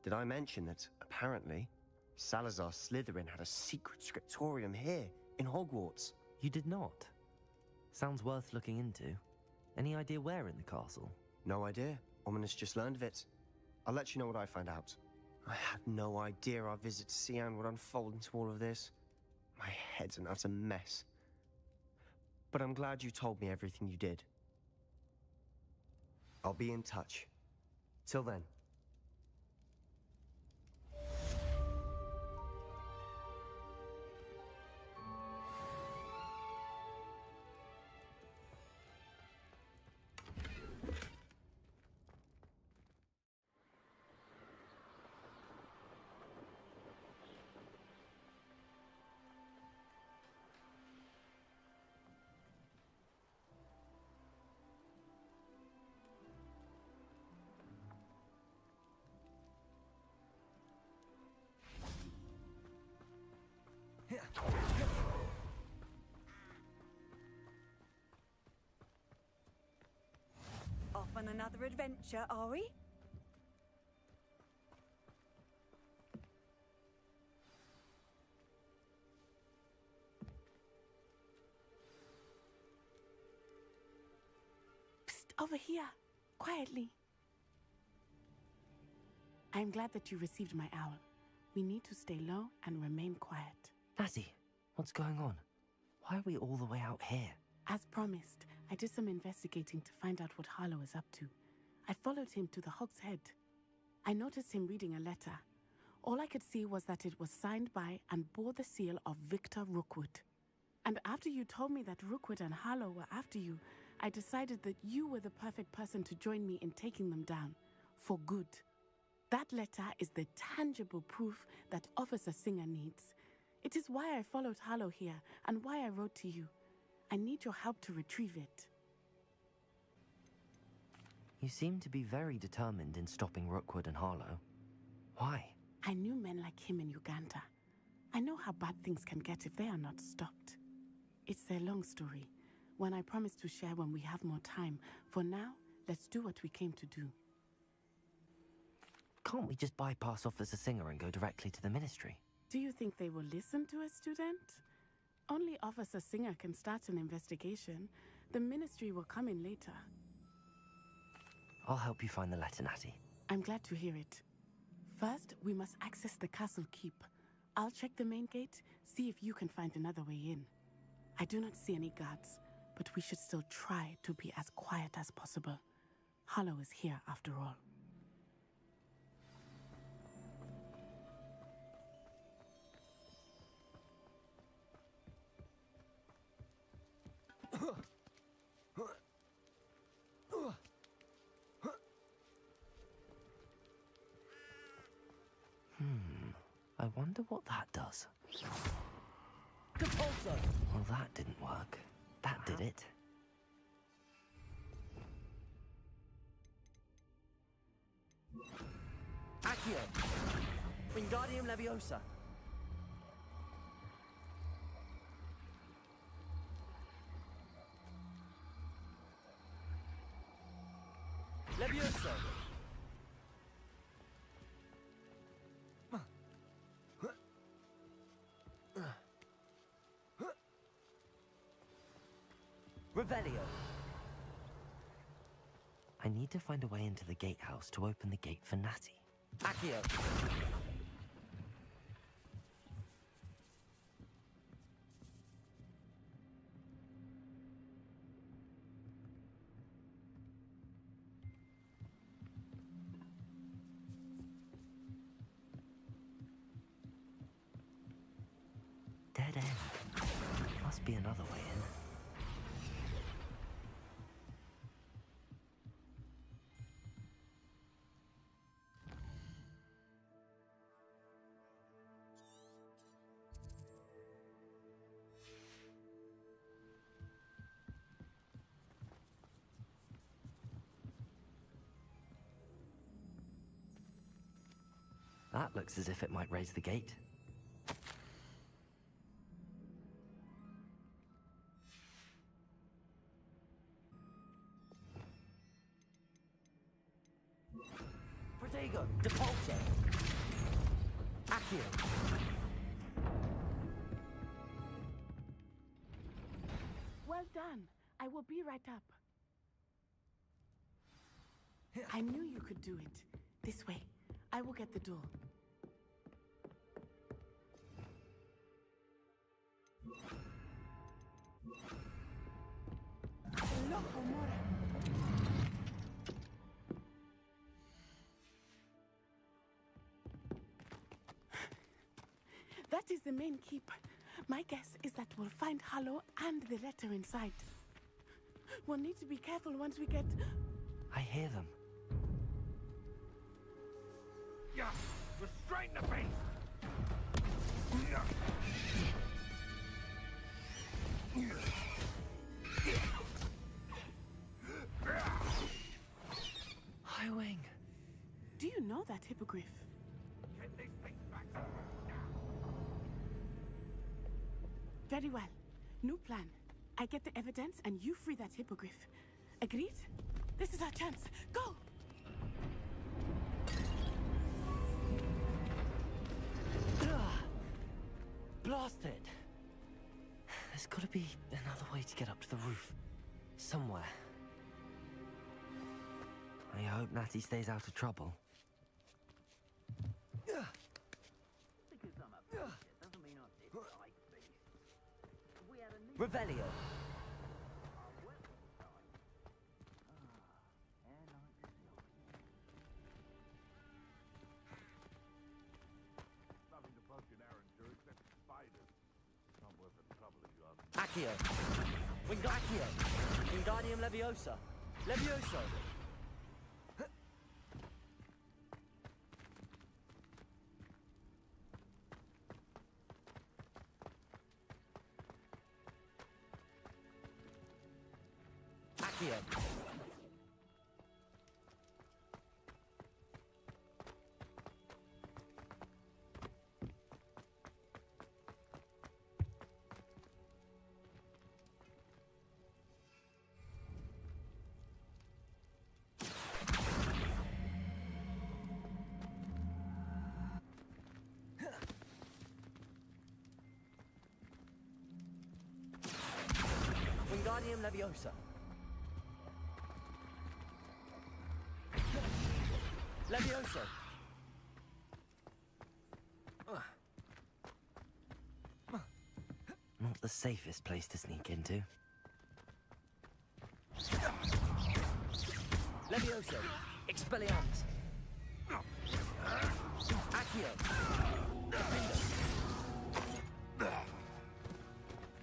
Did I mention that, apparently, Salazar Slytherin had a secret scriptorium here, in Hogwarts? You did not? Sounds worth looking into. Any idea where in the castle? No idea. Ominous just learned of it. I'll let you know what I find out. I had no idea our visit to Cian would unfold into all of this. My head's an utter mess. But I'm glad you told me everything you did. I'll be in touch. Till then. Off on another adventure, are we? Psst, over here. Quietly. I'm glad that you received my owl. We need to stay low and remain quiet. Natty, what's going on? Why are we all the way out here? As promised, I did some investigating to find out what Harlow is up to. I followed him to the Hog's Head. I noticed him reading a letter. All I could see was that it was signed by and bore the seal of Victor Rookwood. And after you told me that Rookwood and Harlow were after you, I decided that you were the perfect person to join me in taking them down. For good. That letter is the tangible proof that Officer Singer needs. It is why I followed Harlow here and why I wrote to you. I need your help to retrieve it. You seem to be very determined in stopping Rookwood and Harlow. Why? I knew men like him in Uganda. I know how bad things can get if they are not stopped. It's a long story, one I promise to share when we have more time. For now, let's do what we came to do. Can't we just bypass Officer Singer and go directly to the Ministry? Do you think they will listen to a student? Only Officer Singer can start an investigation. The Ministry will come in later. I'll help you find the letter, Natty. I'm glad to hear it. First, we must access the castle keep. I'll check the main gate, see if you can find another way in. I do not see any guards, but we should still try to be as quiet as possible. Harlow is here after all. I wonder what that does. Depulso! Well, that didn't work. That did it. Accio! Wingardium Leviosa! Levioso! Revelio! I need to find a way into the gatehouse to open the gate for Natty. Accio! Dead end. Must be another way in. That looks as if it might raise the gate. Protego! Depulso! Accio! Well done. I will be right up. I knew you could do it. This way. I will get the door. That is the main keep. My guess is that we'll find Harlow and the letter inside. We'll need to be careful once we get... I hear them. Yeah, restrain the beast! Highwing. Do you know that hippogriff? Get this thing back. Very well. New plan. I get the evidence and you free that hippogriff. Agreed? This is our chance. Go! Blasted! There's gotta be another way to get up to the roof. Somewhere. I hope Natty stays out of trouble. Revelio. Accio. Accio. Wingardium Leviosa. Levioso. Accio. Wingardium Leviosa. Levioso. Not the safest place to sneak into. Levioso. Expelliarmus. Accio.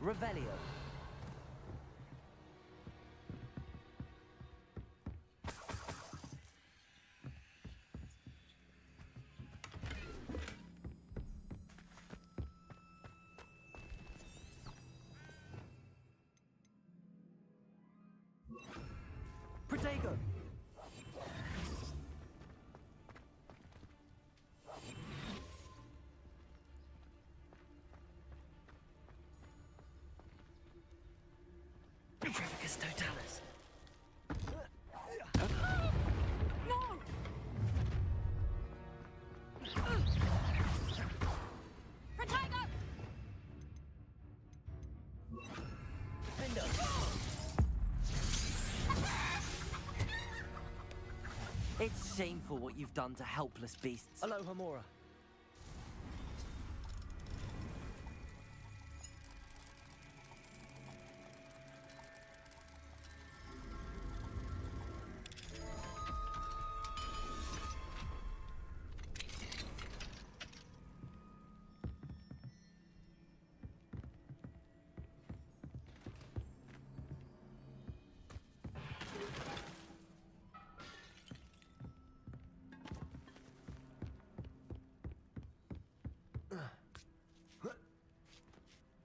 Revelio. Protego. Icus Totalis. No! Protego! Defender. It's shameful what you've done to helpless beasts. Aloha Mora.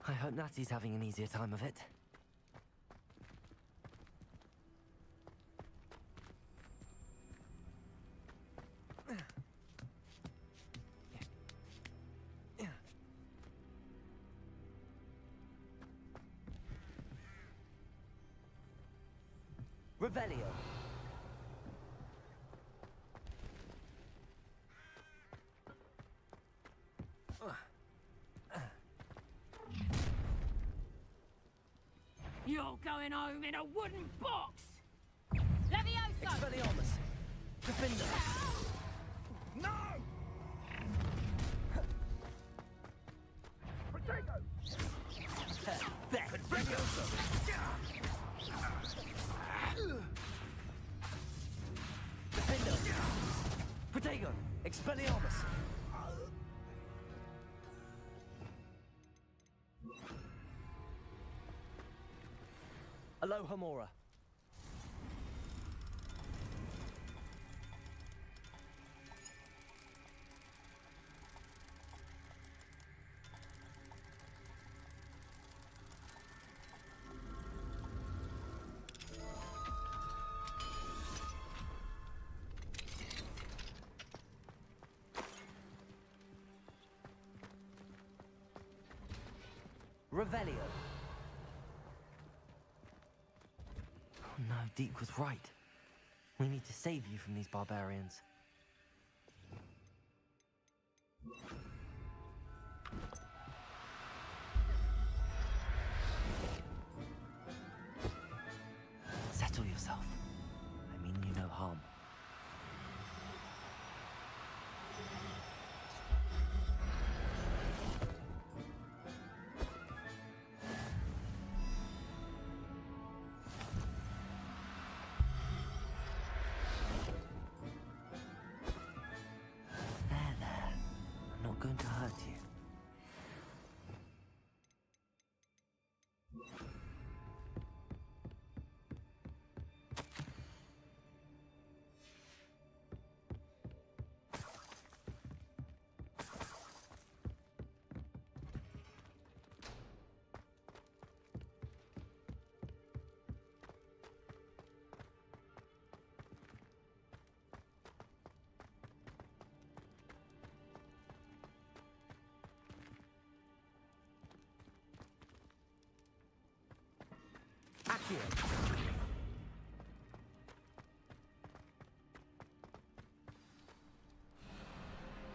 I hope Natty's having an easier time of it. Revelio. You're going home in a wooden box! Levioso! Expelliarmus. Defender. No! Protego! There. Levioso. Defender. Protego. Expelliarmus. Aloha Mora. Revelio. Oh no, Deke was right. We need to save you from these barbarians. Settle yourself. I mean you no harm. Going to hurt you.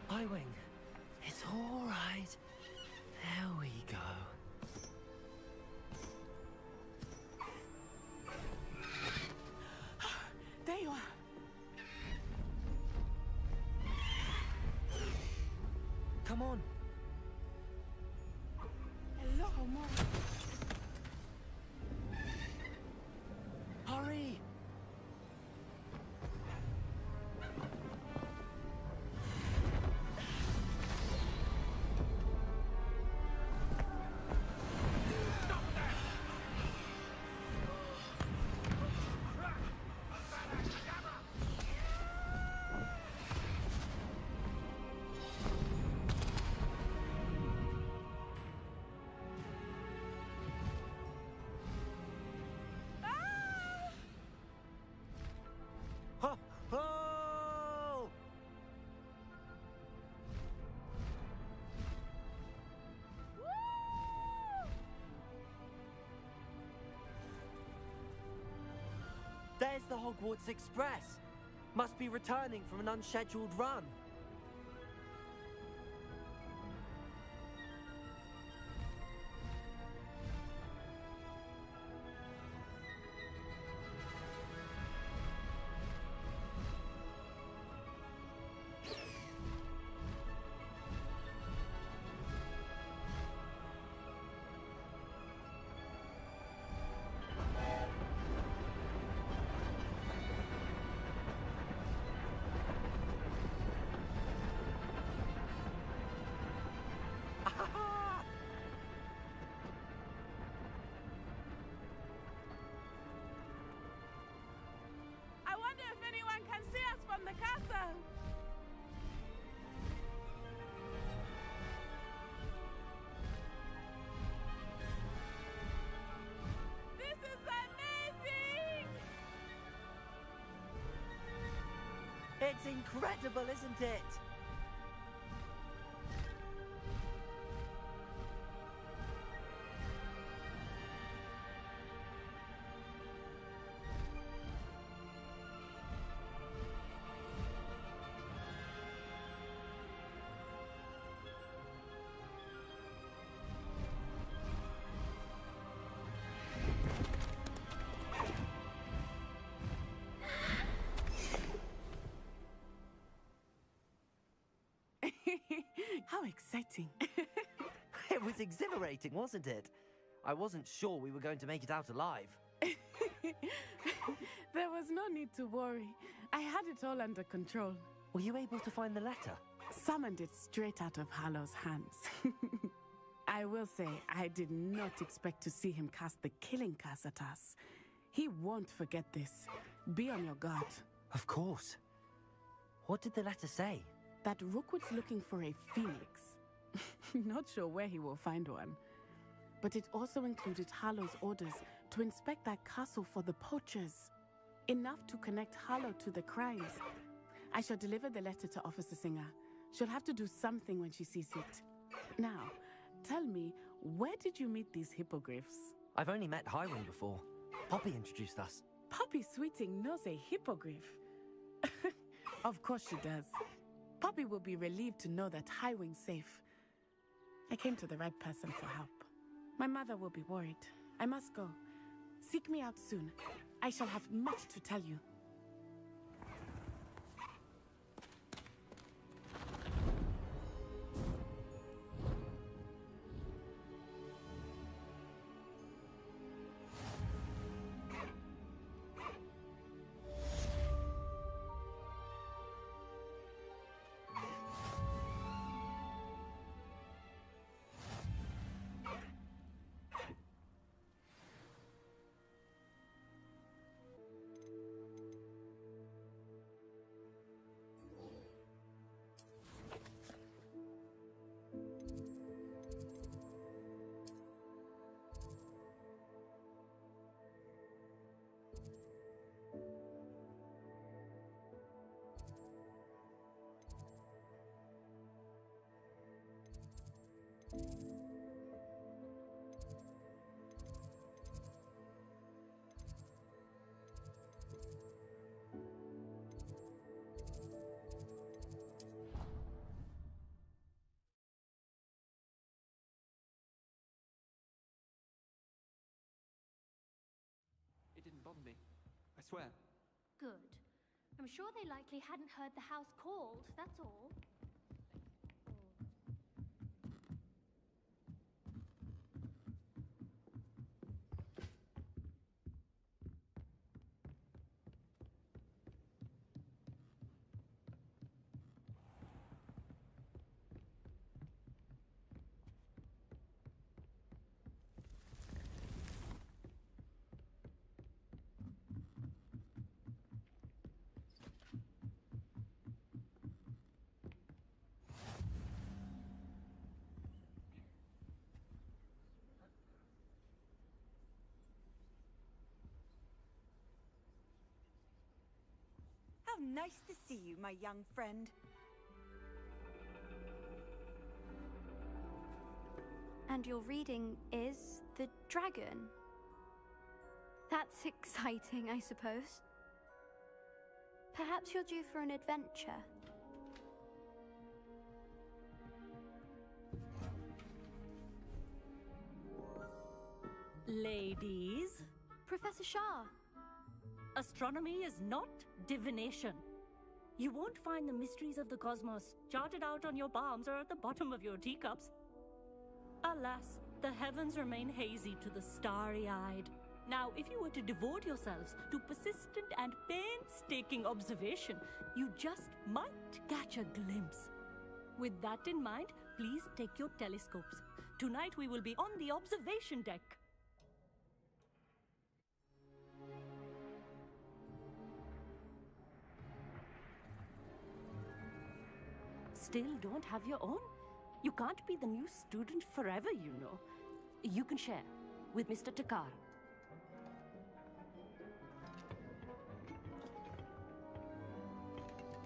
I-Wing, it's all right. There we go. There you are. Come on. Hello, Mom. Hurry! Oh! There's the Hogwarts Express. Must be returning from an unscheduled run. I wonder if anyone can see us from the castle. This is amazing! It's incredible, isn't it? How exciting. It was exhilarating, wasn't it? I wasn't sure we were going to make it out alive. There was no need to worry. I had it all under control. Were you able to find the letter? Summoned it straight out of Harlow's hands. I will say, I did not expect to see him cast the killing curse at us. He won't forget this. Be on your guard. Of course. What did the letter say? That Rookwood's looking for a phoenix. Not sure where he will find one. But it also included Harlow's orders to inspect that castle for the poachers. Enough to connect Harlow to the crimes. I shall deliver the letter to Officer Singer. She'll have to do something when she sees it. Now, tell me, where did you meet these hippogriffs? I've only met Highwing before. Poppy introduced us. Poppy Sweeting knows a hippogriff. Of course she does. Poppy will be relieved to know that Highwing's safe. I came to the right person for help. My mother will be worried. I must go. Seek me out soon. I shall have much to tell you. It didn't bother me. I swear. Good. I'm sure they likely hadn't heard the house called, that's all. How nice to see you, my young friend. And your reading is The Dragon. That's exciting, I suppose. Perhaps you're due for an adventure. Ladies, Professor Shah. astronomy is not divination. You won't find the mysteries of the cosmos charted out on your palms or at the bottom of your teacups. Alas, the heavens remain hazy to the starry-eyed. Now, if you were to devote yourselves to persistent and painstaking observation, you just might catch a glimpse. With that in mind, please take your telescopes. Tonight we will be on the observation deck. Still don't have your own? You can't be the new student forever, you know. You can share with Mr. Takar.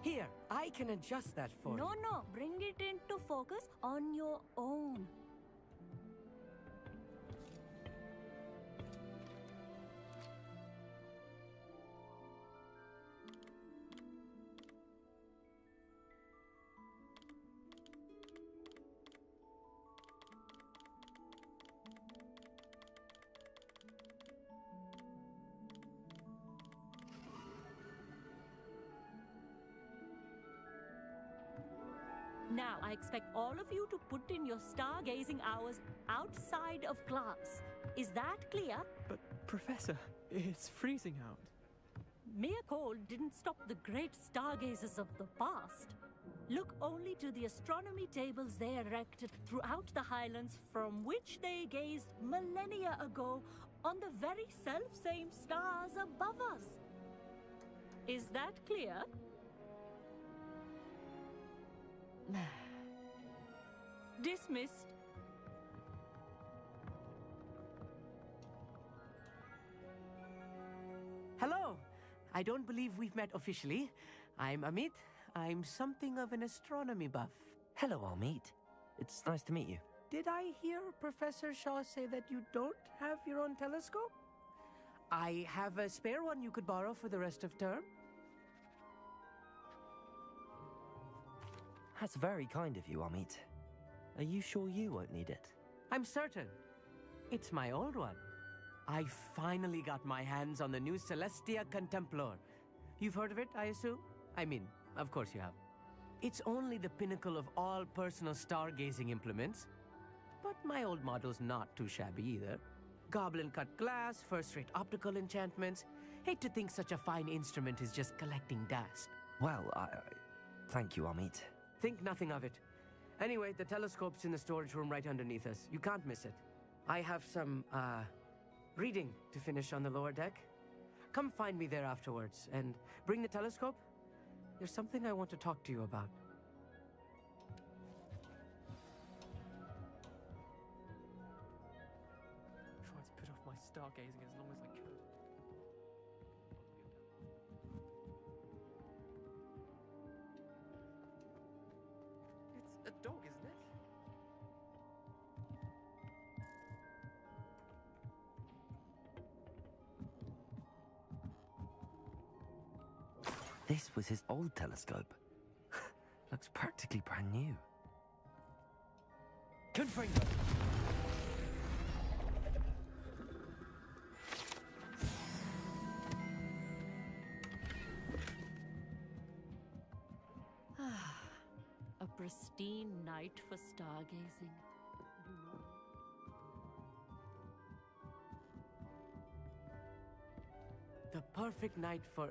Here, I can adjust that for you. No, bring it into focus on your own. Now, I expect all of you to put in your stargazing hours outside of class. Is that clear? But, Professor, it's freezing out. Mere cold didn't stop the great stargazers of the past. Look only to the astronomy tables they erected throughout the Highlands, from which they gazed millennia ago on the very self-same stars above us. Is that clear? Dismissed. Hello. I don't believe we've met officially. I'm Amit. I'm something of an astronomy buff. Hello, Amit. It's nice to meet you. Did I hear Professor Shaw say that you don't have your own telescope? I have a spare one you could borrow for the rest of term. That's very kind of you, Amit. Are you sure you won't need it? I'm certain. It's my old one. I finally got my hands on the new Celestia Contemplor. You've heard of it, I assume? I mean, of course you have. It's only the pinnacle of all personal stargazing implements. But my old model's not too shabby either. Goblin-cut glass, first-rate optical enchantments. Hate to think such a fine instrument is just collecting dust. Well, thank you, Amit. Think nothing of it. Anyway, the telescope's in the storage room right underneath us. You can't miss it. I have some, reading to finish on the lower deck. Come find me there afterwards, and bring the telescope. There's something I want to talk to you about. Tried to put off my stargazing as long as I could. It's a dog, isn't it? This was his old telescope. Looks practically brand new. Confringo! A pristine night for stargazing. The perfect night for...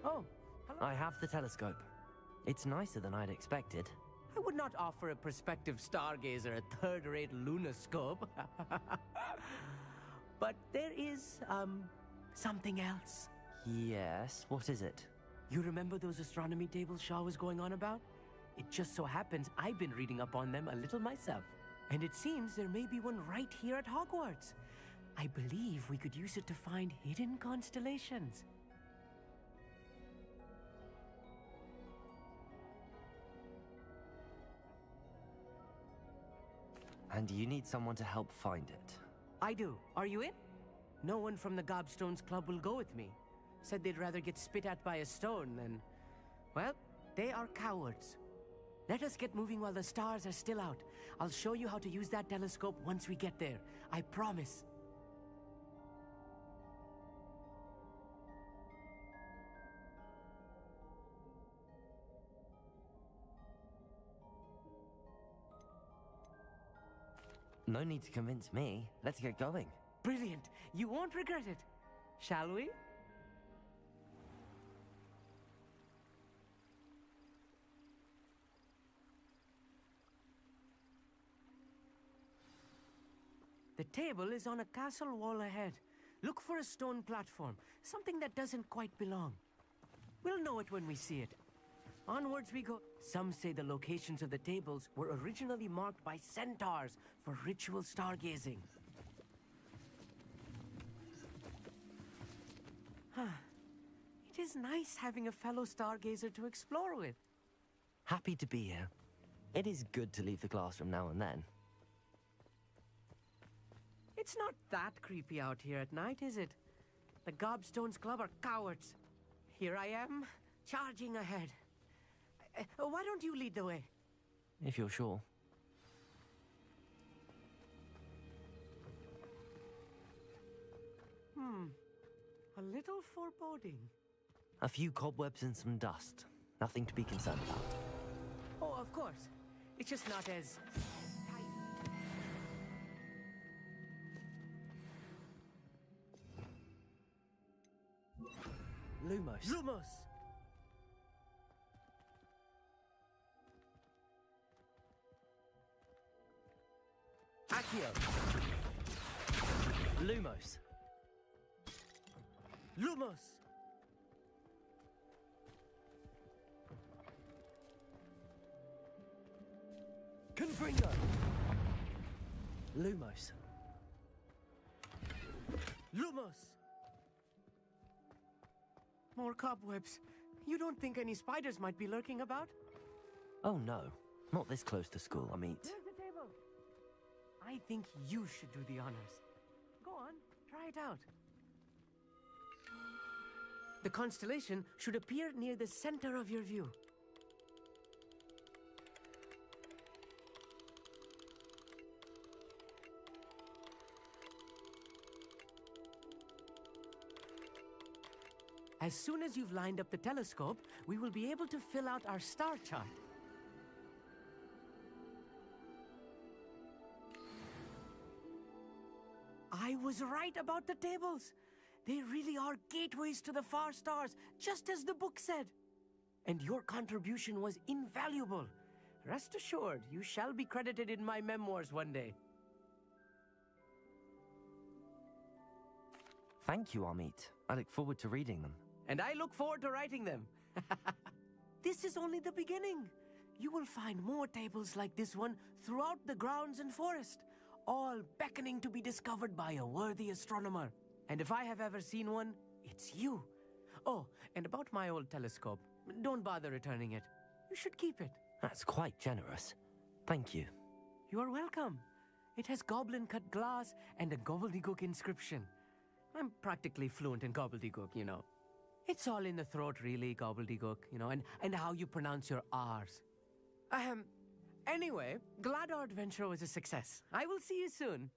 Oh, hello. I have the telescope. It's nicer than I'd expected. I would not offer a prospective stargazer a third-rate lunoscope. But there is, something else. Yes, what is it? You remember those astronomy tables Shaw was going on about? It just so happens I've been reading up on them a little myself. And it seems there may be one right here at Hogwarts. I believe we could use it to find hidden constellations. And you need someone to help find it. I do. Are you in? No one from the Gobstones Club will go with me. Said they'd rather get spit at by a stone than... Well, they are cowards. Let us get moving while the stars are still out. I'll show you how to use that telescope once we get there. I promise. No need to convince me. Let's get going. Brilliant. You won't regret it. Shall we? The table is on a castle wall ahead. Look for a stone platform, something that doesn't quite belong. We'll know it when we see it. Onwards we go. Some say the locations of the tables were originally marked by centaurs for ritual stargazing. It is nice having a fellow stargazer to explore with. Happy to be here. It is good to leave the classroom now and then. It's not that creepy out here at night, is it? The Gobstones Club are cowards. Here I am, charging ahead. Why don't you lead the way? If you're sure. A little foreboding. A few cobwebs and some dust. Nothing to be concerned about. Oh, of course. It's just not as... Lumos. Lumos! Accio! Lumos! Lumos! Confringo! Lumos! Lumos! More cobwebs. You don't think any spiders might be lurking about? Oh no, not this close to school, Amit. Where's the table? I think you should do the honors. Go on, try it out. The constellation should appear near the center of your view. As soon as you've lined up the telescope, we will be able to fill out our star chart. I was right about the tables. They really are gateways to the far stars, just as the book said. And your contribution was invaluable. Rest assured, you shall be credited in my memoirs one day. Thank you, Amit. I look forward to reading them. And I look forward to writing them. This is only the beginning. You will find more tables like this one throughout the grounds and forest, all beckoning to be discovered by a worthy astronomer. And if I have ever seen one, it's you. Oh, and about my old telescope, don't bother returning it. You should keep it. That's quite generous. Thank you. You are welcome. It has goblin-cut glass and a gobbledygook inscription. I'm practically fluent in gobbledygook, you know. It's all in the throat, really, gobbledygook, you know, and how you pronounce your R's. Anyway, glad our adventure was a success. I will see you soon.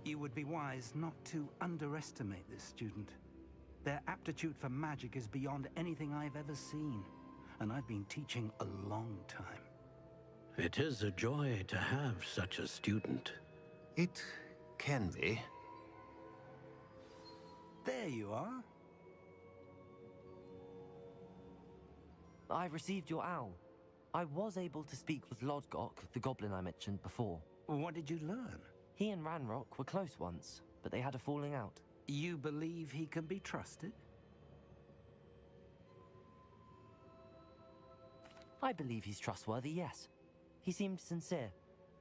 You would be wise not to underestimate this student. Their aptitude for magic is beyond anything I've ever seen, and I've been teaching a long time. It is a joy to have such a student. It can be. There you are. I received your owl. I was able to speak with Lodgok, the goblin I mentioned before. What did you learn? He and Ranrock were close once, but they had a falling out. You believe he can be trusted? I believe he's trustworthy, yes. He seemed sincere,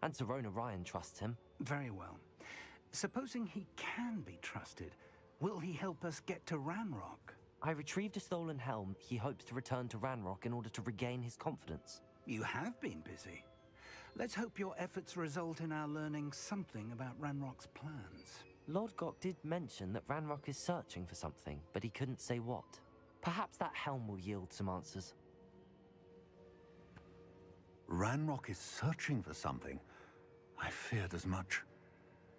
and Serona Ryan trusts him. Very well. Supposing he can be trusted, will he help us get to Ranrock? I retrieved a stolen helm. He hopes to return to Ranrock in order to regain his confidence. You have been busy. Let's hope your efforts result in our learning something about Ranrock's plans. Lodgok did mention that Ranrock is searching for something, but he couldn't say what. Perhaps that helm will yield some answers. Ranrock is searching for something. I feared as much.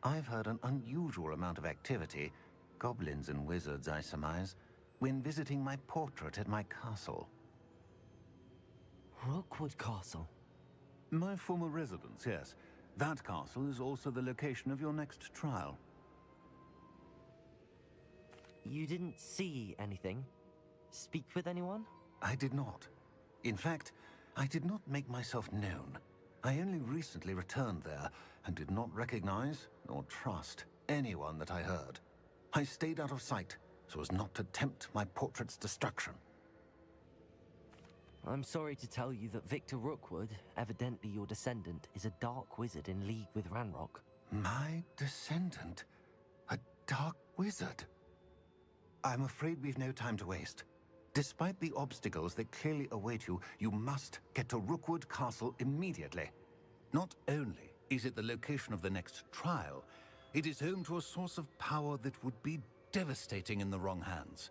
I've heard an unusual amount of activity, goblins and wizards, I surmise, when visiting my portrait at my castle. Rookwood Castle? My former residence, yes. That castle is also the location of your next trial. You didn't see anything? Speak with anyone? I did not. In fact, I did not make myself known. I only recently returned there and did not recognize nor trust anyone that I heard. I stayed out of sight so as not to tempt my portrait's destruction. I'm sorry to tell you that Victor Rookwood, evidently your descendant, is a dark wizard in league with Ranrock. My descendant? A dark wizard? I'm afraid we've no time to waste. Despite the obstacles that clearly await you, you must get to Rookwood Castle immediately. Not only Is it the location of the next trial? It is home to a source of power that would be devastating in the wrong hands.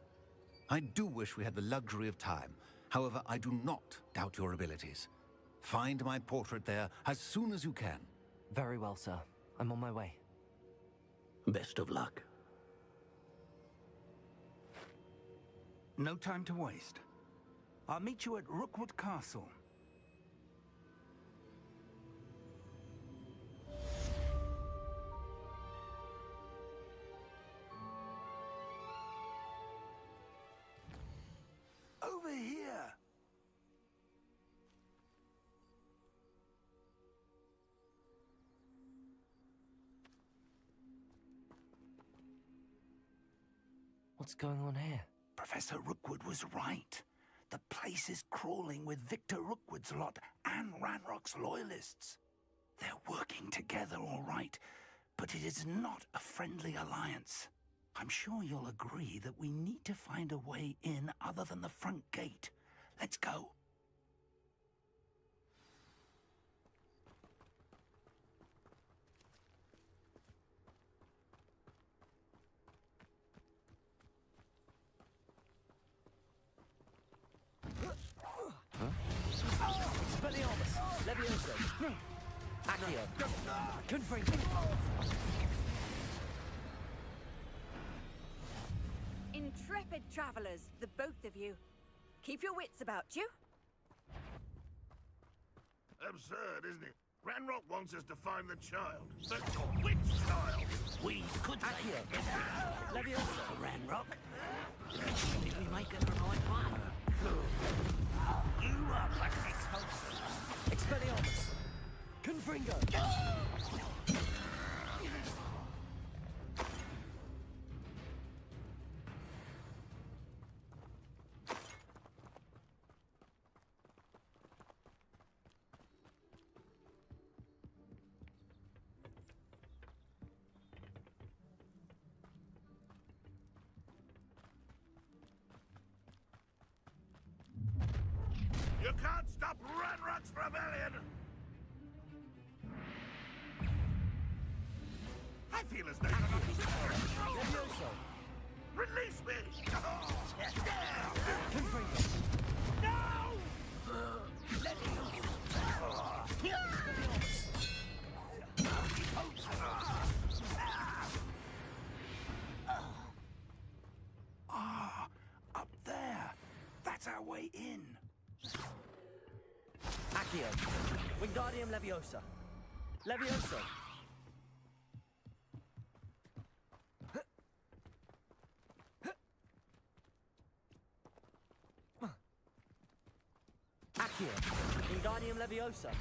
I do wish we had the luxury of time. However, I do not doubt your abilities. Find my portrait there as soon as you can. Very well, sir. I'm on my way. Best of luck. No time to waste. I'll meet you at Rookwood Castle. Over here! What's going on here? Professor Rookwood was right. The place is crawling with Victor Rookwood's lot and Ranrock's loyalists. They're working together, all right, but it is not a friendly alliance. I'm sure you'll agree that we need to find a way in other than the front gate. Let's go. Expelliarmus! Levioso! Accio! Confringo! Intrepid travelers, the both of you. Keep your wits about you. Absurd, isn't it? Ranrock wants us to find the child. But which child? We could Accio! Levioso! Ranrock. Did we make it the right way? You are but an expulsion. Expelliarmus! Confringo! You can't stop Ranrock's rebellion! I feel as though Levioso! Release me! Confringo! Ah, up there. That's our way in. Accio! Wingardium Leviosa! Levioso! Accio! Wingardium Leviosa!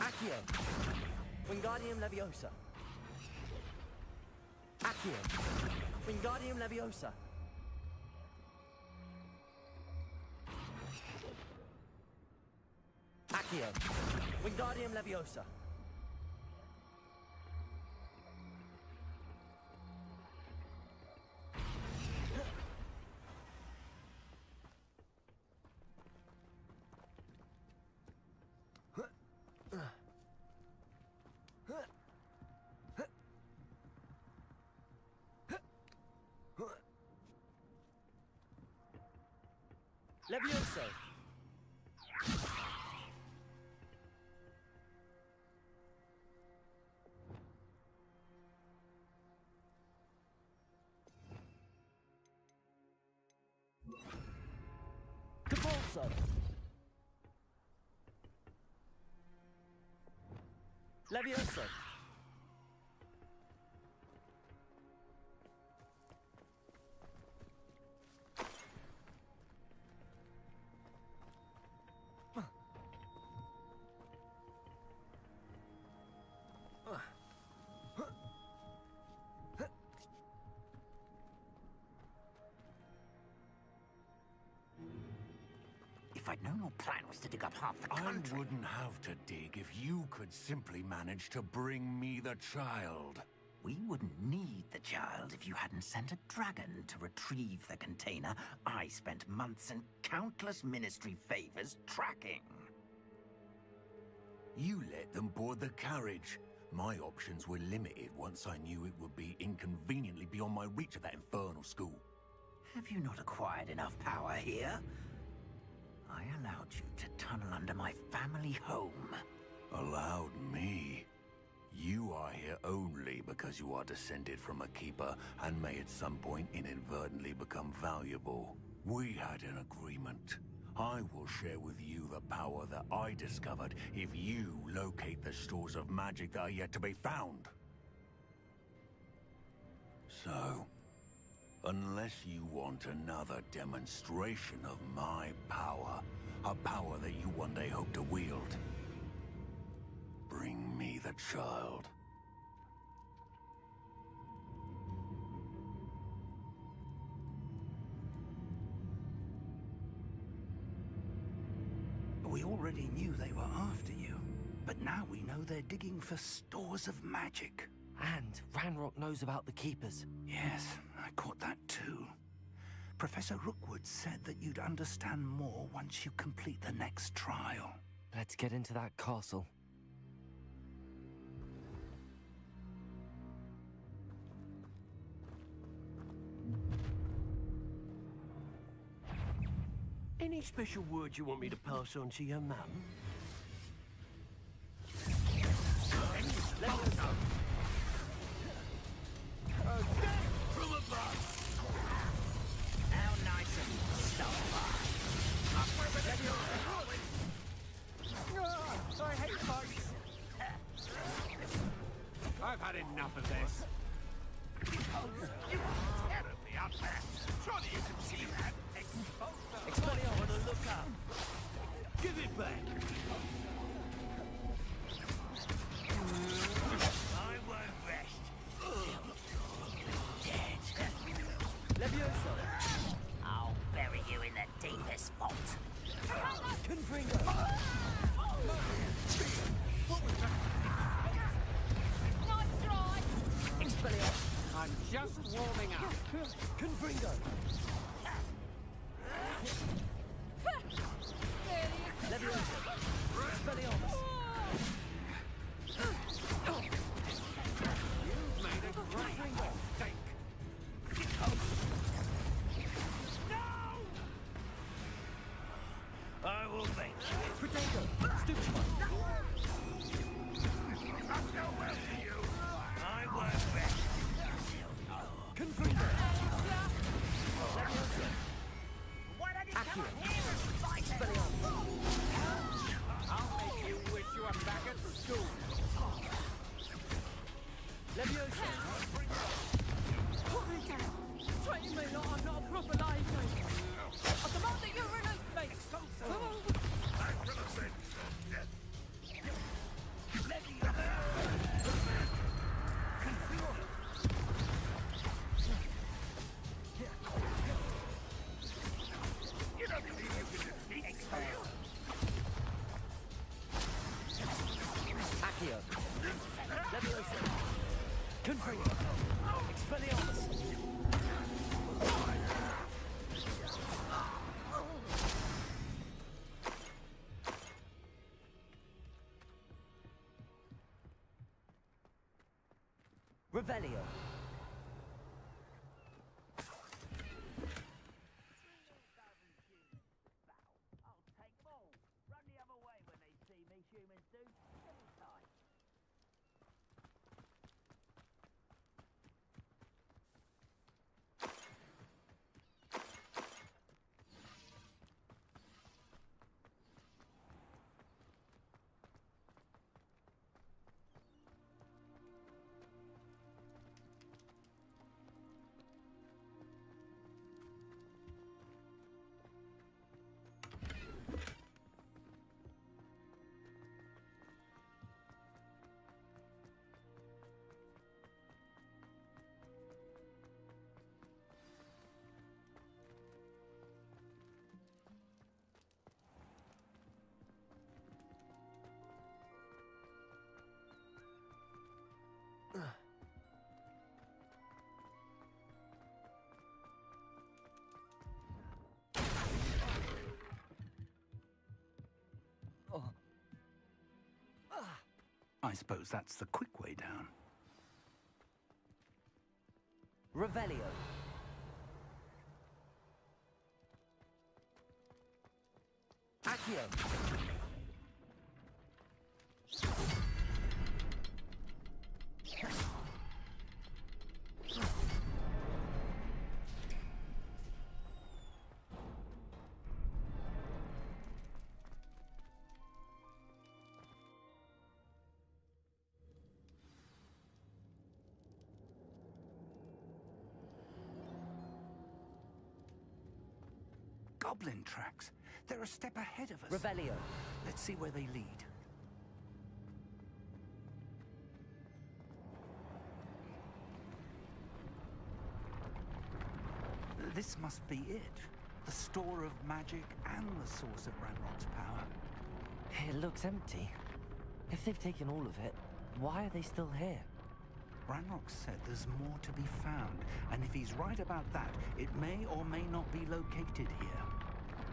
Accio! Wingardium Leviosa! Accio! Wingardium Leviosa! Accio! Wingardium Leviosa! Levioso! Capulso! Levioso! If I'd known your plan was to dig up half the country... I wouldn't have to dig if you could simply manage to bring me the child. We wouldn't need the child if you hadn't sent a dragon to retrieve the container I spent months and countless ministry favors tracking. You let them board the carriage. My options were limited once I knew it would be inconveniently beyond my reach at that infernal school. Have you not acquired enough power here? I allowed you to tunnel under my family home. Allowed me? You are here only because you are descended from a keeper and may at some point inadvertently become valuable. We had an agreement. I will share with you the power that I discovered if you locate the stores of magic that are yet to be found. So, unless you want another demonstration of my power, a power that you one day hope to wield, bring me the child. We already knew they were after you, but now we know they're digging for stores of magic. And Ranrock knows about the Keepers. Yes, I caught that too. Professor Rookwood said that you'd understand more once you complete the next trial. Let's get into that castle. Any special words you want me to pass on to your mum? From above! How nice of you to stop by. I hate bugs. I've had enough of this. You are terribly up there. Surely you can see that. Expelliarmus, look up! Give it back! I won't rest till you're dead. Levioso! I'll bury you in the deepest vault. Confringo! What was that? Nice try! Expelliarmus! I'm just warming up. Confringo! Levioso! Expelliarmus! You've made a great mistake. I will thank you. Potato! Stupefy! I'm no well to you. I won't rest till Confringo! Why don't you come Accio. up here and fight it? I'll make you wish you were back at school. Levioso! Treat me like I'm not a proper lady. I demand that you release me. I could have been so dead. You don't believe you can defeat me. Accio! Levioso! Confringo! Expelliarmus! Revelio! I'll take them all. Run the other way when they see me, humans do. Every time. I suppose that's the quick way down. Revelio. Accio. Goblin tracks. They're a step ahead of us. Revelio. Let's see where they lead. This must be it. The store of magic and the source of Ranrock's power. It looks empty. If they've taken all of it, why are they still here? Ranrock said there's more to be found, and if he's right about that, it may or may not be located here.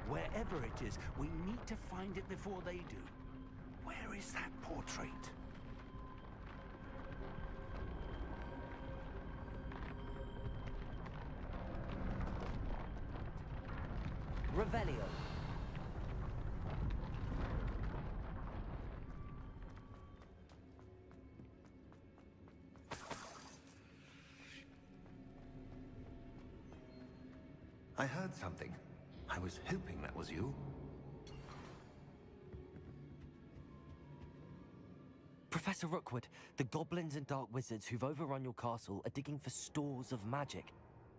Wherever it is, we need to find it before they do. Where is that portrait? Revelio. I heard something. I was hoping that was you. Professor Rookwood, the goblins and dark wizards who've overrun your castle are digging for stores of magic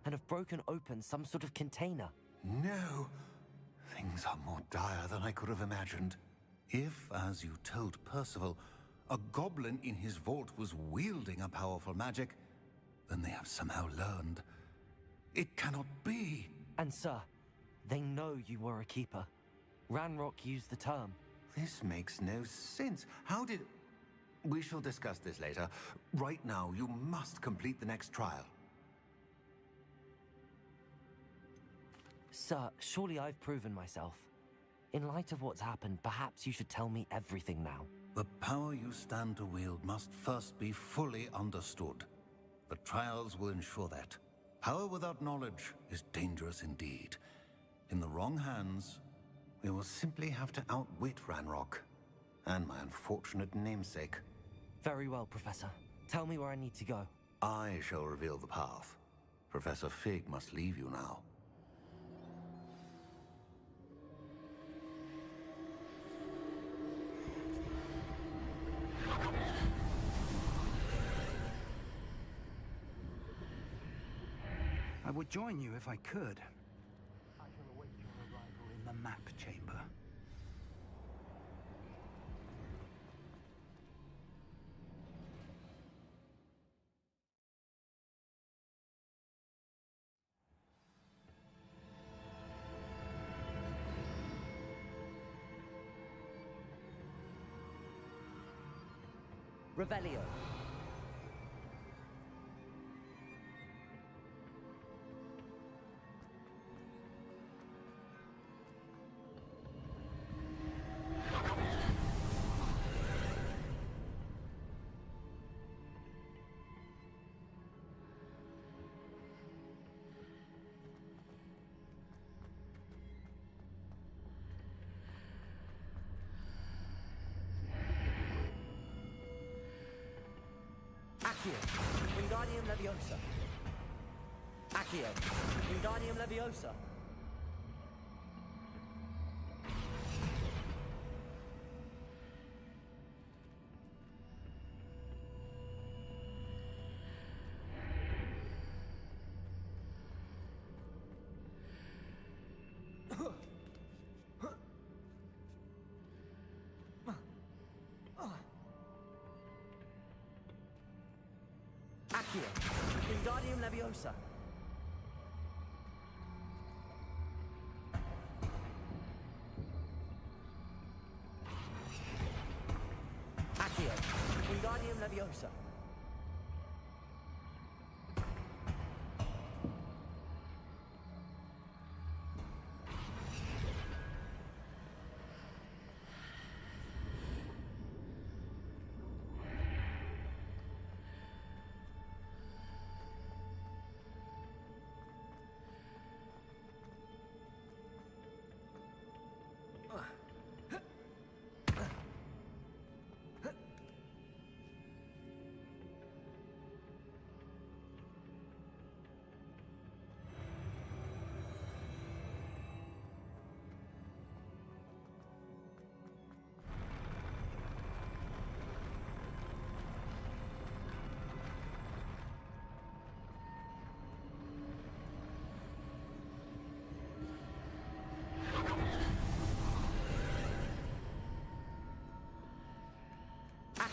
and have broken open some sort of container. No! Things are more dire than I could have imagined. If, as you told Percival, a goblin in his vault was wielding a powerful magic, then they have somehow learned. It cannot be! And sir, they know you were a keeper. Ranrock used the term. This makes no sense. How did... We shall discuss this later. Right now, you must complete the next trial. Sir, surely I've proven myself. In light of what's happened, perhaps you should tell me everything now. The power you stand to wield must first be fully understood. The trials will ensure that. Power without knowledge is dangerous indeed. In the wrong hands, we will simply have to outwit Ranrock and my unfortunate namesake. Very well, Professor. Tell me where I need to go. I shall reveal the path. Professor Fig must leave you now. I would join you if I could. I shall await your arrival in the map chamber. Revelio. Accio. Wingardium Leviosa. Accio. Wingardium Leviosa. Accio. Wingardium Leviosa. Accio. Wingardium Leviosa.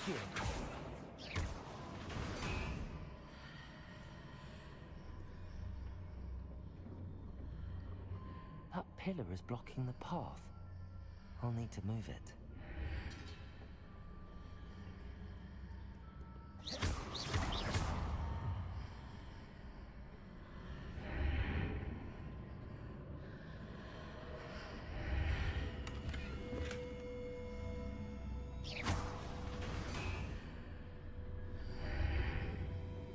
Accio. That pillar is blocking the path. I'll need to move it.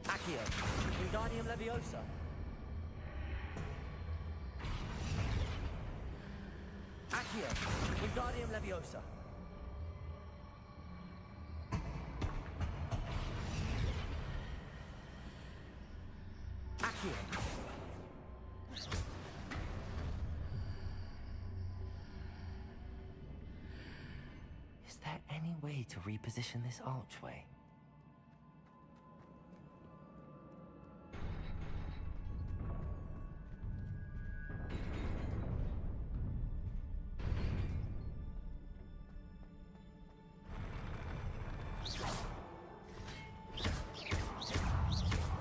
Accio. Wingardium Leviosa. Accio. Wingardium Leviosa. Accio. Is there any way to reposition this archway?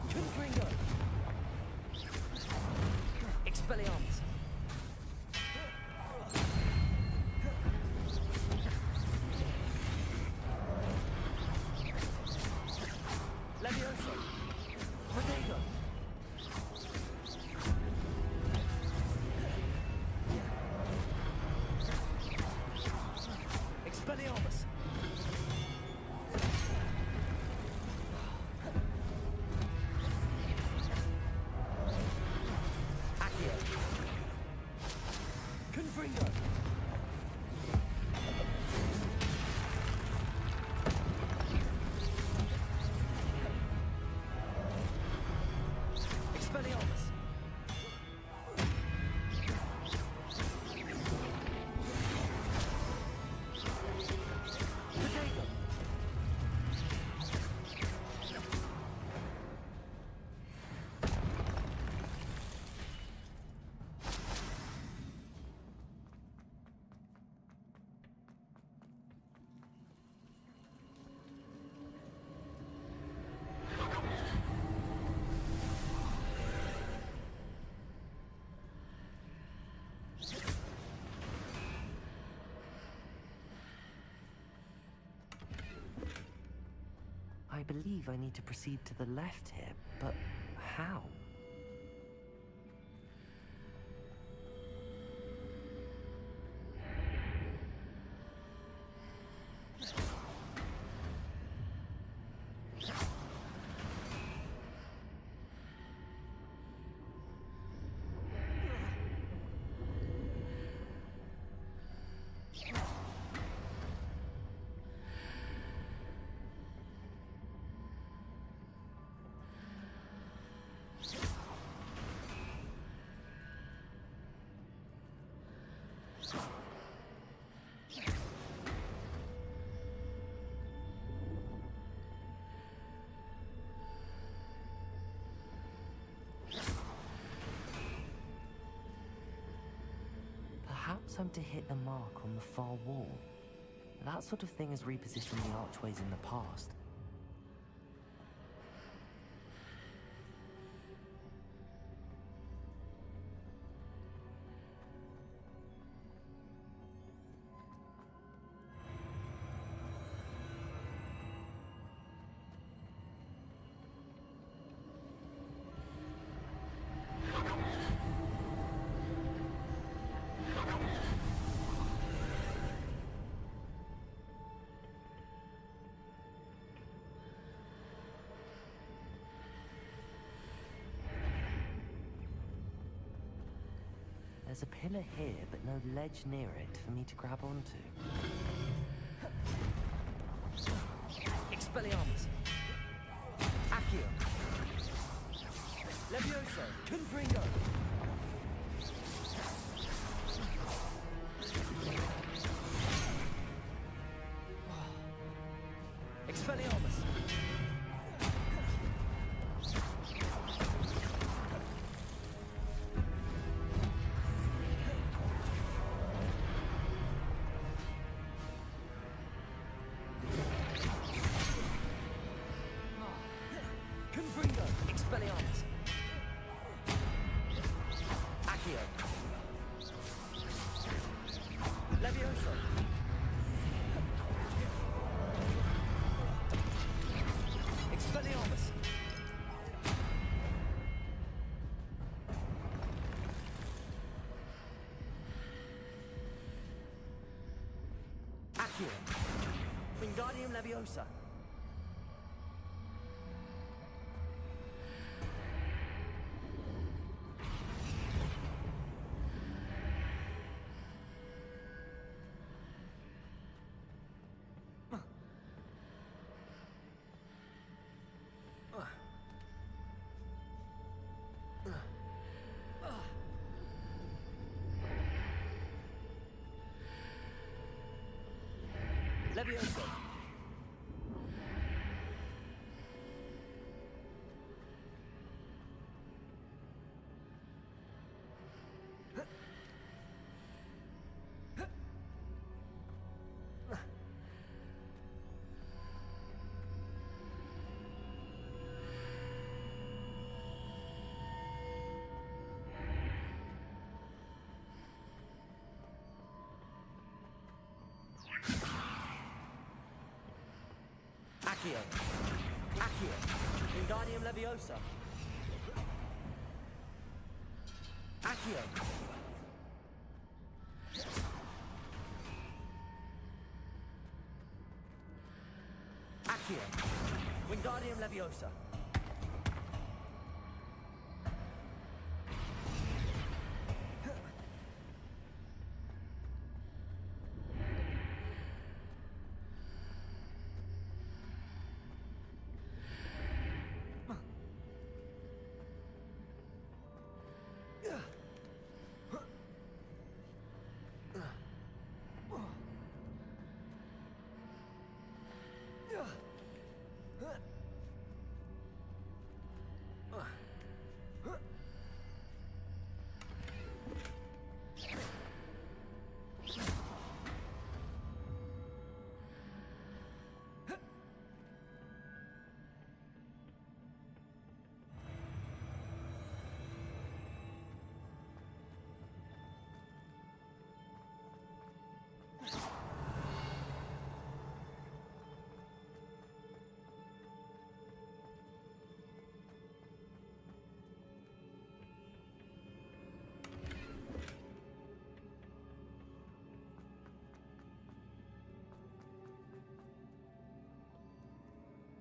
Confringo. Expelliarmus. Levioso. Protego. Expelliarmus. Accio. Confringo. Expelliarmus. Protego. I believe I need to proceed to the left here, but how? Perhaps I'm to hit the mark on the far wall. That sort of thing has repositioned the archways in the past. There's a pillar here, but no ledge near it for me to grab onto. Expelliarmus. Accio. Levioso. Confringo. Expelliarmus. Accio. Wingardium Leviosa. Leviosa. Accio. Accio. Wingardium Leviosa. Accio. Accio. Wingardium Leviosa.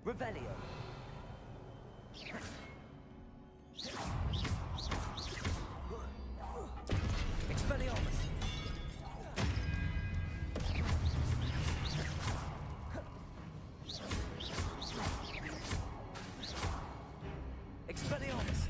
Revelio. Expelliarmus. Expelliarmus.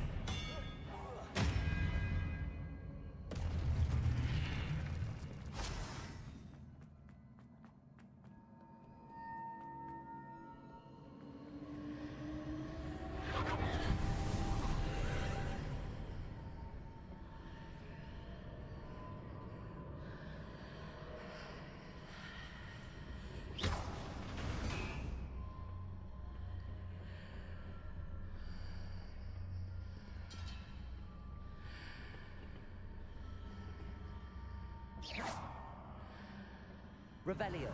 Revelio.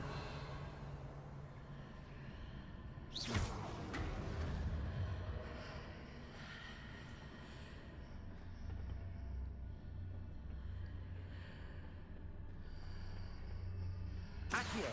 Accio.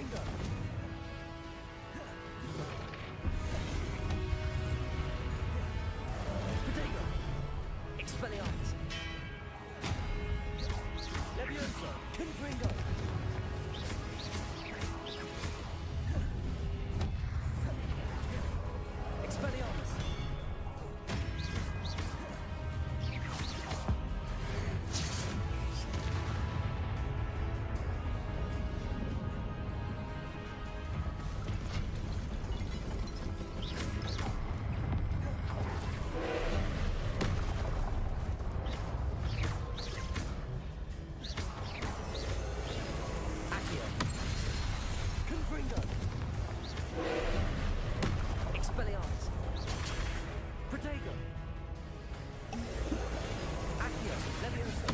Confringo! Potato! Expelliarmus! Levioso! Confringo! Expelliarmus! Accio! Confringo! Expelliarmus! Protego! Accio! Levioso!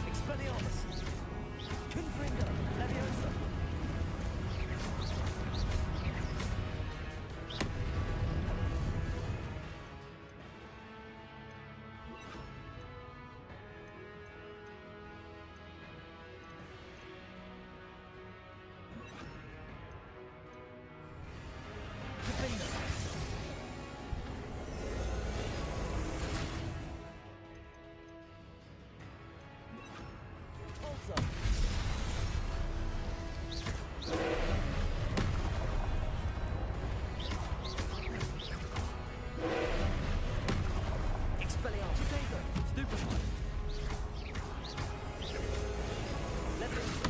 Expelliarmus! Confringo! Levioso! Defender! Tulsa! Expelliarmus! Potato! Stupefy! Levioso!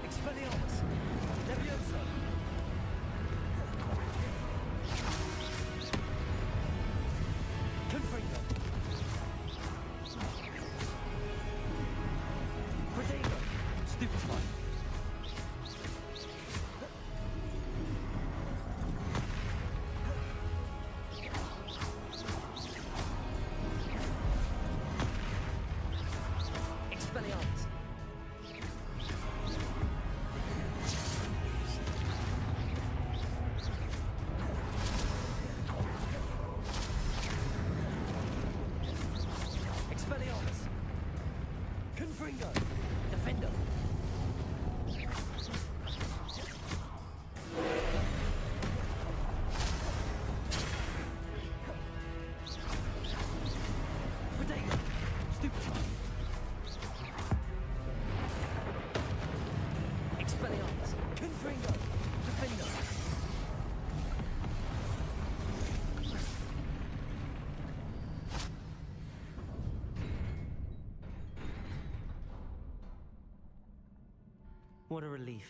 Expelliarmus! Levioso! Confringo! Protego! Stupefy! Expelliarmus! Expelliarmus! Confringo! Defender! Potato! Stupefy! Expelliarmus! Confringo! Defender! What a relief.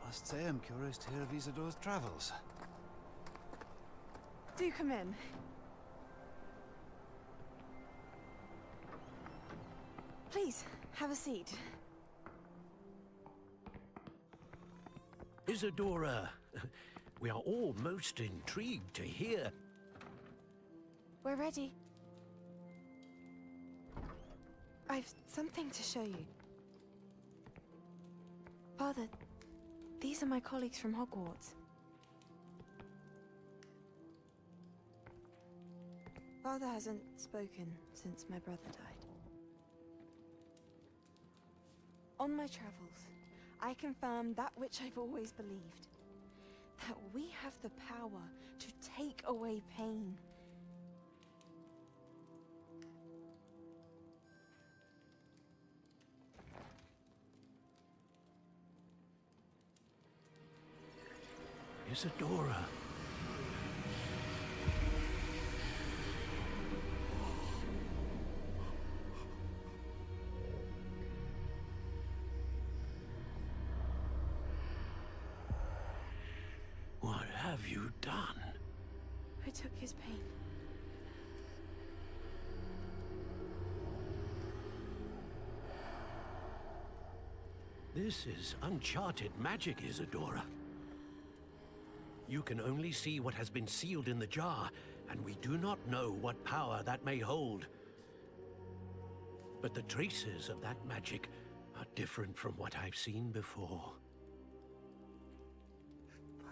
I must say I'm curious to hear of Isadore's travels. Do come in. Please, have a seat. Isadora, we are all most intrigued to hear. We're ready. I've something to show you. Father, these are my colleagues from Hogwarts. Father hasn't spoken since my brother died. On my travels, I confirm that which I've always believed. That we have the power to take away pain. Isadora. What have you done? I took his pain. This is uncharted magic, Isadora. You can only see what has been sealed in the jar, and we do not know what power that may hold. But the traces of that magic are different from what I've seen before.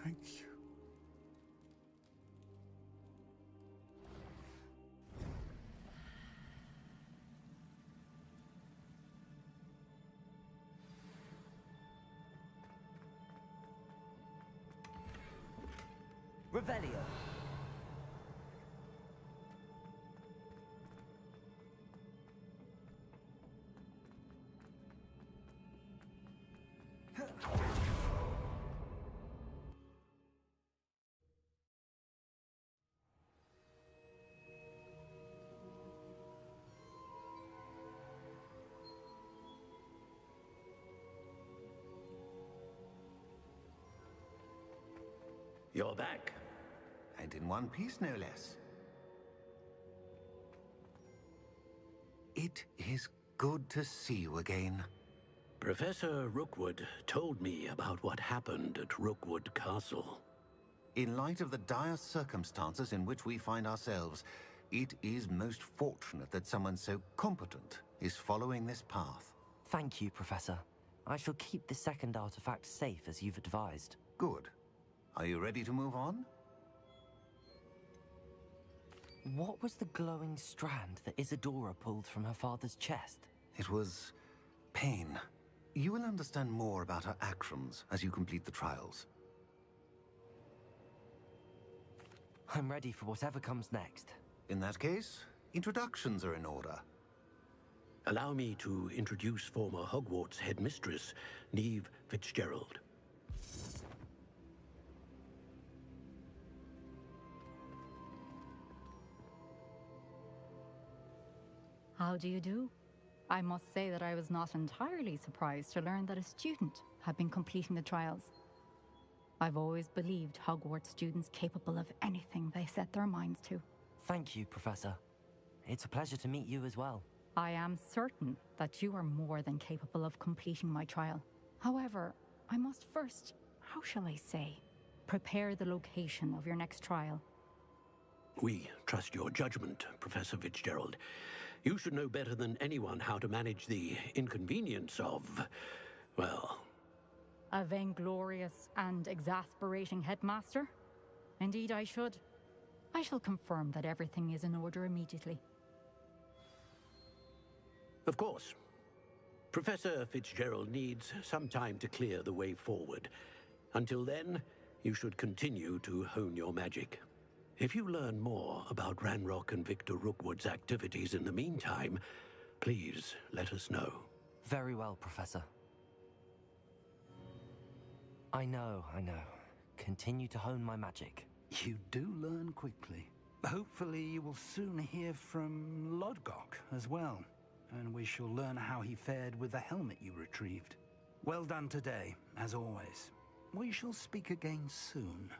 Thank you. Revelio. You're back. And in one piece, no less. It is good to see you again. Professor Rookwood told me about what happened at Rookwood Castle. In light of the dire circumstances in which we find ourselves, it is most fortunate that someone so competent is following this path. Thank you, Professor. I shall keep the second artifact safe as you've advised. Good. Are you ready to move on? What was the glowing strand that Isadora pulled from her father's chest? It was pain. You will understand more about her actions as you complete the trials. I'm ready for whatever comes next. In that case, introductions are in order. Allow me to introduce former Hogwarts headmistress, Neve Fitzgerald. How do you do? I must say that I was not entirely surprised to learn that a student had been completing the trials. I've always believed Hogwarts students capable of anything they set their minds to. Thank you, Professor. It's a pleasure to meet you as well. I am certain that you are more than capable of completing my trial. However, I must first, how shall I say, prepare the location of your next trial. We trust your judgment, Professor Fitzgerald. You should know better than anyone how to manage the inconvenience of, well... A vainglorious and exasperating headmaster? Indeed I should. I shall confirm that everything is in order immediately. Of course. Professor Fitzgerald needs some time to clear the way forward. Until then, you should continue to hone your magic. If you learn more about Ranrock and Victor Rookwood's activities in the meantime, please let us know. Very well, Professor. I know. Continue to hone my magic. You do learn quickly. Hopefully you will soon hear from Lodgok as well, and we shall learn how he fared with the helmet you retrieved. Well done today, as always. We shall speak again soon.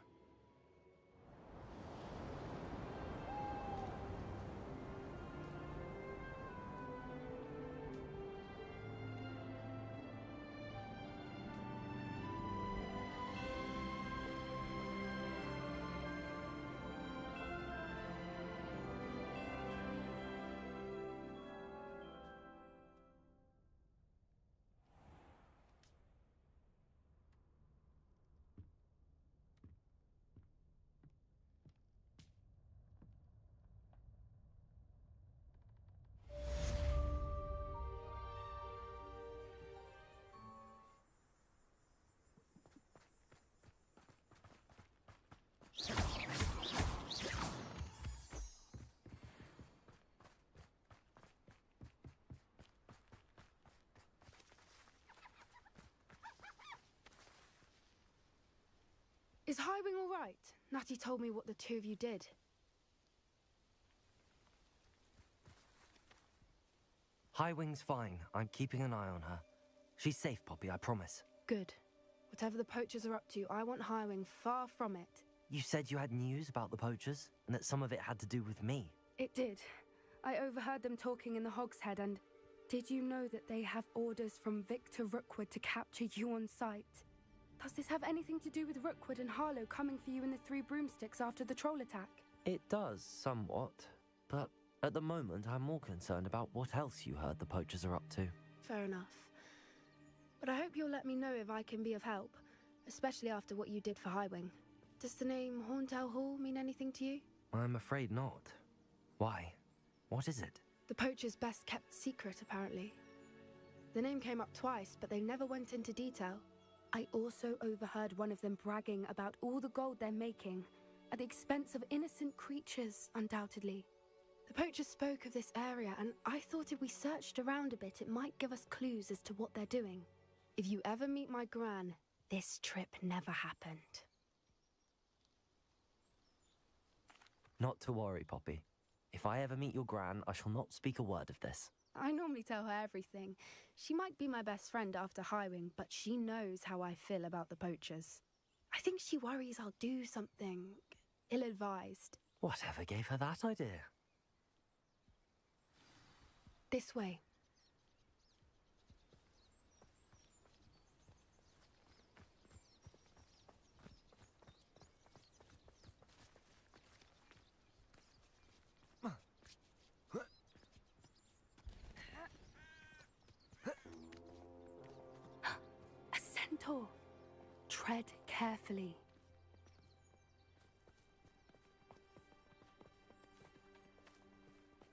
Is Highwing all right? Natty told me what the two of you did. Highwing's fine. I'm keeping an eye on her. She's safe, Poppy, I promise. Good. Whatever the poachers are up to, I want Highwing far from it. You said you had news about the poachers, and that some of it had to do with me. It did. I overheard them talking in the Hogshead, and did you know that they have orders from Victor Rookwood to capture you on sight? Does this have anything to do with Rookwood and Harlow coming for you in the Three Broomsticks after the troll attack? It does, somewhat. But at the moment, I'm more concerned about what else you heard the poachers are up to. Fair enough. But I hope you'll let me know if I can be of help, especially after what you did for Highwing. Does the name Horntail Hall mean anything to you? I'm afraid not. Why? What is it? The poachers' best kept secret, apparently. The name came up twice, but they never went into detail. I also overheard one of them bragging about all the gold they're making, at the expense of innocent creatures, undoubtedly. The poachers spoke of this area, and I thought if we searched around a bit, it might give us clues as to what they're doing. If you ever meet my gran, this trip never happened. Not to worry, Poppy. If I ever meet your gran, I shall not speak a word of this. I normally tell her everything. She might be my best friend after Highwing, but she knows how I feel about the poachers. I think she worries I'll do something ill-advised. Whatever gave her that idea? This way. A centaur. Tread carefully.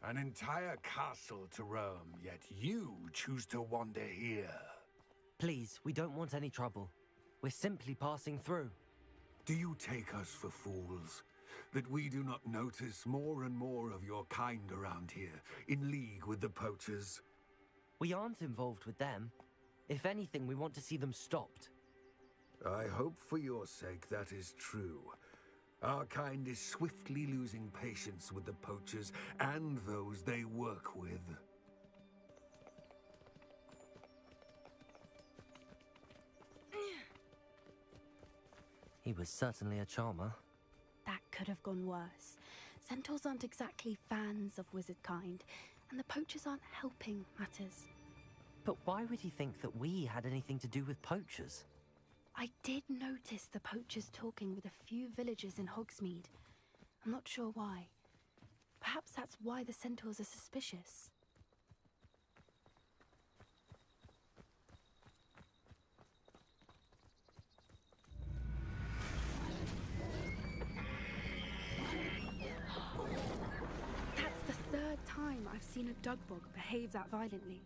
An entire castle to roam, yet you choose to wander here. Please, we don't want any trouble. We're simply passing through. Do you take us for fools? That we do not notice more and more of your kind around here, in league with the poachers? We aren't involved with them. If anything, we want to see them stopped. I hope for your sake that is true. Our kind is swiftly losing patience with the poachers and those they work with. He was certainly a charmer. That could have gone worse. Centaurs aren't exactly fans of wizard kind, and the poachers aren't helping matters. But why would he think that we had anything to do with poachers? I did notice the poachers talking with a few villagers in Hogsmeade. I'm not sure why. Perhaps that's why the centaurs are suspicious. That's the third time I've seen a dugbog behave that violently.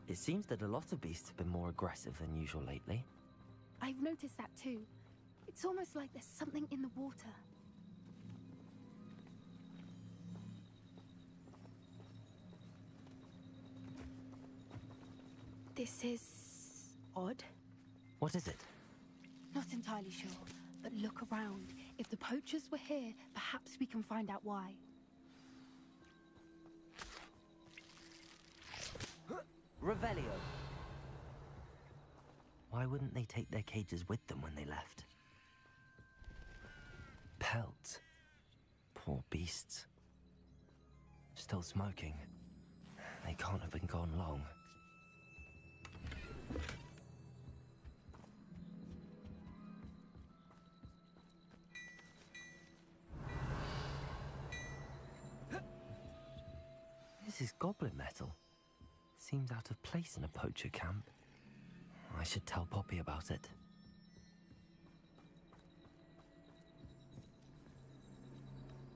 It seems that a lot of beasts have been more aggressive than usual lately. I've noticed that too. It's almost like there's something in the water. This is odd. What is it? Not entirely sure, but look around. If the poachers were here, perhaps we can find out why. Revelio. Why wouldn't they take their cages with them when they left? Pelts. Poor beasts. Still smoking. They can't have been gone long. This is goblin metal. Seems out of place in a poacher camp. I should tell Poppy about it.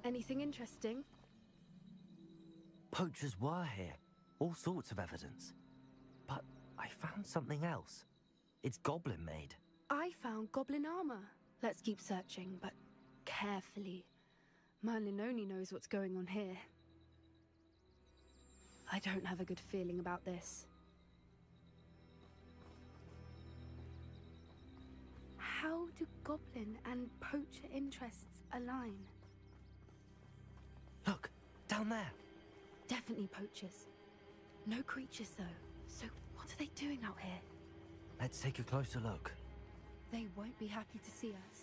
Anything interesting? Poachers were here. All sorts of evidence. But I found something else. It's goblin made. I found goblin armor. Let's keep searching, but carefully. Merlin only knows what's going on here. I don't have a good feeling about this. How do goblin and poacher interests align? Look, down there. Definitely poachers. No creatures, though. So what are they doing out here? Let's take a closer look. They won't be happy to see us.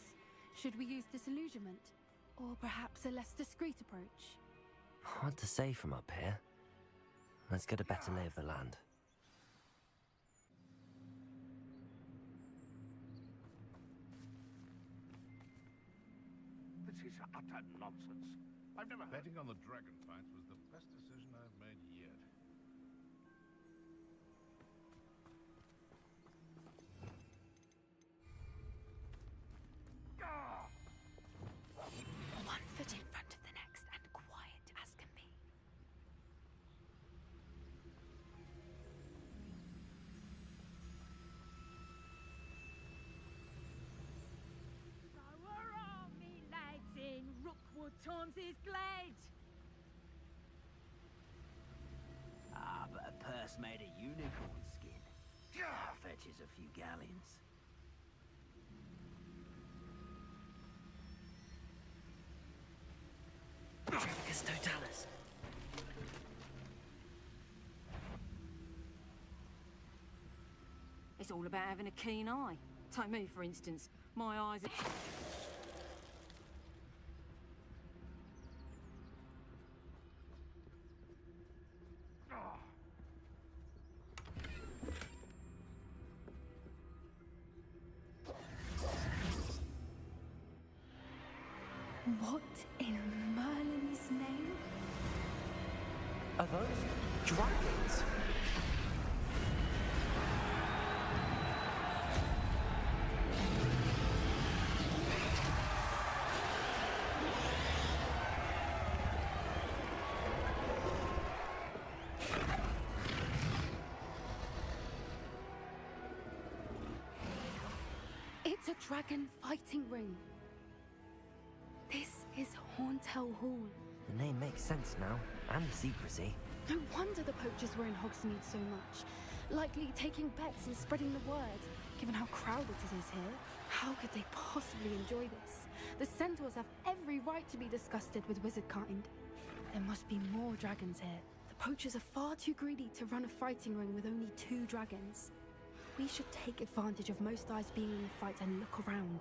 Should we use disillusionment? Or perhaps a less discreet approach? Hard to say from up here. Let's get a better lay of the land. This is utter nonsense. I've never betting on the dragon fights was the best decision I've made yet. One foot in front of the next and quiet as can be. So where are me lads in Rookwood Tom's glade? Ah, but a purse made of unicorn skin. Fetches a few galleons. Tremicus totalis. It's all about having a keen eye. Take me, for instance. My eyes are... What in Merlin's name? Are those dragons? It's a dragon fighting ring. This is Horntail Hall. The name makes sense now, and the secrecy. No wonder the poachers were in Hogsmeade so much. Likely taking bets and spreading the word. Given how crowded it is here, how could they possibly enjoy this? The centaurs have every right to be disgusted with wizard kind. There must be more dragons here. The poachers are far too greedy to run a fighting ring with only 2 dragons. We should take advantage of most eyes being in the fight and look around.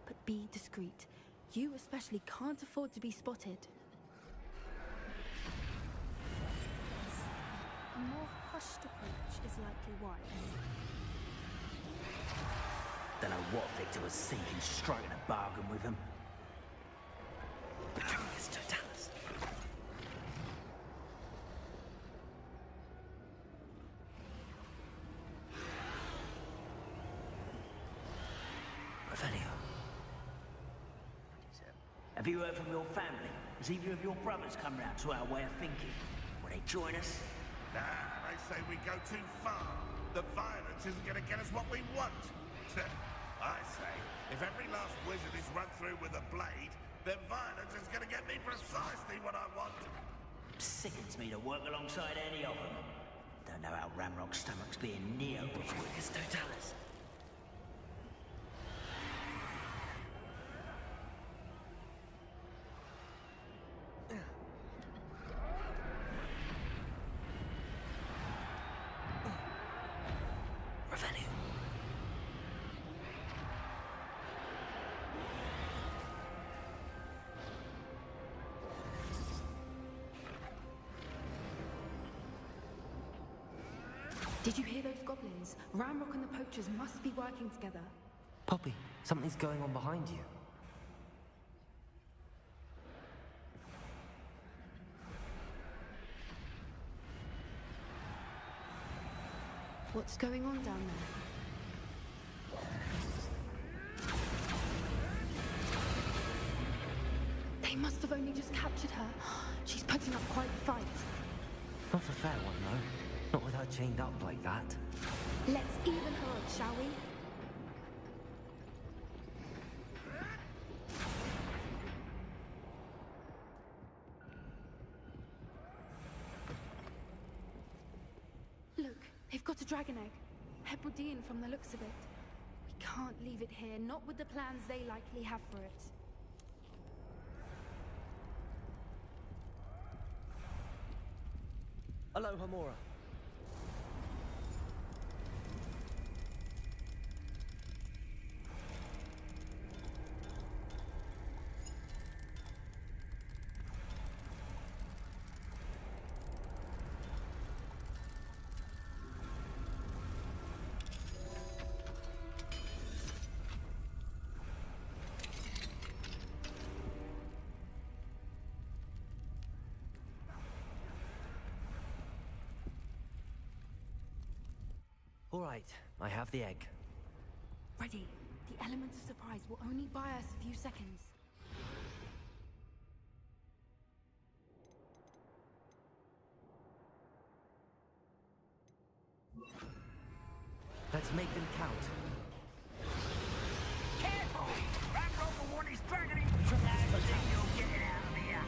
But be discreet. You especially can't afford to be spotted. A more hushed approach is likely wise. Don't know what Victor was thinking, striking a bargain with him. Tremicus totalis. Revelio. Have you heard from your family? Has either of your brothers come round to our way of thinking? Will they join us? Nah, they say we go too far. The violence isn't going to get us what we want. I say, if every last wizard is run through with a blade, then violence is going to get me precisely what I want. Sickens me to work alongside any of them. Don't know how Ramrock's stomach's being near. Tremicus totalis. Did you hear those goblins? Ramrock and the poachers must be working together. Poppy, something's going on behind you. What's going on down there? They must have only just captured her. She's putting up quite the fight. Not a fair one, though. Not with her chained up like that. Let's even her up, shall we? Look, they've got a dragon egg. Hebridean from the looks of it. We can't leave it here, not with the plans they likely have for it. Aloha, Mora. All right, I have the egg. Ready. The element of surprise will only buy us a few seconds. Let's make them count. Careful! That over one is dragging him. Last thing you'll get out of here.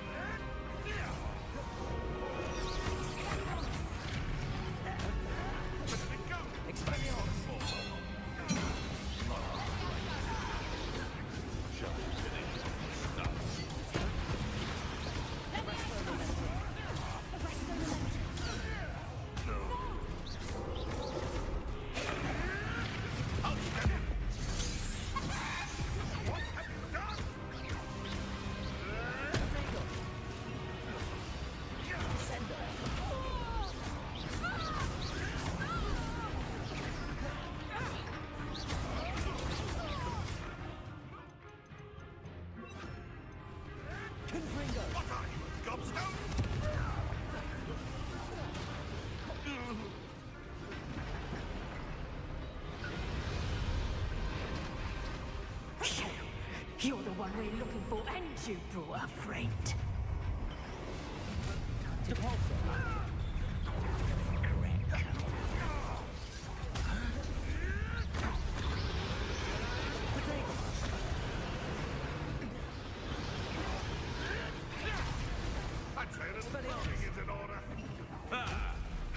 You're the one we're looking for, and you brought a friend.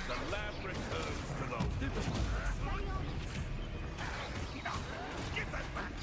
The lab returns to those. Give that back!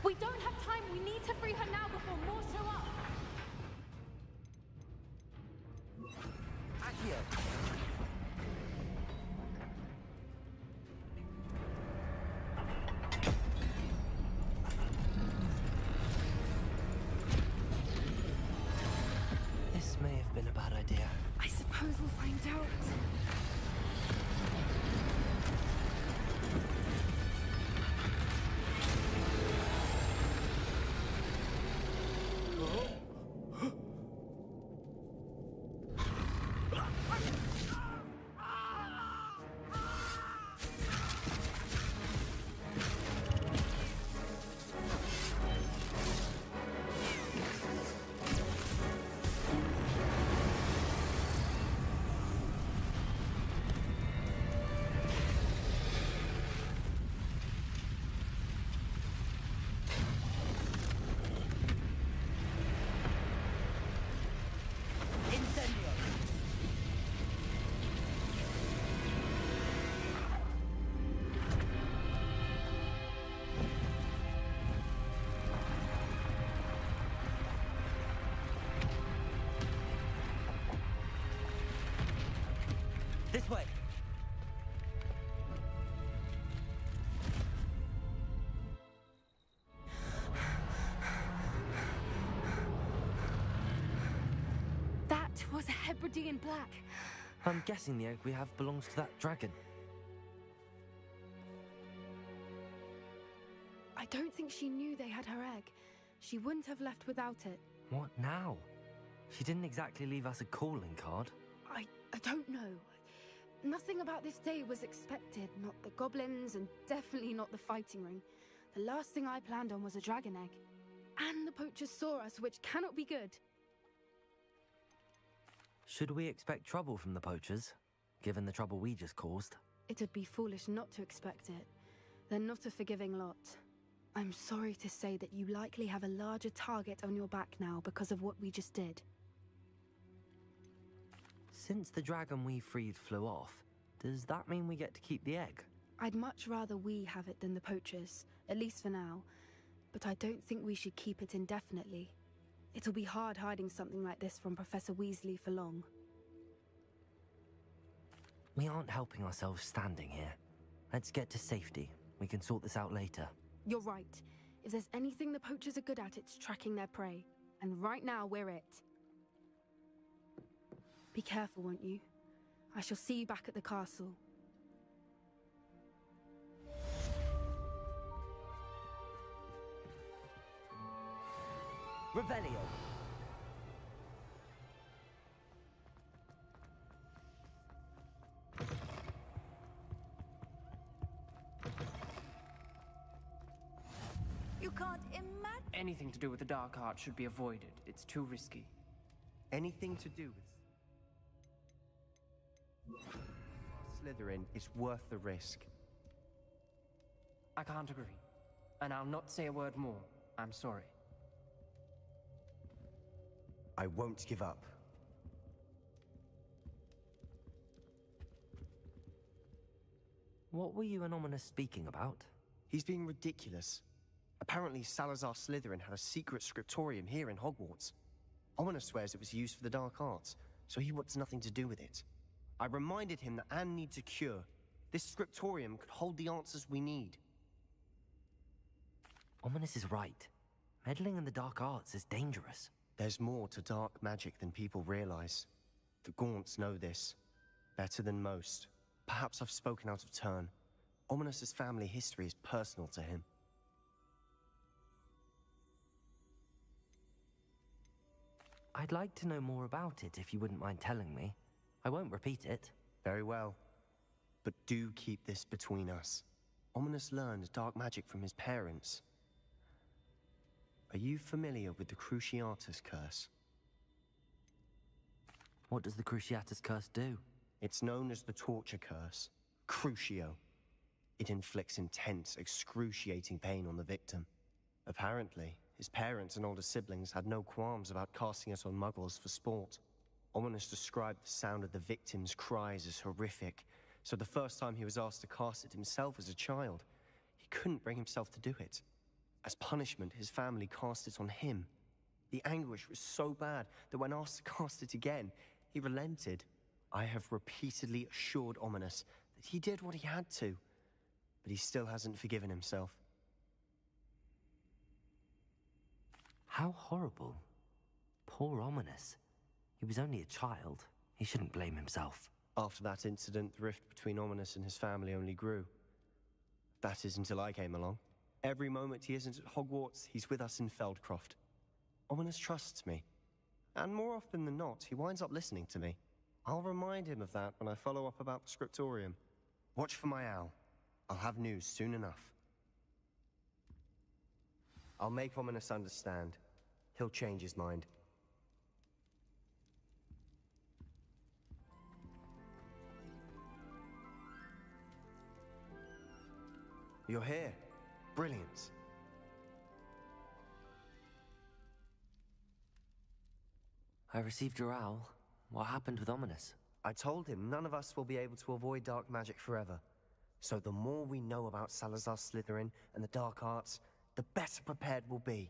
We don't have time. We need to free her now before more show up. Accio. This may have been a bad idea. I suppose we'll find out. was a Hebridean black. I'm guessing the egg we have belongs to that dragon. I don't think she knew they had her egg. She wouldn't have left without it. What now? She didn't exactly leave us a calling card. I don't know. Nothing about this day was expected. Not the goblins, and definitely not the fighting ring. The last thing I planned on was a dragon egg. And the poachers saw us, which cannot be good. Should we expect trouble from the poachers, given the trouble we just caused? It would be foolish not to expect it. They're not a forgiving lot. I'm sorry to say that you likely have a larger target on your back now because of what we just did. Since the dragon we freed flew off, does that mean we get to keep the egg? I'd much rather we have it than the poachers, at least for now. But I don't think we should keep it indefinitely. It'll be hard hiding something like this from Professor Weasley for long. We aren't helping ourselves standing here. Let's get to safety. We can sort this out later. You're right. If there's anything the poachers are good at, it's tracking their prey. And right now, we're it. Be careful, won't you? I shall see you back at the castle. Revelio! You can't imagine. Anything to do with the dark art should be avoided. It's too risky. Anything to do with Slytherin is worth the risk. I can't agree. And I'll not say a word more. I'm sorry. I won't give up. What were you and Ominous speaking about? He's being ridiculous. Apparently Salazar Slytherin had a secret scriptorium here in Hogwarts. Ominous swears it was used for the dark arts, so he wants nothing to do with it. I reminded him that Anne needs a cure. This scriptorium could hold the answers we need. Ominous is right. Meddling in the dark arts is dangerous. There's more to dark magic than people realize. The Gaunts know this. Better than most. Perhaps I've spoken out of turn. Ominous's family history is personal to him. I'd like to know more about it if you wouldn't mind telling me. I won't repeat it. Very well. But do keep this between us. Ominous learned dark magic from his parents. Are you familiar with the Cruciatus Curse? What does the Cruciatus Curse do? It's known as the Torture Curse. Crucio. It inflicts intense, excruciating pain on the victim. Apparently, his parents and older siblings had no qualms about casting it on muggles for sport. Ominous described the sound of the victim's cries as horrific, so the first time he was asked to cast it himself as a child, he couldn't bring himself to do it. As punishment, his family cast it on him. The anguish was so bad that when asked to cast it again, he relented. I have repeatedly assured Ominous that he did what he had to, but he still hasn't forgiven himself. How horrible. Poor Ominous. He was only a child. He shouldn't blame himself. After that incident, the rift between Ominous and his family only grew. That is until I came along. Every moment he isn't at Hogwarts, he's with us in Feldcroft. Ominous trusts me. And more often than not, he winds up listening to me. I'll remind him of that when I follow up about the scriptorium. Watch for my owl. I'll have news soon enough. I'll make Ominous understand. He'll change his mind. You're here. Brilliant. I received your owl. What happened with Ominous? I told him none of us will be able to avoid dark magic forever. So the more we know about Salazar Slytherin and the dark arts, the better prepared we'll be.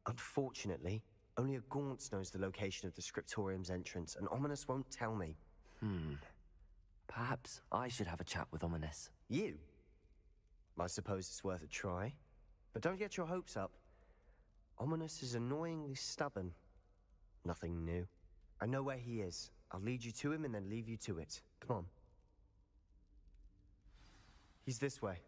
Unfortunately, only a Gaunt knows the location of the scriptorium's entrance, and Ominous won't tell me. Perhaps I should have a chat with Ominous. You? I suppose it's worth a try. But don't get your hopes up. Ominous is annoyingly stubborn. Nothing new. I know where he is. I'll lead you to him and then leave you to it. Come on. He's this way.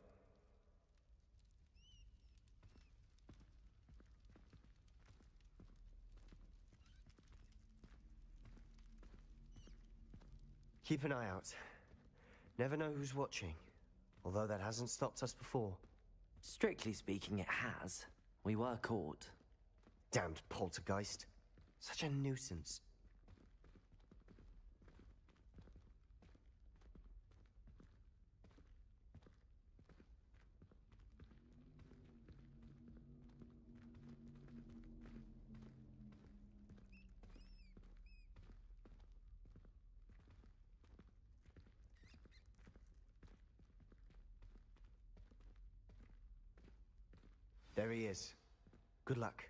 Keep an eye out. Never know who's watching. Although that hasn't stopped us before. Strictly speaking, it has. We were caught. Damned poltergeist. Such a nuisance. There he is. Good luck.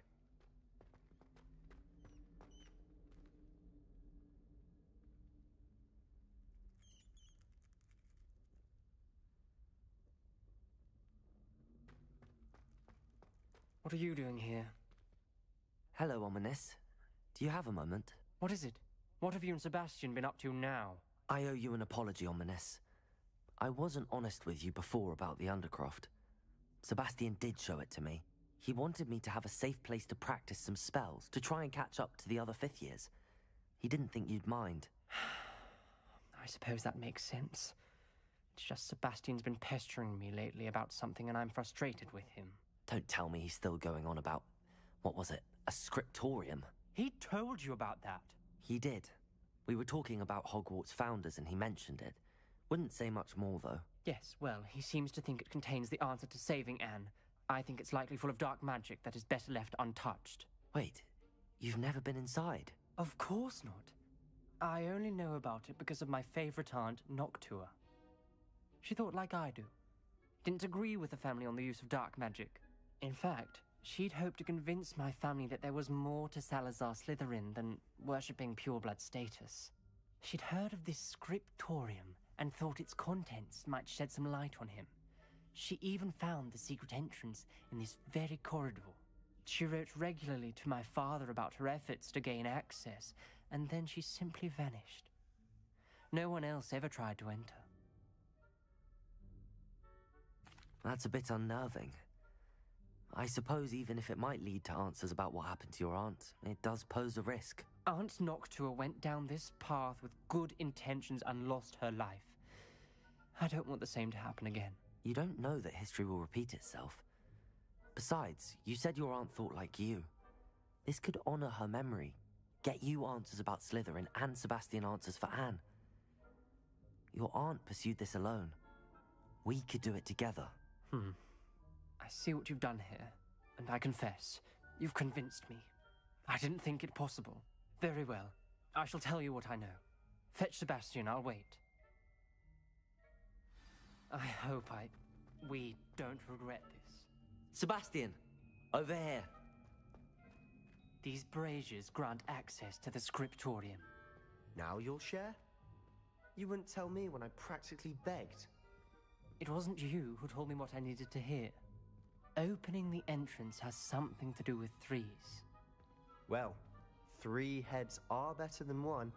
What are you doing here? Hello, Ominous. Do you have a moment? What is it? What have you and Sebastian been up to now? I owe you an apology, Ominous. I wasn't honest with you before about the Undercroft. Sebastian did show it to me. He wanted me to have a safe place to practice some spells, to try and catch up to the other fifth years. He didn't think you'd mind. I suppose that makes sense. It's just Sebastian's been pestering me lately about something and I'm frustrated with him. Don't tell me he's still going on about, what was it, a scriptorium? He told you about that? He did. We were talking about Hogwarts founders and he mentioned it. Wouldn't say much more, though. Yes, well, he seems to think it contains the answer to saving Anne. I think it's likely full of dark magic that is better left untouched. Wait, you've never been inside? Of course not. I only know about it because of my favorite aunt, Noctua. She thought like I do. Didn't agree with the family on the use of dark magic. In fact, she'd hoped to convince my family that there was more to Salazar Slytherin than worshipping pureblood status. She'd heard of this scriptorium and thought its contents might shed some light on him. She even found the secret entrance in this very corridor. She wrote regularly to my father about her efforts to gain access, and then she simply vanished. No one else ever tried to enter. That's a bit unnerving. I suppose even if it might lead to answers about what happened to your aunt, it does pose a risk. Aunt Noctua went down this path with good intentions and lost her life. I don't want the same to happen again. You don't know that history will repeat itself. Besides, you said your aunt thought like you. This could honor her memory, get you answers about Slytherin and Sebastian answers for Anne. Your aunt pursued this alone. We could do it together. I see what you've done here, and I confess, you've convinced me. I didn't think it possible. Very well. I shall tell you what I know. Fetch Sebastian, I'll wait. I hope we don't regret this. Sebastian, over here. These braziers grant access to the scriptorium. Now you'll share? You wouldn't tell me when I practically begged. It wasn't you who told me what I needed to hear. Opening the entrance has something to do with threes. Well, 3 heads are better than 1.